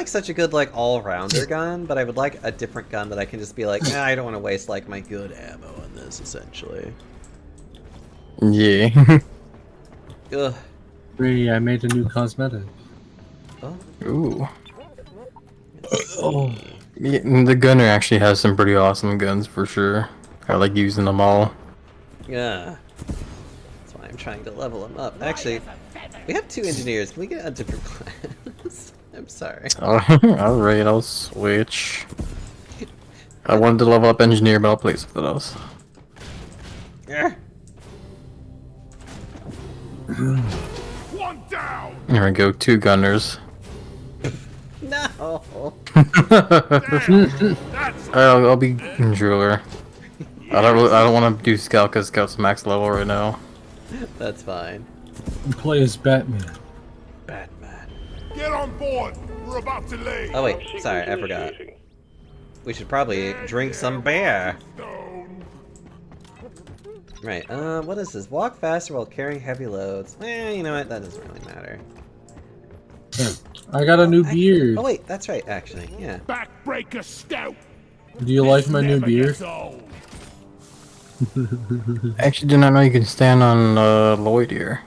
[SPEAKER 1] such a good like all-rounder gun, but I would like a different gun that I can just be like, nah, I don't want to waste like my good ammo on this essentially.
[SPEAKER 3] Yeah.
[SPEAKER 1] Ugh.
[SPEAKER 4] Hey, I made a new cosmetic.
[SPEAKER 1] Oh.
[SPEAKER 3] Ooh. Oh. Yeah, the gunner actually has some pretty awesome guns for sure. I like using them all.
[SPEAKER 1] Yeah. That's why I'm trying to level them up. Actually, we have 2 engineers. Can we get a different class? I'm sorry.
[SPEAKER 3] Alright, I'll switch. I wanted to level up engineer, but I'll play something else.
[SPEAKER 1] Yeah.
[SPEAKER 5] One down.
[SPEAKER 3] Here we go, 2 gunners.
[SPEAKER 1] No.
[SPEAKER 5] That's
[SPEAKER 3] I'll be driller. I don't want to do scout because scout's max level right now.
[SPEAKER 1] That's fine.
[SPEAKER 4] You play as Batman.
[SPEAKER 1] Batman.
[SPEAKER 5] get on board. We're about to leave.
[SPEAKER 1] Oh wait, sorry, I forgot. We should probably drink some beer.
[SPEAKER 5] Stone.
[SPEAKER 1] Right, what is this? Walk faster while carrying heavy loads. You know what? That doesn't really matter.
[SPEAKER 4] I got a new beard.
[SPEAKER 1] Oh wait, that's right, actually, yeah.
[SPEAKER 5] Backbreaker stout.
[SPEAKER 4] Do you like my new
[SPEAKER 5] Never
[SPEAKER 4] beard?
[SPEAKER 5] gets old.
[SPEAKER 3] I actually did not know you can stand on Lloyd here.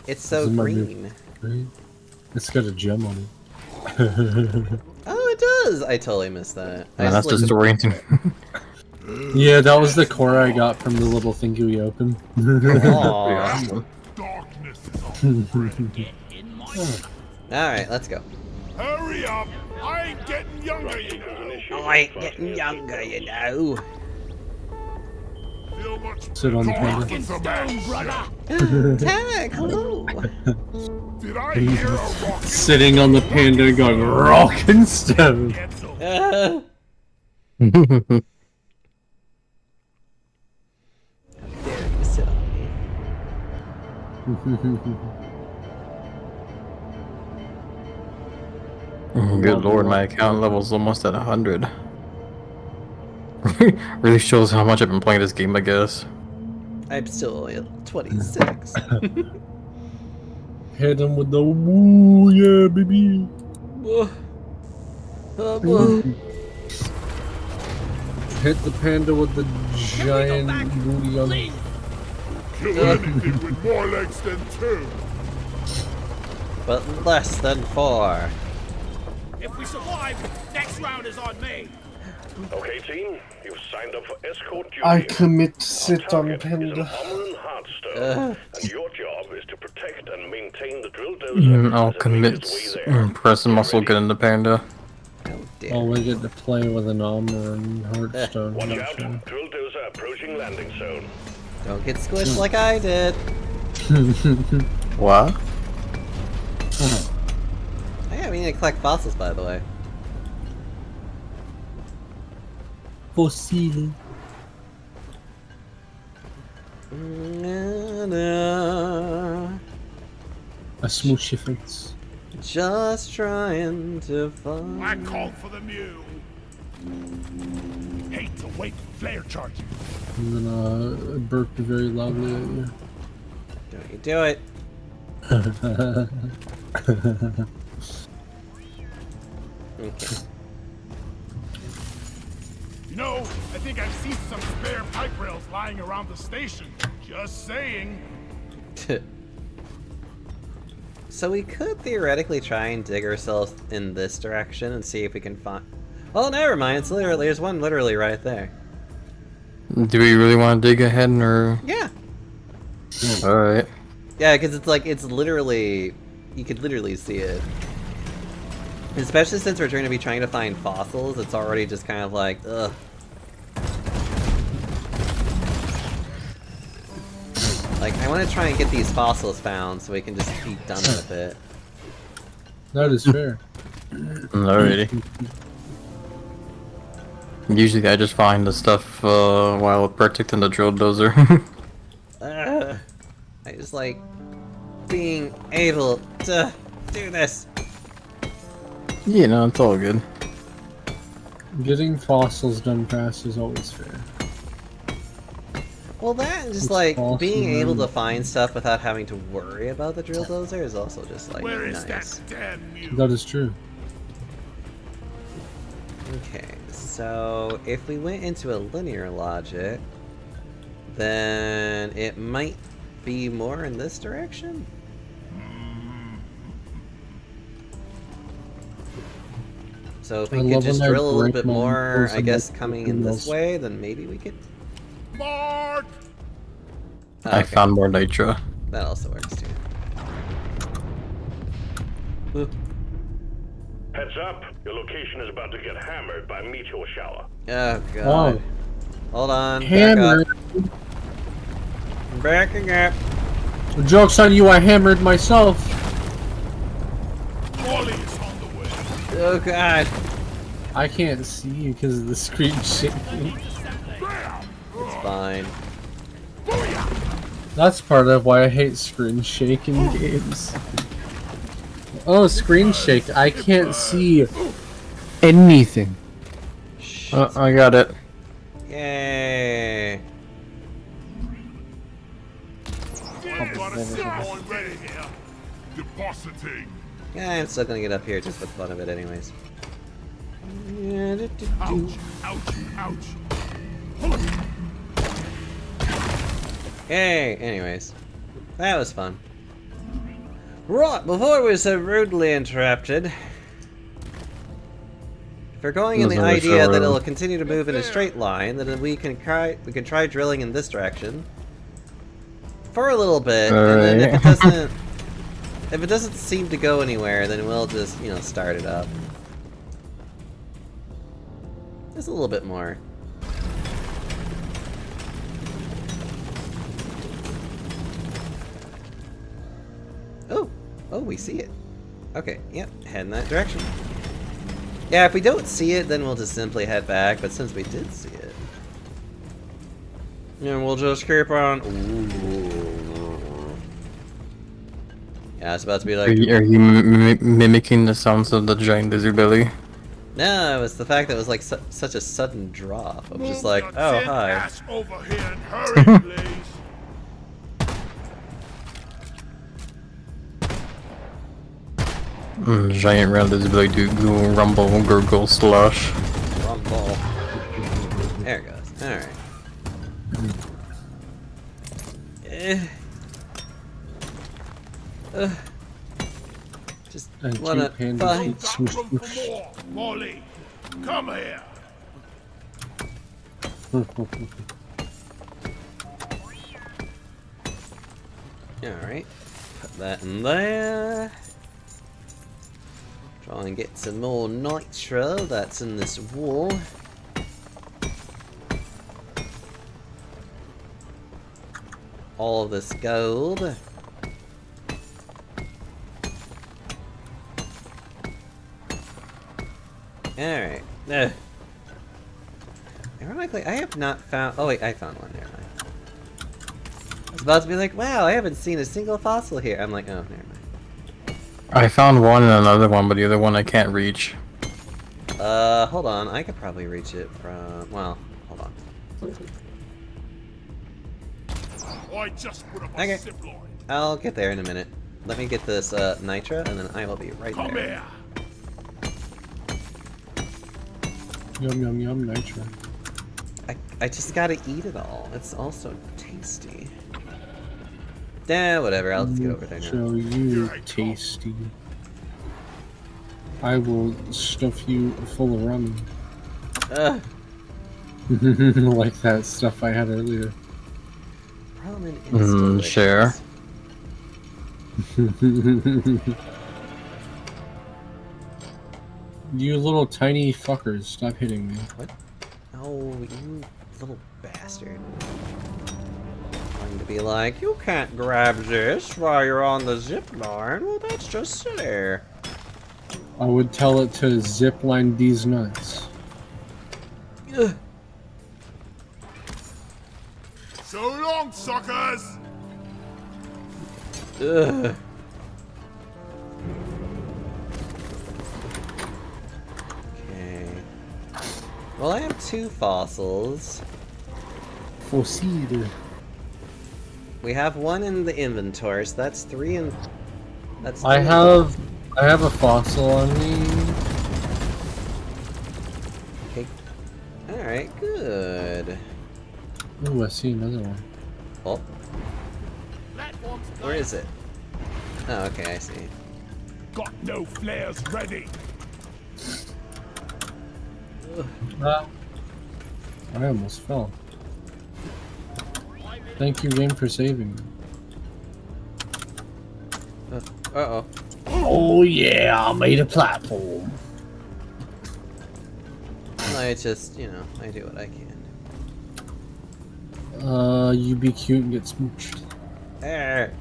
[SPEAKER 1] It's so
[SPEAKER 4] This is my
[SPEAKER 1] green.
[SPEAKER 4] Right? It's got a gem on it.
[SPEAKER 1] Oh, it does! I totally missed that. I
[SPEAKER 3] And that's
[SPEAKER 1] just
[SPEAKER 3] the
[SPEAKER 1] looked-
[SPEAKER 3] story.
[SPEAKER 4] Yeah, that was the core I got from the little thingy we opened.
[SPEAKER 1] Aw.
[SPEAKER 5] Darkness is our friend.
[SPEAKER 1] Alright, let's go.
[SPEAKER 5] Hurry up. I ain't getting younger, you know.
[SPEAKER 1] I ain't getting younger, you know.
[SPEAKER 5] Feel much
[SPEAKER 4] Sit on the
[SPEAKER 5] better
[SPEAKER 4] panda.
[SPEAKER 5] for some action.
[SPEAKER 1] Tag, hello!
[SPEAKER 5] Did I hear a rocket?
[SPEAKER 4] Sitting on the panda going rock and stone.
[SPEAKER 1] Dare you sit on me?
[SPEAKER 3] Good lord, my account level's almost at 100. Really shows how much I've been playing this game, I guess.
[SPEAKER 1] I'm still only at 26.
[SPEAKER 4] Hit him with the woo, yeah, baby. Hit the panda with the giant booty on it.
[SPEAKER 5] Kill anything with more legs than 2.
[SPEAKER 1] But less than 4.
[SPEAKER 6] If we survive, next round is on me.
[SPEAKER 7] Okay, team, you've signed up for escort duty.
[SPEAKER 4] I commit to
[SPEAKER 7] Our
[SPEAKER 4] sit on
[SPEAKER 7] target is an
[SPEAKER 4] panda.
[SPEAKER 7] armor and heartstone, and your job is to protect and maintain the drill dozer.
[SPEAKER 3] I'll
[SPEAKER 7] as it
[SPEAKER 3] commit
[SPEAKER 7] makes its way there.
[SPEAKER 3] press and muscle get in the panda.
[SPEAKER 1] Oh dear.
[SPEAKER 4] Oh, we get to play with an armor and heartstone.
[SPEAKER 7] Watch
[SPEAKER 4] Not
[SPEAKER 7] out,
[SPEAKER 4] sure.
[SPEAKER 7] drill dozer approaching landing zone.
[SPEAKER 1] Don't get squished like I did.
[SPEAKER 3] What?
[SPEAKER 1] Oh yeah, we need to collect fossils, by the way.
[SPEAKER 4] Fossil.
[SPEAKER 1] Na-na.
[SPEAKER 4] A smooth shifters.
[SPEAKER 1] Just trying to find.
[SPEAKER 5] I called for the mule. Hate to wait for flare charging.
[SPEAKER 4] I'm gonna burp very loudly at you.
[SPEAKER 1] Don't you do it. Okay.
[SPEAKER 5] You know, I think I've seen some spare pipe rails lying around the station. Just saying.
[SPEAKER 1] So we could theoretically try and dig ourselves in this direction and see if we can find. Oh, never mind. It's literally there's one literally right there.
[SPEAKER 3] Do we really want to dig ahead or?
[SPEAKER 1] Yeah.
[SPEAKER 3] All right.
[SPEAKER 1] Yeah, because it's like it's literally you could literally see it. Especially since we're going to be trying to find fossils, it's already just kind of like ugh. Like, I want to try and get these fossils found so we can just be done with it.
[SPEAKER 4] That is fair.
[SPEAKER 3] Alrighty. Usually I just find the stuff while protecting the drill dozer.
[SPEAKER 1] I just like being able to do this.
[SPEAKER 3] You know, it's all good.
[SPEAKER 4] Getting fossils done fast is always fair.
[SPEAKER 1] Well, that and just
[SPEAKER 4] It's
[SPEAKER 1] like
[SPEAKER 4] awesome,
[SPEAKER 1] being able
[SPEAKER 4] man.
[SPEAKER 1] to find stuff without having to worry about the drill dozer is also just like
[SPEAKER 5] Where is
[SPEAKER 1] nice.
[SPEAKER 5] that damn mule?
[SPEAKER 4] That is true.
[SPEAKER 1] Okay, so if we went into a linear logic, then it might be more in this direction? So if we
[SPEAKER 4] I
[SPEAKER 1] could
[SPEAKER 4] love
[SPEAKER 1] just
[SPEAKER 4] when I
[SPEAKER 1] drill a little
[SPEAKER 4] break
[SPEAKER 1] bit
[SPEAKER 4] my
[SPEAKER 1] more, I
[SPEAKER 4] person
[SPEAKER 1] guess,
[SPEAKER 4] with
[SPEAKER 1] coming in this
[SPEAKER 4] criminals.
[SPEAKER 1] way, then maybe we could...
[SPEAKER 5] Mark!
[SPEAKER 1] Oh,
[SPEAKER 3] I
[SPEAKER 1] okay.
[SPEAKER 3] found more nitro.
[SPEAKER 1] That also works too. Ooh.
[SPEAKER 7] Heads up, your location is about to get hammered by meteor shower.
[SPEAKER 1] Oh god.
[SPEAKER 4] Oh.
[SPEAKER 1] Hold on.
[SPEAKER 4] Hammer.
[SPEAKER 1] Back up. Backing up.
[SPEAKER 4] The joke's on you, I hammered myself.
[SPEAKER 5] Molly is on the way.
[SPEAKER 1] Oh god.
[SPEAKER 4] I can't see you because of the screen shaking.
[SPEAKER 1] It's fine.
[SPEAKER 4] That's part of why I hate screen shake in games. Oh, screen shake. I can't see anything.
[SPEAKER 3] I got it.
[SPEAKER 1] Yay.
[SPEAKER 5] I've got a someone ready here. Depositing.
[SPEAKER 1] Yeah, I'm still gonna get up here just for the fun of it anyways.
[SPEAKER 5] Ouch, ouch, ouch.
[SPEAKER 1] Yay, anyways. That was fun. Right, before we were so rudely interrupted, if we're going in the
[SPEAKER 3] Doesn't really
[SPEAKER 1] idea
[SPEAKER 3] show
[SPEAKER 1] that
[SPEAKER 3] it.
[SPEAKER 1] it'll continue to move in a straight line, then we can try drilling in this direction for a little bit, and then if it doesn't seem to go anywhere, then we'll just, you know, start it up. Just a little bit more. Oh, we see it. Okay, yep, head in that direction. Yeah, if we don't see it, then we'll just simply head back, but since we did see it... Yeah, we'll just keep on... Ooh. Yeah, it's about to be
[SPEAKER 3] Are
[SPEAKER 1] like...
[SPEAKER 3] you mimicking the sounds of the giant lizard belly?
[SPEAKER 1] No, it was the fact that it was like such a sudden drop. I'm just
[SPEAKER 5] Move
[SPEAKER 1] like,
[SPEAKER 5] your
[SPEAKER 1] oh,
[SPEAKER 5] tin
[SPEAKER 1] hi.
[SPEAKER 5] ass over here and hurry, please.
[SPEAKER 3] Giant round lizard belly do go rumble, gurgle, slush.
[SPEAKER 1] Rumble. There it goes. Alright. Just
[SPEAKER 4] And
[SPEAKER 1] wanna
[SPEAKER 4] two pandas
[SPEAKER 1] find...
[SPEAKER 4] eat swoosh,
[SPEAKER 5] Got room
[SPEAKER 4] swoosh.
[SPEAKER 5] for more. Molly, come here.
[SPEAKER 1] Alright. Put that in there. Try and get some more nitro that's in this wall. All of this gold. Alright. Ironically, I have not found... Oh wait, I found one. Never mind. I was about to be like, wow, I haven't seen a single fossil here. I'm like, oh, never mind.
[SPEAKER 3] I found one and another one, but the other one I can't reach.
[SPEAKER 1] Hold on. I could probably reach it from... Well, hold on.
[SPEAKER 5] I just put up a
[SPEAKER 1] Okay.
[SPEAKER 5] zip line.
[SPEAKER 1] I'll get there in a minute. Let me get this Nitra, and then I will be right
[SPEAKER 5] Come
[SPEAKER 1] there.
[SPEAKER 5] here.
[SPEAKER 4] Yum yum yum nitro.
[SPEAKER 1] I just gotta eat it all. It's all so tasty. Yeah, whatever. I'll just get over there now.
[SPEAKER 4] Show you tasty. I will stuff you full of ramen.
[SPEAKER 1] Ugh,
[SPEAKER 4] Like that stuff I had earlier.
[SPEAKER 1] ramen is delicious.
[SPEAKER 3] Share.
[SPEAKER 4] You little tiny fuckers, stop hitting me.
[SPEAKER 1] What? Oh, you little bastard. Going to be like, you can't grab this while you're on the zip line. Well, that's just silly.
[SPEAKER 4] I would tell it to zipline these nuts.
[SPEAKER 1] Ugh.
[SPEAKER 5] So long, suckers!
[SPEAKER 1] Ugh. Okay. Well, I have 2 fossils.
[SPEAKER 4] Fossil.
[SPEAKER 1] We have 1 in the inventory, so that's 3 in... That's
[SPEAKER 4] I
[SPEAKER 1] 3 in-
[SPEAKER 4] have a fossil on me.
[SPEAKER 1] Okay. Alright, good.
[SPEAKER 4] Ooh, I see another one.
[SPEAKER 1] Oh, where is it? Oh, okay, I see.
[SPEAKER 5] Got no flares ready.
[SPEAKER 4] I almost fell. Thank you, game, for saving me.
[SPEAKER 1] Uh-oh.
[SPEAKER 9] Oh yeah, I made a platform.
[SPEAKER 1] I just, you know, I do what I can.
[SPEAKER 4] You be cute and get smooched.
[SPEAKER 1] There.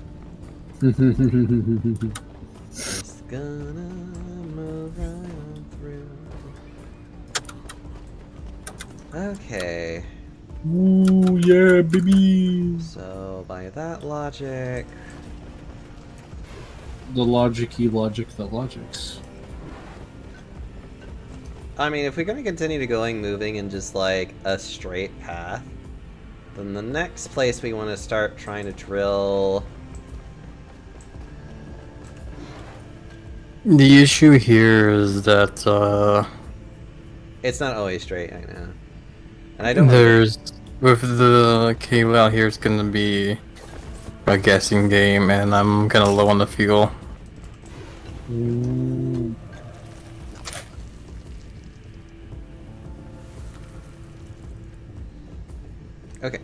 [SPEAKER 1] Just gonna move right on through. Okay.
[SPEAKER 4] Ooh, yeah, baby.
[SPEAKER 1] So, by that logic...
[SPEAKER 4] The logic-y logic that logics.
[SPEAKER 1] I mean, if we're gonna continue to moving in just like a straight path, then the next place we want to start trying to drill.
[SPEAKER 3] The issue here is that
[SPEAKER 1] It's not always straight, I know, and I don't.
[SPEAKER 3] there's with the cable out here, it's gonna be a guessing game, and I'm kind of low on the fuel.
[SPEAKER 4] Ooh.
[SPEAKER 1] Okay.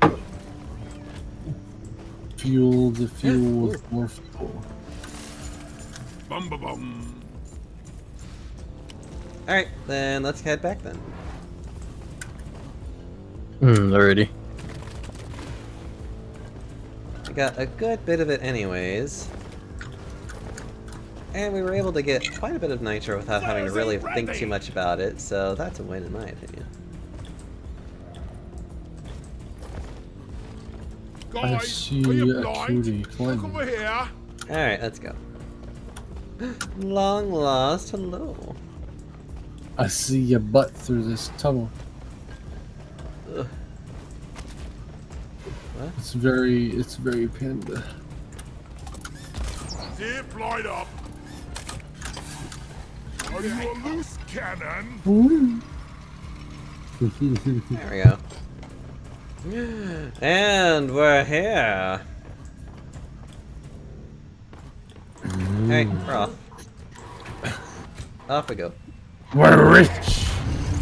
[SPEAKER 4] Fuel the fuel with more fuel.
[SPEAKER 5] Bum ba bum.
[SPEAKER 1] All right, then let's head back then.
[SPEAKER 3] Already.
[SPEAKER 1] We got a good bit of it, anyways. And we were able to get quite a bit of nitro without having to really think too much about it, so that's a win in my opinion.
[SPEAKER 4] I
[SPEAKER 5] Guys,
[SPEAKER 4] see
[SPEAKER 5] are you
[SPEAKER 4] a
[SPEAKER 5] blind?
[SPEAKER 4] cutie
[SPEAKER 5] Look
[SPEAKER 4] climbing.
[SPEAKER 5] over here.
[SPEAKER 1] Alright, let's go. Long lost, hello.
[SPEAKER 4] I see your butt through this tunnel.
[SPEAKER 1] Ugh. What?
[SPEAKER 4] It's very panda.
[SPEAKER 5] Zip line up. Are you a loose cannon?
[SPEAKER 1] There we go. And we're here. Alright, we're off. Off we go.
[SPEAKER 9] We're rich.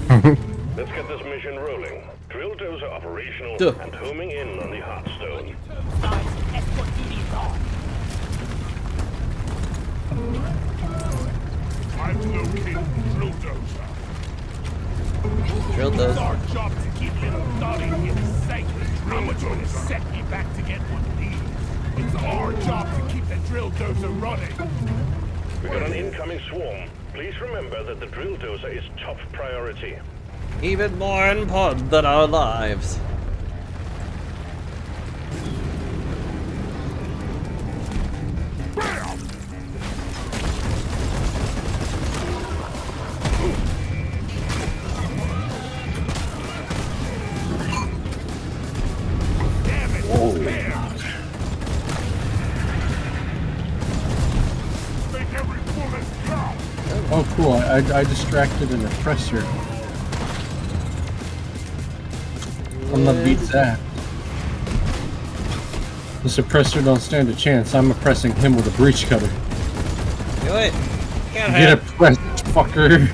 [SPEAKER 7] Let's get this mission rolling. Drill dozer operational
[SPEAKER 1] Duh.
[SPEAKER 7] and homing in on the Hearthstone.
[SPEAKER 6] Escort duties on.
[SPEAKER 5] I've located the drill dozer.
[SPEAKER 1] Drilled
[SPEAKER 5] It's
[SPEAKER 1] those.
[SPEAKER 5] our job to keep little Dottie in safe. How much would it set me back to get one of these? It's our job to keep the drill dozer running.
[SPEAKER 7] We got an incoming swarm. Please remember that the drill dozer is top priority.
[SPEAKER 1] Even more important than our lives.
[SPEAKER 5] Bam!
[SPEAKER 4] Oh, cool. I distracted an oppressor. I'm gonna beat that. This oppressor don't stand a chance. I'm oppressing him with a breach cutter.
[SPEAKER 1] Do it.
[SPEAKER 4] Get oppressed, fucker.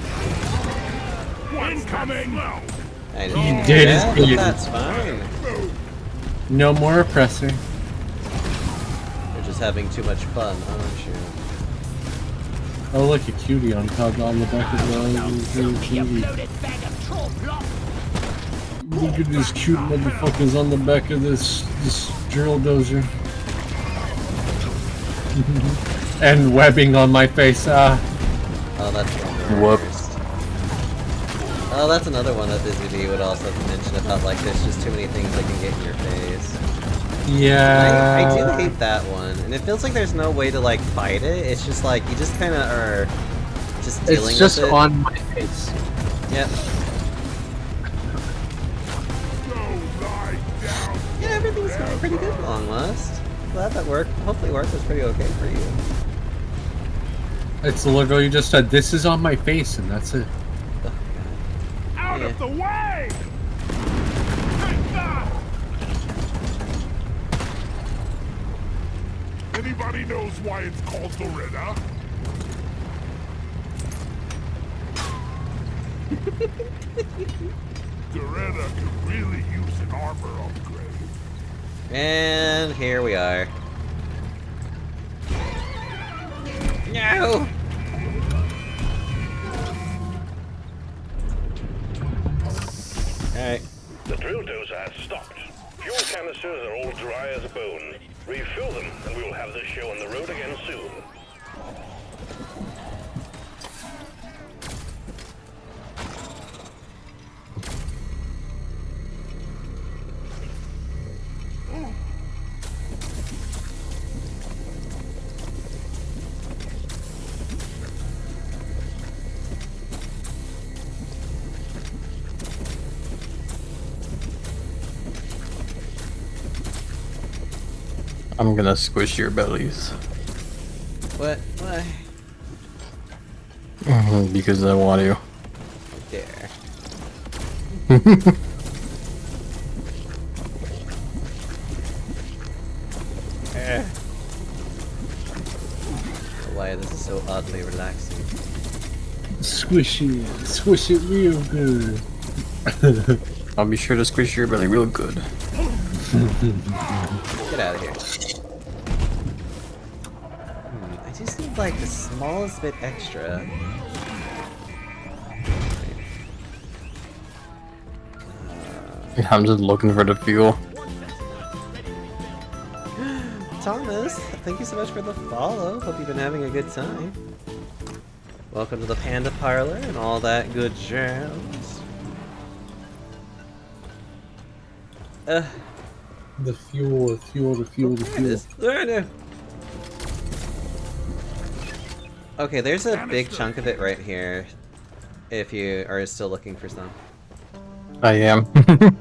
[SPEAKER 5] Incoming!
[SPEAKER 1] I
[SPEAKER 4] He did his
[SPEAKER 1] but
[SPEAKER 4] bid.
[SPEAKER 1] that's fine.
[SPEAKER 4] No more oppressor.
[SPEAKER 1] You're just having too much fun, aren't you?
[SPEAKER 4] Oh, look, a cutie on top on the back of the cutie. Look at these cute motherfuckers on the back of this drill dozer. And webbing on my face. Ah.
[SPEAKER 1] Oh, that's one.
[SPEAKER 3] Whoops.
[SPEAKER 1] Oh, that's another one that Busy Bee would also mention about, like, there's just too many things that can get in your face.
[SPEAKER 4] Yeah.
[SPEAKER 1] I do hate that one, and it feels like there's no way to, like, fight it. It's just like, you just kind of are just dealing
[SPEAKER 4] It's just
[SPEAKER 1] with it.
[SPEAKER 4] on my face.
[SPEAKER 1] Yep. Yeah, everything's going pretty good, Long Last. Glad that worked. Hopefully work was pretty okay for you.
[SPEAKER 4] It's literally just a this is on my face and that's it.
[SPEAKER 5] Out of the way! Take that! Anybody knows why it's called Dorita? Dorita could really use an armor upgrade.
[SPEAKER 1] And here we are. No! Alright.
[SPEAKER 7] The drill dozer has stopped. Fuel canisters are all dry as a bone. Refill them, and we will have this show on the road again soon.
[SPEAKER 3] I'm gonna squish your bellies.
[SPEAKER 1] What? Why?
[SPEAKER 3] Because I want to.
[SPEAKER 1] Dare. Why this is so oddly relaxing.
[SPEAKER 4] Squish it real good.
[SPEAKER 3] I'll be sure to squish your belly real good.
[SPEAKER 1] Get out of here. I just need like the smallest bit extra.
[SPEAKER 3] I'm just looking for the fuel.
[SPEAKER 1] Thomas, thank you so much for the follow. Hope you've been having a good time. Welcome to the Panda Parlor and all that good jazz.
[SPEAKER 4] The fuel.
[SPEAKER 1] There it is. There it is. Okay, there's a big chunk of it right here. If you are still looking for some.
[SPEAKER 3] I am.
[SPEAKER 7] Protect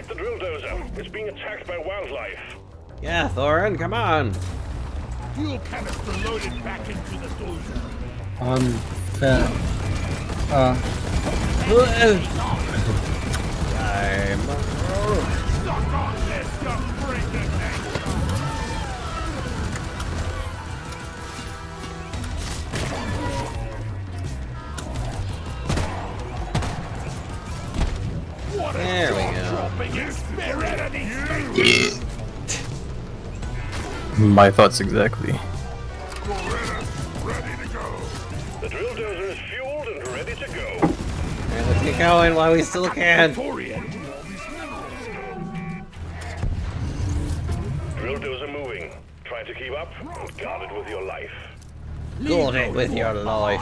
[SPEAKER 7] the drill dozer. It's being attacked by wildlife.
[SPEAKER 1] Yeah, Thorin, come on.
[SPEAKER 5] Fuel canister loaded back into the dozer.
[SPEAKER 4] I'm fat.
[SPEAKER 5] Suck on this, you freaking neck.
[SPEAKER 1] There we go.
[SPEAKER 3] My thoughts exactly.
[SPEAKER 7] The drill dozer is fueled and ready to go.
[SPEAKER 1] Alright, let's get going while we still can.
[SPEAKER 7] Drill dozer moving. Try to keep up and guard it with your life.
[SPEAKER 1] Guard it with your life.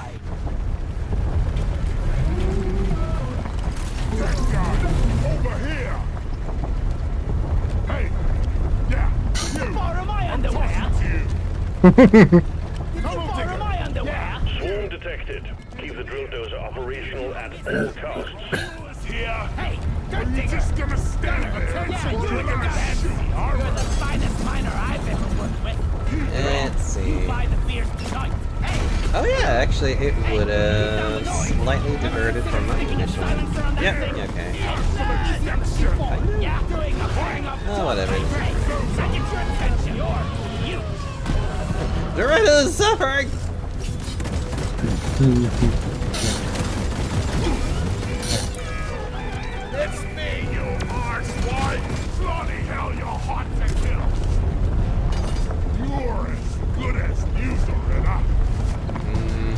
[SPEAKER 5] Over here! Hey! Yeah!
[SPEAKER 6] Borrow my underwear! Borrow my underwear!
[SPEAKER 7] Swarm detected. Keep the drill dozer operational at all costs.
[SPEAKER 5] Here!
[SPEAKER 6] Hey,
[SPEAKER 5] Are
[SPEAKER 6] dirt
[SPEAKER 5] you
[SPEAKER 6] digger!
[SPEAKER 5] just gonna stand there?
[SPEAKER 6] Yeah, you look at the fancy. You're the finest miner I've ever worked with.
[SPEAKER 1] Oh yeah, actually it would have slightly diverted from my initial one. Yep, yeah, okay. Oh, whatever. Doretta is suffering!
[SPEAKER 5] It's me, you arsewite! Bloody hell, you're hot to kill! You're as good as new, Doretta.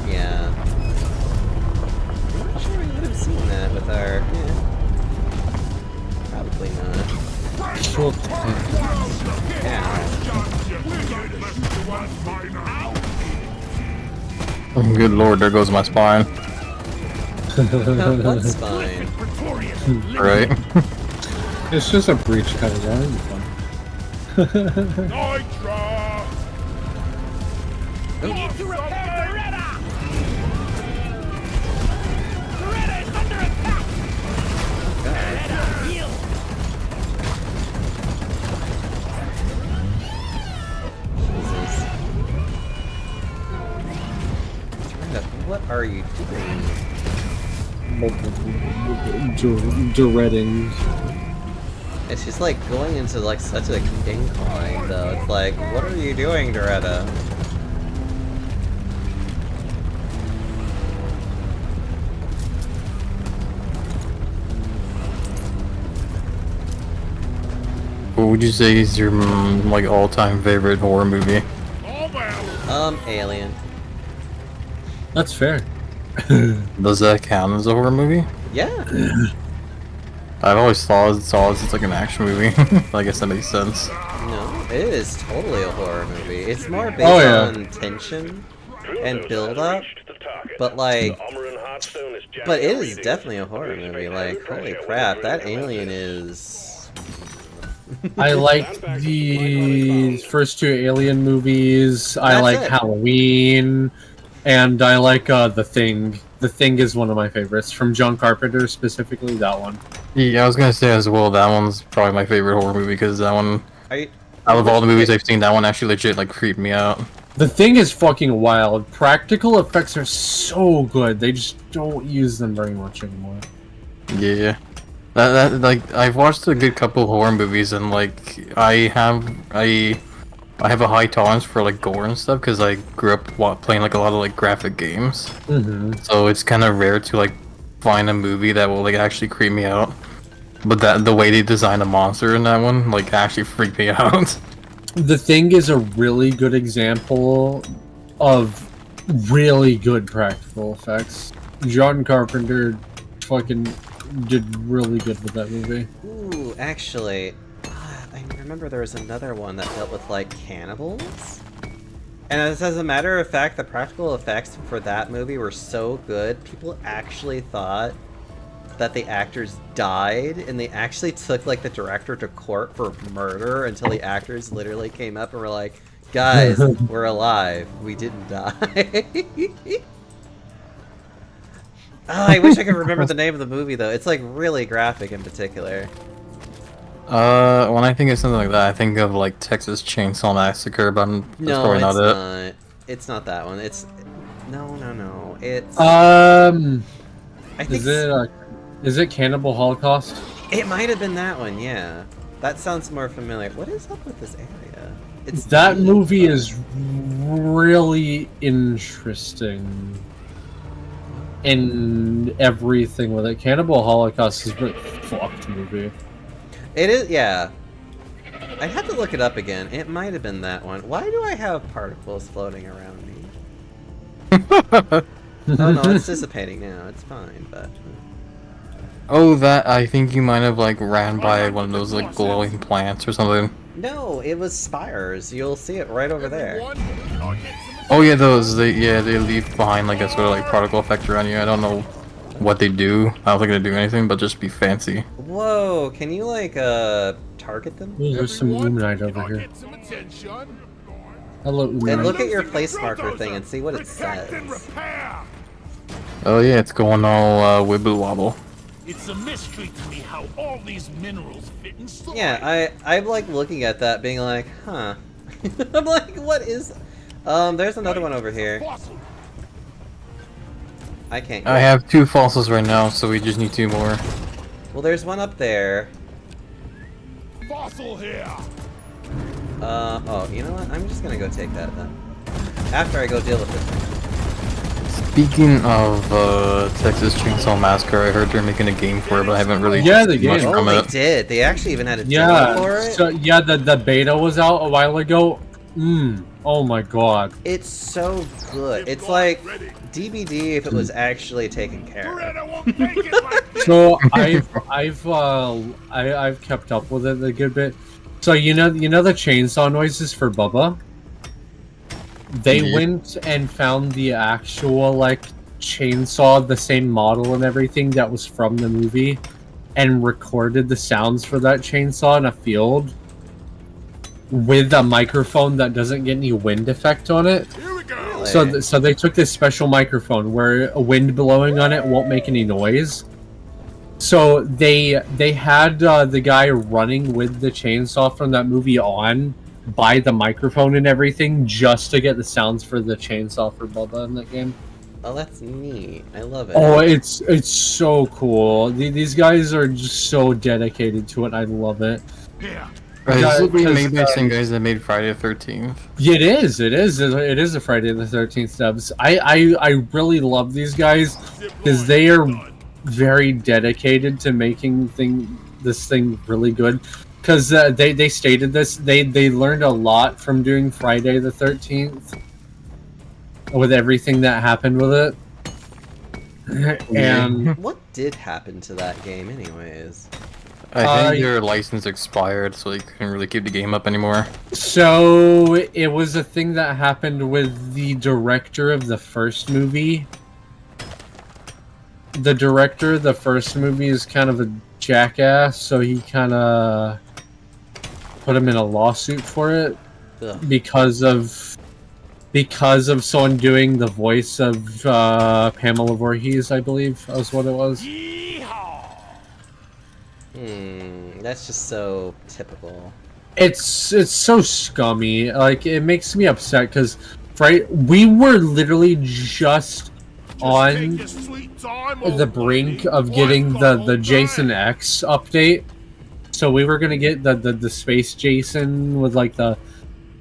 [SPEAKER 1] Yeah. I'm not sure we would have seen that with our... Yeah. Probably not.
[SPEAKER 4] Cool.
[SPEAKER 1] Yeah.
[SPEAKER 3] Oh, good lord, there goes my spine.
[SPEAKER 1] That's fine.
[SPEAKER 3] Right?
[SPEAKER 4] It's just a breach cut, that'll be fun.
[SPEAKER 5] Nitra!
[SPEAKER 6] We need to repair Doretta! Doretta is under attack! Doretta, heal!
[SPEAKER 1] Jesus. What are you doing?
[SPEAKER 4] Dreading.
[SPEAKER 1] It's just like going into like such a incline though. It's like, what are you doing, Doretta?
[SPEAKER 3] What would you say is your like all-time favorite horror movie?
[SPEAKER 1] Alien.
[SPEAKER 4] That's fair.
[SPEAKER 3] Does that count as a horror movie?
[SPEAKER 1] Yeah.
[SPEAKER 3] I've always thought it's like an action movie. I guess that makes sense.
[SPEAKER 1] No, it is totally a horror movie. It's more based
[SPEAKER 4] Oh, yeah.
[SPEAKER 1] on tension and build up, but like, but it is definitely a horror movie. Like, holy crap, that alien is.
[SPEAKER 4] I like the first two Alien movies. I
[SPEAKER 1] That's
[SPEAKER 4] like
[SPEAKER 1] it.
[SPEAKER 4] Halloween, and I like The Thing. The Thing is one of my favorites from John Carpenter, specifically that one.
[SPEAKER 3] Yeah, I was gonna say as well. That one's probably my favorite horror movie because that one,
[SPEAKER 1] Are you,
[SPEAKER 3] out of all the movies I've seen, that one actually legit like creeped me out.
[SPEAKER 4] The Thing is fucking wild. Practical effects are so good. They just don't use them very much anymore.
[SPEAKER 3] Yeah, that like I've watched a good couple of horror movies and like I have a high tolerance for like gore and stuff because I grew up playing like a lot of like graphic games.
[SPEAKER 4] Mm-hmm.
[SPEAKER 3] So it's kind of rare to like find a movie that will like actually creep me out. But that the way they designed a monster in that one like actually freaked me out.
[SPEAKER 4] The Thing is a really good example of really good practical effects. John Carpenter fucking did really good with that movie.
[SPEAKER 1] ooh, actually, I remember there was another one that dealt with like cannibals. And as a matter of fact, the practical effects for that movie were so good, people actually thought that the actors died, and they actually took like the director to court for murder until the actors literally came up and were like, guys, we're alive. We didn't die. Oh, I wish I could remember the name of the movie though. It's like really graphic in particular.
[SPEAKER 3] When I think of something like that, I think of like Texas Chainsaw Massacre, but that's
[SPEAKER 1] No,
[SPEAKER 3] probably
[SPEAKER 1] it's
[SPEAKER 3] not it.
[SPEAKER 1] not. It's not that one. It's no. It's
[SPEAKER 4] I
[SPEAKER 1] think
[SPEAKER 4] is it Cannibal Holocaust?
[SPEAKER 1] it might have been that one. Yeah, that sounds more familiar. What is up with this area? It's
[SPEAKER 4] That
[SPEAKER 1] deep,
[SPEAKER 4] movie
[SPEAKER 1] but-
[SPEAKER 4] is really interesting in everything with it. Cannibal Holocaust is a really fucked movie.
[SPEAKER 1] It is. Yeah. I have to look it up again. It might have been that one. Why do I have particles floating around me? Oh no, it's dissipating now. It's fine, but.
[SPEAKER 3] Oh, that I think you might have like ran by one of those like glowing plants or something.
[SPEAKER 1] No, it was spires. You'll see it right over there.
[SPEAKER 3] Oh yeah, those they leave behind like a sort of like particle effect around you. I don't know what they do. I don't think they do anything, but just be fancy.
[SPEAKER 1] Whoa, can you like target them?
[SPEAKER 4] Ooh, there's some Luminite over here.
[SPEAKER 5] Get some attention.
[SPEAKER 4] Hello,
[SPEAKER 1] And
[SPEAKER 4] Luminite.
[SPEAKER 1] look at your place marker thing and see what it
[SPEAKER 5] Protect and
[SPEAKER 1] says.
[SPEAKER 5] repair.
[SPEAKER 3] Oh yeah, it's going all wibble wobble.
[SPEAKER 5] It's a mystery to me how all these minerals fit in soil.
[SPEAKER 1] Yeah, I'm like looking at that being like, huh. I'm like, what is... there's another one over here.
[SPEAKER 5] Fossil.
[SPEAKER 1] I can't.
[SPEAKER 3] I have 2 fossils right now, so we just need 2 more.
[SPEAKER 1] Well, there's one up there.
[SPEAKER 5] Fossil here.
[SPEAKER 1] Oh, you know what? I'm just gonna go take that then. After I go deal with it.
[SPEAKER 3] Speaking of Texas Chainsaw Massacre, I heard they're making a game for it, but I haven't really
[SPEAKER 4] Yeah, the
[SPEAKER 3] seen much
[SPEAKER 4] game.
[SPEAKER 1] Oh,
[SPEAKER 3] from
[SPEAKER 1] they
[SPEAKER 3] it.
[SPEAKER 1] did. They actually even had a demo
[SPEAKER 4] Yeah,
[SPEAKER 1] for it.
[SPEAKER 4] so yeah, the beta was out a while ago. Oh my god.
[SPEAKER 1] It's so good. It's like DVD if it was actually taken care of.
[SPEAKER 5] Beretta won't make it like this.
[SPEAKER 4] So I've kept up with it a good bit. So you know the chainsaw noises for Bubba? They
[SPEAKER 3] Yeah.
[SPEAKER 4] went and found the actual like chainsaw, the same model and everything that was from the movie, and recorded the sounds for that chainsaw in a field with a microphone that doesn't get any wind effect on it.
[SPEAKER 5] Here we go.
[SPEAKER 4] So they took this special microphone where a wind blowing on it won't make any noise. So they had the guy running with the chainsaw from that movie on by the microphone and everything just to get the sounds for the chainsaw for Bubba in that game.
[SPEAKER 1] Oh, that's neat. I love it.
[SPEAKER 4] Oh, it's so cool. These guys are just so dedicated to it. I love it.
[SPEAKER 5] Here.
[SPEAKER 3] Right,
[SPEAKER 4] Yeah,
[SPEAKER 3] this is being
[SPEAKER 4] because,
[SPEAKER 3] made by the same guys that made Friday the 13th.
[SPEAKER 4] It is a Friday the 13th dubs. I really love these guys because they are very dedicated to making this thing really good. Because they stated this, they learned a lot from doing Friday the 13th with everything that happened with it. And
[SPEAKER 1] What did happen to that game, anyways?
[SPEAKER 3] I think their license expired, so they couldn't really keep the game up anymore.
[SPEAKER 4] so it was a thing that happened with the director of the first movie. The director of the first movie is kind of a jackass, so he kind of put him in a lawsuit for it
[SPEAKER 1] Ugh.
[SPEAKER 4] because of someone doing the voice of Pamela Voorhees, I believe, was what it was.
[SPEAKER 1] That's just so typical.
[SPEAKER 4] It's so scummy. Like, it makes me upset because we were literally just on the brink of getting the Jason X update. So we were gonna get the space Jason with like the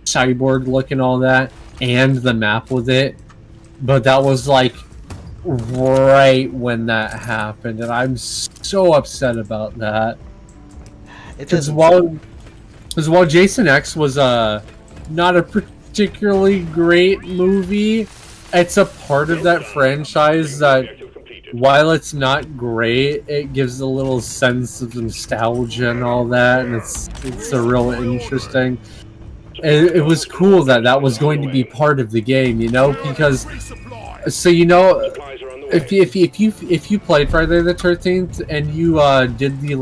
[SPEAKER 4] cyborg look and all that, and the map with it. But that was like right when that happened, and I'm so upset about that. Because while Jason X was not a particularly great movie, it's a part of that franchise that, while it's not great, it gives a little sense of nostalgia and all that, and it's a real interesting. It was cool that was going to be part of the game, you know, because so you know, if you played Friday the 13th and you did the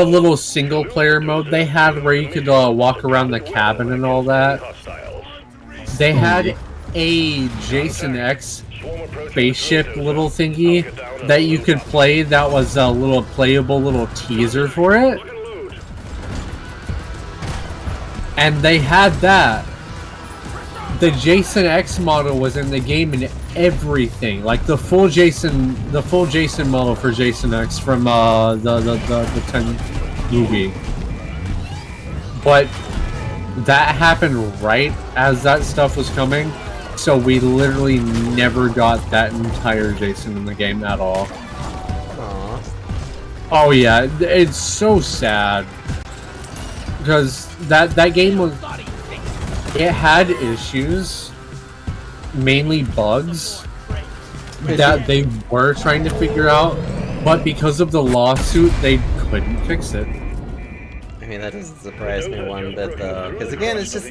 [SPEAKER 4] little single player mode they had where you could walk around the cabin and all that, they had a Jason X spaceship little thingy that you could play that was a little playable little teaser for it. And they had that. The Jason X model was in the game and everything. Like the full Jason model for Jason X from the 10 movie. But that happened right as that stuff was coming, so we literally never got that entire Jason in the game at all.
[SPEAKER 1] Aww.
[SPEAKER 4] Oh yeah, it's so sad. Because that game was... It had issues, mainly bugs, that they were trying to figure out, but because of the lawsuit, they couldn't fix it.
[SPEAKER 1] I mean, that doesn't surprise me one bit, though. Because again, it's just...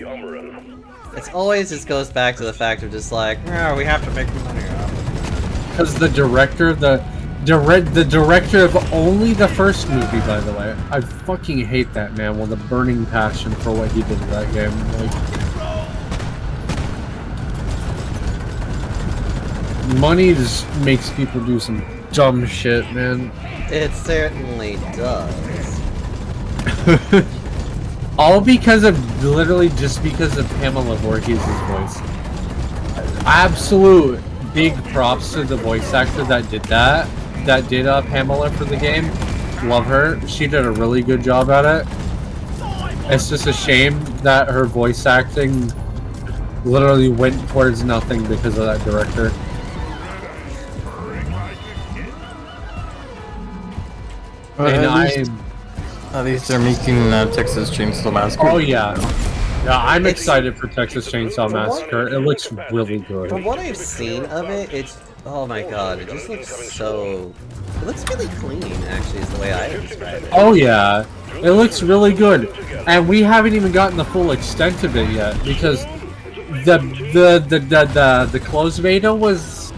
[SPEAKER 1] It's always just goes back to the fact of just like, oh, we have to make money off it.
[SPEAKER 4] Because the director of the director of only the first movie, by the way, I fucking hate that man with a burning passion for what he did to that game. Like, money just makes people do some dumb shit, man.
[SPEAKER 1] It certainly does.
[SPEAKER 4] All because of, literally just because of Pamela Voorhees' voice. Absolute big props to the voice actor that did that. That did Pamela for the game. Love her. She did a really good job at it. It's just a shame that her voice acting literally went towards nothing because of that director. And
[SPEAKER 3] at least they're making Texas Chainsaw Massacre.
[SPEAKER 4] oh yeah. Yeah, I'm excited for Texas Chainsaw Massacre. It looks really good.
[SPEAKER 1] From what I've seen of it, it's oh my god, it just looks so. It looks really clean, actually, is the way I would describe it.
[SPEAKER 4] Oh yeah, it looks really good, and we haven't even gotten the full extent of it yet because the closed beta was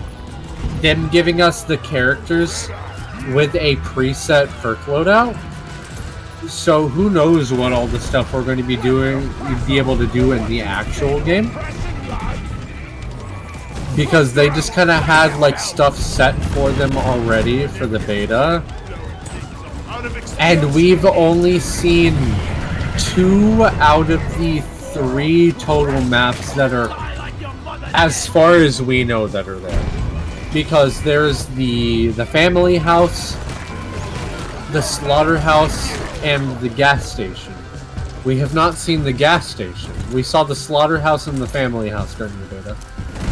[SPEAKER 4] them giving us the characters with a preset perk loadout. So who knows what all the stuff we're going to be doing, be able to do in the actual game? Because they just kind of had like stuff set for them already for the beta, and we've only seen 2 out of the 3 total maps that are, as far as we know, that are there. Because there's the family house, the slaughterhouse, and the gas station. We have not seen the gas station. We saw the slaughterhouse and the family house during the beta.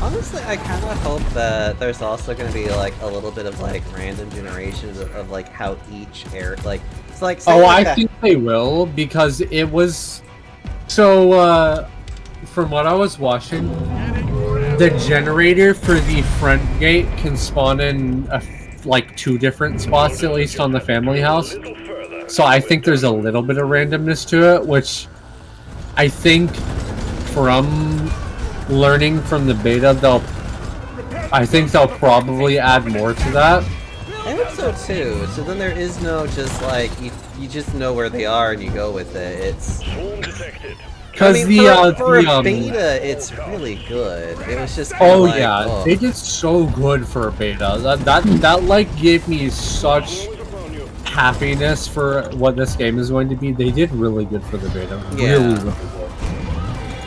[SPEAKER 1] Honestly, I kind of hope that there's also going to be like a little bit of like random generations of like how each like it's like.
[SPEAKER 4] Oh, like I think they will, because it was so. From what I was watching, the generator for the front gate can spawn in like 2 different spots, at least on the family house. So I think there's a little bit of randomness to it, which I think from learning from the beta, I think they'll probably add more to that.
[SPEAKER 1] I hope so too. So then there is no just like you just know where they are and you go with it. It's
[SPEAKER 4] because
[SPEAKER 1] for a beta, it's really good. It was just like,
[SPEAKER 4] yeah,
[SPEAKER 1] oh.
[SPEAKER 4] They did so good for a beta. That like gave me such happiness for what this game is going to be. They did really good for the beta.
[SPEAKER 1] Yeah.
[SPEAKER 4] Really good.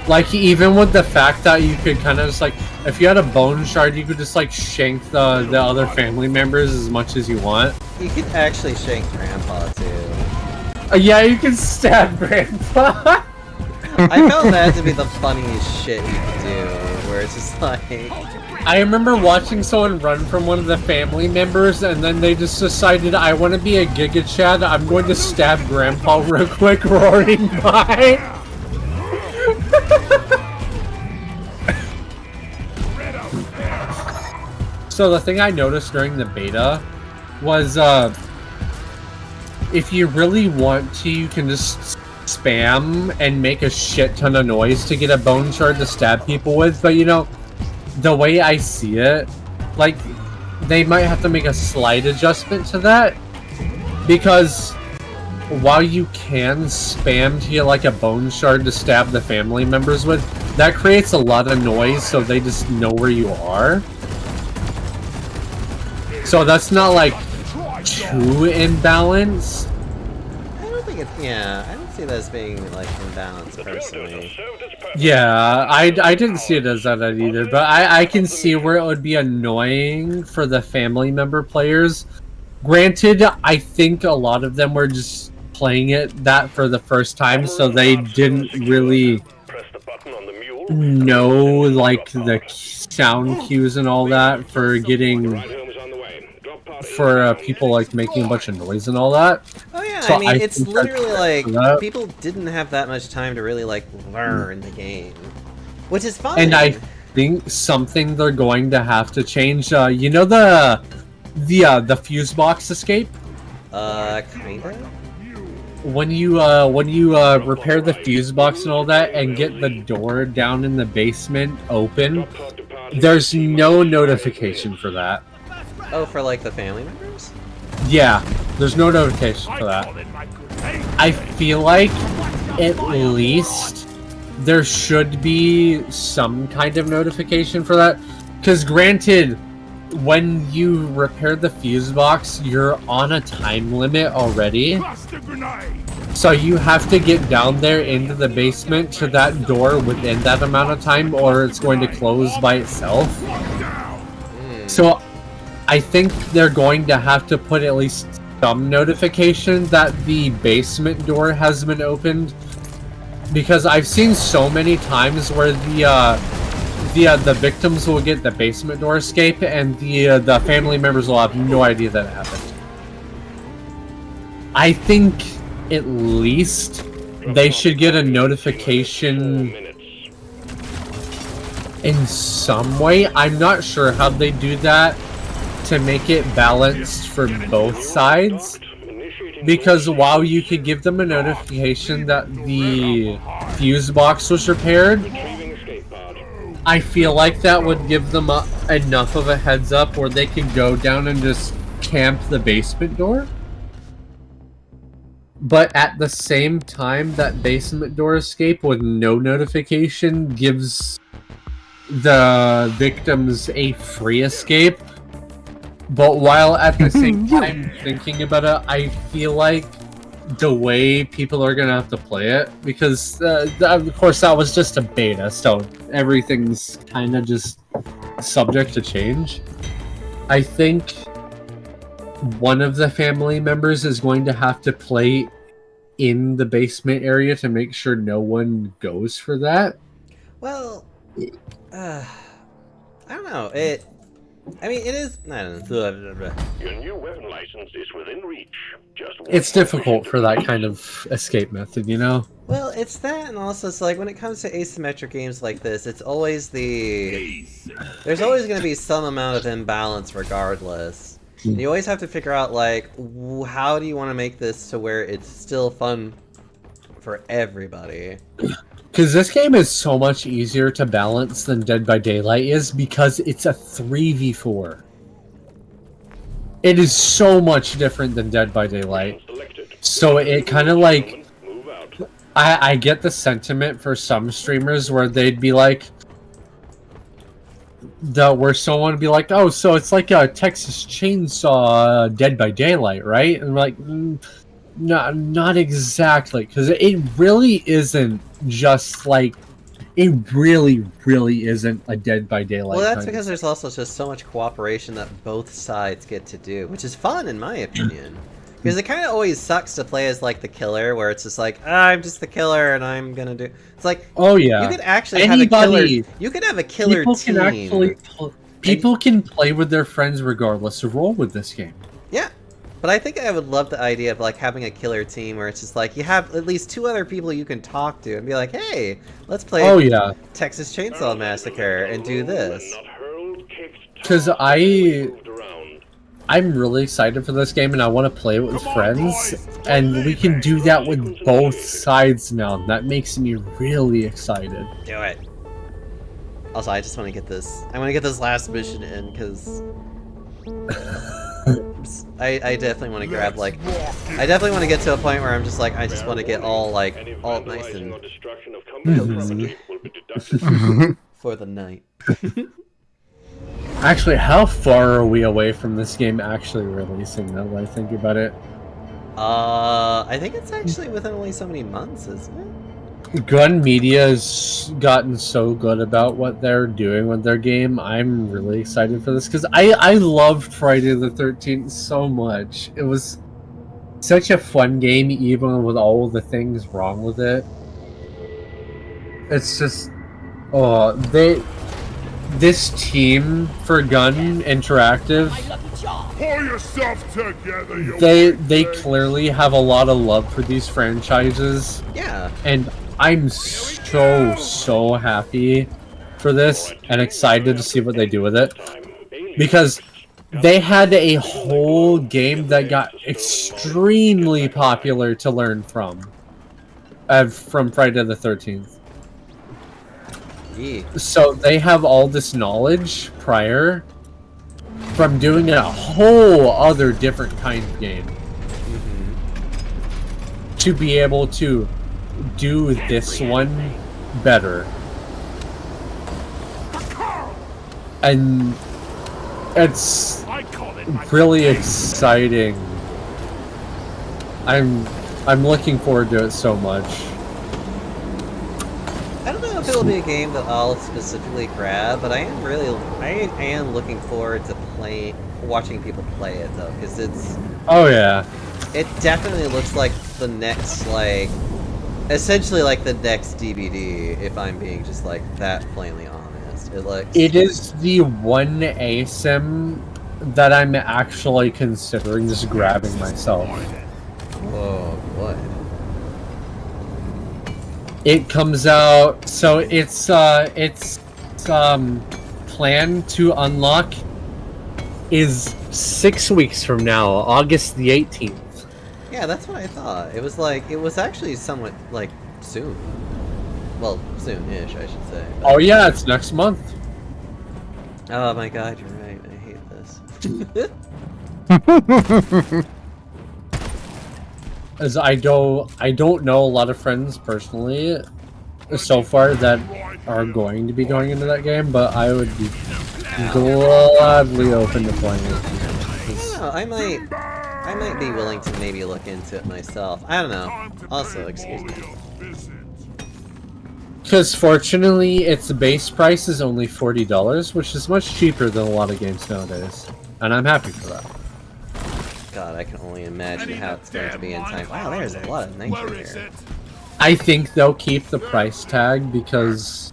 [SPEAKER 4] Like, even with the fact that you could kind of just like, if you had a bone shard, you could just like shank the other family members as much as you want.
[SPEAKER 1] You could actually shank Grandpa too.
[SPEAKER 4] Yeah, you can stab Grandpa.
[SPEAKER 1] I found that to be the funniest shit you could do, where it's just like...
[SPEAKER 4] I remember watching someone run from one of the family members, and then they just decided, I want to be a Giga Chad, I'm going to stab Grandpa real quick, roaring by. So the thing I noticed during the beta was, if you really want to, you can just spam and make a shit ton of noise to get a bone shard to stab people with, but you know, the way I see it, like, they might have to make a slight adjustment to that, because while you can spam to get like a bone shard to stab the family members with, that creates a lot of noise so they just know where you are. So that's not like too imbalanced.
[SPEAKER 1] I don't think it's, yeah, I don't see that as being like imbalanced personally.
[SPEAKER 4] Yeah, I didn't see it as that either, but I can see where it would be annoying for the family member players. Granted, I think a lot of them were just playing it that for the first time, so they didn't really know like the sound cues and all that for getting for people like making a bunch of noise and all that.
[SPEAKER 1] Oh yeah,
[SPEAKER 4] So
[SPEAKER 1] I mean,
[SPEAKER 4] I
[SPEAKER 1] it's
[SPEAKER 4] think
[SPEAKER 1] literally like,
[SPEAKER 4] that-
[SPEAKER 1] people didn't have that much time to really like learn the game. Which is fine.
[SPEAKER 4] And I think something they're going to have to change. You know the fuse box escape?
[SPEAKER 1] Kinda?
[SPEAKER 4] When you repair the fuse box and all that and get the door down in the basement open, there's no notification for that.
[SPEAKER 1] Oh, for like the family members?
[SPEAKER 4] Yeah, there's no notification for that. I feel like at least there should be some kind of notification for that. Because granted, when you repair the fuse box, you're on a time limit already. So you have to get down there into the basement to that door within that amount of time, or it's going to close by itself. So, I think they're going to have to put at least some notification that the basement door has been opened, because I've seen so many times where the victims will get the basement door escape, and the family members will have no idea that it happened. I think at least they should get a notification in some way. I'm not sure how they do that to make it balanced for both sides, because while you could give them a notification that the fuse box was repaired, I feel like that would give them enough of a heads up where they can go down and just camp the basement door. But at the same time, that basement door escape with no notification gives the victims a free escape. But while at the same time thinking about it, I feel like the way people are gonna have to play it, because of course that was just a beta, so everything's kind of just subject to change. I think one of the family members is going to have to play in the basement area to make sure no one goes for that.
[SPEAKER 1] Well, I don't know. I mean, it is. I don't know.
[SPEAKER 7] Your new weapon license is within reach. Just
[SPEAKER 4] It's difficult for that kind of escape method, you know?
[SPEAKER 1] Well, it's that, and also it's like when it comes to asymmetric games like this, it's always there's always going to be some amount of imbalance regardless. And you always have to figure out, like, how do you want to make this to where it's still fun for everybody?
[SPEAKER 4] Because this game is so much easier to balance than Dead by Daylight is, because it's a 3v4. It is so much different than Dead by Daylight. So it kind of like... I get the sentiment for some streamers where they'd be like... where someone would be like, oh, so it's like a Texas Chainsaw Dead by Daylight, right? And we're like, not exactly, because it really isn't just like, it really isn't a Dead by Daylight.
[SPEAKER 1] Well, that's because there's also just so much cooperation that both sides get to do, which is fun in my opinion. Because it kind of always sucks to play as like the killer, where it's just like, I'm just the killer and I'm gonna do. It's like,
[SPEAKER 4] oh yeah,
[SPEAKER 1] you could actually have a killer. You could have a killer team.
[SPEAKER 4] People can play with their friends regardless of role with this game.
[SPEAKER 1] Yeah, but I think I would love the idea of like having a killer team where it's just like you have at least 2 other people you can talk to and be like, hey, let's play Texas Chainsaw Massacre and do this.
[SPEAKER 4] Because I'm really excited for this game and I want to play it with friends, and we can do that with both sides now. That makes me really excited.
[SPEAKER 1] Do it. Also, I just want to get this. I want to get this last mission in because I definitely want to grab like. I definitely want to get to a point where I'm just like I just want to get all like all nice and for the night.
[SPEAKER 4] Actually, how far are we away from this game actually releasing, now that I think about it?
[SPEAKER 1] I think it's actually within only so many months, isn't it?
[SPEAKER 4] Gun Media's gotten so good about what they're doing with their game. I'm really excited for this, because I loved Friday the 13th so much. It was such a fun game, even with all the things wrong with it. It's just... oh, this team for Gun Interactive,
[SPEAKER 5] Pull yourself together, you
[SPEAKER 4] they clearly have a lot of love for these franchises.
[SPEAKER 1] Yeah.
[SPEAKER 4] And I'm so happy for this and excited to see what they do with it. Because they had a whole game that got extremely popular to learn from Friday the 13th. So they have all this knowledge prior from doing a whole other different kind of game to be able to do this one better. And it's really exciting. I'm looking forward to it so much.
[SPEAKER 1] I don't know if it'll be a game that I'll specifically grab, but I am looking forward to watching people play it though, because
[SPEAKER 4] Oh yeah.
[SPEAKER 1] it definitely looks like the next, like, essentially like the next DVD, if I'm being just like that plainly honest.
[SPEAKER 4] It is the one ASIM that I'm actually considering just grabbing myself.
[SPEAKER 1] Whoa, what?
[SPEAKER 4] It comes out, so it's planned to unlock is 6 weeks from now, August the 18th.
[SPEAKER 1] Yeah, that's what I thought. It was actually somewhat, like, soon. Well, soon-ish, I should say.
[SPEAKER 4] Oh yeah, it's next month.
[SPEAKER 1] Oh my god, you're right. I hate this.
[SPEAKER 4] As I don't know a lot of friends personally so far that are going to be going into that game, but I would be gladly open to playing it.
[SPEAKER 1] I might be willing to maybe look into it myself. I don't know. Also, excuse me.
[SPEAKER 4] Because fortunately, its base price is only $40, which is much cheaper than a lot of games nowadays, and I'm happy for that.
[SPEAKER 1] God, I can only imagine how it's going to be in time. Wow, there's a lot of nature here.
[SPEAKER 4] I think they'll keep the price tag because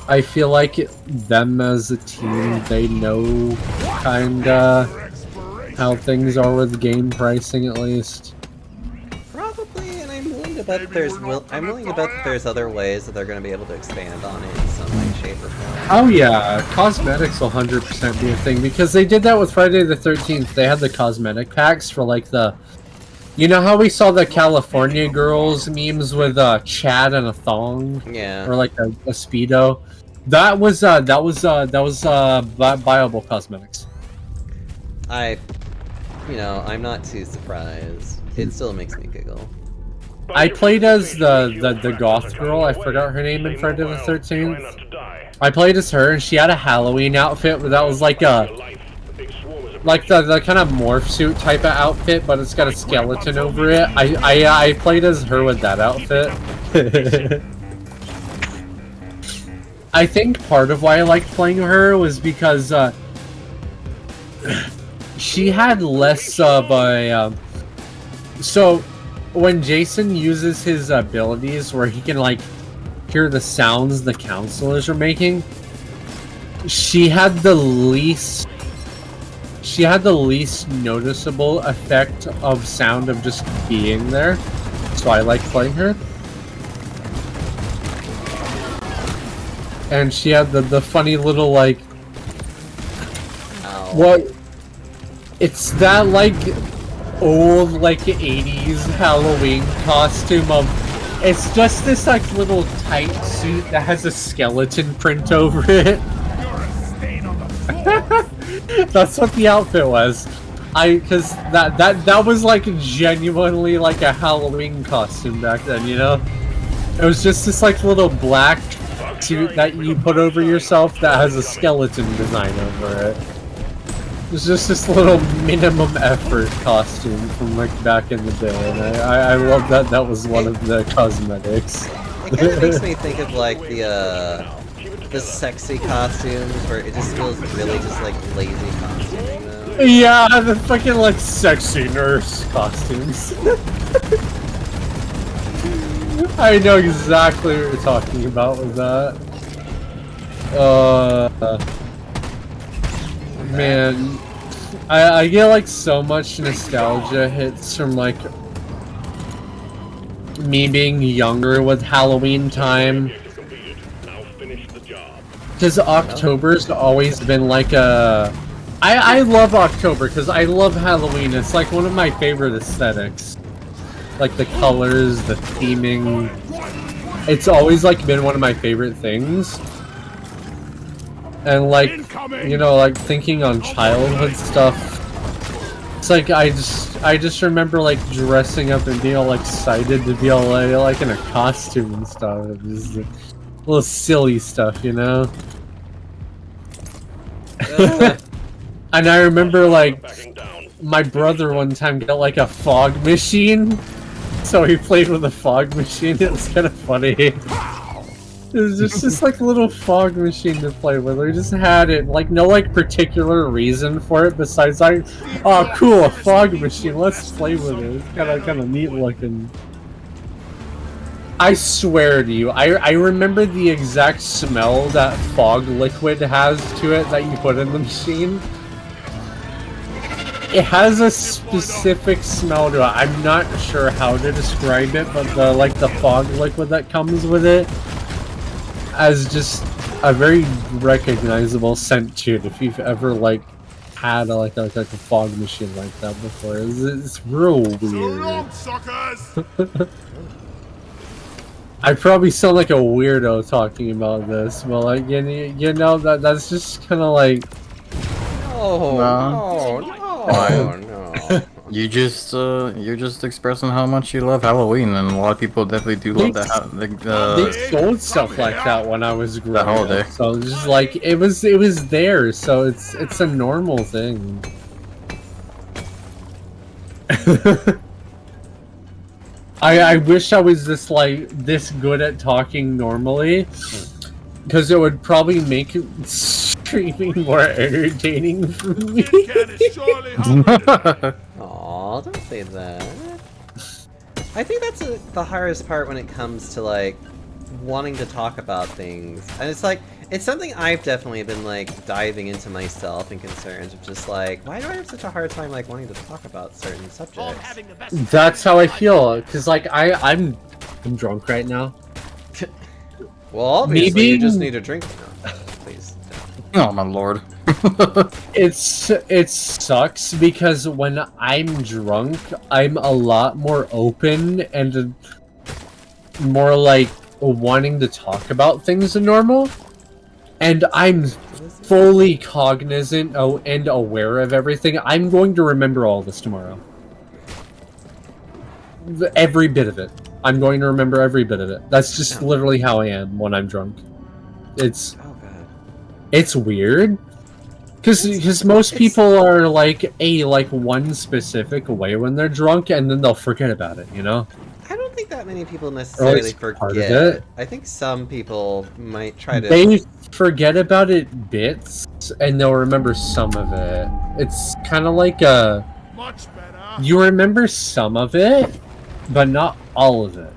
[SPEAKER 4] I feel like them as a team, they know kinda how things are with game pricing at least.
[SPEAKER 1] Probably, and I'm willing to bet that there's other ways that they're going to be able to expand on it in some way, shape, or form.
[SPEAKER 4] Oh yeah, cosmetics will 100% be a thing because they did that with Friday the 13th. They had the cosmetic packs for like the, you know how we saw the California girls memes with Chad and a thong,
[SPEAKER 1] Yeah.
[SPEAKER 4] or like a speedo. That was viable cosmetics.
[SPEAKER 1] I'm not too surprised. It still makes me giggle.
[SPEAKER 4] I played as the goth girl. I forgot her name in Friday the 13th. I played as her, and she had a Halloween outfit that was like the kind of morph suit type of outfit, but it's got a skeleton over it. I played as her with that outfit. I think part of why I liked playing her was because she had less of a so when Jason uses his abilities where he can like hear the sounds the counselors are making, she had the least noticeable effect of sound of just being there. So I like playing her. And she had the funny little like what, it's that like old like 80s Halloween costume of, it's just this like little tight suit that has a skeleton print over it. That's what the outfit was. Because that was like genuinely like a Halloween costume back then, you know? It was just this like little black suit that you put over yourself that has a skeleton design over it. It's just this little minimum effort costume from like back in the day, and I love that that was one of the cosmetics.
[SPEAKER 1] It kind of makes me think of like the sexy costumes where it just feels really just like lazy costuming though.
[SPEAKER 4] Yeah, the fucking like sexy nurse costumes. I know exactly what you're talking about with that. Man, I get like so much nostalgia hits from like me being younger with Halloween time. Because October's always been like a... I love October because I love Halloween. It's like one of my favorite aesthetics. Like the colors, the theming. It's always like been one of my favorite things. And like, you know, like thinking on childhood stuff. It's like I just remember like dressing up and being all excited to be all like in a costume and stuff. It was like, little silly stuff, you know? And I remember like my brother one time got like a fog machine, so he played with a fog machine. It was kind of funny. was just this like little fog machine to play with. We just had it, like no like particular reason for it besides like, oh cool, a fog machine. Let's play with it. It's kind of neat looking. I swear to you, I remember the exact smell that fog liquid has to it that you put in the machine. It has a specific smell to it. I'm not sure how to describe it, but the fog liquid that comes with it has just a very recognizable scent to it. If you've ever like had like a fog machine like that before, it's real weird.
[SPEAKER 5] So long, suckers!
[SPEAKER 4] I probably sound like a weirdo talking about this, but like you know that's just kind of like.
[SPEAKER 1] No.
[SPEAKER 3] You're just expressing how much you love Halloween, and a lot of people definitely do love that.
[SPEAKER 4] They sold stuff like that when I was growing
[SPEAKER 3] holiday.
[SPEAKER 4] up, so it's just like it was there, so it's a normal thing. I wish I was this good at talking normally, because it would probably make streaming more entertaining for me.
[SPEAKER 1] Aw, don't say that. I think that's the hardest part when it comes to like wanting to talk about things, and it's something I've definitely been like diving into myself and concerns of just like, why do I have such a hard time like wanting to talk about certain subjects?
[SPEAKER 4] That's how I feel, because like I'm drunk right now.
[SPEAKER 1] Well, obviously
[SPEAKER 4] Maybe-
[SPEAKER 1] you just need a drink now. Please.
[SPEAKER 3] Oh my lord.
[SPEAKER 4] It sucks because when I'm drunk, I'm a lot more open and more like wanting to talk about things than normal. And I'm fully cognizant and aware of everything. I'm going to remember all this tomorrow. Every bit of it. I'm going to remember every bit of it. That's just literally how I am when I'm drunk. It's weird. Because most people are like one specific way when they're drunk, and then they'll forget about it, you know?
[SPEAKER 1] I don't think that many people necessarily
[SPEAKER 4] least part of
[SPEAKER 1] forget.
[SPEAKER 4] it.
[SPEAKER 1] I think some people might try to.
[SPEAKER 4] They forget about it bits, and they'll remember some of it. It's kind of like you remember some of it, but not all of it.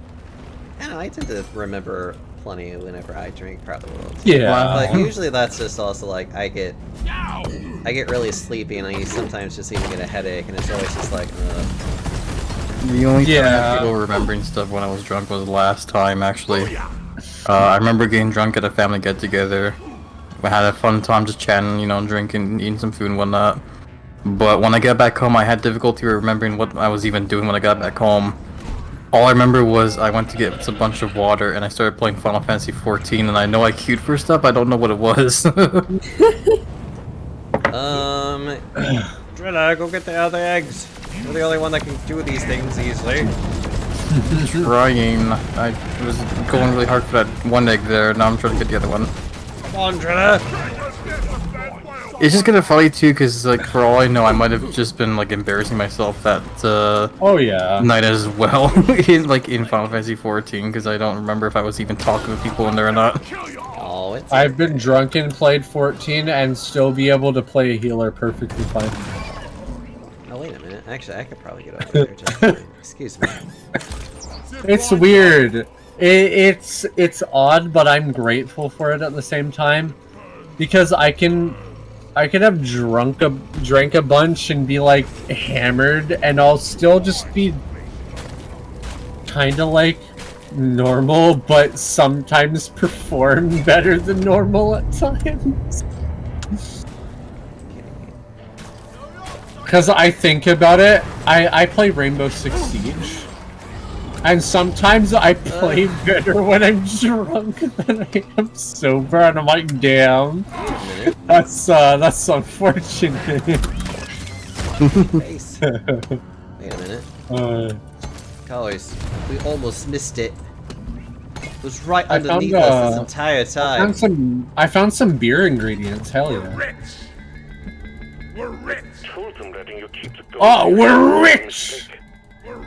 [SPEAKER 1] I don't know, I tend to remember plenty whenever I drink, probably.
[SPEAKER 4] Yeah.
[SPEAKER 1] But usually that's just also like I get really sleepy, and I sometimes just even get a headache, and it's always just like.
[SPEAKER 3] The only time I feel remembering stuff when I was drunk was last time, actually. I remember getting drunk at a family get-together. We had a fun time just chatting, you know, drinking, eating some food and whatnot. But when I got back home, I had difficulty remembering what I was even doing when I got back home. All I remember was I went to get a bunch of water, and I started playing Final Fantasy XIV, and I know I queued for stuff, I don't know what it was.
[SPEAKER 8] Drilla, go get the other eggs. You're the only one that can do these things easily.
[SPEAKER 3] Trying. I was going really hard for that one egg there, now I'm trying to get the other one.
[SPEAKER 8] Come on, Drilla.
[SPEAKER 3] It's just kind of funny too, because like for all I know, I might have just been like embarrassing myself that night as well in Final Fantasy XIV, because I don't remember if I was even talking to people in there or not.
[SPEAKER 1] Oh, it's.
[SPEAKER 4] I've been drunk and played 14 and still be able to play a healer perfectly fine.
[SPEAKER 1] Oh wait a minute. Actually, I could probably get over there. Just fine. Excuse me.
[SPEAKER 4] It's weird. It's odd, but I'm grateful for it at the same time, because I can have drank a bunch and be like hammered, and I'll still just be kind of like normal, but sometimes perform better than normal at times. Because I think about it, I play Rainbow Six Siege, and sometimes I play better when I'm drunk than I am sober, and I'm like, damn, that's unfortunate.
[SPEAKER 1] Face. Wait a minute. Guys, we almost missed it. It was right underneath us this entire time.
[SPEAKER 4] I found some beer ingredients. Hell yeah.
[SPEAKER 5] We're rich.
[SPEAKER 7] Told them letting you keep the gold.
[SPEAKER 4] Oh, we're rich.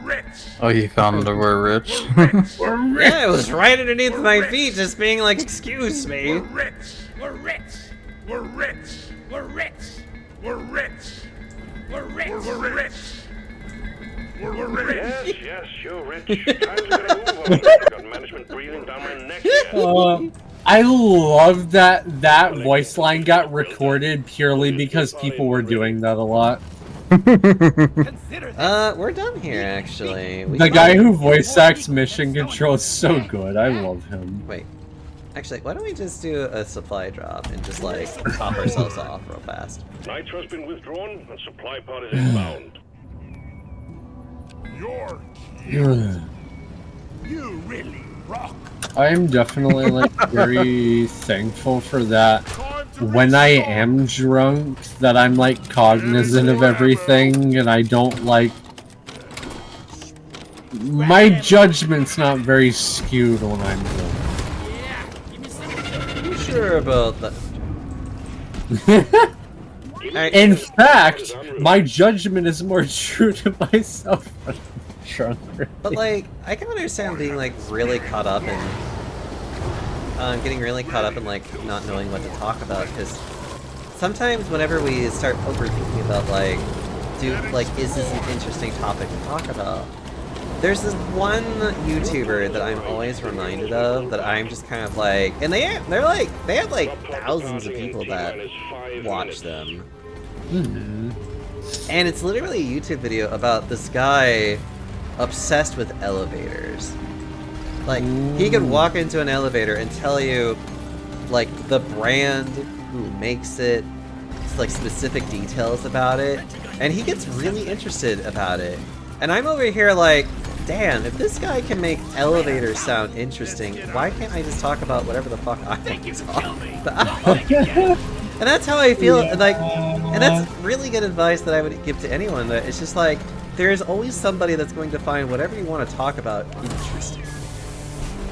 [SPEAKER 5] rich.
[SPEAKER 3] Oh, you found the word rich.
[SPEAKER 5] We're rich.
[SPEAKER 1] Yeah, it was right underneath my feet, just being like, excuse me.
[SPEAKER 5] We're rich. We're rich. We're rich. We're rich. We're rich. We're rich. We're rich. We're rich.
[SPEAKER 7] Yes, you're rich. Time to get a move on. I've got management breathing down my neck here.
[SPEAKER 4] I love that voice line got recorded purely because people were doing that a lot.
[SPEAKER 1] We're done here, actually.
[SPEAKER 4] The guy who voice acts Mission Control is so good. I love him.
[SPEAKER 1] Wait. Actually, why don't we just do a supply drop and just, like, top ourselves off real fast?
[SPEAKER 7] Nitro's been withdrawn and supply pod is inbound.
[SPEAKER 5] You really rock.
[SPEAKER 4] I'm definitely like very thankful for that. When I am drunk, that I'm like cognizant of everything and I don't like. My judgment's not very skewed when I'm drunk.
[SPEAKER 1] You sure about that?
[SPEAKER 4] In fact, my judgment is more true to myself when I'm drunk.
[SPEAKER 1] But like, I can understand being like really caught up in, getting really caught up in like not knowing what to talk about, because sometimes whenever we start overthinking about like, is this an interesting topic to talk about? There's this one YouTuber that I'm always reminded of that I'm just kind of like, and they have like thousands of people that watch them. And it's literally a YouTube video about this guy obsessed with elevators. Like, he could walk into an elevator and tell you, like, the brand, who makes it, like, specific details about it, and he gets really interested about it. And I'm over here like, damn, if this guy can make elevators sound interesting, why can't I just talk about whatever the fuck I want to talk about? And that's how I feel, like, and that's really good advice that I would give to anyone, that it's just like, there's always somebody that's going to find whatever you want to talk about interesting.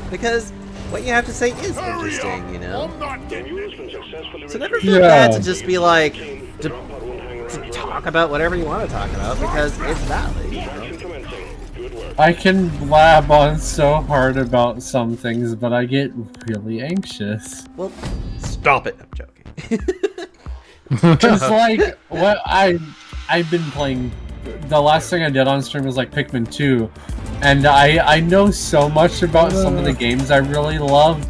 [SPEAKER 1] Because what you have to say is interesting, you know? So never feel bad to just be like, to talk about whatever you want to talk about, because it's valid, you know?
[SPEAKER 4] I can blab on so hard about some things, but I get really anxious.
[SPEAKER 1] Well, stop it. I'm joking.
[SPEAKER 4] Just like what I've been playing. The last thing I did on stream was like Pikmin 2, and I know so much about some of the games I really love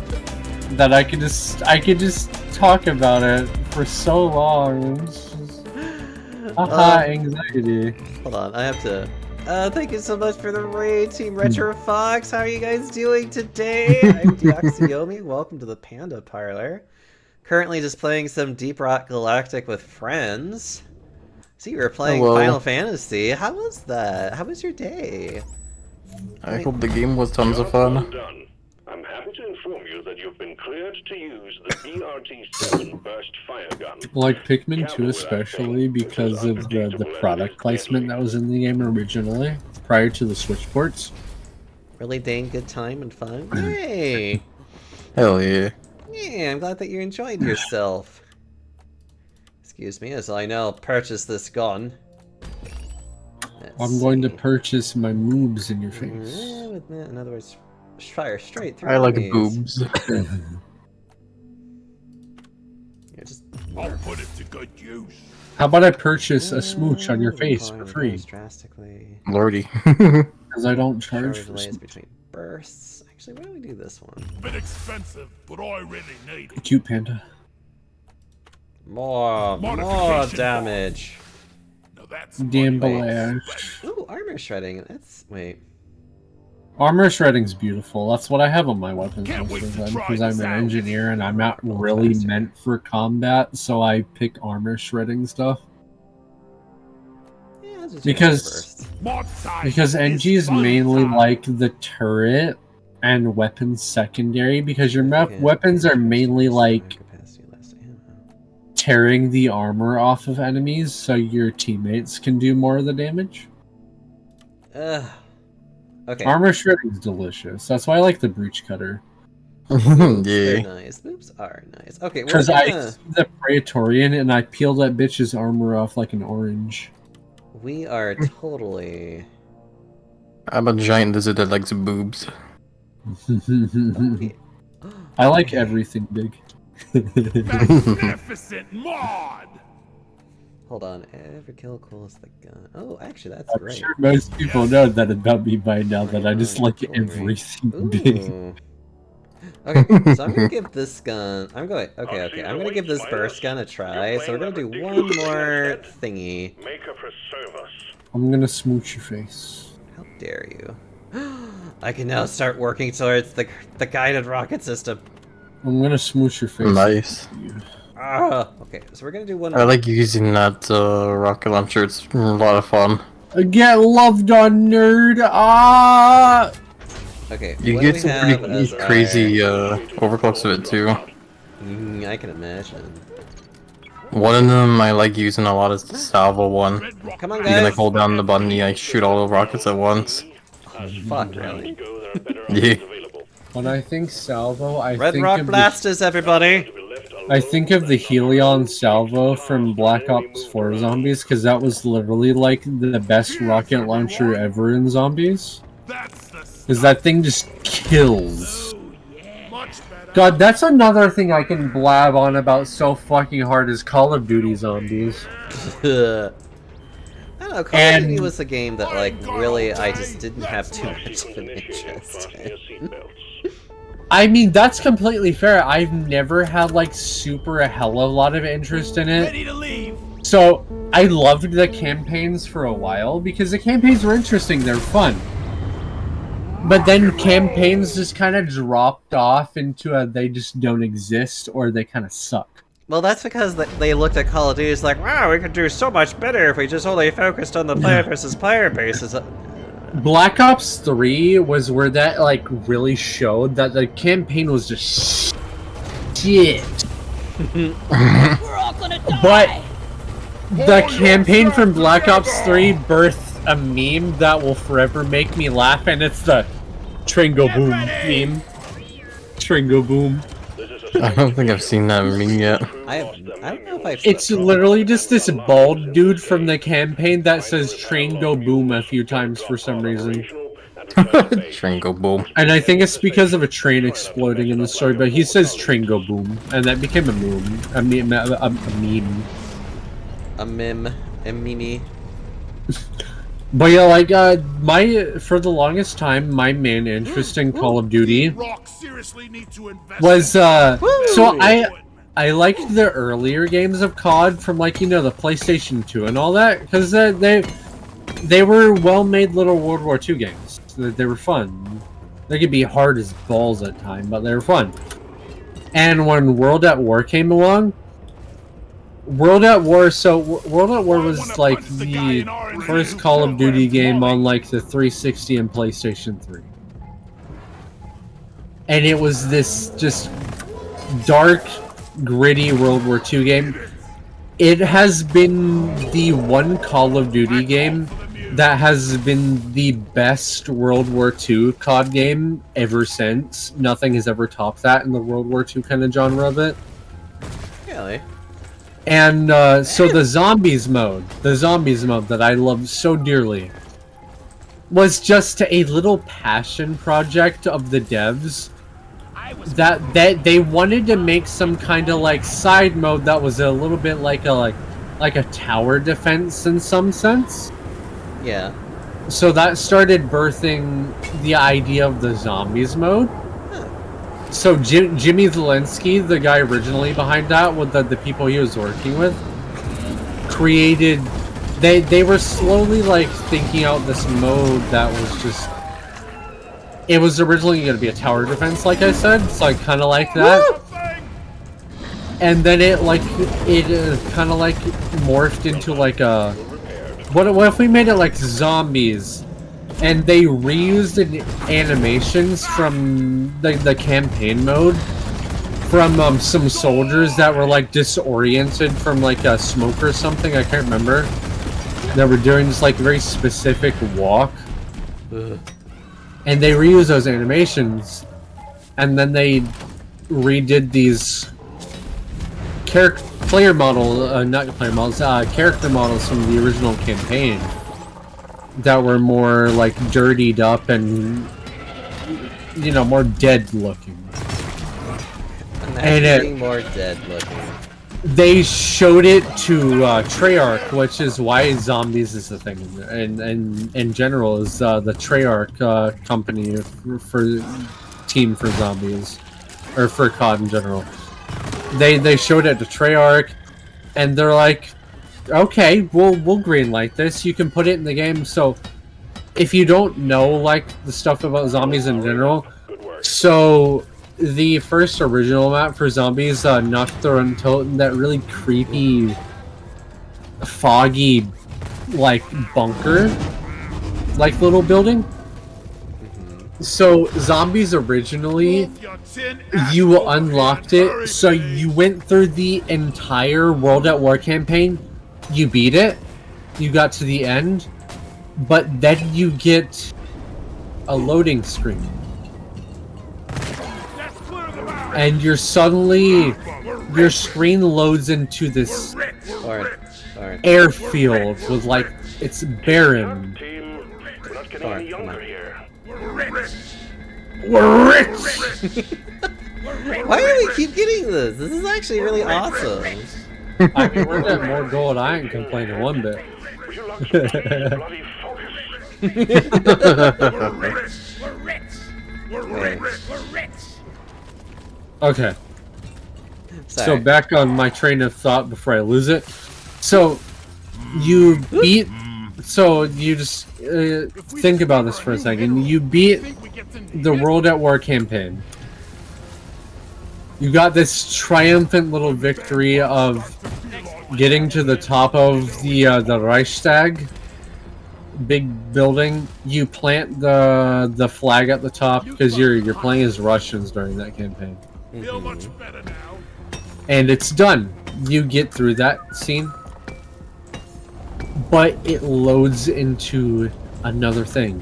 [SPEAKER 4] that I could just talk about it for so long. It's just, anxiety.
[SPEAKER 1] Hold on, I have to. Thank you so much for the raid, Team Retro Fox. How are you guys doing today? I'm Deoxyomi. Welcome to the Panda Parlor. Currently just playing some Deep Rock Galactic with friends. So you were playing Final Fantasy. How was that? How was your day?
[SPEAKER 3] I hope the game was tons of fun.
[SPEAKER 7] Done. I'm happy to inform you that you've been cleared to use the BRT-7 burst fire gun.
[SPEAKER 4] Like Pikmin 2 especially because of the product placement that was in the game originally, prior to the Switch ports.
[SPEAKER 1] Really dang good time and fun. Yay!
[SPEAKER 3] Hell yeah.
[SPEAKER 1] Yeah, I'm glad that you enjoyed yourself. Excuse me, as I now purchase this gun.
[SPEAKER 4] I'm going to purchase my moobs in your face.
[SPEAKER 1] In other words, fire straight through.
[SPEAKER 3] I like
[SPEAKER 1] these.
[SPEAKER 3] boobs.
[SPEAKER 1] Yeah, just
[SPEAKER 5] I'll put it to good use.
[SPEAKER 4] How about I purchase a smooch on your face for free?
[SPEAKER 1] Drastically.
[SPEAKER 3] Lordy.
[SPEAKER 4] Because I don't charge for
[SPEAKER 1] delays
[SPEAKER 4] smooch.
[SPEAKER 1] between bursts. Actually, why don't we do this one?
[SPEAKER 5] Bit expensive, but I really need it.
[SPEAKER 4] Cute panda.
[SPEAKER 1] More
[SPEAKER 5] Modification
[SPEAKER 1] damage.
[SPEAKER 5] Now that's
[SPEAKER 4] Damn
[SPEAKER 5] money.
[SPEAKER 4] balash.
[SPEAKER 1] Ooh, armor shredding. That's wait.
[SPEAKER 4] Armor shredding's beautiful. That's what I have on my weapons
[SPEAKER 5] Can't
[SPEAKER 4] most
[SPEAKER 5] wait
[SPEAKER 4] of
[SPEAKER 5] to
[SPEAKER 4] the time
[SPEAKER 5] try
[SPEAKER 4] because I'm
[SPEAKER 5] this
[SPEAKER 4] an
[SPEAKER 5] out.
[SPEAKER 4] engineer and I'm not really meant for combat, so I pick armor shredding stuff.
[SPEAKER 1] Yeah, let's just
[SPEAKER 4] Because-
[SPEAKER 1] do burst.
[SPEAKER 5] Mod size
[SPEAKER 4] Because NG is
[SPEAKER 5] fun
[SPEAKER 4] mainly
[SPEAKER 5] time.
[SPEAKER 4] like the turret and weapons secondary because your
[SPEAKER 1] Okay.
[SPEAKER 4] weapons are mainly like
[SPEAKER 1] Capacity, less ammo.
[SPEAKER 4] tearing the armor off of enemies so your teammates can do more of the damage.
[SPEAKER 1] Okay.
[SPEAKER 4] Armor shredding is delicious. That's why I like the breach cutter.
[SPEAKER 1] They're
[SPEAKER 3] Yeah.
[SPEAKER 1] nice. Boobs are nice. Okay, we're
[SPEAKER 4] Because I
[SPEAKER 1] gonna...
[SPEAKER 4] see the Praetorian and I peel that bitch's armor off like an orange.
[SPEAKER 1] We are totally
[SPEAKER 3] I'm a giant lizard that likes boobs.
[SPEAKER 4] I like everything big.
[SPEAKER 5] Magnificent mod!
[SPEAKER 1] Hold on, every kill cools the gun. Oh, actually, that's
[SPEAKER 4] I'm
[SPEAKER 1] great.
[SPEAKER 4] sure most people know that about me by now, that I just like everything big.
[SPEAKER 1] Ooh. Okay, so I'm gonna give this gun. I'm gonna give this burst gun a try. So we're gonna do one more thingy.
[SPEAKER 7] Maker for service.
[SPEAKER 4] I'm gonna smooch your face.
[SPEAKER 1] How dare you? I can now start working towards the guided rocket system.
[SPEAKER 4] I'm gonna smooch your face.
[SPEAKER 3] Nice.
[SPEAKER 1] Okay, so we're gonna do one
[SPEAKER 3] I
[SPEAKER 1] more.
[SPEAKER 3] like using that rocket launcher. It's a lot of fun.
[SPEAKER 4] Get loved on, nerd. Ah.
[SPEAKER 1] Okay,
[SPEAKER 3] You
[SPEAKER 1] what do
[SPEAKER 3] get
[SPEAKER 1] we
[SPEAKER 3] some
[SPEAKER 1] have
[SPEAKER 3] pretty
[SPEAKER 1] as
[SPEAKER 3] crazy overclocks of it too.
[SPEAKER 1] I can imagine.
[SPEAKER 3] One of them I like using a lot is the salvo one.
[SPEAKER 1] Come on,
[SPEAKER 3] You can like
[SPEAKER 1] guys.
[SPEAKER 3] hold down the button, you like shoot all the rockets at once.
[SPEAKER 1] Fuck, really?
[SPEAKER 3] Yeah.
[SPEAKER 4] When I think salvo, I
[SPEAKER 1] Red
[SPEAKER 4] think
[SPEAKER 1] Rock
[SPEAKER 4] of
[SPEAKER 1] Blasters, everybody!
[SPEAKER 4] I think of the Helion salvo from Black Ops 4 Zombies, because that was literally like the best rocket launcher ever in Zombies. Because that thing just kills. God, that's another thing I can blab on about so fucking hard is Call of Duty Zombies.
[SPEAKER 1] I don't know, Call of Duty was a game that, like, really, I just didn't have too much of an interest in.
[SPEAKER 4] I mean, that's completely fair. I've never had, like, super a hell of a lot of interest in it.
[SPEAKER 5] Ready to leave!
[SPEAKER 4] So, I loved the campaigns for a while, because the campaigns were interesting, they're fun. But then campaigns just kind of dropped off into a they just don't exist, or they kind of suck.
[SPEAKER 1] Well, that's because they looked at Call of Duty as like, wow, we could do so much better if we just only focused on the player versus player basis.
[SPEAKER 4] Black Ops 3 was where that, like, really showed that the campaign was just shit.
[SPEAKER 6] We're all gonna die!
[SPEAKER 4] But the campaign from Black Ops 3 birthed a meme that will forever make me laugh, and it's the Tringo Boom meme. Tringo Boom.
[SPEAKER 3] I don't think I've seen that meme yet.
[SPEAKER 1] I don't know if I've...
[SPEAKER 4] It's literally just this bald dude from the campaign that says train go boom a few times for some reason.
[SPEAKER 3] Train go boom.
[SPEAKER 4] And I think it's because of a train exploding in the story, but he says train go boom, and that became a meme. A meme.
[SPEAKER 1] A meme. A meme.
[SPEAKER 4] But yeah, like, for the longest time, my main interest in Call of Duty was, so I liked the earlier games of COD from, like, you know, the PlayStation 2 and all that, because they were well-made little World War II games. They were fun. They could be hard as balls at times, but they were fun. And when World at War came along, World at War was like the first Call of Duty game on like the 360 and PlayStation 3. And it was this just dark, gritty World War II game. It has been the one Call of Duty game that has been the best World War II COD game ever since. Nothing has ever topped that in the World War II kind of genre of it.
[SPEAKER 1] Really?
[SPEAKER 4] And so the zombies mode that I love so dearly, was just a little passion project of the devs that they wanted to make some kind of like side mode that was a little bit like a tower defense in some sense.
[SPEAKER 1] Yeah.
[SPEAKER 4] So that started birthing the idea of the zombies mode. So Jimmy Zelensky, the guy originally behind that, with the people he was working with, created. They were slowly like thinking out this mode that was just. It was originally going to be a tower defense, like I said, so like kind of like that. And then it kind of like morphed into like a. What if we made it like zombies? And they reused animations from the campaign mode from some soldiers that were like disoriented from like a smoke or something, I can't remember. That were doing this like very specific walk.
[SPEAKER 1] Ugh.
[SPEAKER 4] And they reused those animations, and then they redid these character models from the original campaign. that were more like dirtied up and more dead looking.
[SPEAKER 1] And
[SPEAKER 4] it-
[SPEAKER 1] being more dead looking.
[SPEAKER 4] They showed it to Treyarch, which is why zombies is a thing, and in general is the Treyarch company for team for zombies, or for COD in general. They showed it to Treyarch, and they're like, okay, we'll greenlight this. You can put it in the game. So if you don't know like the stuff about zombies in general, so the first original map for zombies, Nocturne and Totem, that really creepy, foggy, like bunker, like little building. So zombies originally, you unlocked it, so you went through the entire World at War campaign, you beat it, you got to the end, but then you get a loading screen. And your screen loads into this
[SPEAKER 1] Alright.
[SPEAKER 4] airfield with like, it's barren.
[SPEAKER 7] Team, we're not getting
[SPEAKER 1] Alright,
[SPEAKER 7] any
[SPEAKER 1] come
[SPEAKER 7] younger
[SPEAKER 1] on.
[SPEAKER 7] here.
[SPEAKER 4] We're rich!
[SPEAKER 1] Why do we keep getting this? This is actually really awesome.
[SPEAKER 4] I mean, we're getting more gold, I ain't complaining one bit.
[SPEAKER 7] Would you like some bloody focus?
[SPEAKER 6] We're rich. We're
[SPEAKER 1] Wait.
[SPEAKER 6] rich. We're rich.
[SPEAKER 4] Okay.
[SPEAKER 1] Sorry.
[SPEAKER 4] So back on my train of thought before I lose it. So you beat. So you just think about this for a second. You beat the World at War campaign. You got this triumphant little victory of getting to the top of the Reichstag, big building. You plant the flag at the top because you're playing as Russians during that campaign.
[SPEAKER 6] Feel much better now.
[SPEAKER 4] And it's done. You get through that scene, but it loads into another thing.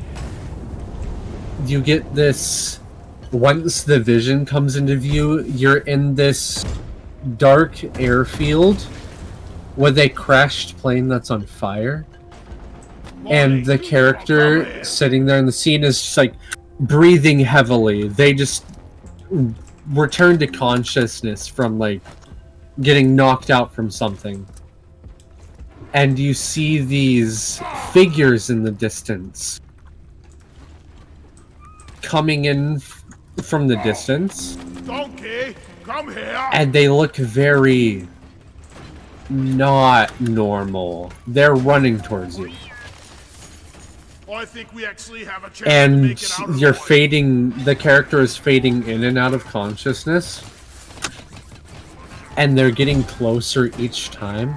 [SPEAKER 4] You get this, once the vision comes into view, you're in this dark airfield with a crashed plane that's on fire, and the character sitting there in the scene is just like breathing heavily. They just return to consciousness from like getting knocked out from something, and you see these figures in the distance coming in from the distance,
[SPEAKER 6] Donkey, come here.
[SPEAKER 4] and they look very not normal. They're running towards you,
[SPEAKER 6] I think we actually have a chance to
[SPEAKER 4] and
[SPEAKER 6] make it out
[SPEAKER 4] you're
[SPEAKER 6] alive.
[SPEAKER 4] fading. The character is fading in and out of consciousness, and they're getting closer each time,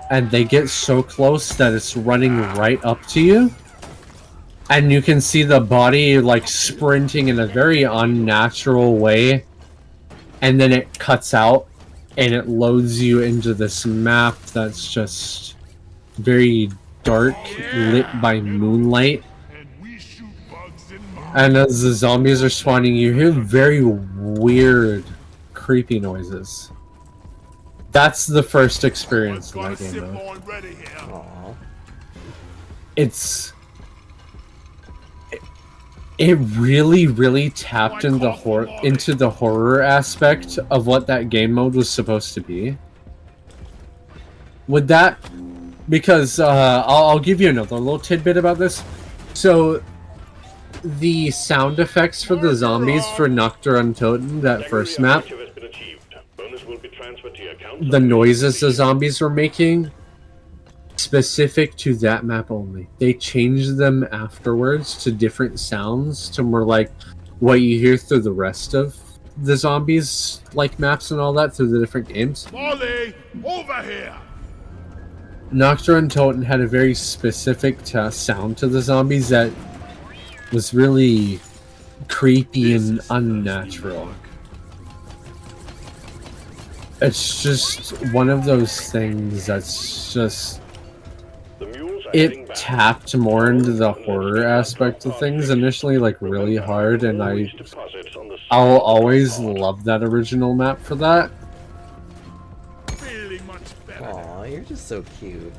[SPEAKER 4] and they get so close that it's running right up to you, and you can see the body like sprinting in a very unnatural way, and then it cuts out and it loads you into this map that's just very dark, lit by moonlight.
[SPEAKER 6] And we shoot bugs in mine.
[SPEAKER 4] And as the zombies are spawning, you hear very weird, creepy noises. That's the first experience in
[SPEAKER 6] Got a
[SPEAKER 4] that game,
[SPEAKER 6] zip
[SPEAKER 4] though.
[SPEAKER 6] line ready here.
[SPEAKER 1] Aw.
[SPEAKER 4] It really, really tapped into the horror aspect of what that game mode was supposed to be. With that, because I'll give you another little tidbit about this. So, the sound effects for the zombies for Nocturne Totem, that first map,
[SPEAKER 7] Objective has been achieved. Bonus will be transferred to your account.
[SPEAKER 4] the noises the zombies were making, specific to that map only. They changed them afterwards to different sounds to more like what you hear through the rest of the zombies, like maps and all that, through the different games.
[SPEAKER 6] Molly, over here.
[SPEAKER 4] Nocturne Totem had a very specific sound to the zombies that was really creepy and unnatural. It's just one of those things that's just...
[SPEAKER 7] The mules are heading
[SPEAKER 4] It
[SPEAKER 7] back.
[SPEAKER 4] tapped more into the horror aspect of things initially, like really hard, and
[SPEAKER 7] Always deposits on the
[SPEAKER 4] I'll always love that original map for that.
[SPEAKER 6] Feeling much better.
[SPEAKER 1] Aw, you're just so cute.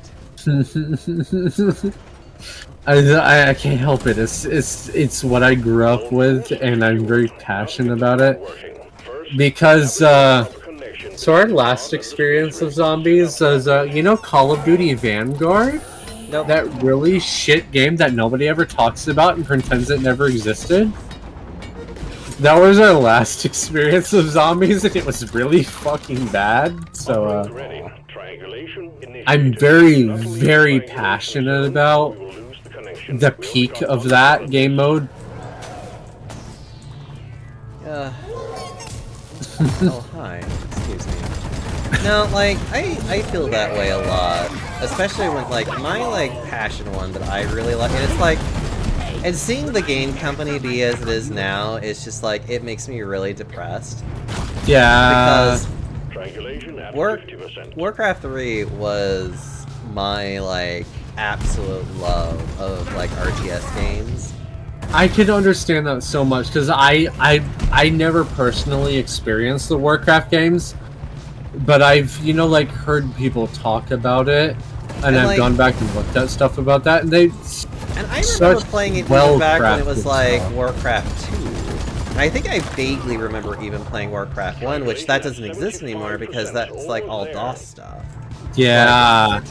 [SPEAKER 4] I can't help it. It's what I grew up with, and I'm very passionate about it. Because so our last experience of zombies was you know, Call of Duty Vanguard.
[SPEAKER 1] Nope.
[SPEAKER 4] That really shit game that nobody ever talks about and pretends it never existed. That was our last experience of zombies, and it was really fucking bad. So I'm very, very passionate about the peak of that game mode.
[SPEAKER 1] Oh, hi. Excuse me. No, like, I feel that way a lot. Especially when, like, my, like, passion one that I really like, and it's like, and seeing the game company be as it is now, it's just like, it makes me really depressed.
[SPEAKER 4] Yeah.
[SPEAKER 1] Because Warcraft 3 was my, like, absolute love of, like, RTS games.
[SPEAKER 4] I can understand that so much, because I never personally experienced the Warcraft games, but I've, you know, like, heard people talk about it, and I've
[SPEAKER 1] like,
[SPEAKER 4] gone back and looked at stuff about that, and they...
[SPEAKER 1] And I remember playing it even back when it was, like, Warcraft 2. And I think I vaguely remember even playing Warcraft 1, which that doesn't exist anymore, because that's, like, all DOS stuff.
[SPEAKER 4] Yeah.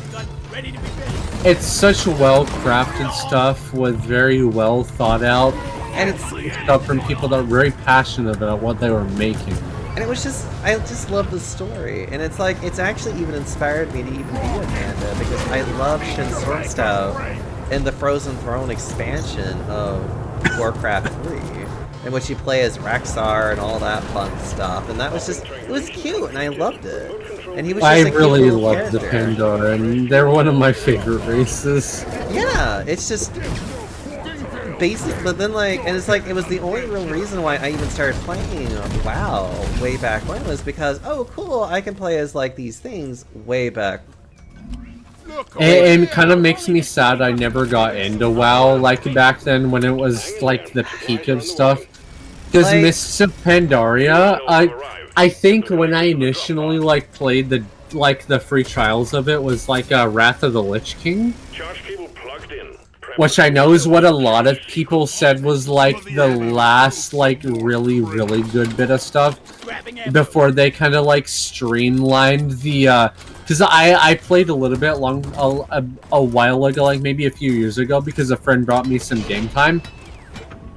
[SPEAKER 4] It's such well-crafted stuff with very well thought out,
[SPEAKER 1] and it's
[SPEAKER 4] stuff from people that are very passionate about what they were making.
[SPEAKER 1] And it was just, I just love the story, and it's like, it's actually even inspired me to even be a Panda, because I love Shin Swordstout and the Frozen Throne expansion of Warcraft 3, in which you play as Raxar and all that fun stuff, and that was just, it was cute, and I loved it. And he was just
[SPEAKER 4] I really love
[SPEAKER 1] character.
[SPEAKER 4] the Pandora, and they're one of my favorite races.
[SPEAKER 1] Yeah, it's just basic, but then like, and it's like, it was the only real reason why I even started playing WoW way back when, was because, oh cool, I can play as like these things way back.
[SPEAKER 4] And it kind of makes me sad I never got into WoW like back then when it was like the peak of stuff. Because
[SPEAKER 1] Like-
[SPEAKER 4] Mists of Pandaria, I think when I initially like played the free trials of it was like Wrath of the Lich King, which I know is what a lot of people said was like the last like really good bit of stuff before they kind of like streamlined the because I played a little bit a while ago, like maybe a few years ago, because a friend brought me some game time.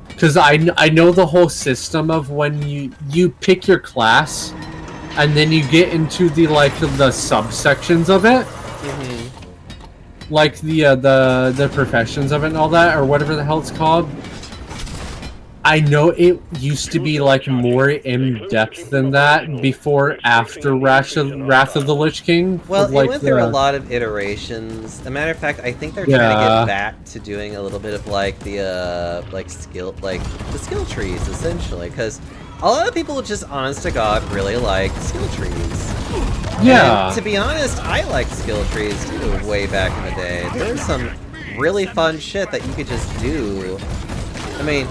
[SPEAKER 4] Because I know the whole system of when you pick your class, and then you get into the subsections of it, like the professions of it and all that, or whatever the hell it's called. I know it used to be like more in depth than that before, after Wrath of the Lich King.
[SPEAKER 1] Well,
[SPEAKER 4] like
[SPEAKER 1] it went through a lot of iterations. As a matter of fact, I think they're trying to get back to doing a little bit of like the the skill trees, essentially, because a lot of people, just honest to God, really like skill trees.
[SPEAKER 4] Yeah.
[SPEAKER 1] And to be honest, I liked skill trees too way back in the day. There was some really fun shit that you could just do. I mean,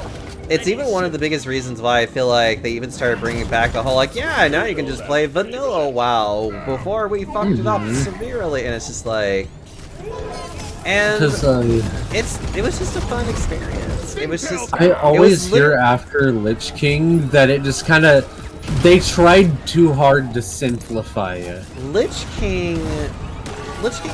[SPEAKER 1] it's even one of the biggest reasons why I feel like they even started bringing back the whole, like, yeah, now you can just play vanilla WoW. Before we fucked it up severely, and it's just like, and it was just a fun experience. It was just.
[SPEAKER 4] I always hear after Lich King that it just kind of, they tried too hard to simplify it.
[SPEAKER 1] Lich King,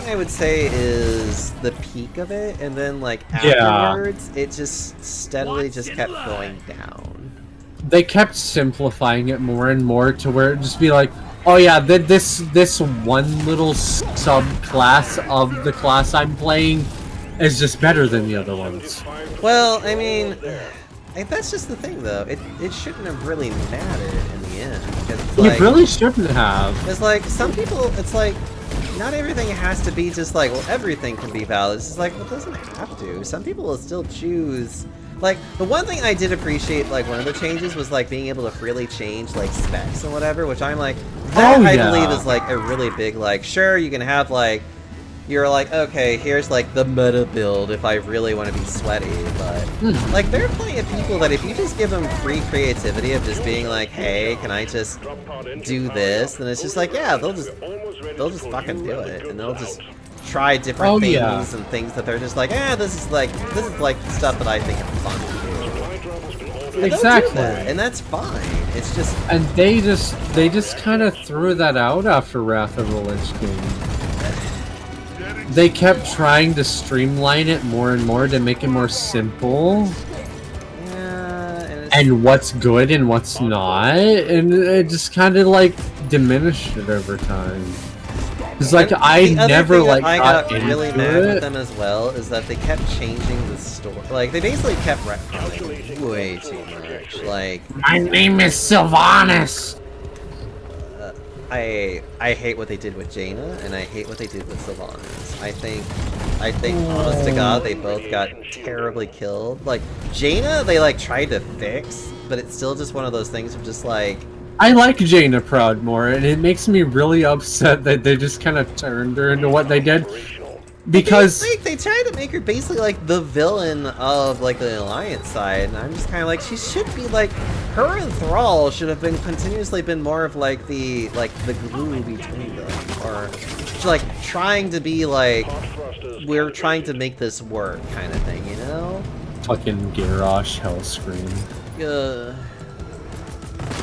[SPEAKER 1] I would say, is the peak of it, and then like afterwards, it just steadily just kept going down.
[SPEAKER 4] They kept simplifying it more and more to where it just be like, oh yeah, this one little subclass of the class I'm playing is just better than the other ones.
[SPEAKER 1] Well, I mean, that's just the thing, though. It shouldn't have really mattered in the end. Because it's like,
[SPEAKER 4] it really shouldn't have.
[SPEAKER 1] It's like, some people, it's like, not everything has to be just like, well, everything can be valid. It's just like, well, it doesn't have to. Some people will still choose. Like, the one thing I did appreciate, like, one of the changes was, like, being able to freely change, like, specs and whatever, which I'm like, that I believe is, like, a really big, like, sure, you can have, like, you're like, okay, here's, like, the meta build if I really want to be sweaty, but, like, there are plenty of people that if you just give them free creativity of just being like, hey, can I just do this, then it's just like, yeah, they'll just fucking do it, and they'll just try different
[SPEAKER 4] Oh,
[SPEAKER 1] things
[SPEAKER 4] yeah.
[SPEAKER 1] and things that they're just like, this is like stuff that I think is fun to do. And they'll do
[SPEAKER 4] Exactly.
[SPEAKER 1] that, and that's fine. It's just
[SPEAKER 4] And they just kind of threw that out after Wrath of the Lich King. They kept trying to streamline it more and more to make it more simple.
[SPEAKER 1] yeah,
[SPEAKER 4] And what's good and what's not, and it just kind of like diminished it over time. It's like
[SPEAKER 1] and
[SPEAKER 4] I
[SPEAKER 1] the other
[SPEAKER 4] never
[SPEAKER 1] thing that
[SPEAKER 4] like
[SPEAKER 1] I
[SPEAKER 4] got
[SPEAKER 1] got really
[SPEAKER 4] into
[SPEAKER 1] mad with
[SPEAKER 4] it.
[SPEAKER 1] them as well is that they kept changing the story. Like they basically kept retconning way too much. Like
[SPEAKER 4] My name is Sylvanas.
[SPEAKER 1] I hate what they did with Jaina, and I hate what they did with Sylvanas. I think, honest to God, they both got terribly killed. Like, Jaina, they, like, tried to fix, but it's still just one of those things of just, like...
[SPEAKER 4] I like Jaina Proudmoore, and it makes me really upset that they just kind of turned her into what they did. Because
[SPEAKER 1] They tried to make her basically, like, the villain of, like, the Alliance side, and I'm just kind of like, she should be, like... Her and Thrall should have been continuously been more of, like, the glue between them. Or, like, trying to be, like... We're trying to make this work kind of thing, you know?
[SPEAKER 4] fucking Garrosh Hellscream.
[SPEAKER 1] Uh...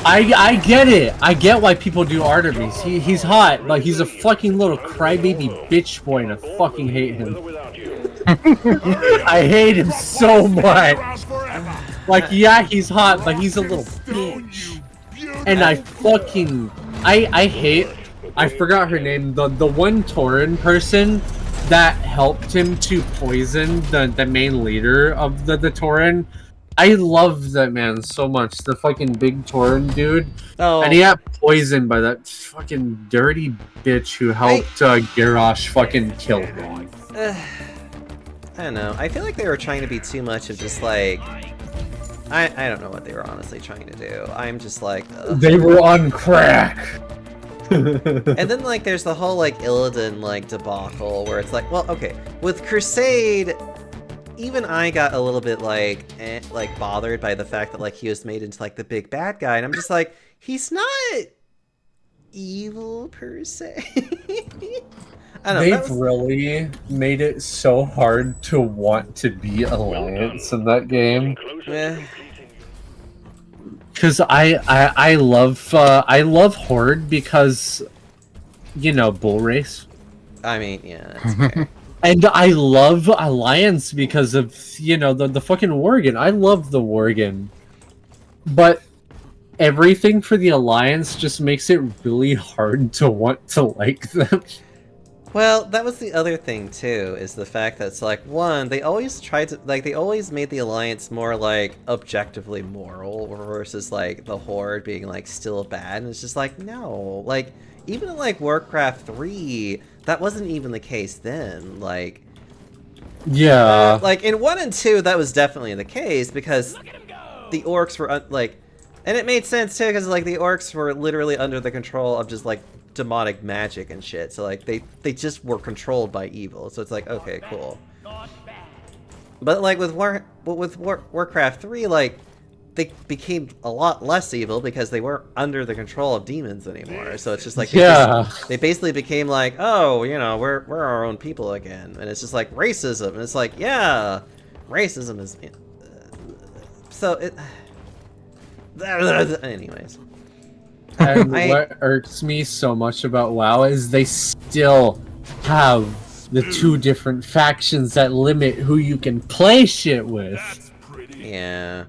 [SPEAKER 4] I get it. I get why people do Artemis. He's hot, but he's a fucking little crybaby bitch boy, and I fucking hate him. I hate him so much. Like, yeah, he's hot, but he's a little bitch. And I fucking... I hate... I forgot her name. The one Tauren person that helped him to poison the main leader of the Tauren. I love that man so much. The fucking big Tauren dude.
[SPEAKER 1] Oh.
[SPEAKER 4] And he got poisoned by that fucking dirty bitch who helped Garrosh fucking kill him.
[SPEAKER 1] I don't know. I feel like they were trying to be too much of just like... I don't know what they were honestly trying to do. I'm just like... ugh.
[SPEAKER 4] They were on crack.
[SPEAKER 1] And then like there's the whole like Illidan like debacle where it's like, well, okay, with Crusade, even I got a little bit like bothered by the fact that like he was made into like the big bad guy, and I'm just like, he's not evil per se. I don't know.
[SPEAKER 4] They've really made it so hard to want to be Alliance in that game. Because I love Horde because, you know, bull race.
[SPEAKER 1] I mean, yeah, that's fair.
[SPEAKER 4] And I love Alliance because of, you know, the fucking Worgen. I love the Worgen. But everything for the Alliance just makes it really hard to want to like them.
[SPEAKER 1] Well, that was the other thing too, is the fact that it's like, one, they always tried to, like, they always made the Alliance more, like, objectively moral, versus, like, the Horde being, like, still bad, and it's just like, no, like, even in, like, Warcraft 3, that wasn't even the case then, like...
[SPEAKER 4] Yeah.
[SPEAKER 1] Like, in 1 and 2, that was definitely the case, because the Orcs were, like... And it made sense, too, because, like, the Orcs were literally under the control of just, like, demonic magic and shit, so like they just were controlled by evil, so it's like, okay, cool. But like with Warcraft 3, like they became a lot less evil because they weren't under the control of demons anymore, so it's just like they basically became like, oh, you know, we're our own people again, and it's just like racism, and it's like, yeah, racism is so it anyways.
[SPEAKER 4] And what irks me so much about WoW is they still have the two different factions that limit who you can play shit with.
[SPEAKER 1] Yeah.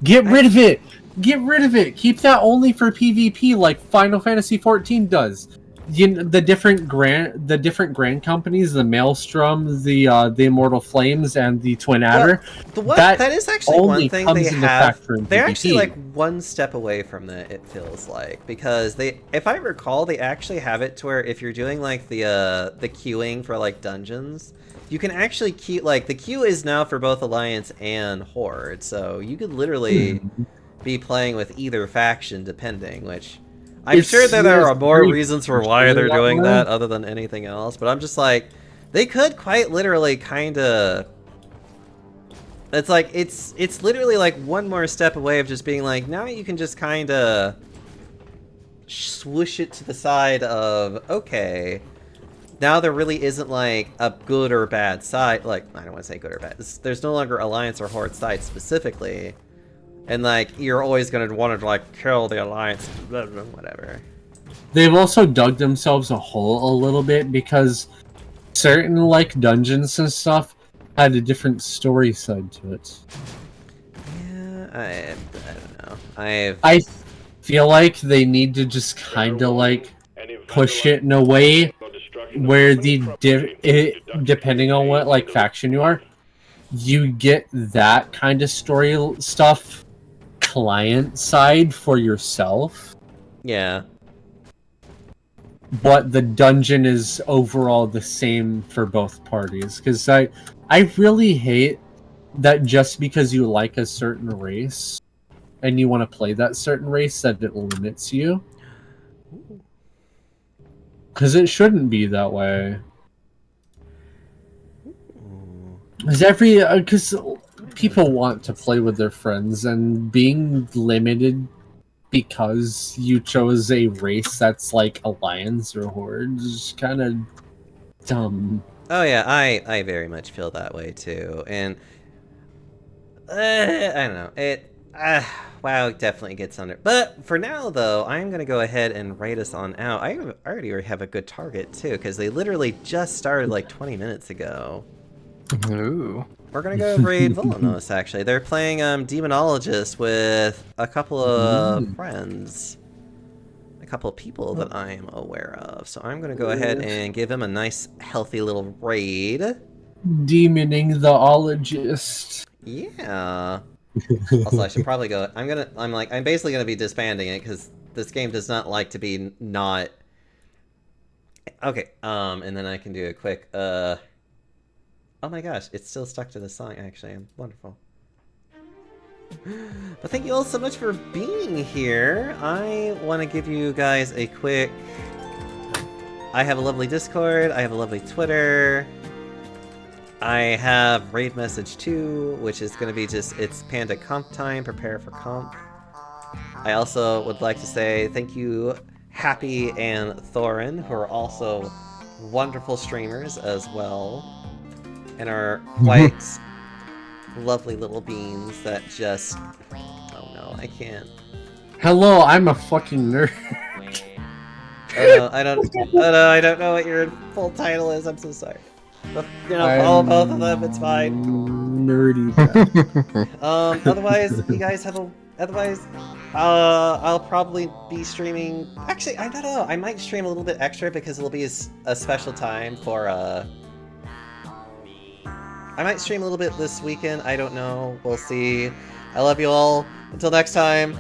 [SPEAKER 4] Get rid of it! Get rid of it! Keep that only for PvP like Final Fantasy XIV does. You know, the different grand companies, the Maelstrom, the Immortal Flames, and the Twin Adder.
[SPEAKER 1] Well, that is actually one thing they have. They're actually
[SPEAKER 4] PvP.
[SPEAKER 1] like one step away from that, it feels like, because they, if I recall, they actually have it to where if you're doing like the queuing for like dungeons, you can actually queue, like the queue is now for both Alliance and Horde, so you could literally be playing with either faction depending, which I'm sure that there are more reasons for why they're doing that other than anything else, but I'm just like, they could quite literally kind of... It's like, it's literally like one more step away of just being like, now you can just kind of swoosh it to the side of, okay, now there really isn't like a good or bad side. Like, I don't want to say good or bad. There's no longer Alliance or Horde side specifically. And like, you're always going to want to like kill the Alliance, blah, blah, whatever.
[SPEAKER 4] They've also dug themselves a hole a little bit because certain like dungeons and stuff had a different story side to it.
[SPEAKER 1] Yeah, I don't know.
[SPEAKER 4] I feel like they need to just kind of like push it in a way where depending on what like faction you are, you get that kind of story stuff client side for yourself.
[SPEAKER 1] Yeah.
[SPEAKER 4] But the dungeon is overall the same for both parties. Because I really hate that just because you like a certain race and you want to play that certain race that it limits you. Because it shouldn't be that way. Because people want to play with their friends, and being limited because you chose a race that's like Alliance or Horde is kind of dumb.
[SPEAKER 1] Oh yeah, I very much feel that way too, and I don't know, WoW definitely gets under. But for now though, I'm gonna go ahead and write us on out. I already have a good target too, because they literally just started like 20 minutes ago.
[SPEAKER 3] Ooh.
[SPEAKER 1] We're gonna go raid Volanos, actually. They're playing Demonologist with a couple of friends. A couple of people that I am aware of. So I'm gonna go ahead and give him a nice, healthy little raid.
[SPEAKER 4] Demoning the ologist.
[SPEAKER 1] Yeah. Also, I should probably go... I'm basically gonna be disbanding it, because this game does not like to be not... Okay, and then I can do a quick, Oh my gosh, it's still stuck to the song, actually. Wonderful. But thank you all so much for being here. I want to give you guys a quick... I have a lovely Discord, I have a lovely Twitter. I have Raid Message 2, which is going to be just... It's Panda Comp time, prepare for comp. I also would like to say thank you, Happy and Thorin, who are also wonderful streamers as well. And our white, lovely little beans that just... Oh no, I can't.
[SPEAKER 4] Hello, I'm a fucking nerd.
[SPEAKER 1] I don't know what your full title is, I'm so sorry. But, you know, follow both of them, it's fine.
[SPEAKER 4] Nerdy.
[SPEAKER 1] Otherwise, you guys have a... Otherwise, I'll probably be streaming... Actually, I don't know, I might stream a little bit extra because it'll be a special time for, I might stream a little bit this weekend, I don't know, we'll see. I love you all, until next time.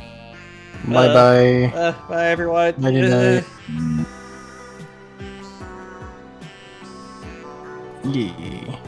[SPEAKER 3] Bye-bye.
[SPEAKER 1] Bye everyone.
[SPEAKER 3] Night-night. Yeah.